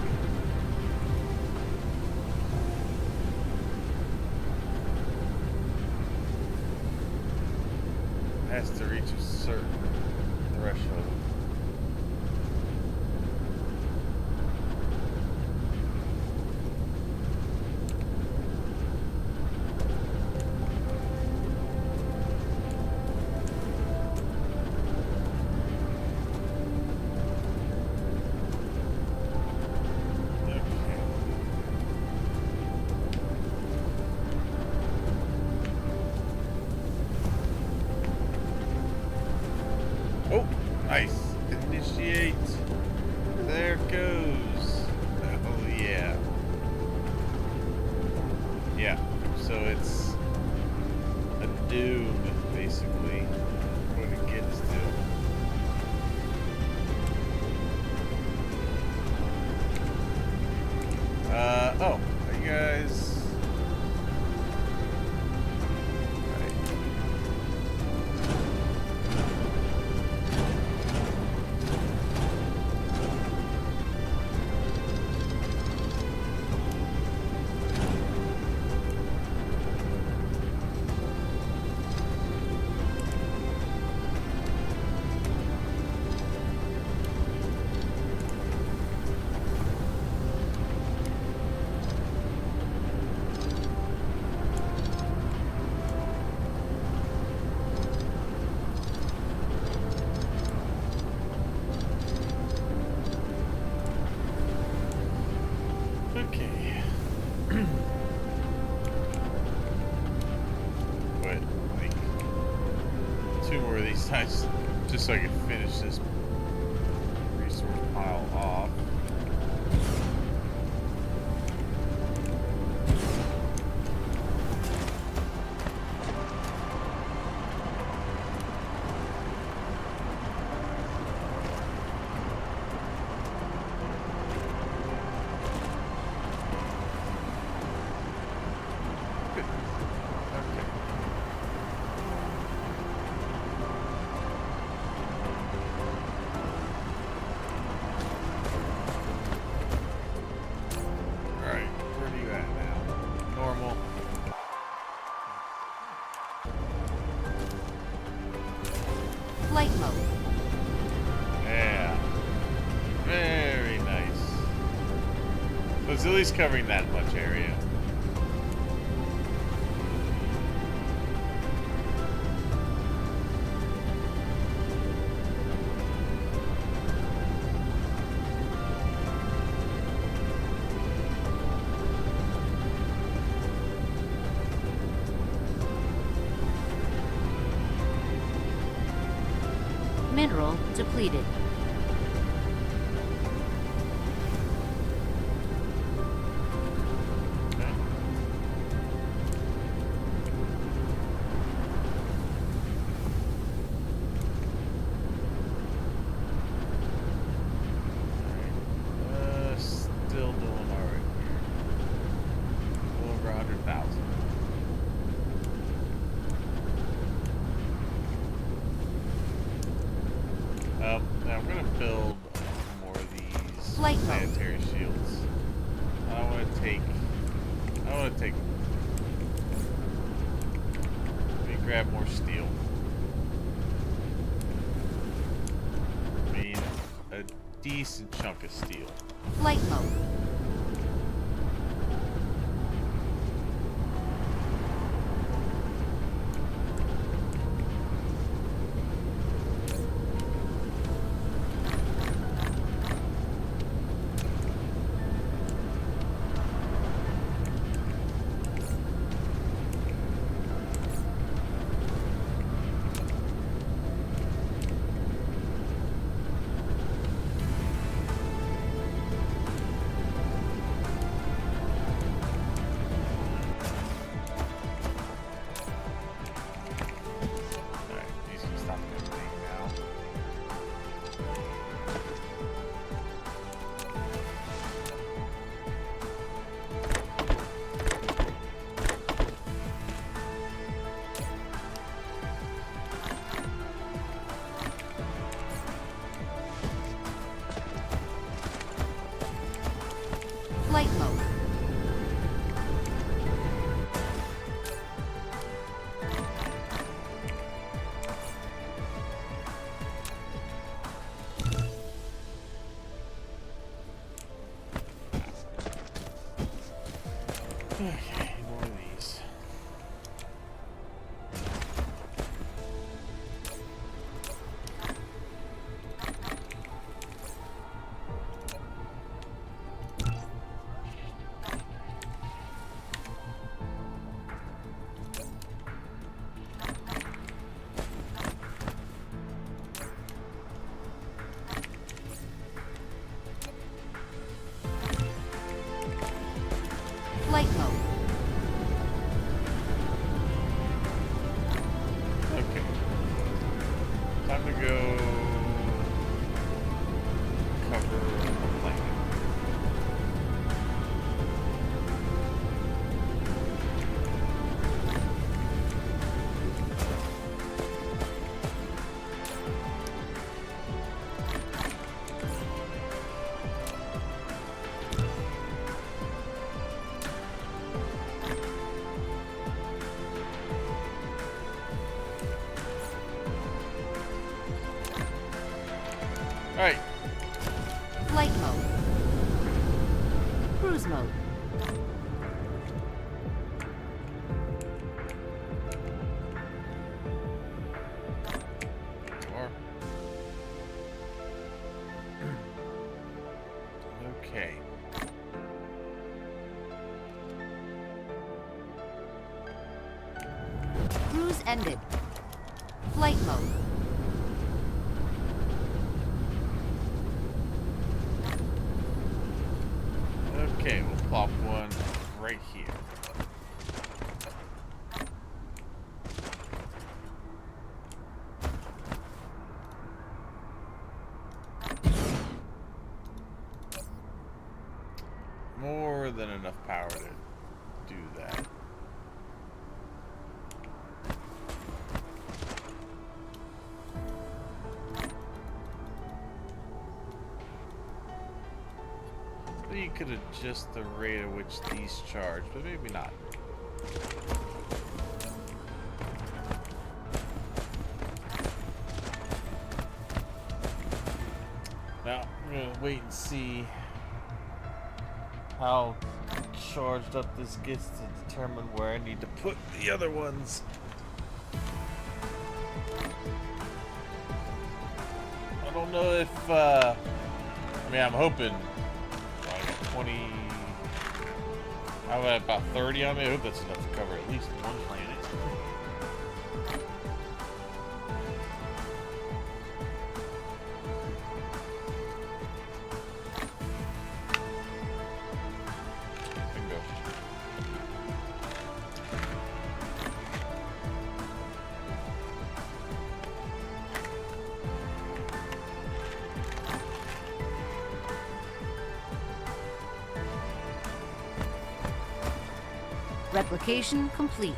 It has to reach a certain threshold. Okay. Oh, nice. Initiate. There it goes. Oh, yeah. Yeah. So it's a doom, basically, what it gets to. Oh, are you guys... Right. Okay. But, like, 2 more of these times just so I can finish this resource pile off. Good. Okay. Alright, where are you at now? Normal. Flight mode. Yeah. Very nice. So it's at least covering that much area. Mineral depleted. Okay. Alright. Still doing alright here. Over 100,000. grab more steel. I mean, a decent chunk of steel. Flight mode. Alright, these can stop that thing now. Flight mode. Okay, more of these. Flight mode. Okay. Time to go cover a planet. Alright, Flight mode. Cruise mode. more. Okay. Cruise ended. Flight mode. Okay, we'll plop one right here. More than enough power to do that. You could adjust the rate at which these charge, but maybe not. Now, I'm gonna wait and see how charged up this gets to determine where I need to put the other ones. I don't know if, I mean, I'm hoping 20. I'm at about 30 on me. I hope that's enough to cover at least one planet. Bingo. Replication complete.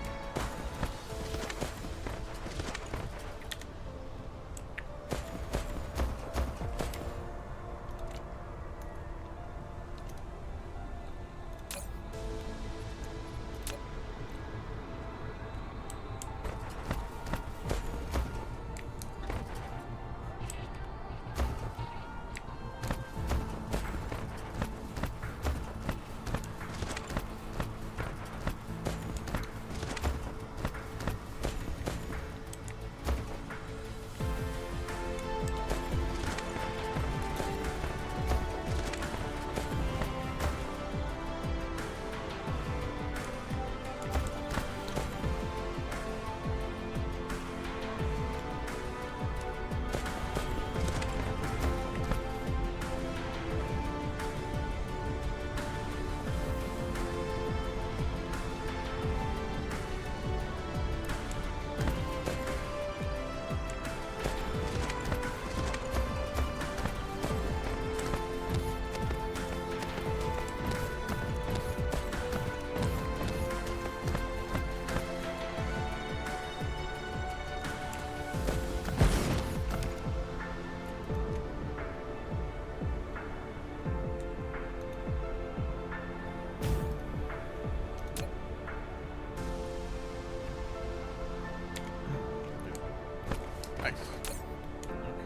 Nice.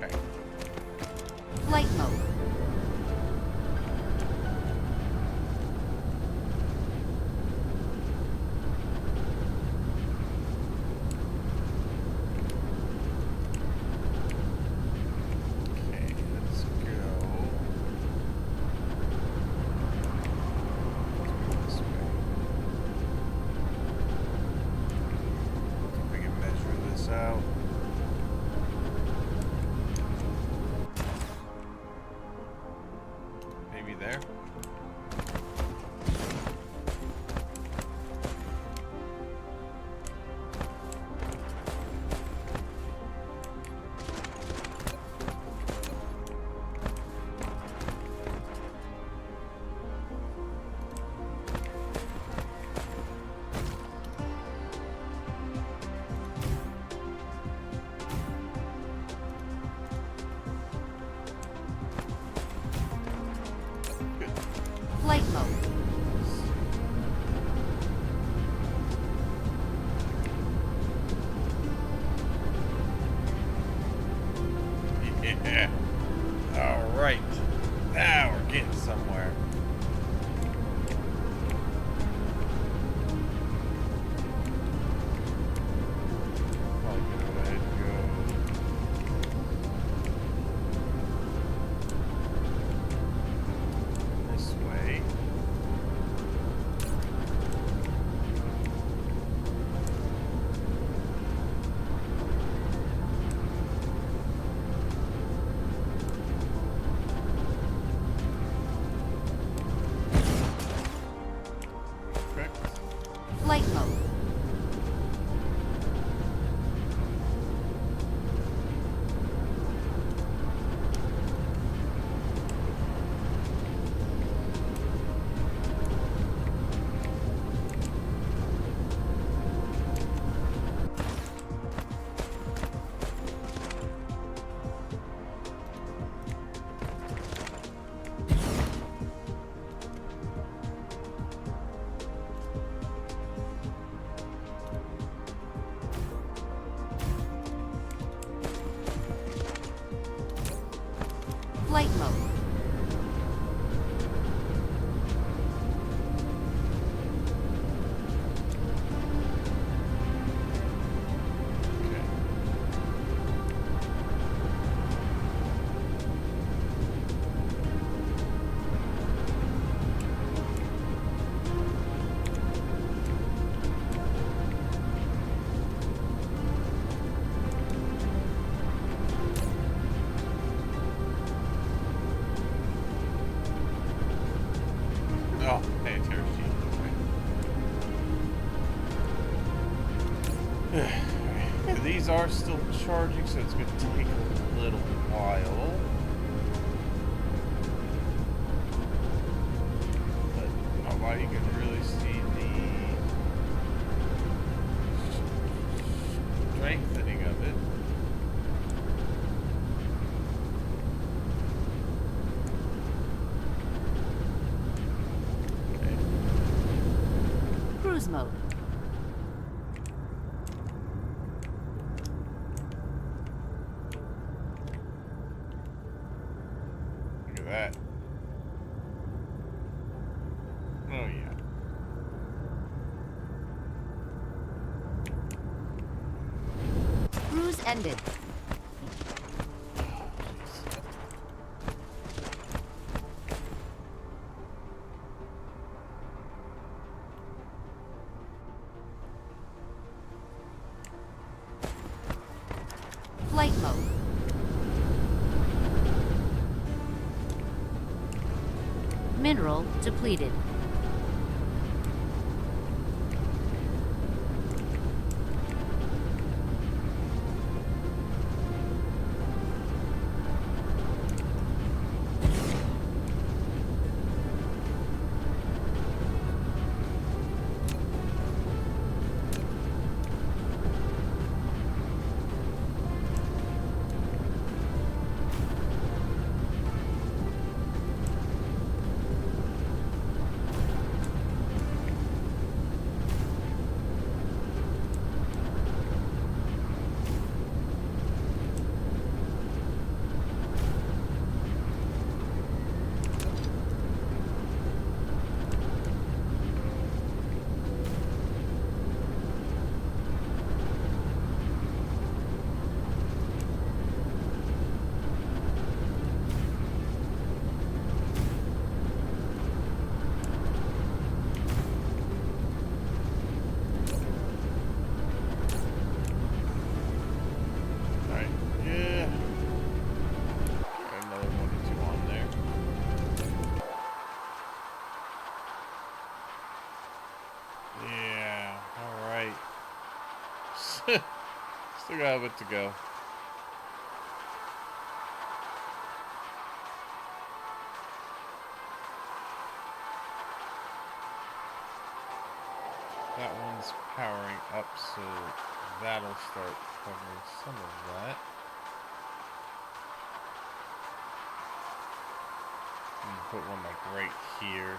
Okay. Flight mode. Okay, let's go. Let's go this way. See if I can measure this out. Maybe there. Good. Flight mode. Yeah. All right. Now we're getting somewhere. Probably go ahead and go this way. Correct. Flight mode. Flight mode. Okay. Oh, hey, it's here. Okay. These are still charging, so it's going to take a little while. But now you can really see the strengthening of it. Okay. Cruise mode. Look at that. Oh, yeah. Cruise ended. Flight mode. Mineral depleted. Still got a bit to go. That one's powering up, so that'll start covering some of that. Put one like right here.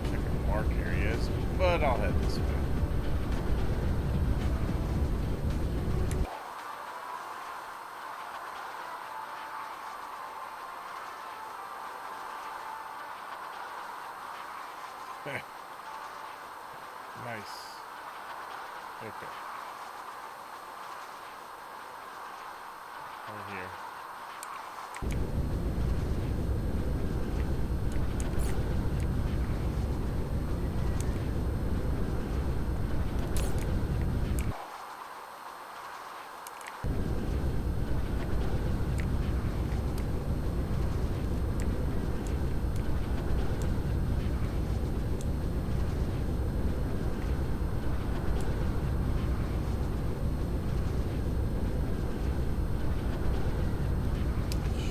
I can mark areas, but I'll head this way. Nice. Okay. Right here.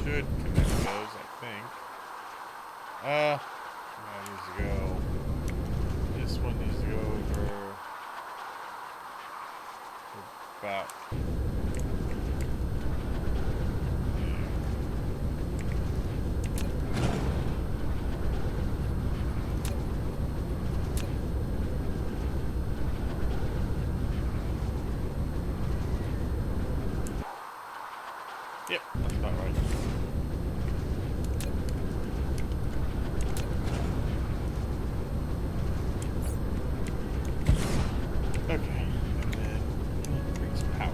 Should connect those, I think. That needs to go. This one needs to go over about yep, that's about right. Okay, and then increase power.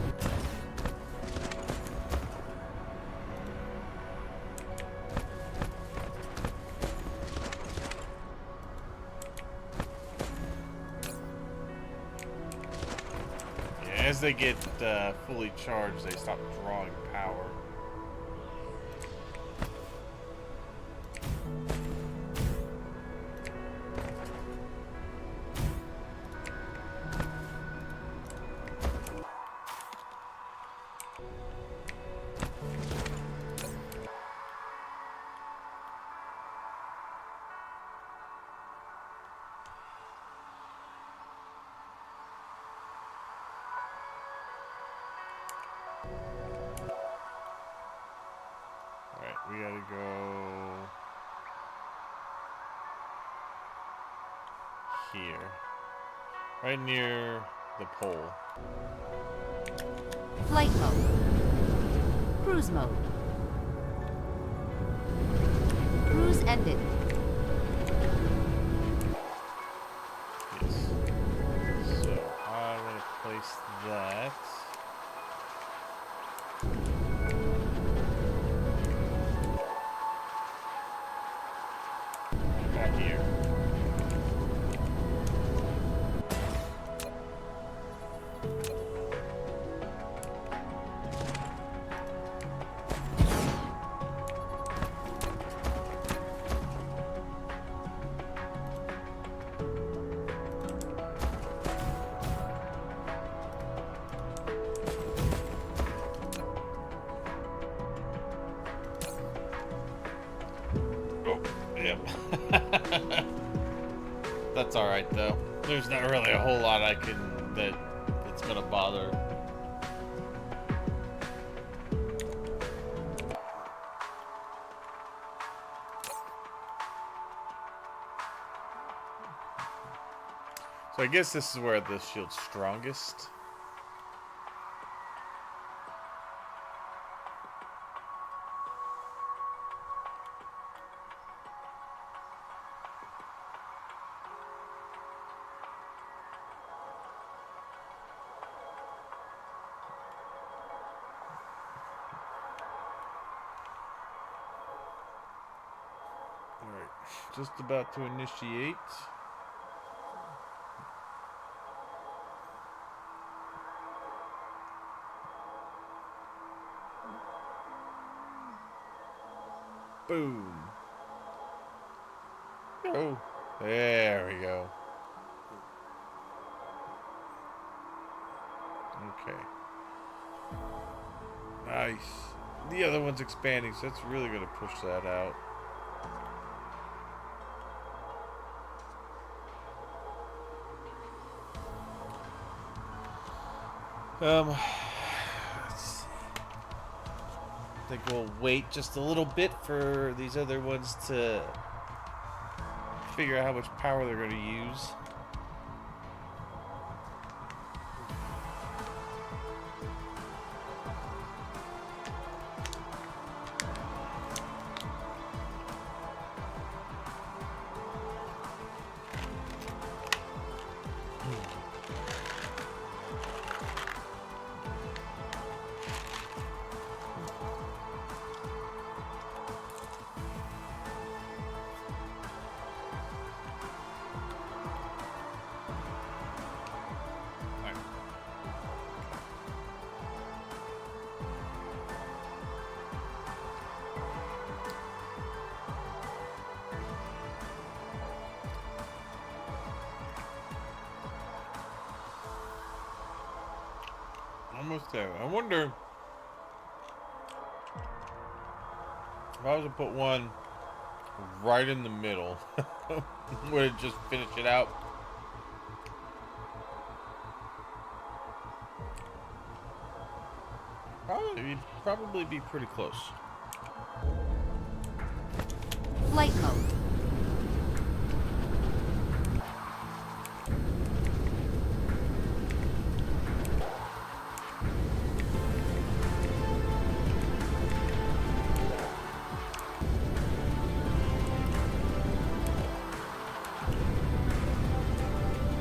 Yeah, as they get fully charged, they stop drawing power. Alright, we gotta go here. Right near the pole. Flight mode. Cruise mode. Cruise ended. Yes. So I'm gonna place that. About here. Oh, yep. That's alright though. There's not really a whole lot that's gonna bother. So I guess this is where the shield's strongest. Alright, just about to initiate. Boom. I feel Oh, there we go. Okay. Nice. The other one's expanding, so that's really going to push that out. Let's see. I think we'll wait just a little bit for these other ones to figure out how much power they're going to use. Almost there. I wonder if I was to put one right in the middle, would it just finish it out? Probably be pretty close. Flight mode.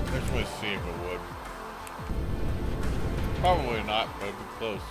I just want to see if it would. Probably not, but it'd be close.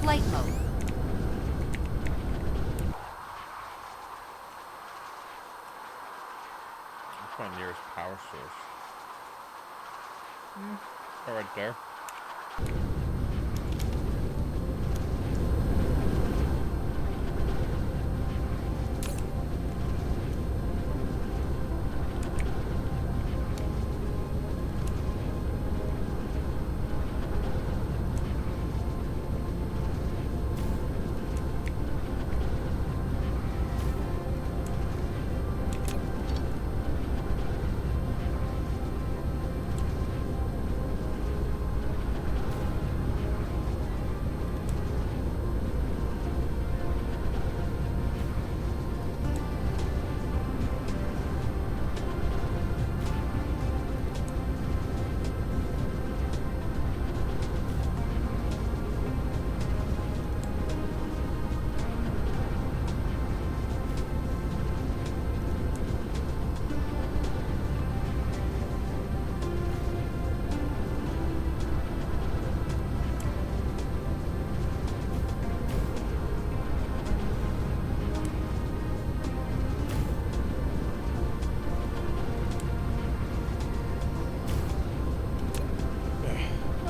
Flight mode. What's my nearest power source? Oh, right there.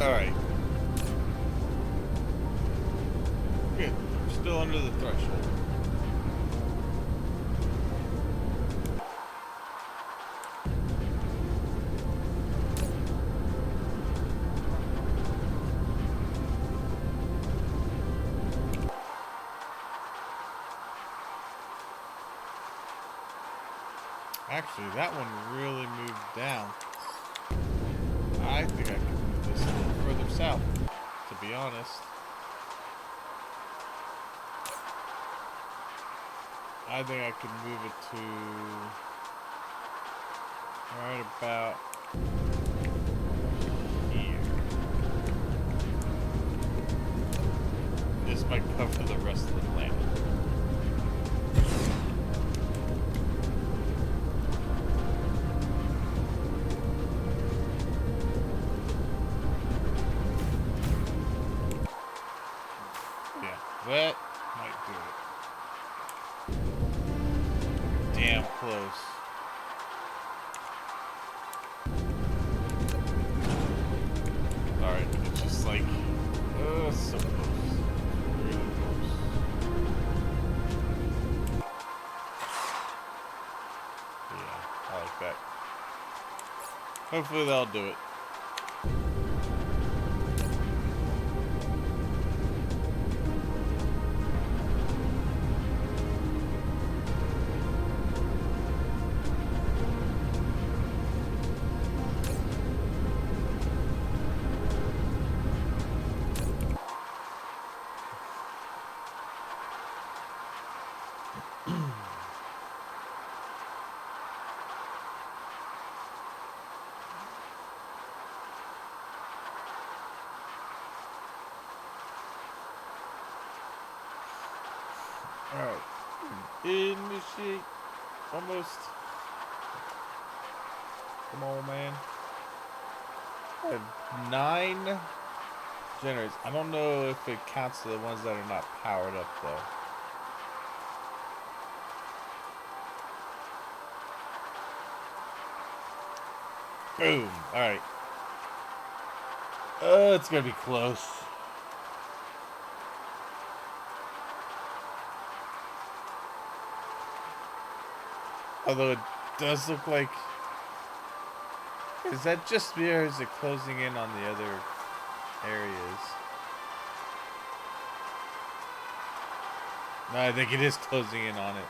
Alright. Good. Still under the threshold. Actually, that one really moved down. I think I can move this a little further south, to be honest. I think I could move it to right about here. This might cover the rest of the planet. Yeah, that might do it. Damn close. Alright, it's just like, so close. Really close. Yeah, I like that. Hopefully they'll do it. Alright. Initiate. Almost. Come on, man. I have 9 generators. I don't know if it counts to the ones that are not powered up, though. Boom. Alright. It's gonna be close. Although it does look like... Is that just me, or is it closing in on the other areas? No, I think it is closing in on it.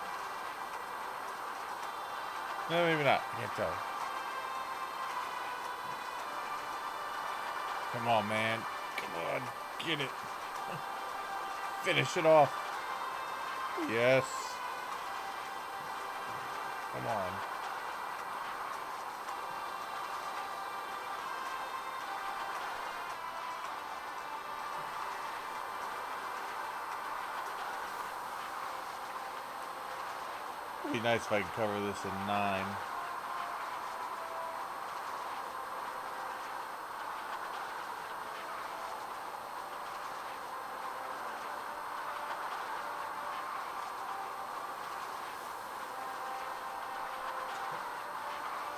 No, maybe not. I can't tell. Come on, man. Come on. Get it. Finish it off. Yes. Come on. It'd be nice if I could cover this in 9.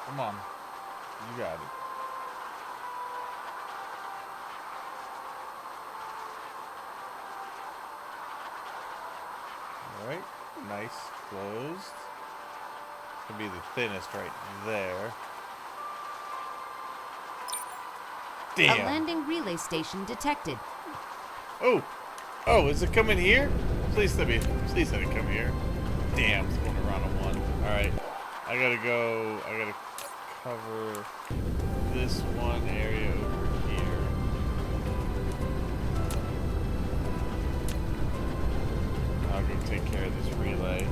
Come on. You got it. Alright. Nice. Closed. It's gonna be the thinnest right there. Damn. A landing relay station detected. Oh! Oh, is it coming here? Please let it come here. Damn, it's going around on 1. Alright. I gotta cover this one area over here. I'll go take care of this relay.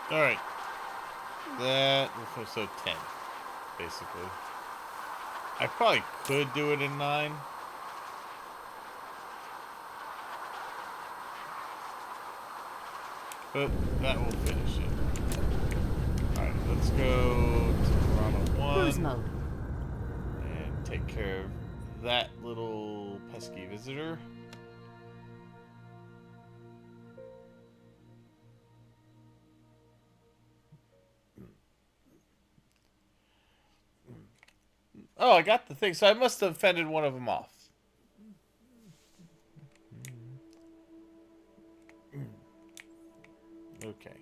Alright. That was so 10, basically. I probably could do it in 9. But that will finish it. Alright, let's go to Toronto 1. Cruise mode. And take care of that little pesky visitor. Oh, I got the thing. So I must have fended one of them off. Okay.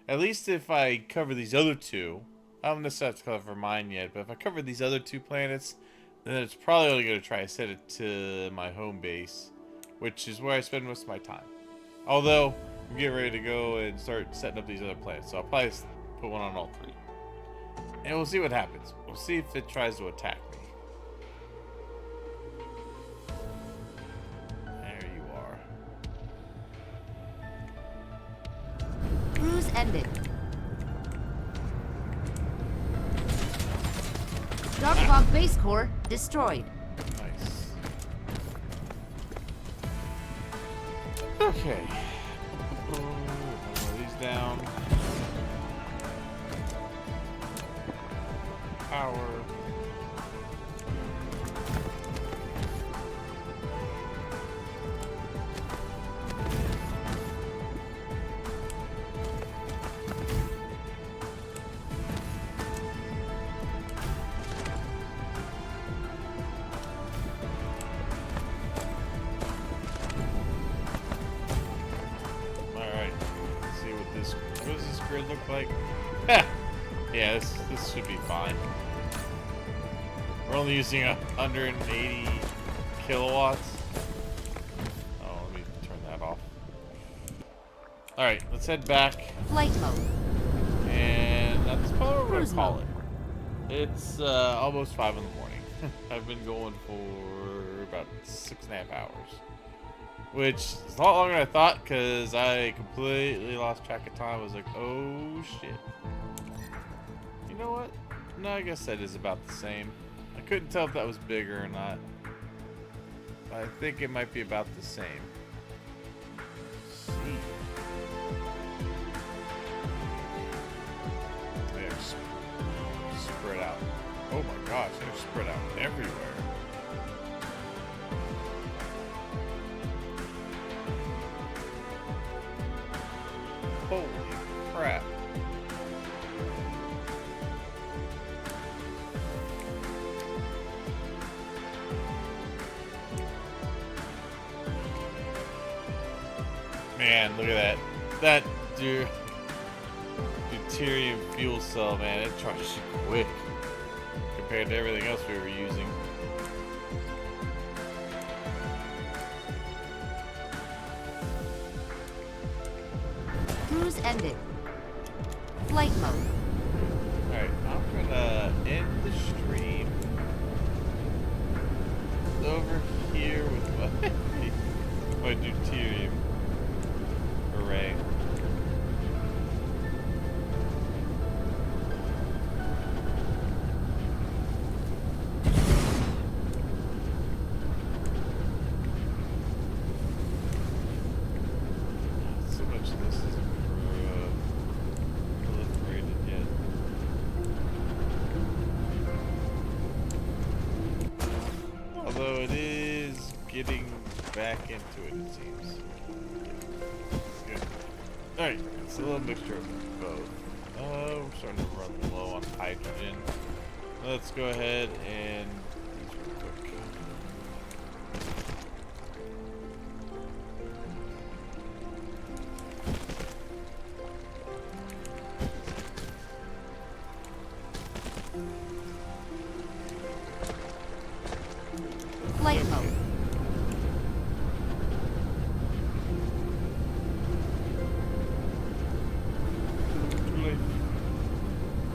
At least if I cover these other two, I don't necessarily have to cover mine yet, but if I cover these other two planets, then it's probably only going to try to set it to my home base, which is where I spend most of my time. Although, I'm getting ready to go and start setting up these other planets, so I'll probably put one on all three. And we'll see what happens. We'll see if it tries to attack me. There you are. Cruise ended. Dark Fog base core destroyed. Nice. Okay. Roll these down. Power. Alright. Let's see what does this grid look like? Yeah, this should be fine. We're only using 180 kilowatts. Oh, let me turn that off. Alright, let's head back. Flight mode. And that's probably what we're Cruise gonna call mode. it. It's almost 5 in the morning. I've been going for about 6.5 hours. Which is a lot longer than I thought, because I completely lost track of time. I was like, oh shit. You know what? No, I guess that is about the same. I couldn't tell if that was bigger or not. I think it might be about the same. See. They're spread out. Oh my gosh, they're spread out everywhere. Holy crap. Man, look at that. That deuterium fuel cell, man, it charges quick compared to everything else we were using. Cruise ended. Flight mode. Alright, I'm gonna end the stream over here with my deuterium array. So much of this isn't proliferated yet. Although it is getting back into it, it seems. It's good. Alright, it's a little mixture of both. Oh, we're starting to run low on hydrogen. Let's go ahead and do these real quick. Flight mode.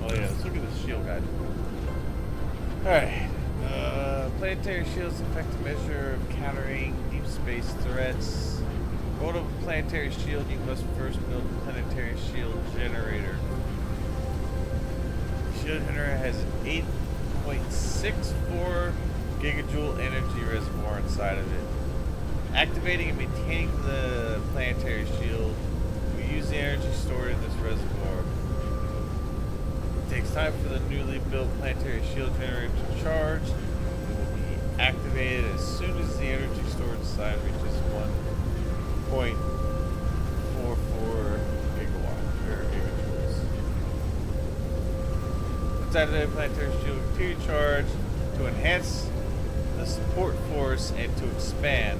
Oh yeah, let's look at this shield guide. Alright. Planetary shields effective measure of countering deep space threats. To build a planetary shield, you must first build a planetary shield generator. The shield generator has an 8.64 gigajoule energy reservoir inside of it. Activating and maintaining the planetary shield will use the energy stored in this reservoir. It takes time for the newly built planetary shield generator to charge. It will be activated as soon as the energy stored inside reaches 1.44 gigawatts or gigajoules. activated, planetary shield will continue to charge to enhance the support force and to expand.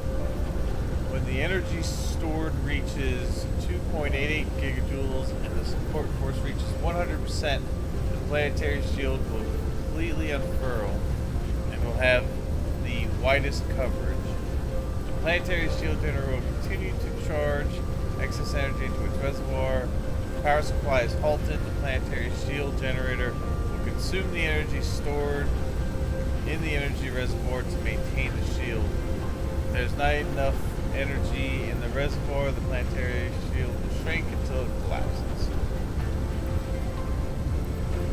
When the energy stored reaches 2.88 gigajoules and the support force reaches 100%, the planetary shield will completely unfurl and will have the widest coverage. The planetary shield generator will continue to charge excess energy into its reservoir. The power supply is halted. The planetary shield generator will consume the energy stored in the energy reservoir to maintain the shield. If there's not enough energy in the reservoir, the planetary shield will shrink until it collapses.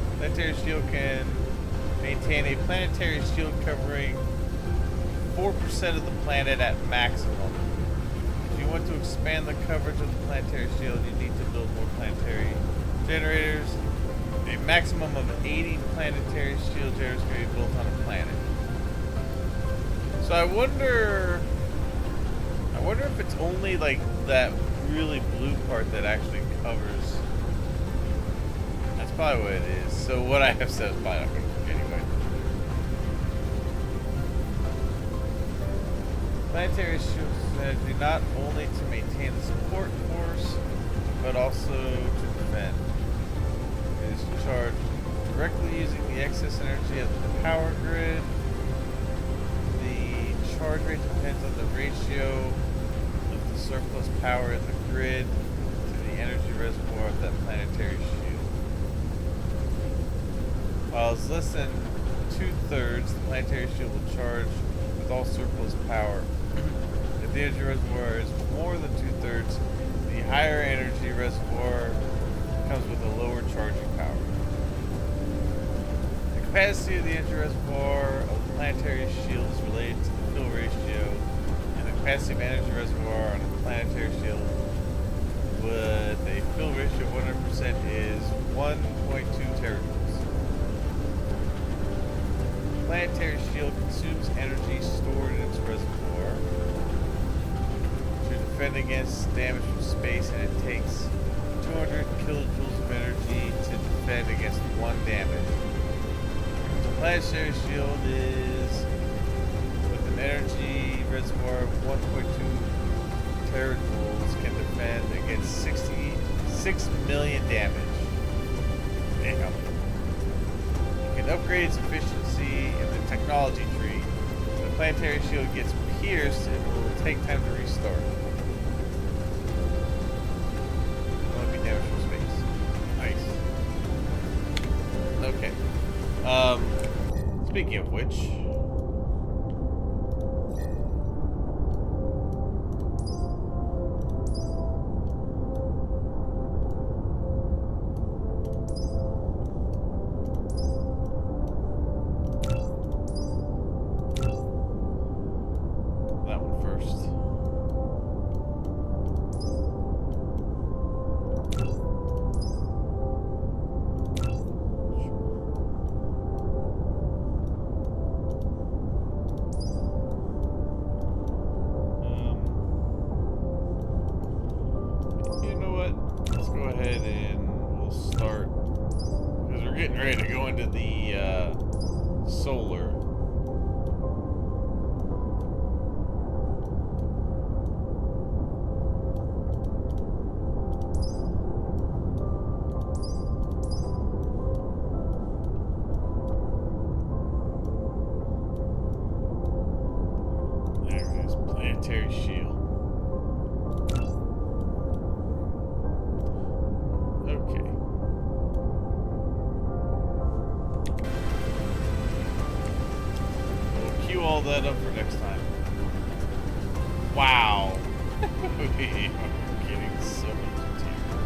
The planetary shield can maintain a planetary shield covering 4% of the planet at maximum. If you want to expand the coverage of the planetary shield, you need to build more planetary generators. A maximum of 80 planetary shield generators can be built on a planet. So I wonder if it's only like that really blue part that actually covers. That's probably what it is. So what I have said is probably not going to work anyway. Planetary shield energy not only to maintain the support force, but also to defend. It is charged directly using the excess energy of the power grid. The charge rate depends on the ratio of the surplus power in the grid to the energy reservoir of that planetary shield. While it's less than 2/3, the planetary shield will charge with all surplus power. If the energy reservoir is more than 2/3, the higher energy reservoir comes with a lower charging power. The capacity of the energy reservoir of the planetary shield is related to the fill ratio, and the capacity of energy reservoir on a planetary shield with a fill ratio of 100% is 1.2 terajoules. The planetary shield consumes energy stored in its reservoir to defend against damage from space, and it takes 200 kilojoules of energy to defend against 1 damage. The planetary shield is with an energy reservoir of 1.2 terajoules can defend against 66 million damage. Damn. You can upgrade its efficiency in the technology tree. When the planetary shield gets pierced, it will take time to restart. Damage from space. Nice. Okay. Speaking of which, that one first. You know what? Let's go ahead and we'll start, because we're getting ready to go into the solar. There it is, planetary shield. Okay. We'll queue all that up for next time. Wow. I'm getting so much material.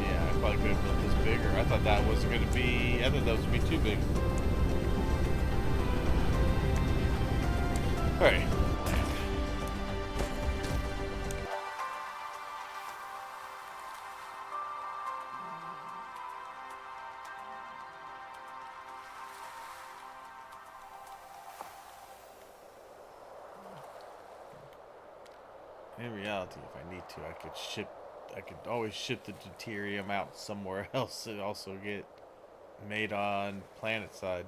Yeah, I probably could have built this bigger. I thought that was going to be, I thought that was going to be too big. Alright. In reality, if I need to, I could always ship the deuterium out somewhere else and also get made on planet side.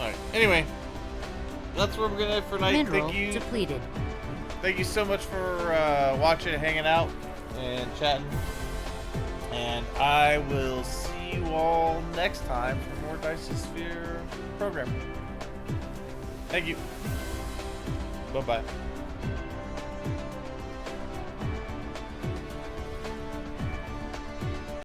Alright, anyway, that's where we're gonna end for tonight. Mineral depleted. Thank you so much for watching and hanging out and chatting. And I will see you all next time for more Dyson Sphere Program. Thank you. Bye-bye.